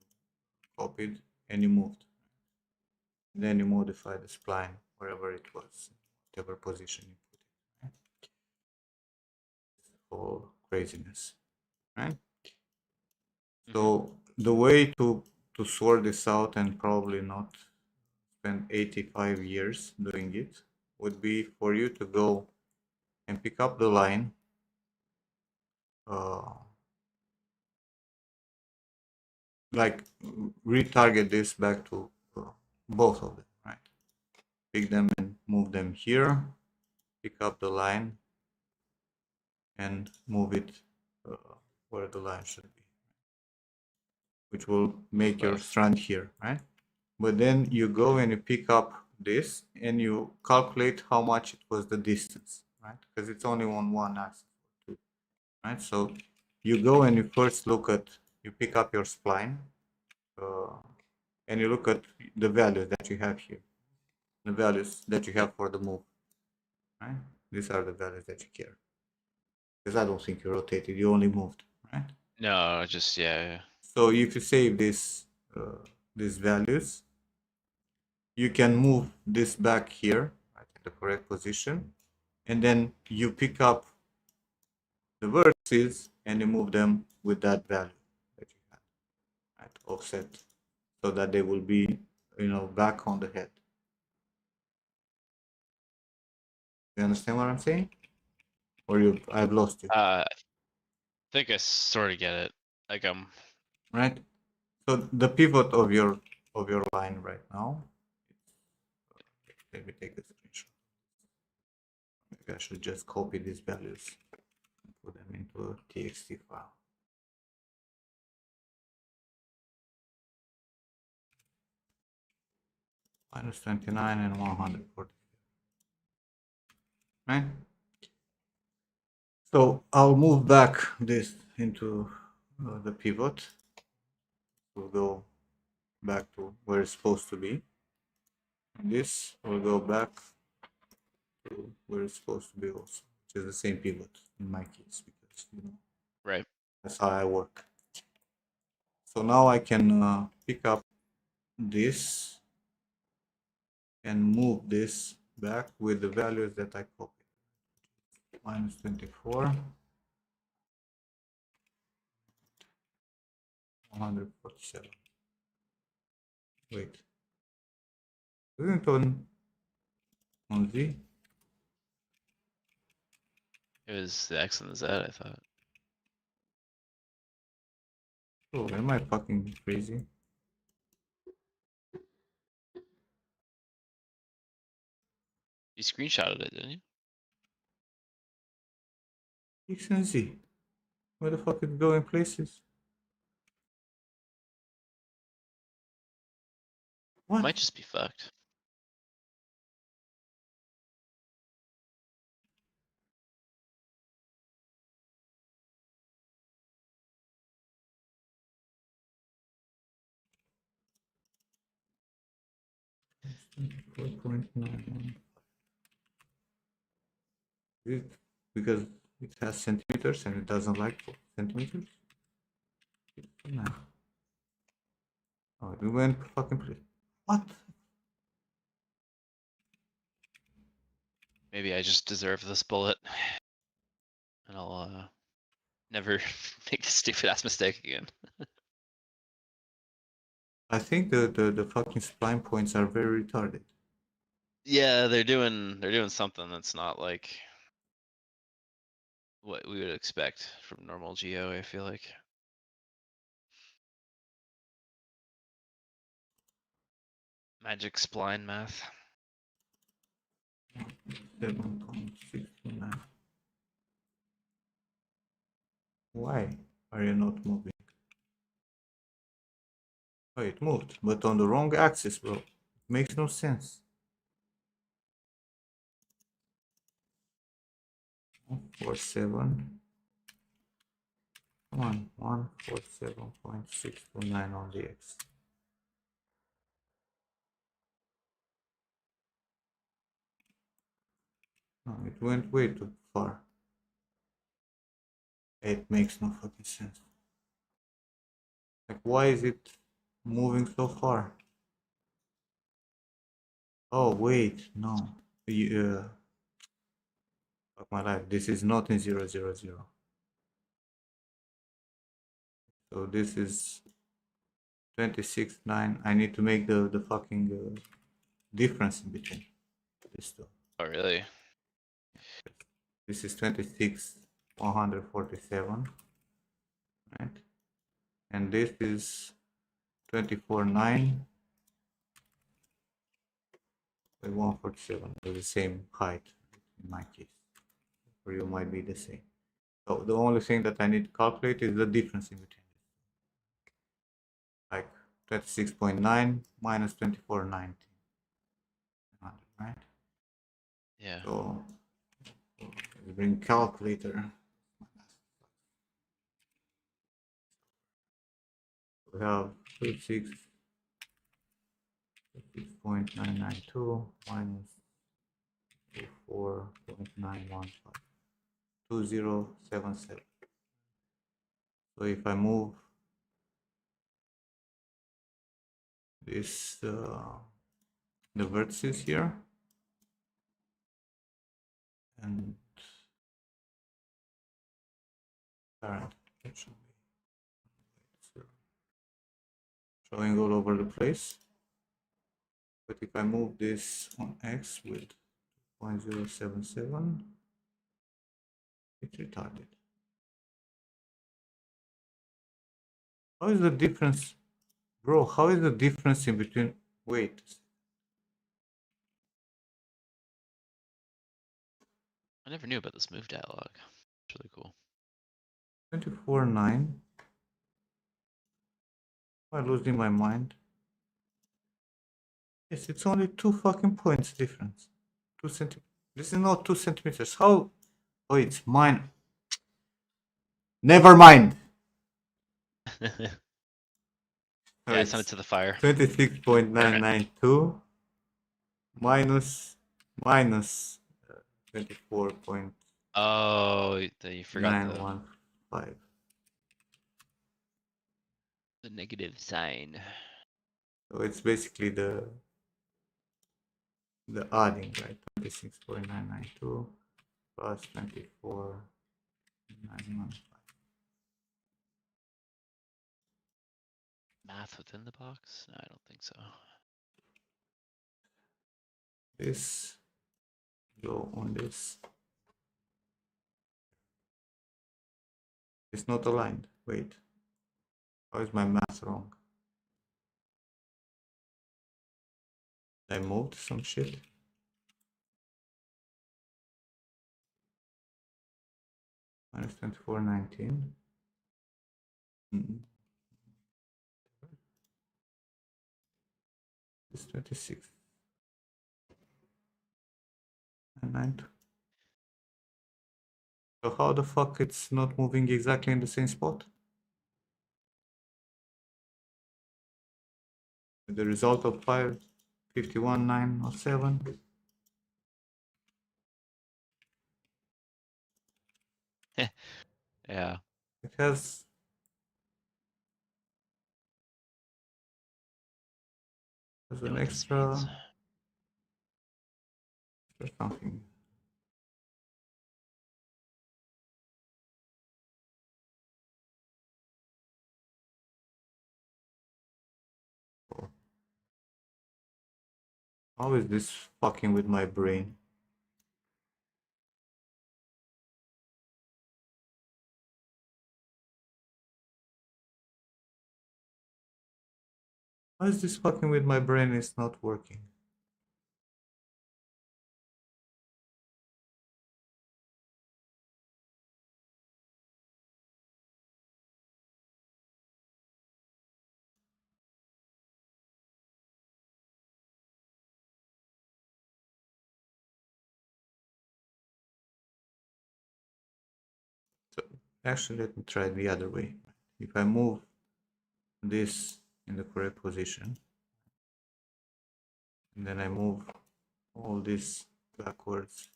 copied and you moved. Then you modify the spline wherever it was, whatever position you put it. Right? For craziness, right? So the way to sort this out and probably not spend 85 years doing it would be for you to go and pick up the line, like retarget this back to both of them, right? Pick them and move them here, pick up the line and move it where the line should be, which will make your strand here, right? But then you go and you pick up this and you calculate how much it was the distance, right? Because it's only on one axis, right? So you go and you first look at, you pick up your spline and you look at the values that you have here, the values that you have for the move, right? These are the values that you care. Because I don't think you rotated, you only moved, right? No, just yeah. So if you save these values, you can move this back here, right, in the correct position, and then you pick up the vertices and you move them with that value that you had, right, offset, so that they will be, back on the head. You understand what I'm saying? Or I've lost you. I think I sort of get it. Like Right. So the pivot of your line right now. Let me take a screenshot. Maybe I should just copy these values and put them into a TXT file. -29 and 140. Right? So I'll move back this into the pivot. We'll go back to where it's supposed to be. And this will go back to where it's supposed to be also, which is the same pivot in my case, because right. that's how I work. So now I can pick up this and move this back with the values that I copied. -24, 147. Wait, isn't on Z? It was the X and the Z, I thought. Oh, am I fucking crazy? You screenshotted it, didn't you? X and Z. Where the fuck it going places? What? Might just be fucked. Is it because it has centimeters and it doesn't like centimeters? No. Oh, we went fucking place. What? Maybe I just deserve this bullet. And I'll never make this stupid ass mistake again. I think the fucking spline points are very retarded. Yeah, they're doing something that's not like what we would expect from normal Geo, I feel like. Magic spline math. 7.69. Why are you not moving? Oh, it moved, but on the wrong axis, bro. It makes no sense. 147. Come on, 147.629 on the X. No, it went way too far. It makes no fucking sense. Like, why is it moving so far? Oh, wait, no. Fuck my life. This is not in 0, 0, 0. So this is 26, 9. I need to make the fucking difference in between these two. Oh, really? This is 26, 147. Right? And this is 24, 9. By 147. They're the same height in my case. For you might be the same. So the only thing that I need to calculate is the difference in between. Like 26.9 minus 24.90. Right? Yeah. So let's bring calculator. We have 36.992 minus 4.915. 2077. So if I move this the vertices here and current showing all over the place. But if I move this on X with 0.077, it's retarded. How is the difference? Bro, how is the difference in between? Wait. I never knew about this move dialog. It's really cool. 24.9. Am I losing my mind? Yes, it's only 2 fucking points difference. 2 centimeters. This is not 2 centimeters. How? Oh, it's mine. Never mind. Yeah, I sent it to the fire. 26.992 minus 24.915. Oh, you forgot the negative sign. So it's basically the adding, right? 26.992 plus 24.915. Math within the box? No, I don't think so. This go on this. It's not aligned. Wait. How is my math wrong? I moved some shit. Minus 24.19. It's 26. And 9. So how the fuck it's not moving exactly in the same spot? The result of 551.907. Yeah. It has an extra something. How is this fucking with my brain? How is this fucking with my brain? It's not working. So actually, let me try the other way. If I move this in the correct position, and then I move all this backwards,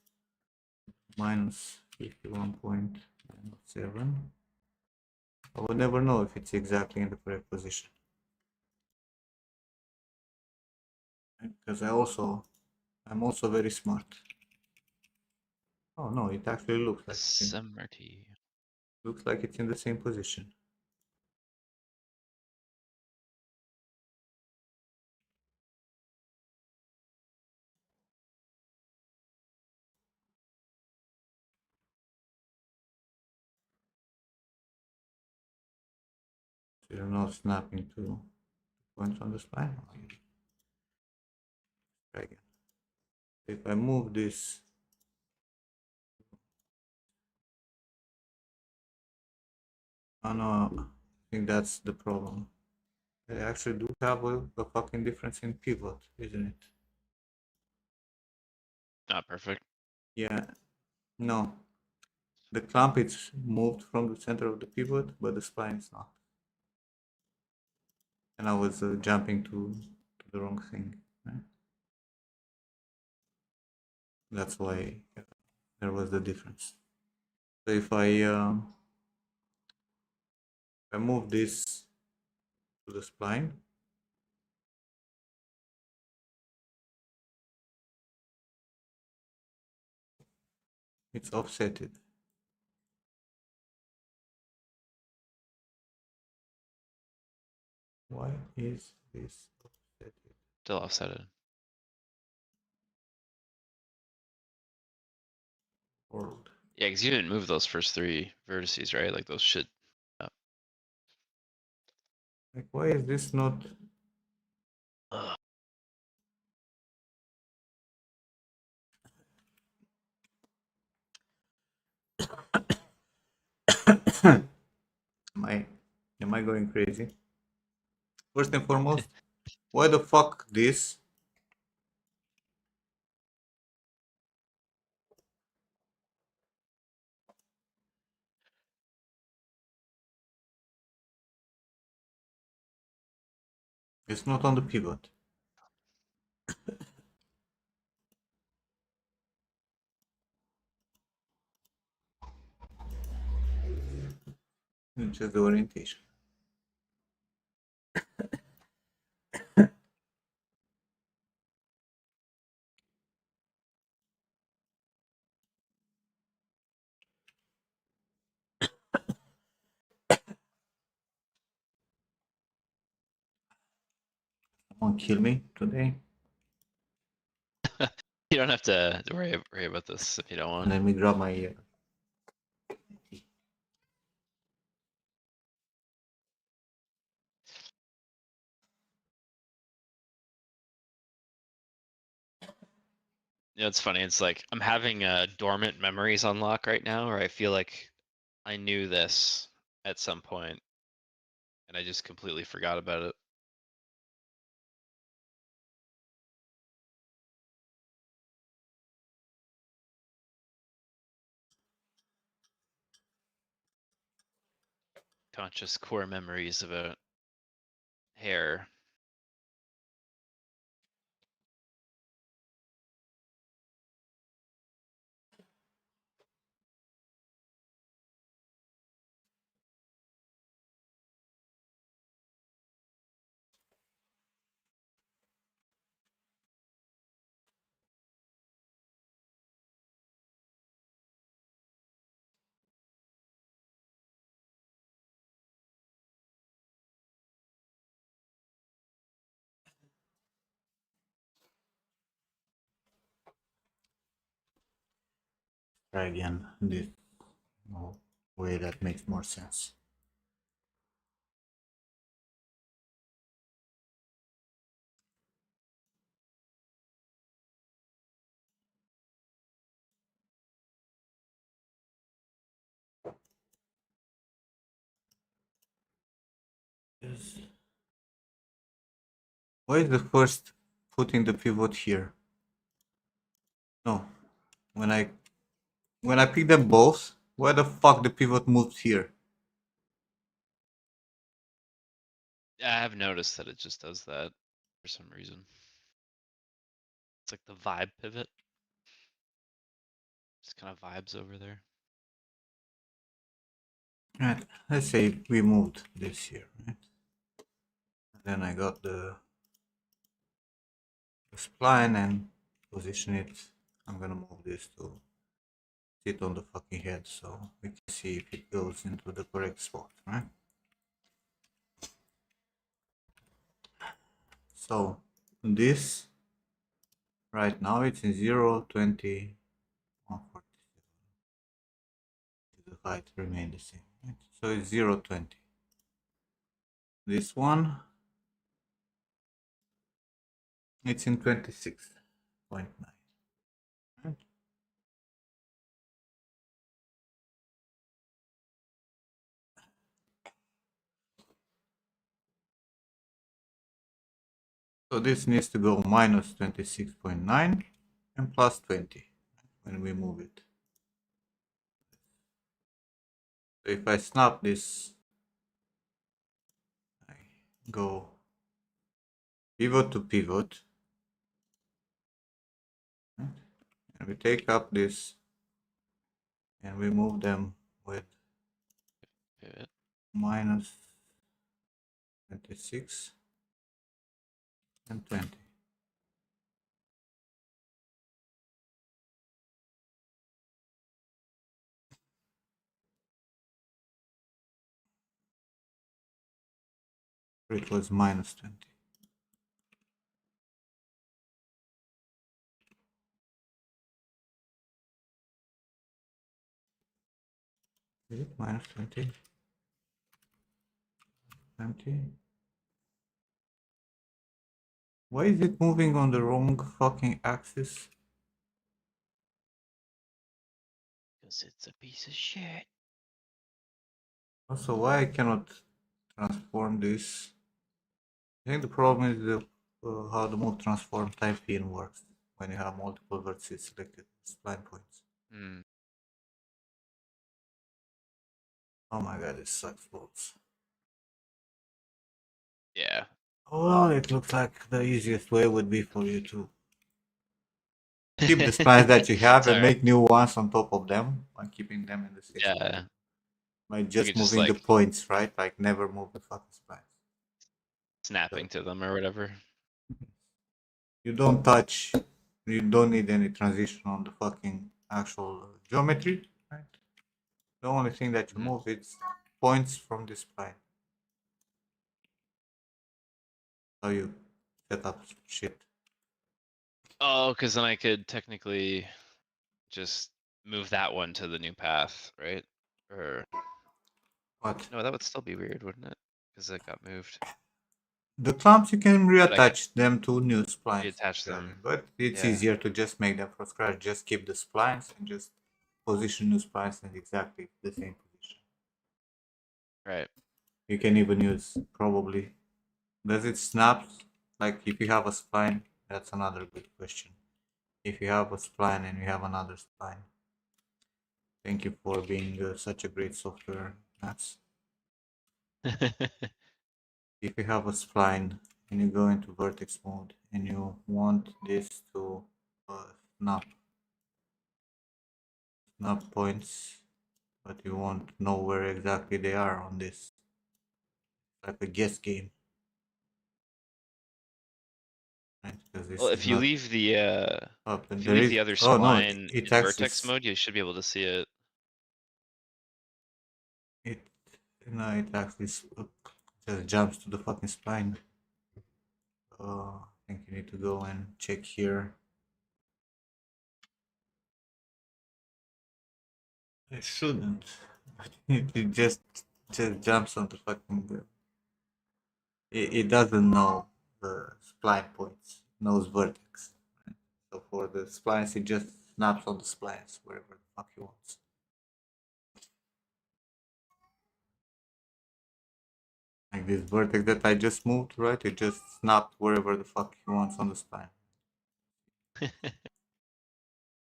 minus 51.97. I would never know if it's exactly in the correct position. Because I'm also very smart. Oh no, it actually looks like it's in the same position. So you're not snapping to points on the spine. Try again. If I move this, oh no, I think that's the problem. I actually do have a fucking difference in pivot, isn't it? Not perfect. Yeah, no. The clamp is moved from the center of the pivot, but the spine is not. And I was jumping to the wrong thing. Right? That's why there was the difference. So if I move this to the spline, it's offsetted. Why is this offsetted? Still offsetted. World. Yeah, because you didn't move those first 3 vertices, right? Like those should. Like, why is this not? Am I going crazy? First and foremost, why the fuck this? It's not on the pivot. It's just the orientation. Someone kill me today. You don't have to worry about this if you don't want. Let me grab my. You know, it's funny. It's like I'm having dormant memories unlock right now, where I feel like I knew this at some point, and I just completely forgot about it. Conscious core memories about hair. Try again. This way that makes more sense. Yes. Why is the first putting the pivot here? No, when I pick them both, why the fuck the pivot moved here? I have noticed that it just does that for some reason. It's like the vibe pivot. Just kind of vibes over there. Right. Let's say we moved this here, right? And then I got the spline and position it. I'm gonna move this to sit on the fucking head so we can see if it goes into the correct spot, right? So this right now it's in 0, 20, 147. The height remain the same, right? So it's 0, 20. This one it's in 26.9. Right? So this needs to go minus 26.9 and plus 20 when we move it. So if I snap this, I go pivot to pivot, right? And we take up this and we move them with Pivot. minus 26 and 20. It was minus 20. Is it minus 20? 20? Why is it moving on the wrong fucking axis? Because it's a piece of shit. Also, why I cannot transform this? I think the problem is the how the move transform type in works when you have multiple vertices selected spline points. Hmm. Oh my god, this sucks balls. Yeah. Well, it looks like the easiest way would be for you to keep the splines that you have It's and alright. make new ones on top of them by keeping them in the same Yeah. spline. By could just just, moving the like- points, right? Like never move the fucking splines. Snapping to them or whatever. You don't touch, you don't need any transition on the fucking actual geometry, right? The only thing that you Mhm. move is points from this spline. How you set up shit. Oh, because then I could technically just move that one to the new path, right? Or What? no, that would still be weird, wouldn't it? Because it got moved. The clamps you can I get- reattach them to new splines. Reattach them. But it's Yeah. easier to just make them from scratch. Just keep the splines and just position new splines in exactly the same position. Right. You can even use probably. Does it snap? Like if you have a spline, that's another good question. If you have a spline and you have another spline. Thank you for being such a great software, Max. If you have a spline and you go into vertex mode and you want this to snap points, but you won't know where exactly they are on this, like a guess game. Right? Because this Well, is if you not leave the up, and if you there leave is. the other Oh no, spline it in actually vertex mode, you should be able to see it. it no, it actually just jumps to the fucking spline. I think you need to go and check here. It shouldn't. It just jumps on the fucking. It doesn't know the spline points. It knows vertex. Right? So for the splines, it just snaps on the splines wherever the fuck he wants. Like this vertex that I just moved, right? It just snapped wherever the fuck he wants on the spline.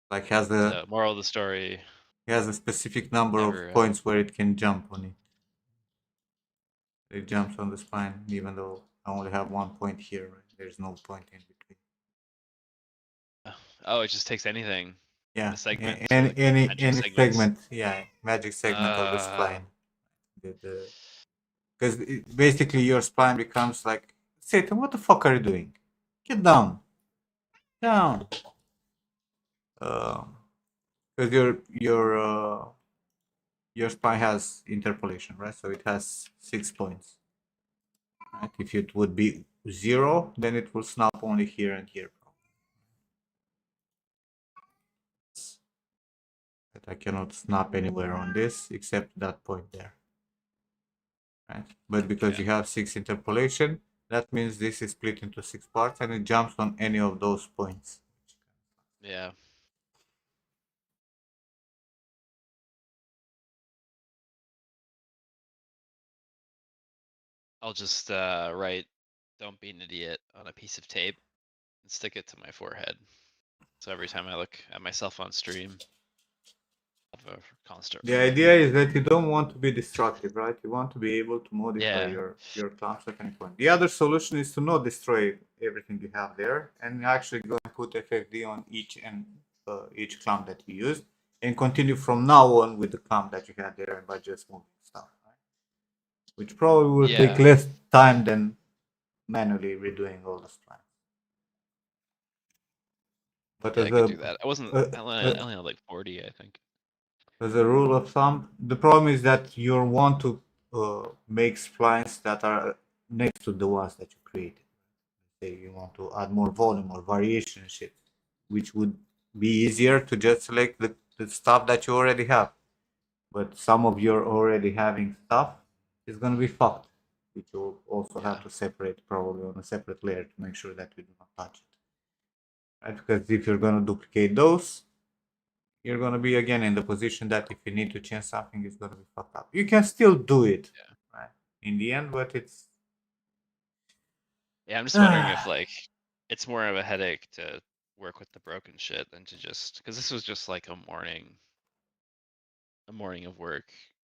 Like has a So, moral of the story. he has a specific number Never, of points where it can jump on it. It jumps on the spine, even though I only have 1 point here. Right? There's no point in between. Oh, it just takes anything. Yeah, A segment, any like magic segments. segment, yeah, magic segment of the spline. Because basically your spline becomes like, Satan, what the fuck are you doing? Get down. Down. Because your spine has interpolation, right? So it has 6 points. Right? If it would be 0, then it will snap only here and here. But I cannot snap anywhere on this except that point there. Right? But because you have 6 interpolation, that means this is split into 6 parts and it jumps on any of those points. Yeah. I'll just write "Don't be an idiot" on a piece of tape and stick it to my forehead. So every time I look at myself on stream, I have a constant. The idea is that you don't want to be destructive, right? You want to be able to modify Yeah. your clamps at any point. The other solution is to not destroy everything you have there and actually go and put FFD on each clamp that you used and continue from now on with the clamp that you had there by just moving stuff, right? Which probably will take Yeah. less time than manually redoing all the splines. But Yeah, I as could a do that. I wasn't. I only had like 40, I think. as a rule of thumb, the problem is that you want to make splines that are next to the ones that you created. Say you want to add more volume or variation and shit, which would be easier to just select the stuff that you already have. But some of your already having stuff is going to be fucked, which you'll also have to separate probably on a separate layer to make sure that you do not touch it. Right? Because if you're going to duplicate those, you're going to be again in the position that if you need to change something, it's going to be fucked up. You can still do it, right? In the end, but it's. Yeah, I'm just wondering if like it's more of a headache to work with the broken shit than to just because this was just like a morning of work.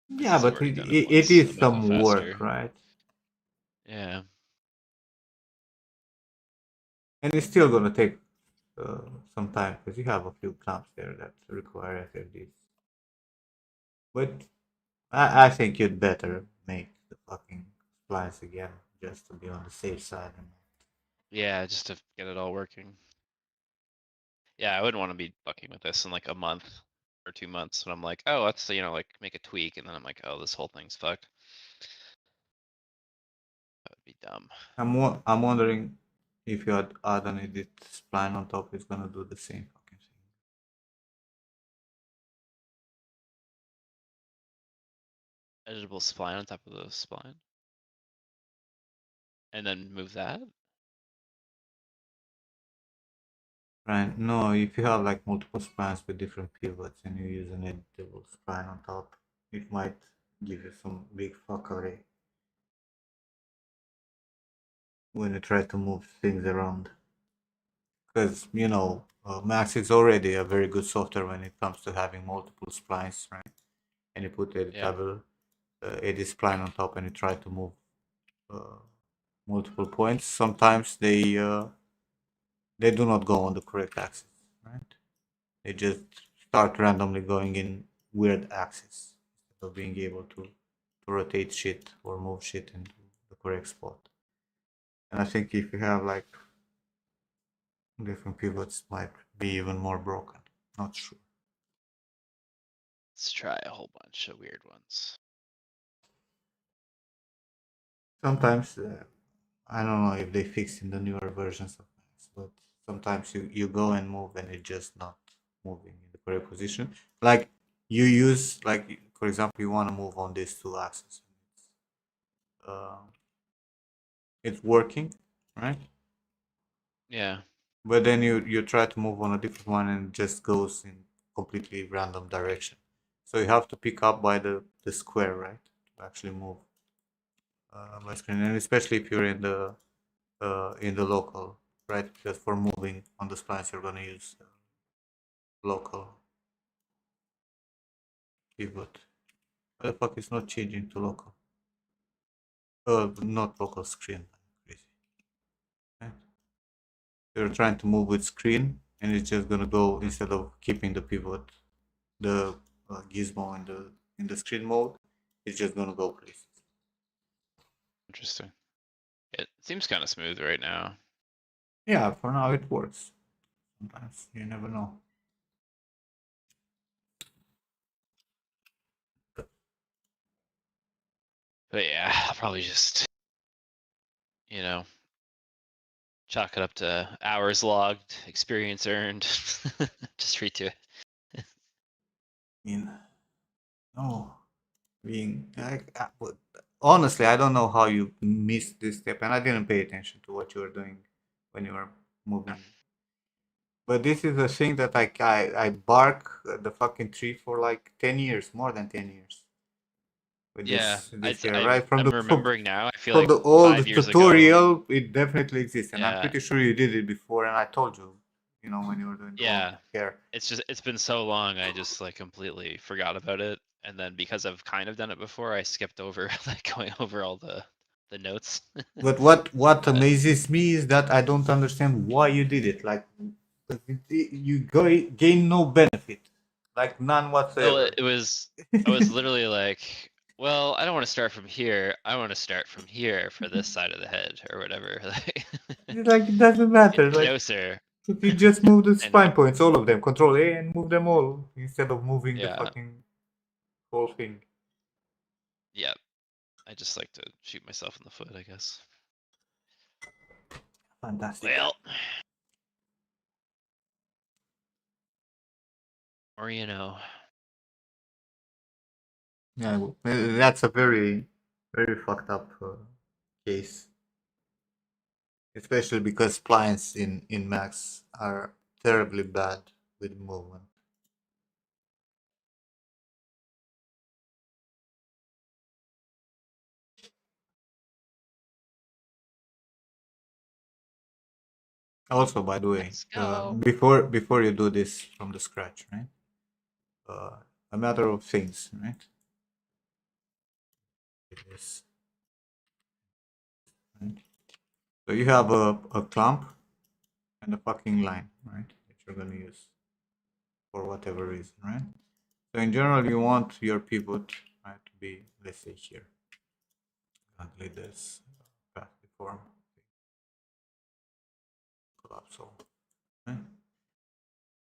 This Yeah, is but already done at it once, is so might as well some work, faster. right? Yeah. And it's still going to take some time because you have a few clamps there that require FFDs. But I think you'd better make the fucking splice again just to be on the safe side. Yeah, just to get it all working. Yeah, I wouldn't want to be fucking with this in like a month or 2 months when I'm like, oh, let's like make a tweak, and then I'm like, oh, this whole thing's fucked. That would be dumb. I'm wondering if you add an edit spline on top, it's gonna do the same fucking thing. Editable spline on top of the spline, and then move that. Right? No, if you have like multiple splines with different pivots and you use an editable spline on top, it might give you some big fuckery when you try to move things around. Because, you know, Max is already a very good software when it comes to having multiple splines, right? And you put editable edit spline on top and you try to move multiple points. Sometimes they do not go on the correct axis, right? They just start randomly going in weird axis instead of being able to rotate shit or move shit into the correct spot. And I think if you have like different pivots, might be even more broken. Not sure. Let's try a whole bunch of weird ones. Sometimes I don't know if they fixed in the newer versions of Max, but sometimes you go and move and it's just not moving in the correct position. Like you use, like for example, you want to move on these two axes. It's working, right? Yeah. But then you try to move on a different one and it just goes in completely random direction. So you have to pick up by the square, right? To actually move by screen, and especially if you're in the local, right? Because for moving on the splines, you're gonna use local pivot. Why the fuck is not changing to local? Not local screen. Crazy. Right? You're trying to move with screen, and it's just gonna go instead of keeping the pivot, the gizmo in the screen mode. it's just gonna go places. Interesting. It seems kind of smooth right now. Yeah, for now it works. Sometimes you never know. But yeah, I'll probably just, you know, chalk it up to hours logged, experience earned. Just redo it. I mean, no, honestly, I don't know how you missed this step, and I didn't pay attention to what you were doing when you were moving. But this is a thing that I bark at the fucking tree for like 10 years, more than 10 years. With Yeah, this here, right? I'm remembering now. I feel from like the old 5 years ago. tutorial, it definitely exists, and I'm Yeah. pretty sure you did it before, and I told you, you know, when you were doing the Yeah. care. It's been so long, I just like completely forgot about it. And then because I've kind of done it before, I skipped over like going over all the notes. But what amazes me is that I don't understand why you did it. Like, you gain no benefit, like none Well, whatsoever. I was literally like, well, I don't want to start from here. I want to start from here for this side of the head or whatever. Like it doesn't matter. It's Like closer. you just move the I spine know. points, all of them, Control A, and move them all instead of moving the Yeah. fucking whole thing. Yeah. I just like to shoot myself in the foot, I guess. Fantastic. Well, or you know. Yeah, that's a very, very fucked up case. Especially because splines in Max are terribly bad with movement. Also, by the way, Let's go. before you do this from the scratch, right? A matter of things, right? This, right? So you have a clamp and a fucking line, right? That you're gonna use for whatever reason, right? So in general, you want your pivot, right, to be, let's say, here. And lead this path deform collapse all. Okay.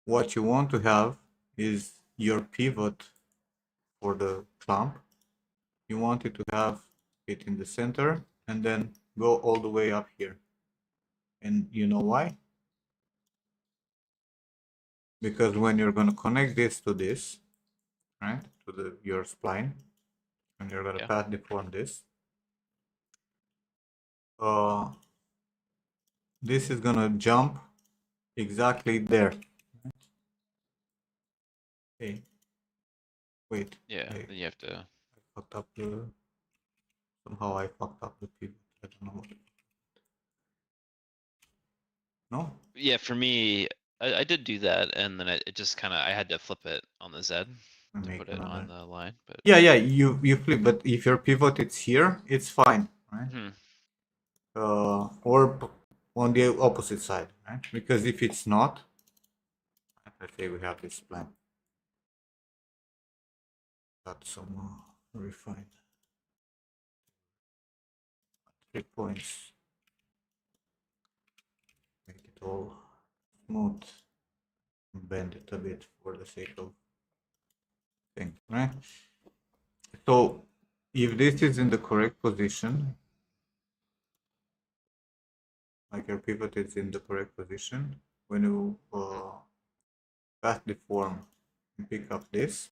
What you want to have is your pivot for the clamp. You want it to have it in the center and then go all the way up here. And you know why? Because when you're going to connect this to this, right, to your spline, and you're going to path deform this, this is going to jump exactly there. Okay. Wait. Yeah, Hey, then you have to. I fucked up the. Somehow I fucked up the pivot. I don't know what. No? Yeah, for me, I did do that, and then it just kind of I had to flip it on the Z to Make put it on another. the line. But Yeah, you flip, but if your pivot it's here, it's fine, right? Or on the opposite side, right? Because if it's not, let's say we have this plan. Got some refined 3 points. Make it all smooth. Bend it a bit for the sake of thing, right? So if this is in the correct position, like your pivot is in the correct position, when you path deform and pick up this,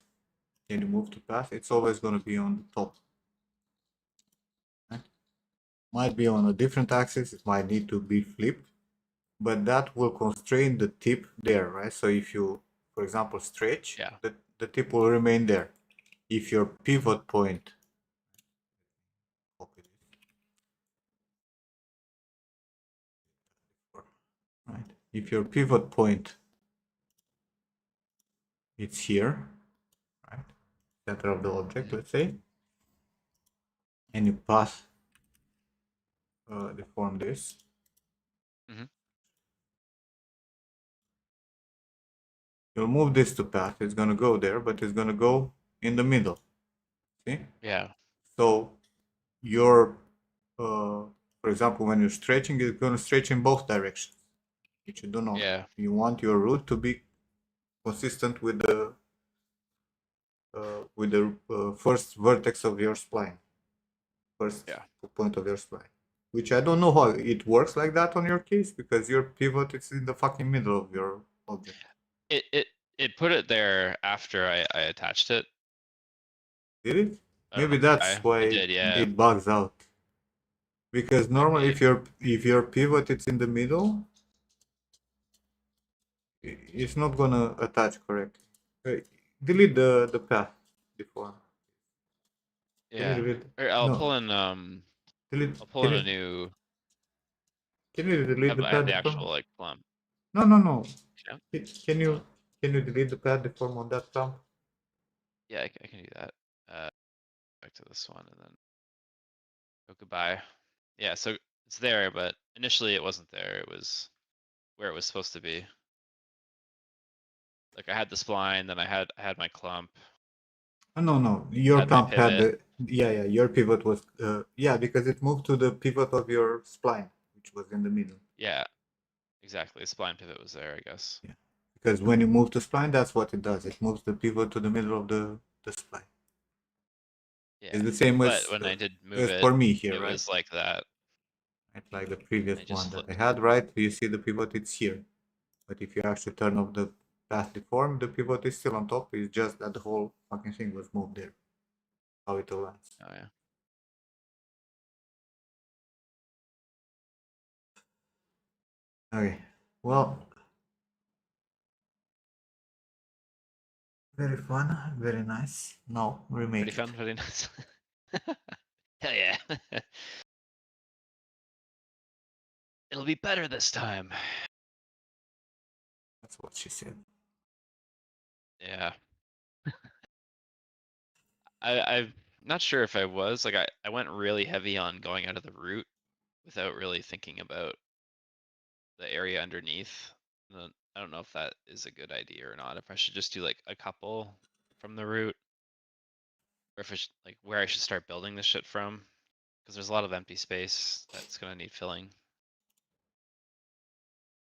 and you move to path, it's always going to be on the top. Right? Might be on a different axis, it might need to be flipped, but that will constrain the tip there, right? So if you, for example, stretch, the tip will remain there. If your pivot point, right? If your pivot point, it's here, right? Center of the object, let's say, and you pass deform this. You'll move this to path. It's gonna go there, but it's gonna go in the middle. See? Yeah. So your, for example, when you're stretching, it's going to stretch in both directions, which you don't know. Yeah. You want your root to be consistent with the first vertex of your spline, first Yeah. point of your spline. Which I don't know how it works like that on your case, because your pivot is in the fucking middle of your object. It put it there after I attached it. Did it? I don't Maybe know that's why. why It did, yeah. it bugs out. Because normally, Maybe. if your pivot is in the middle, it's not gonna attach correctly. Delete the path before. Can you Yeah. delete? Or I'll No, pull in delete. I'll pull Can in a you new delete the I have path the before? actual like plumb. No, no, no. Yeah. Can you delete the path deform on that thumb? Yeah, I can do that. Back to this one and then go goodbye. Yeah, so it's there, but initially it wasn't there. It was where it was supposed to be. Like I had the spline, then I had my clump, No, no. Your had my clump had pivot. yeah. Your pivot was yeah, because it moved to the pivot of your spline, which was in the middle. Yeah, exactly. Spline pivot was there, I guess. Yeah, because when you move to spline, that's what it does. It moves the pivot to the middle of the spline. Yeah. It's the same But when I did move as it, for me here, it right? was like that. Right, like the previous I one just that I flipped. had, right? You see the pivot, it's here. But if you actually turn off the path deform, the pivot is still on top. It's just that the whole fucking thing was moved there. How it aligns. Oh yeah. Okay. Well, very fun, very nice. Now remake Pretty it. fun, pretty nice. Hell yeah. It'll be better this time. That's what she said. Yeah. I'm not sure if I was like I went really heavy on going out of the root without really thinking about the area underneath. I don't know if that is a good idea or not. If I should just do like a couple from the root, or if I should, like where I should start building this shit from, because there's a lot of empty space that's gonna need filling.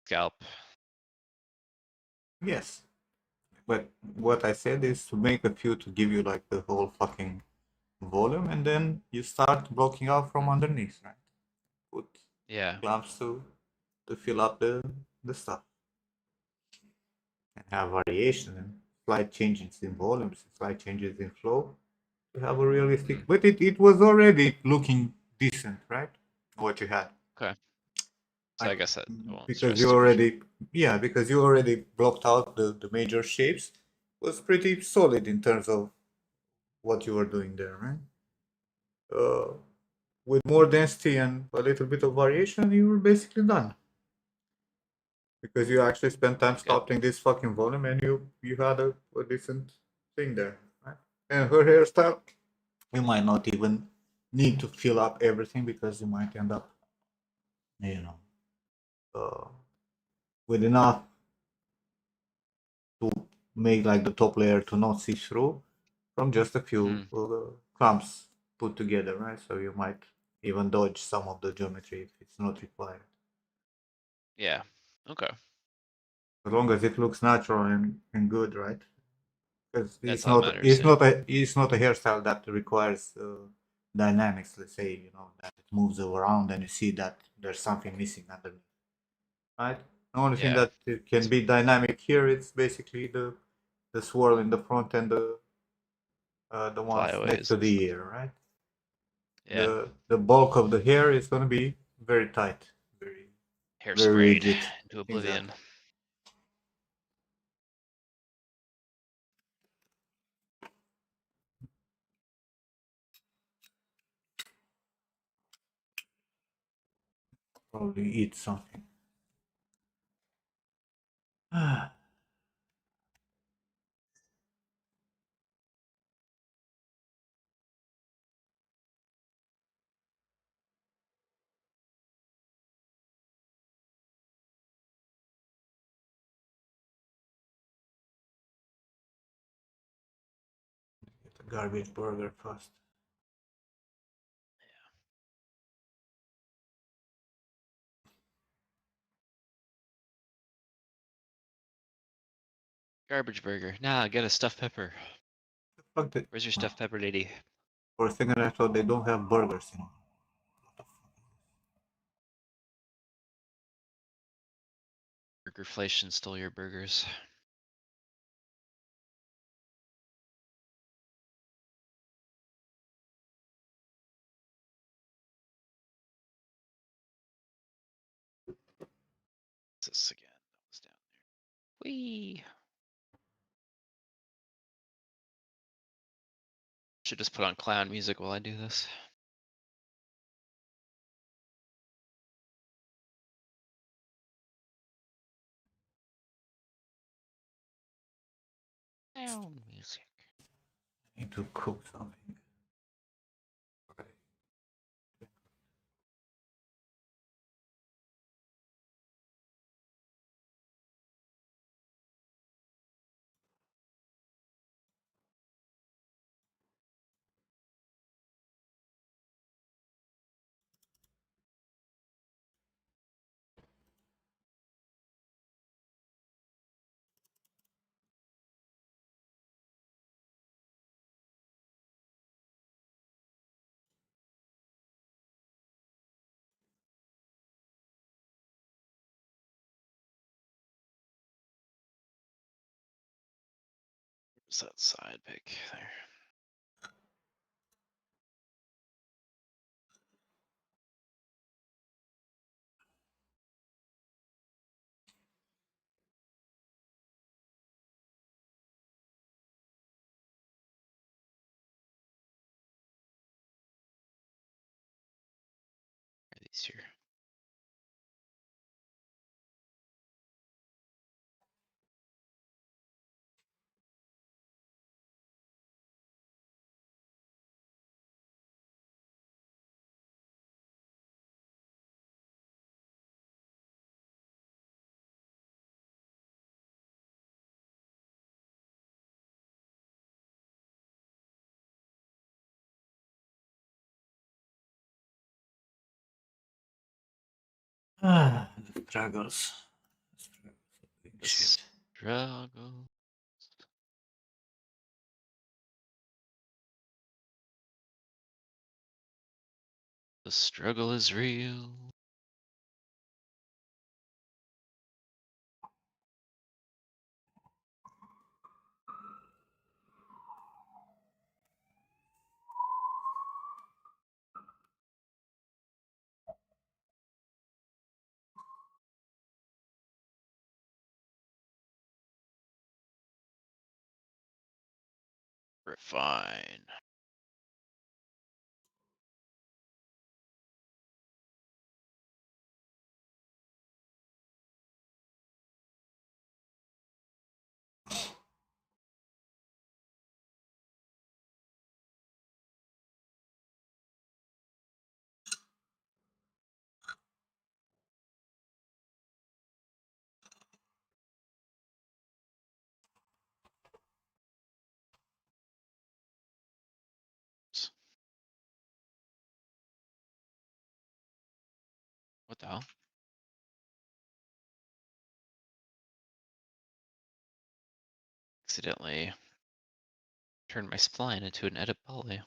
Scalp. Yes. But what I said is to make a few to give you like the whole fucking volume, and then you start blocking out from underneath, right? Put Yeah. clamps to fill up the stuff. And have variation and slight changes in volumes, slight changes in flow. You have a realistic, but it was already looking decent, right? What you had. Okay. So I guess that won't Because stress you too much. already, yeah, because you already blocked out the major shapes, was pretty solid in terms of what you were doing there, right? With more density and a little bit of variation, you were basically done. Because you actually spent time Good. sculpting this fucking volume, and you had a decent thing there, right? And her hairstyle, you might not even need to fill up everything, because you might end up, you know, with enough to make like the top layer to not see through from just a few clumps put together, right? So you might even dodge some of the geometry if it's not required. Yeah. Okay. As long as it looks natural and good, right? Because That's all that matters. it's not a hairstyle that requires dynamics. Let's say, you know, that it moves around and you see that there's something missing underneath, right? The only thing Yeah. that it can be dynamic here, it's basically the swirl in the front and the ones next Flyaways to and the stuff. ear, right? Yeah. The bulk of the hair is going to be very tight, very Hairsprayed rigid. into oblivion. Exactly. Probably eat something. Get a garbage burger first. Garbage burger. Nah, get a stuffed pepper. Fuck that. Where's your stuffed pepper, lady? For a second I thought they don't have burgers anymore. Burgerflation stole your burgers. What's this again? That was down there. Whee! Should just put on clown music while I do this. Clown music. I need to cook something. Okay. Where's that side pick there? Are these here? Ah, the struggles. The struggles of doing The shit. struggle. The struggle is real. Refine. What the hell? Accidentally turned my spline into an edit poly.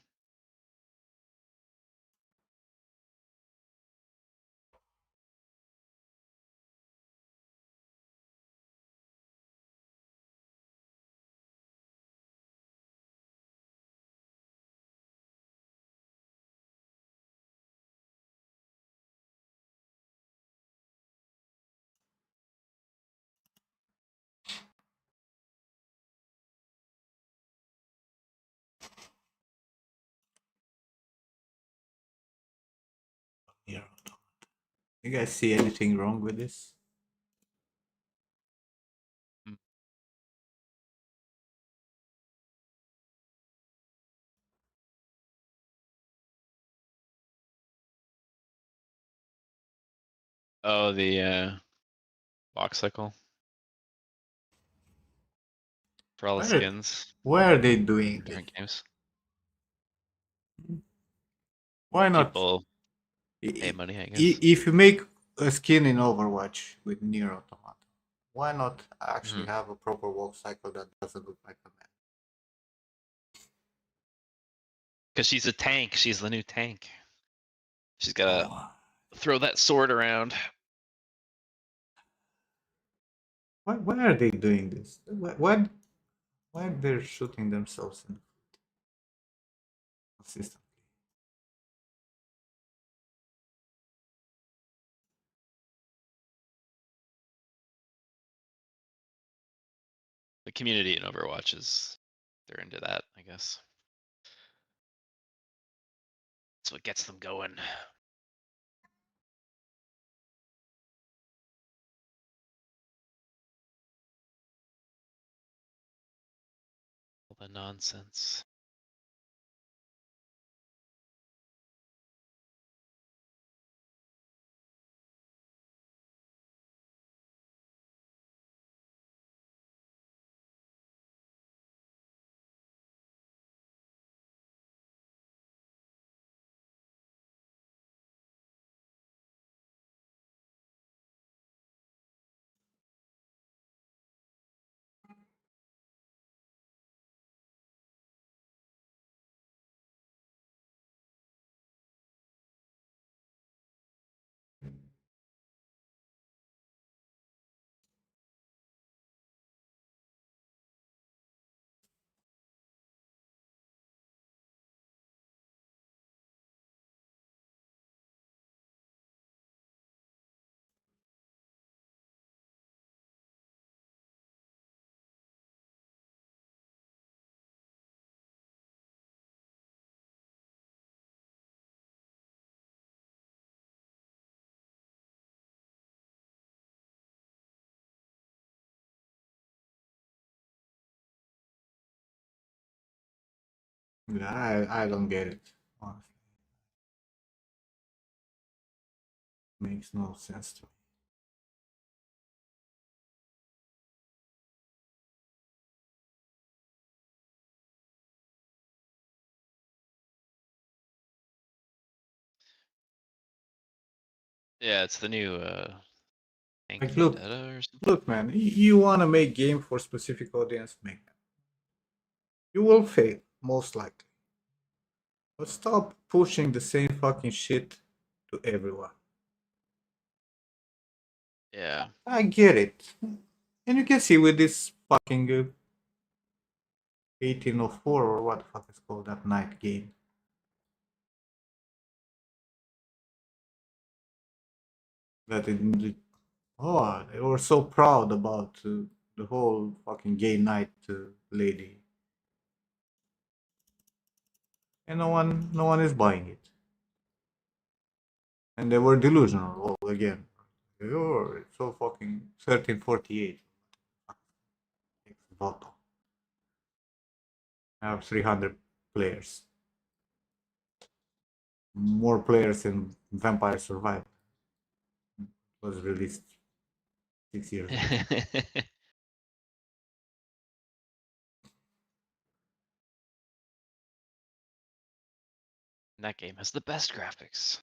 Nier Automata. You guys see anything wrong with this? Oh, the box cycle for all the Where- skins Why are they doing for this? different games. Why not? People I- pay money, I i- guess. If you make a skin in Overwatch with Nier Automata, Why not actually have a proper walk cycle that doesn't look like a man? Because she's a tank. She's the new tank. She's gotta Oh, throw that sword around. why are they doing this? Why they're shooting themselves in the foot consistently? The community in Overwatch is, they're into that, I guess. That's what gets them going. All the nonsense. Yeah, I don't get it. Honestly, makes no sense to me. Yeah, it's the new tank Like, look, vendetta or something. look, man. You want to make game for specific audience, make it. You will fail, most likely. But stop pushing the same fucking shit to everyone. Yeah. I get it. And you can see with this fucking 1804 or what the fuck is called that night game. That oh, they were so proud about the whole fucking gay night lady. And no one is buying it. And they were delusional all again. Oh, it's so fucking 1348. Voto. I have 300 players. More players in Vampire Survivor. It was released 6 years ago. That game has the best graphics.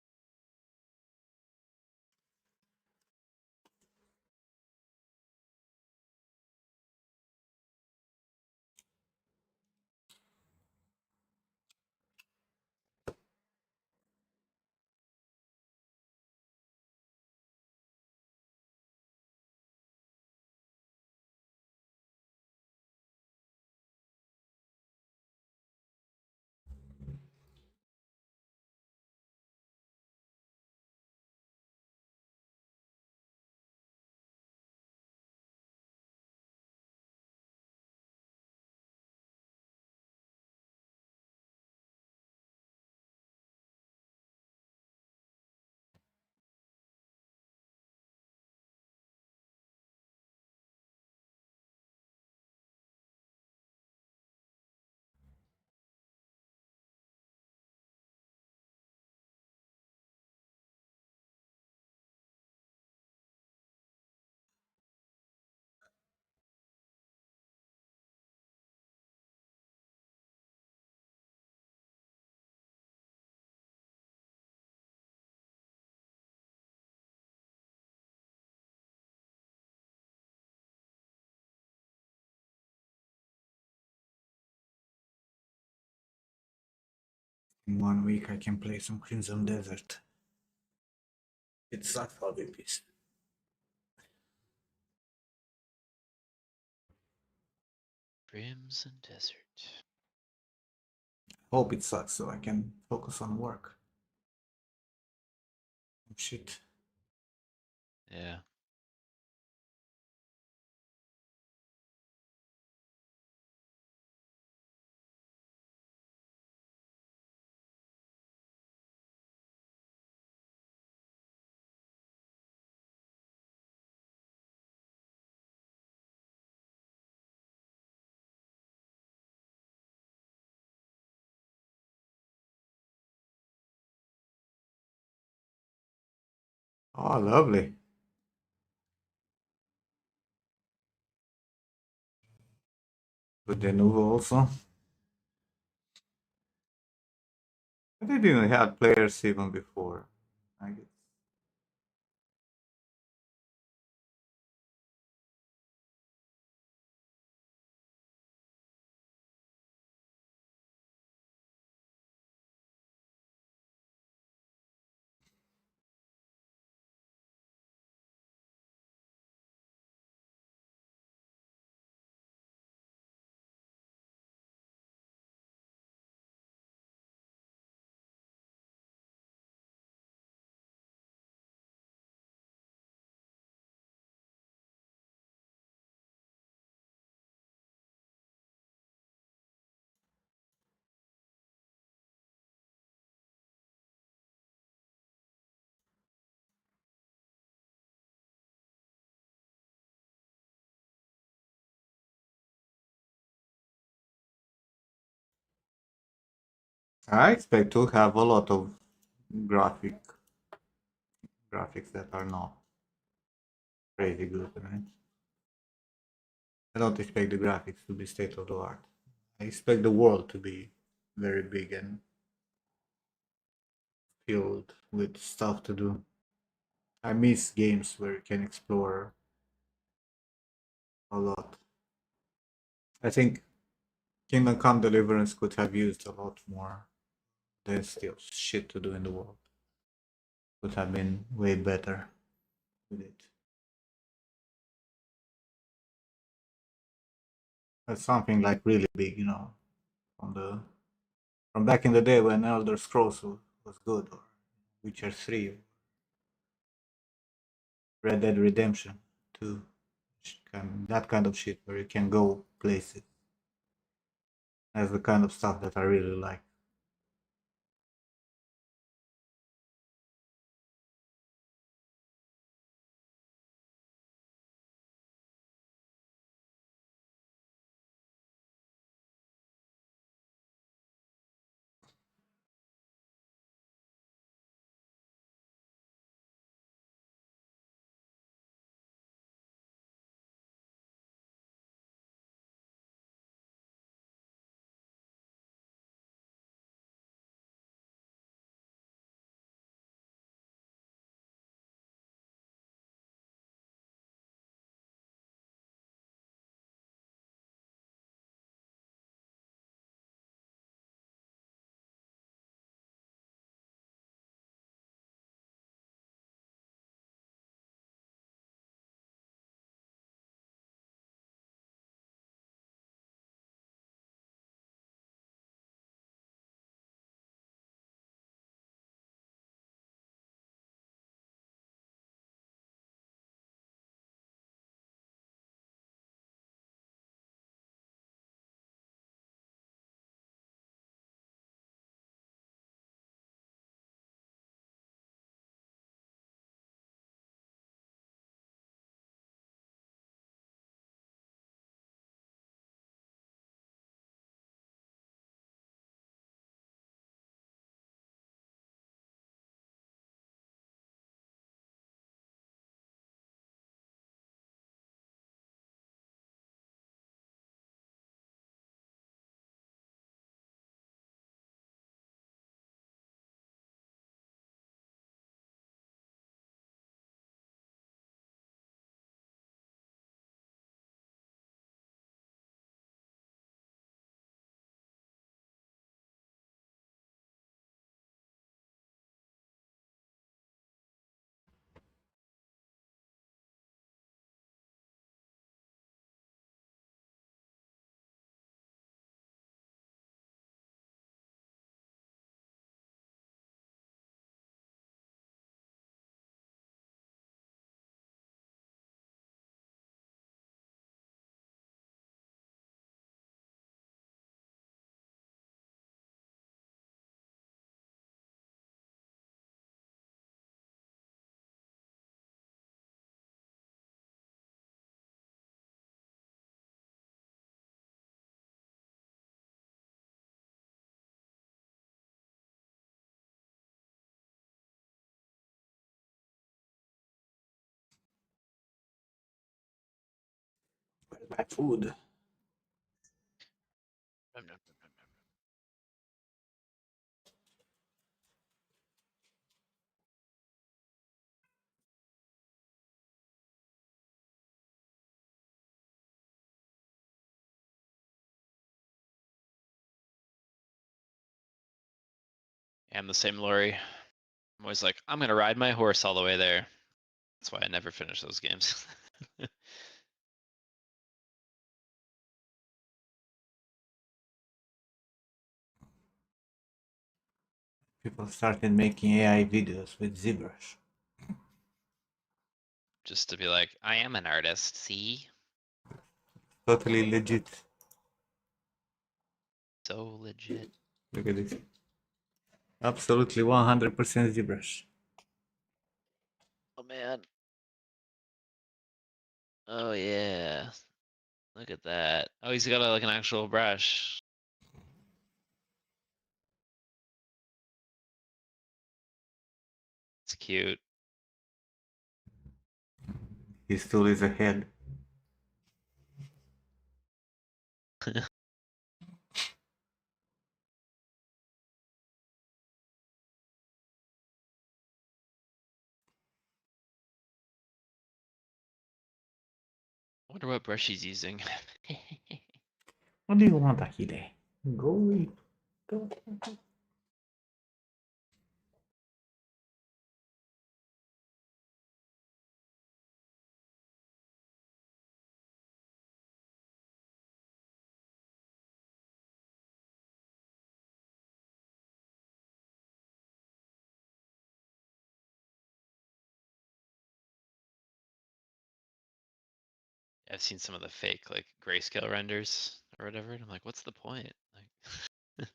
In 1 week I can play some Crimson Desert. It sucks, I'll be pissed. Crimson Desert. Hope it sucks so I can focus on work. Shit. Yeah. Oh, lovely. With the nouveau also. They didn't have players even before. I guess. I expect to have a lot of graphics that are not crazy good, right? I don't expect the graphics to be state of the art. I expect the world to be very big and filled with stuff to do. I miss games where you can explore a lot. I think Kingdom Come Deliverance could have used a lot more. There's still shit to do in the world. Could have been way better with it. That's something like really big, from back in the day when Elder Scrolls was good, or Witcher 3, Red Dead Redemption 2, that kind of shit where you can go places. That's the kind of stuff that I really like. my food. I'm the same, Lori. I'm always like, I'm gonna ride my horse all the way there. That's why I never finish those games. People started making AI videos with ZBrush. Just to be like, I am an artist, see? Totally legit. So legit. Look at this. Absolutely 100% ZBrush. Oh man. Oh yeah. Look at that. Oh, he's got like an actual brush. It's cute. He still is ahead. Wonder what brush he's using. What do you want, Achille? Go away. Go. I've seen some of the fake like grayscale renders or whatever, and I'm like, what's the point? Like,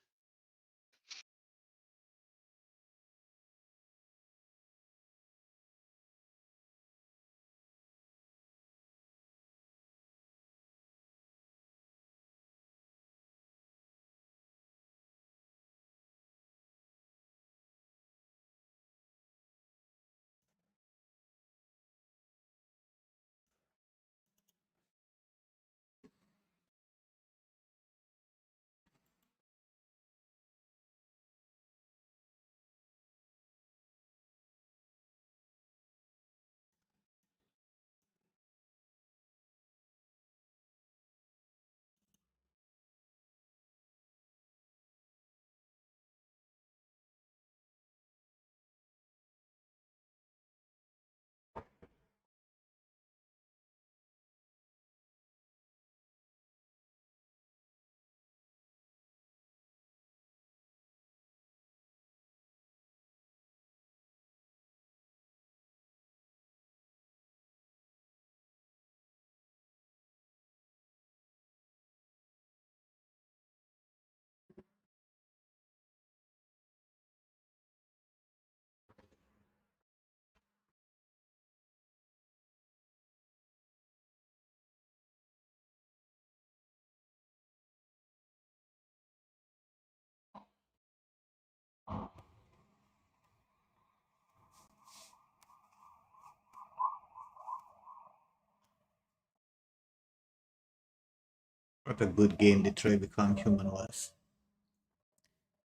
What a good game Detroit Become Human was.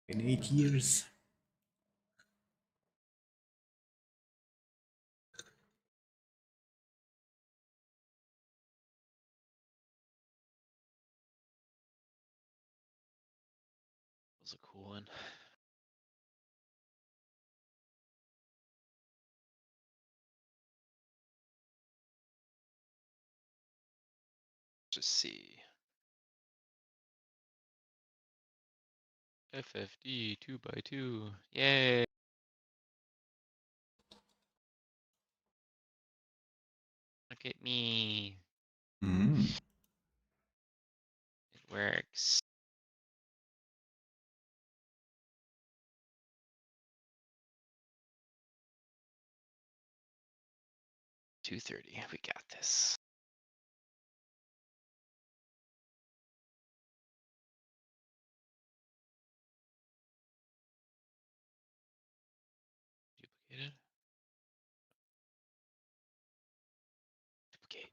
In 8 years. was a cool one. Just see. FFD 2x2. Yay! Look at me. Mm. It works. $230. We got this. Duplicated. Duplicate.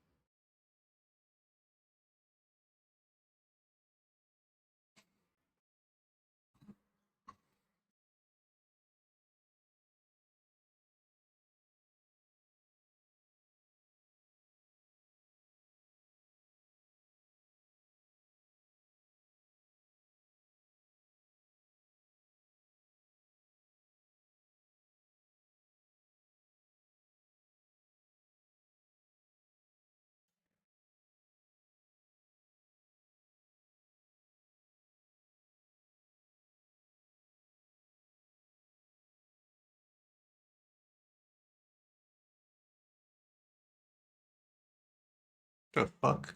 The fuck?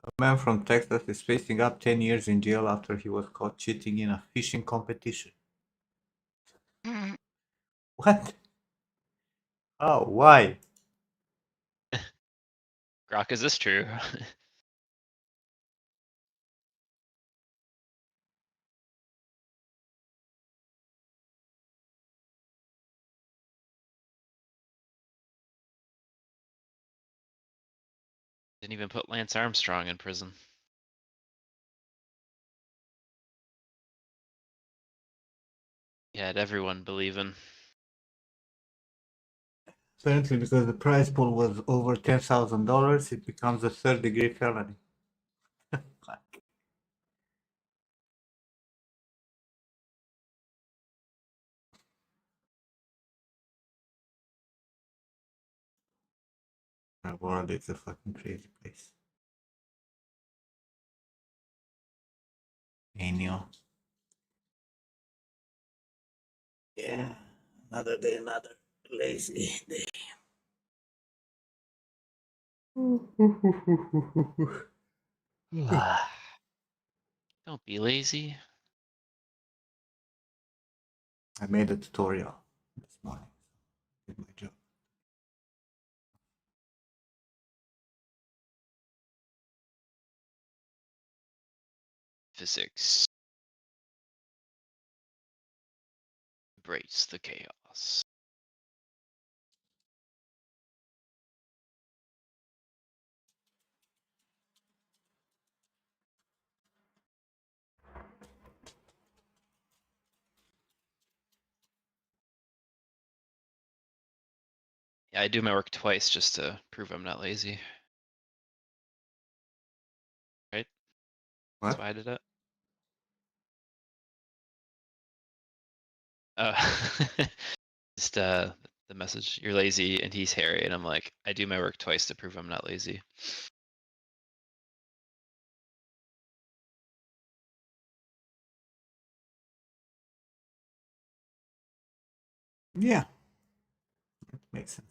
A man from Texas is facing up 10 years in jail after he was caught cheating in a fishing competition. What? Oh, why? Grok, is this true? Didn't even put Lance Armstrong in prison. He had everyone believing. Apparently, because the prize pool was over $10,000, it becomes a third-degree felony. The world is a fucking crazy place. Ain't. Yeah, another day, another lazy day. Don't be lazy. I made a tutorial this morning. Did my job. Physics. Embrace the chaos. Yeah, I do my work twice just to prove I'm not lazy. Right? That's What? why I did it. Oh. Just the message, you're lazy and he's hairy, and I'm like, I do my work twice to prove I'm not lazy. Yeah, it makes sense.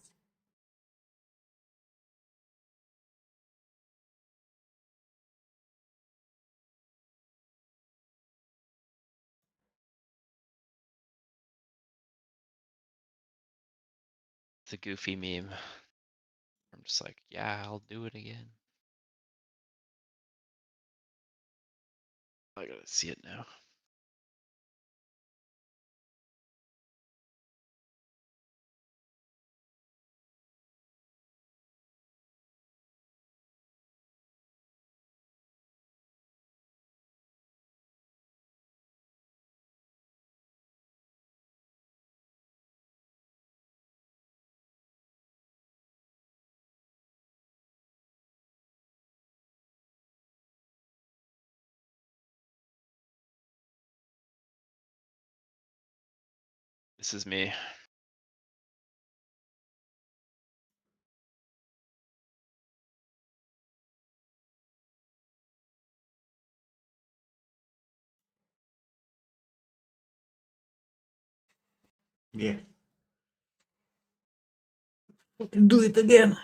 It's a goofy meme. I'm just like, yeah, I'll do it again. I gotta see it now. This is me. Yeah. We can do it again.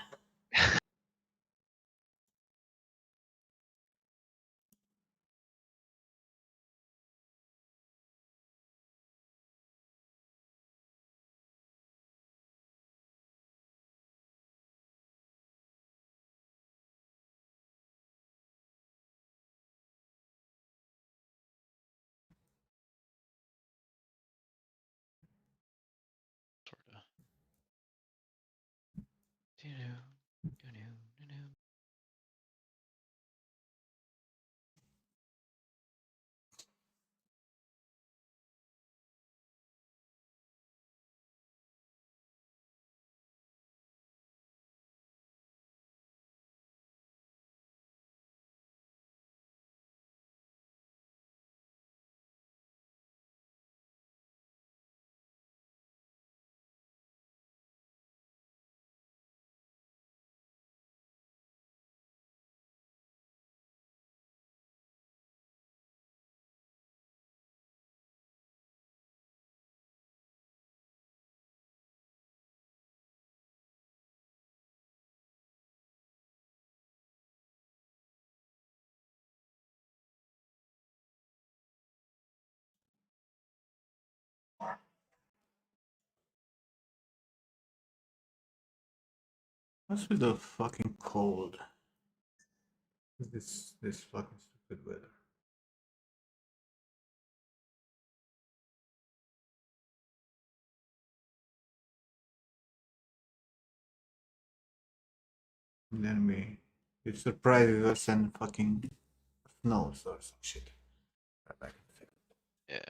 Sorta. Doo-doo, doo-doo, doo-doo. What's with the fucking cold? This fucking stupid weather. And then it surprises us and fucking snows or some shit. Yeah.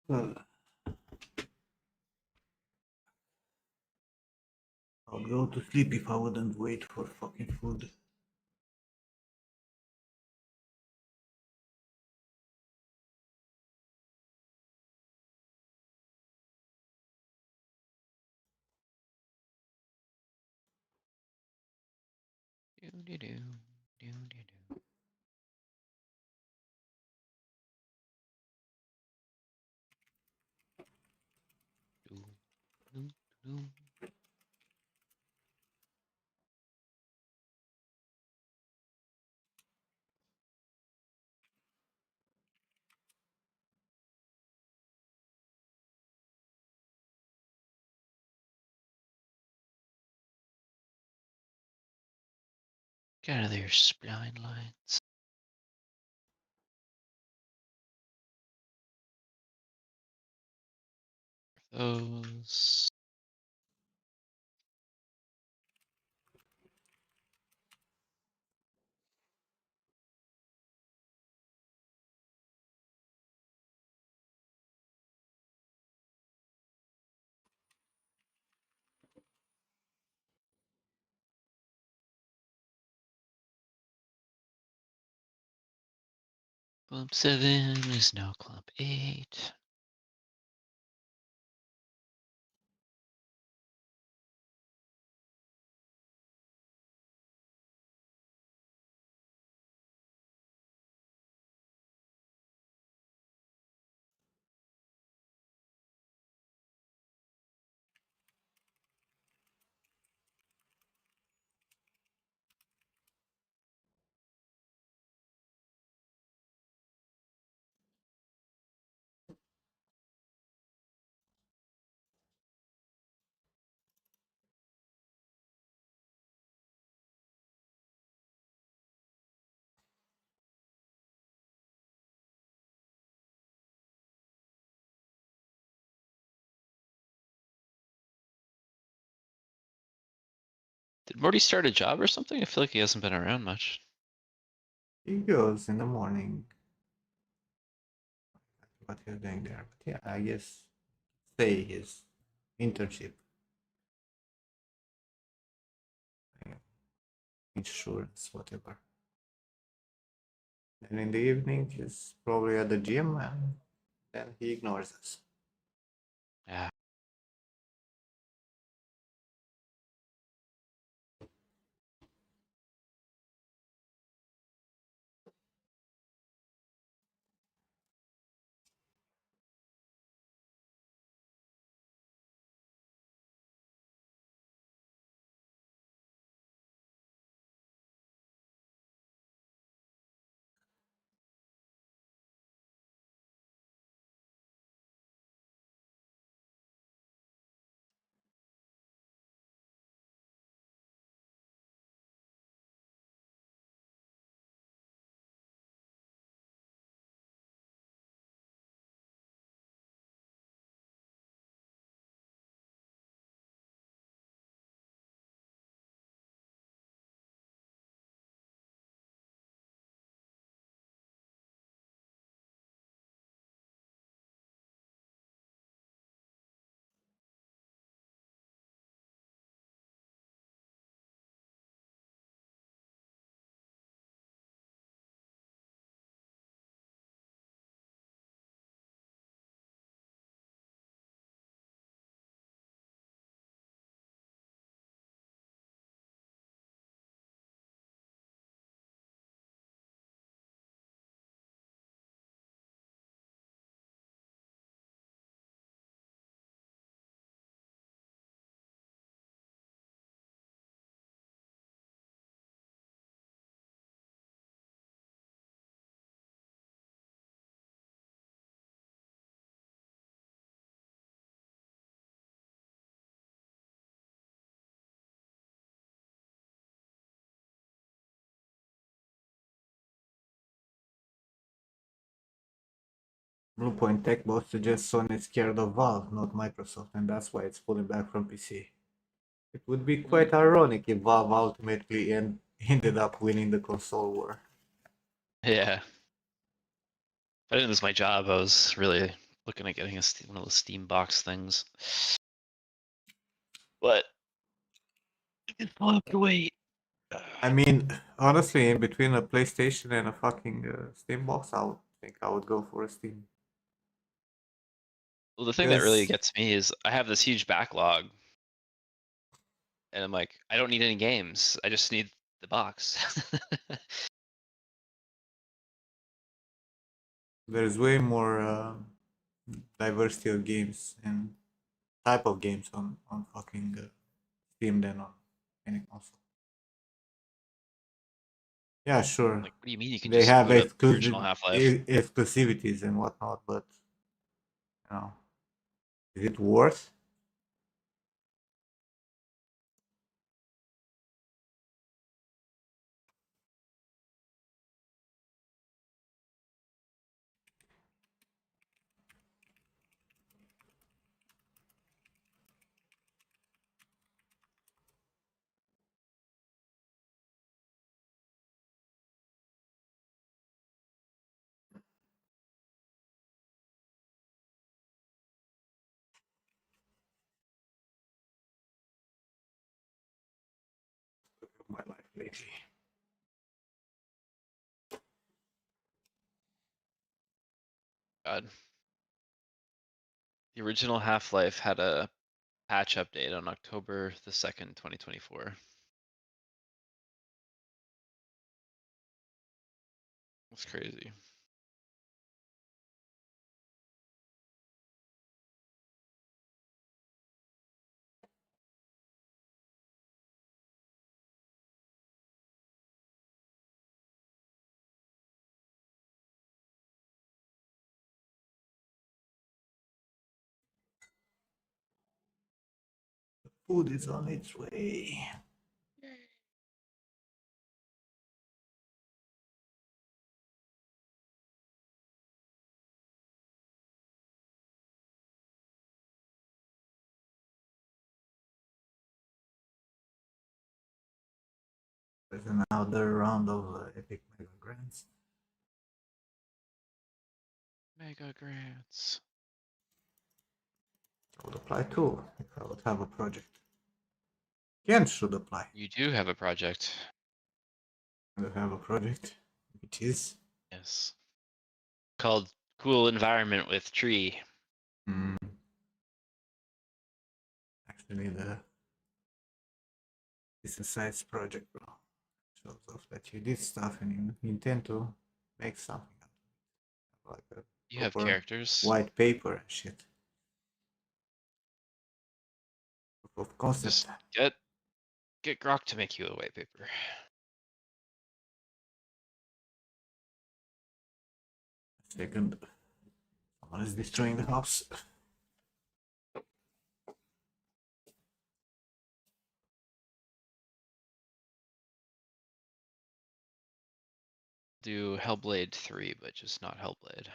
Well, I'll go to sleep if I wouldn't wait for fucking food. Doo-doo-doo, doo-doo-doo. Doo-doo-doo. Get out of there, spline lines. Those. Clump 7 is now clump 8. Did Morty start a job or something? I feel like he hasn't been around much. He goes in the morning. What he's doing there. But yeah, I guess say his internship. Insurance, whatever. And in the evening he's probably at the gym and then he ignores us. Yeah. Bluepoint Tech Bot suggests Sony is scared of Valve, not Microsoft, and that's why it's pulling back from PC. It would be quite ironic if Valve ultimately ended up winning the console war. Yeah. If I didn't lose my job, I was really looking at getting one of those Steam box things. But I'll have to wait. I mean, honestly, in between a PlayStation and a fucking Steam box, I would think I would go for a Steam. Well, the thing that really Yes. gets me is I have this huge backlog, and I'm like, I don't need any games. I just need the box. There's way more diversity of games and type of games on fucking Steam than on any console. Yeah, sure. Like, what do you mean you can They just have boot up the original Half-Life? exclusivities and whatnot, but you know, is it worth? My life lately. God. The original Half-Life had a patch update on October the 2nd, 2024. That's crazy. Food is on its way. There's another round of Epic Mega Grants. Mega grants. I would apply too if I would have a project. Ken should apply. You do have a project. I have a project, which is Yes. Called Cool Environment with Tree. actually it's a science project, bro. Shows off that you did stuff and you intend to make something out of it. Like a You have proper characters. white paper and shit. Proof of concept. Just get Grok to make you a white paper. Second, someone is destroying the house. Do Hellblade 3, but just not Hellblade.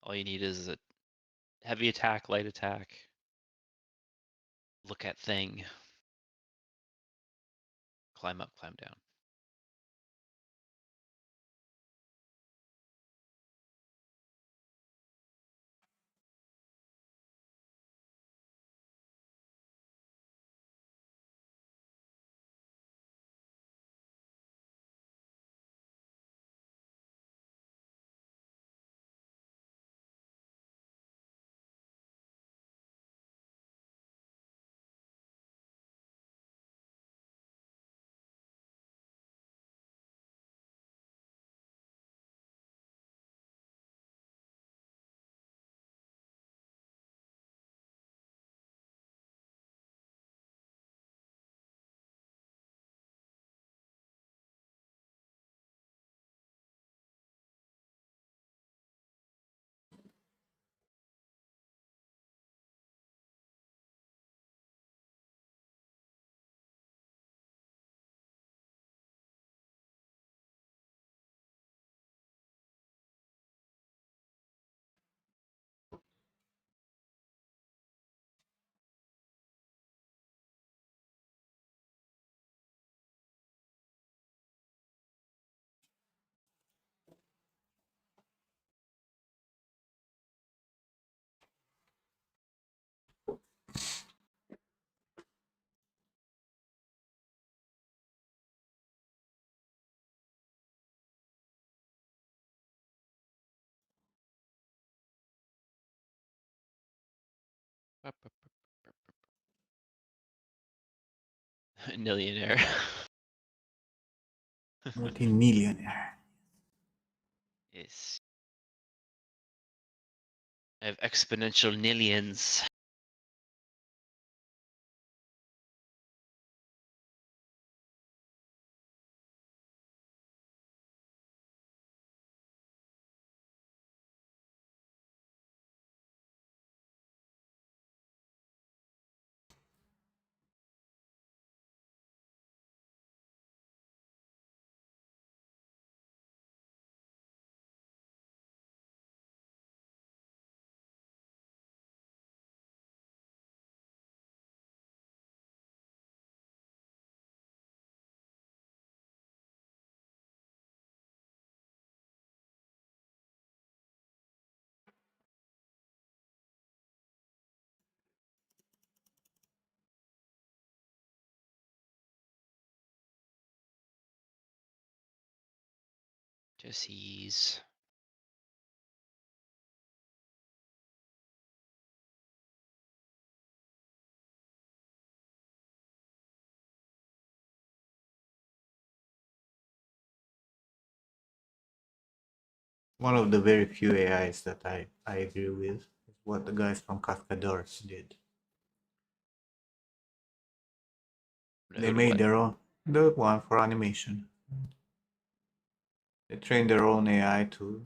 All you need is a heavy attack, light attack. Look at thing. Climb up, climb down. Millionaire. Multi-millionaire. Yes. I have exponential nillions. Just ease. One of the very few AIs that I agree with is what the guys from Cascadores did. They made their own, the one for animation. They trained their own AI to,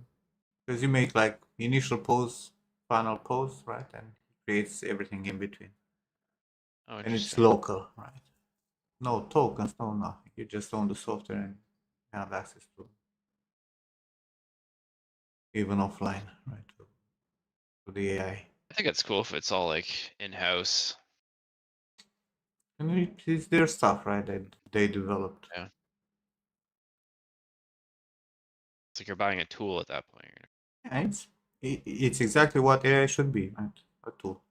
because you make like initial pose, final pose, right? And it creates everything in between. Oh, And it's interesting. local, right? No tokens, no nothing. You just own the software and have access to even offline, right? To the AI. I think it's cool if it's all like in-house. And it's their stuff, right? They developed. Yeah. It's like you're buying a tool at that point. Yeah, it's exactly what AI should be, right? A tool.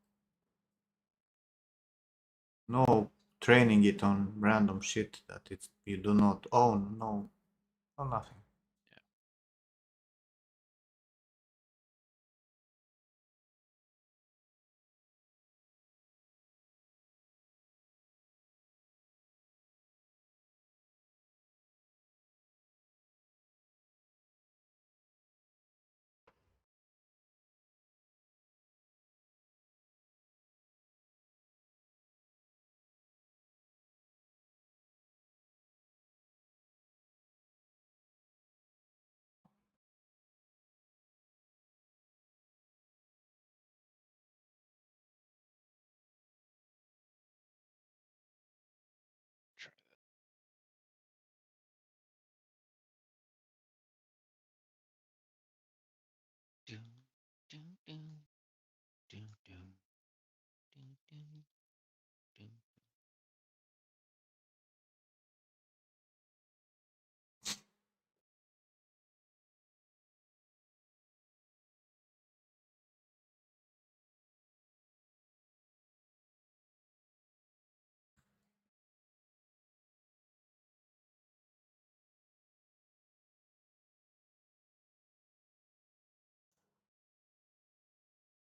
No training it on random shit that you do not own. No nothing. Try that. Doom, doom, doom, doom, doom, doom, doom, doom.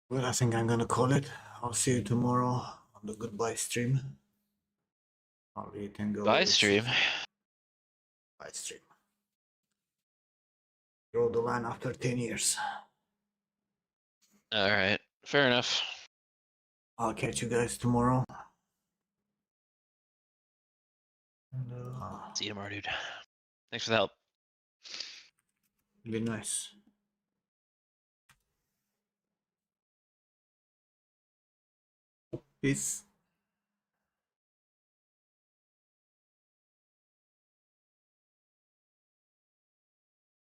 Well, I think I'm gonna call it. I'll see you tomorrow on the goodbye stream. I'll eat and go. Buy with stream. Goodbye stream. Draw the line after 10 years. All right. Fair enough. I'll catch you guys tomorrow. And, See you tomorrow, dude. Thanks for the help. be nice. Peace.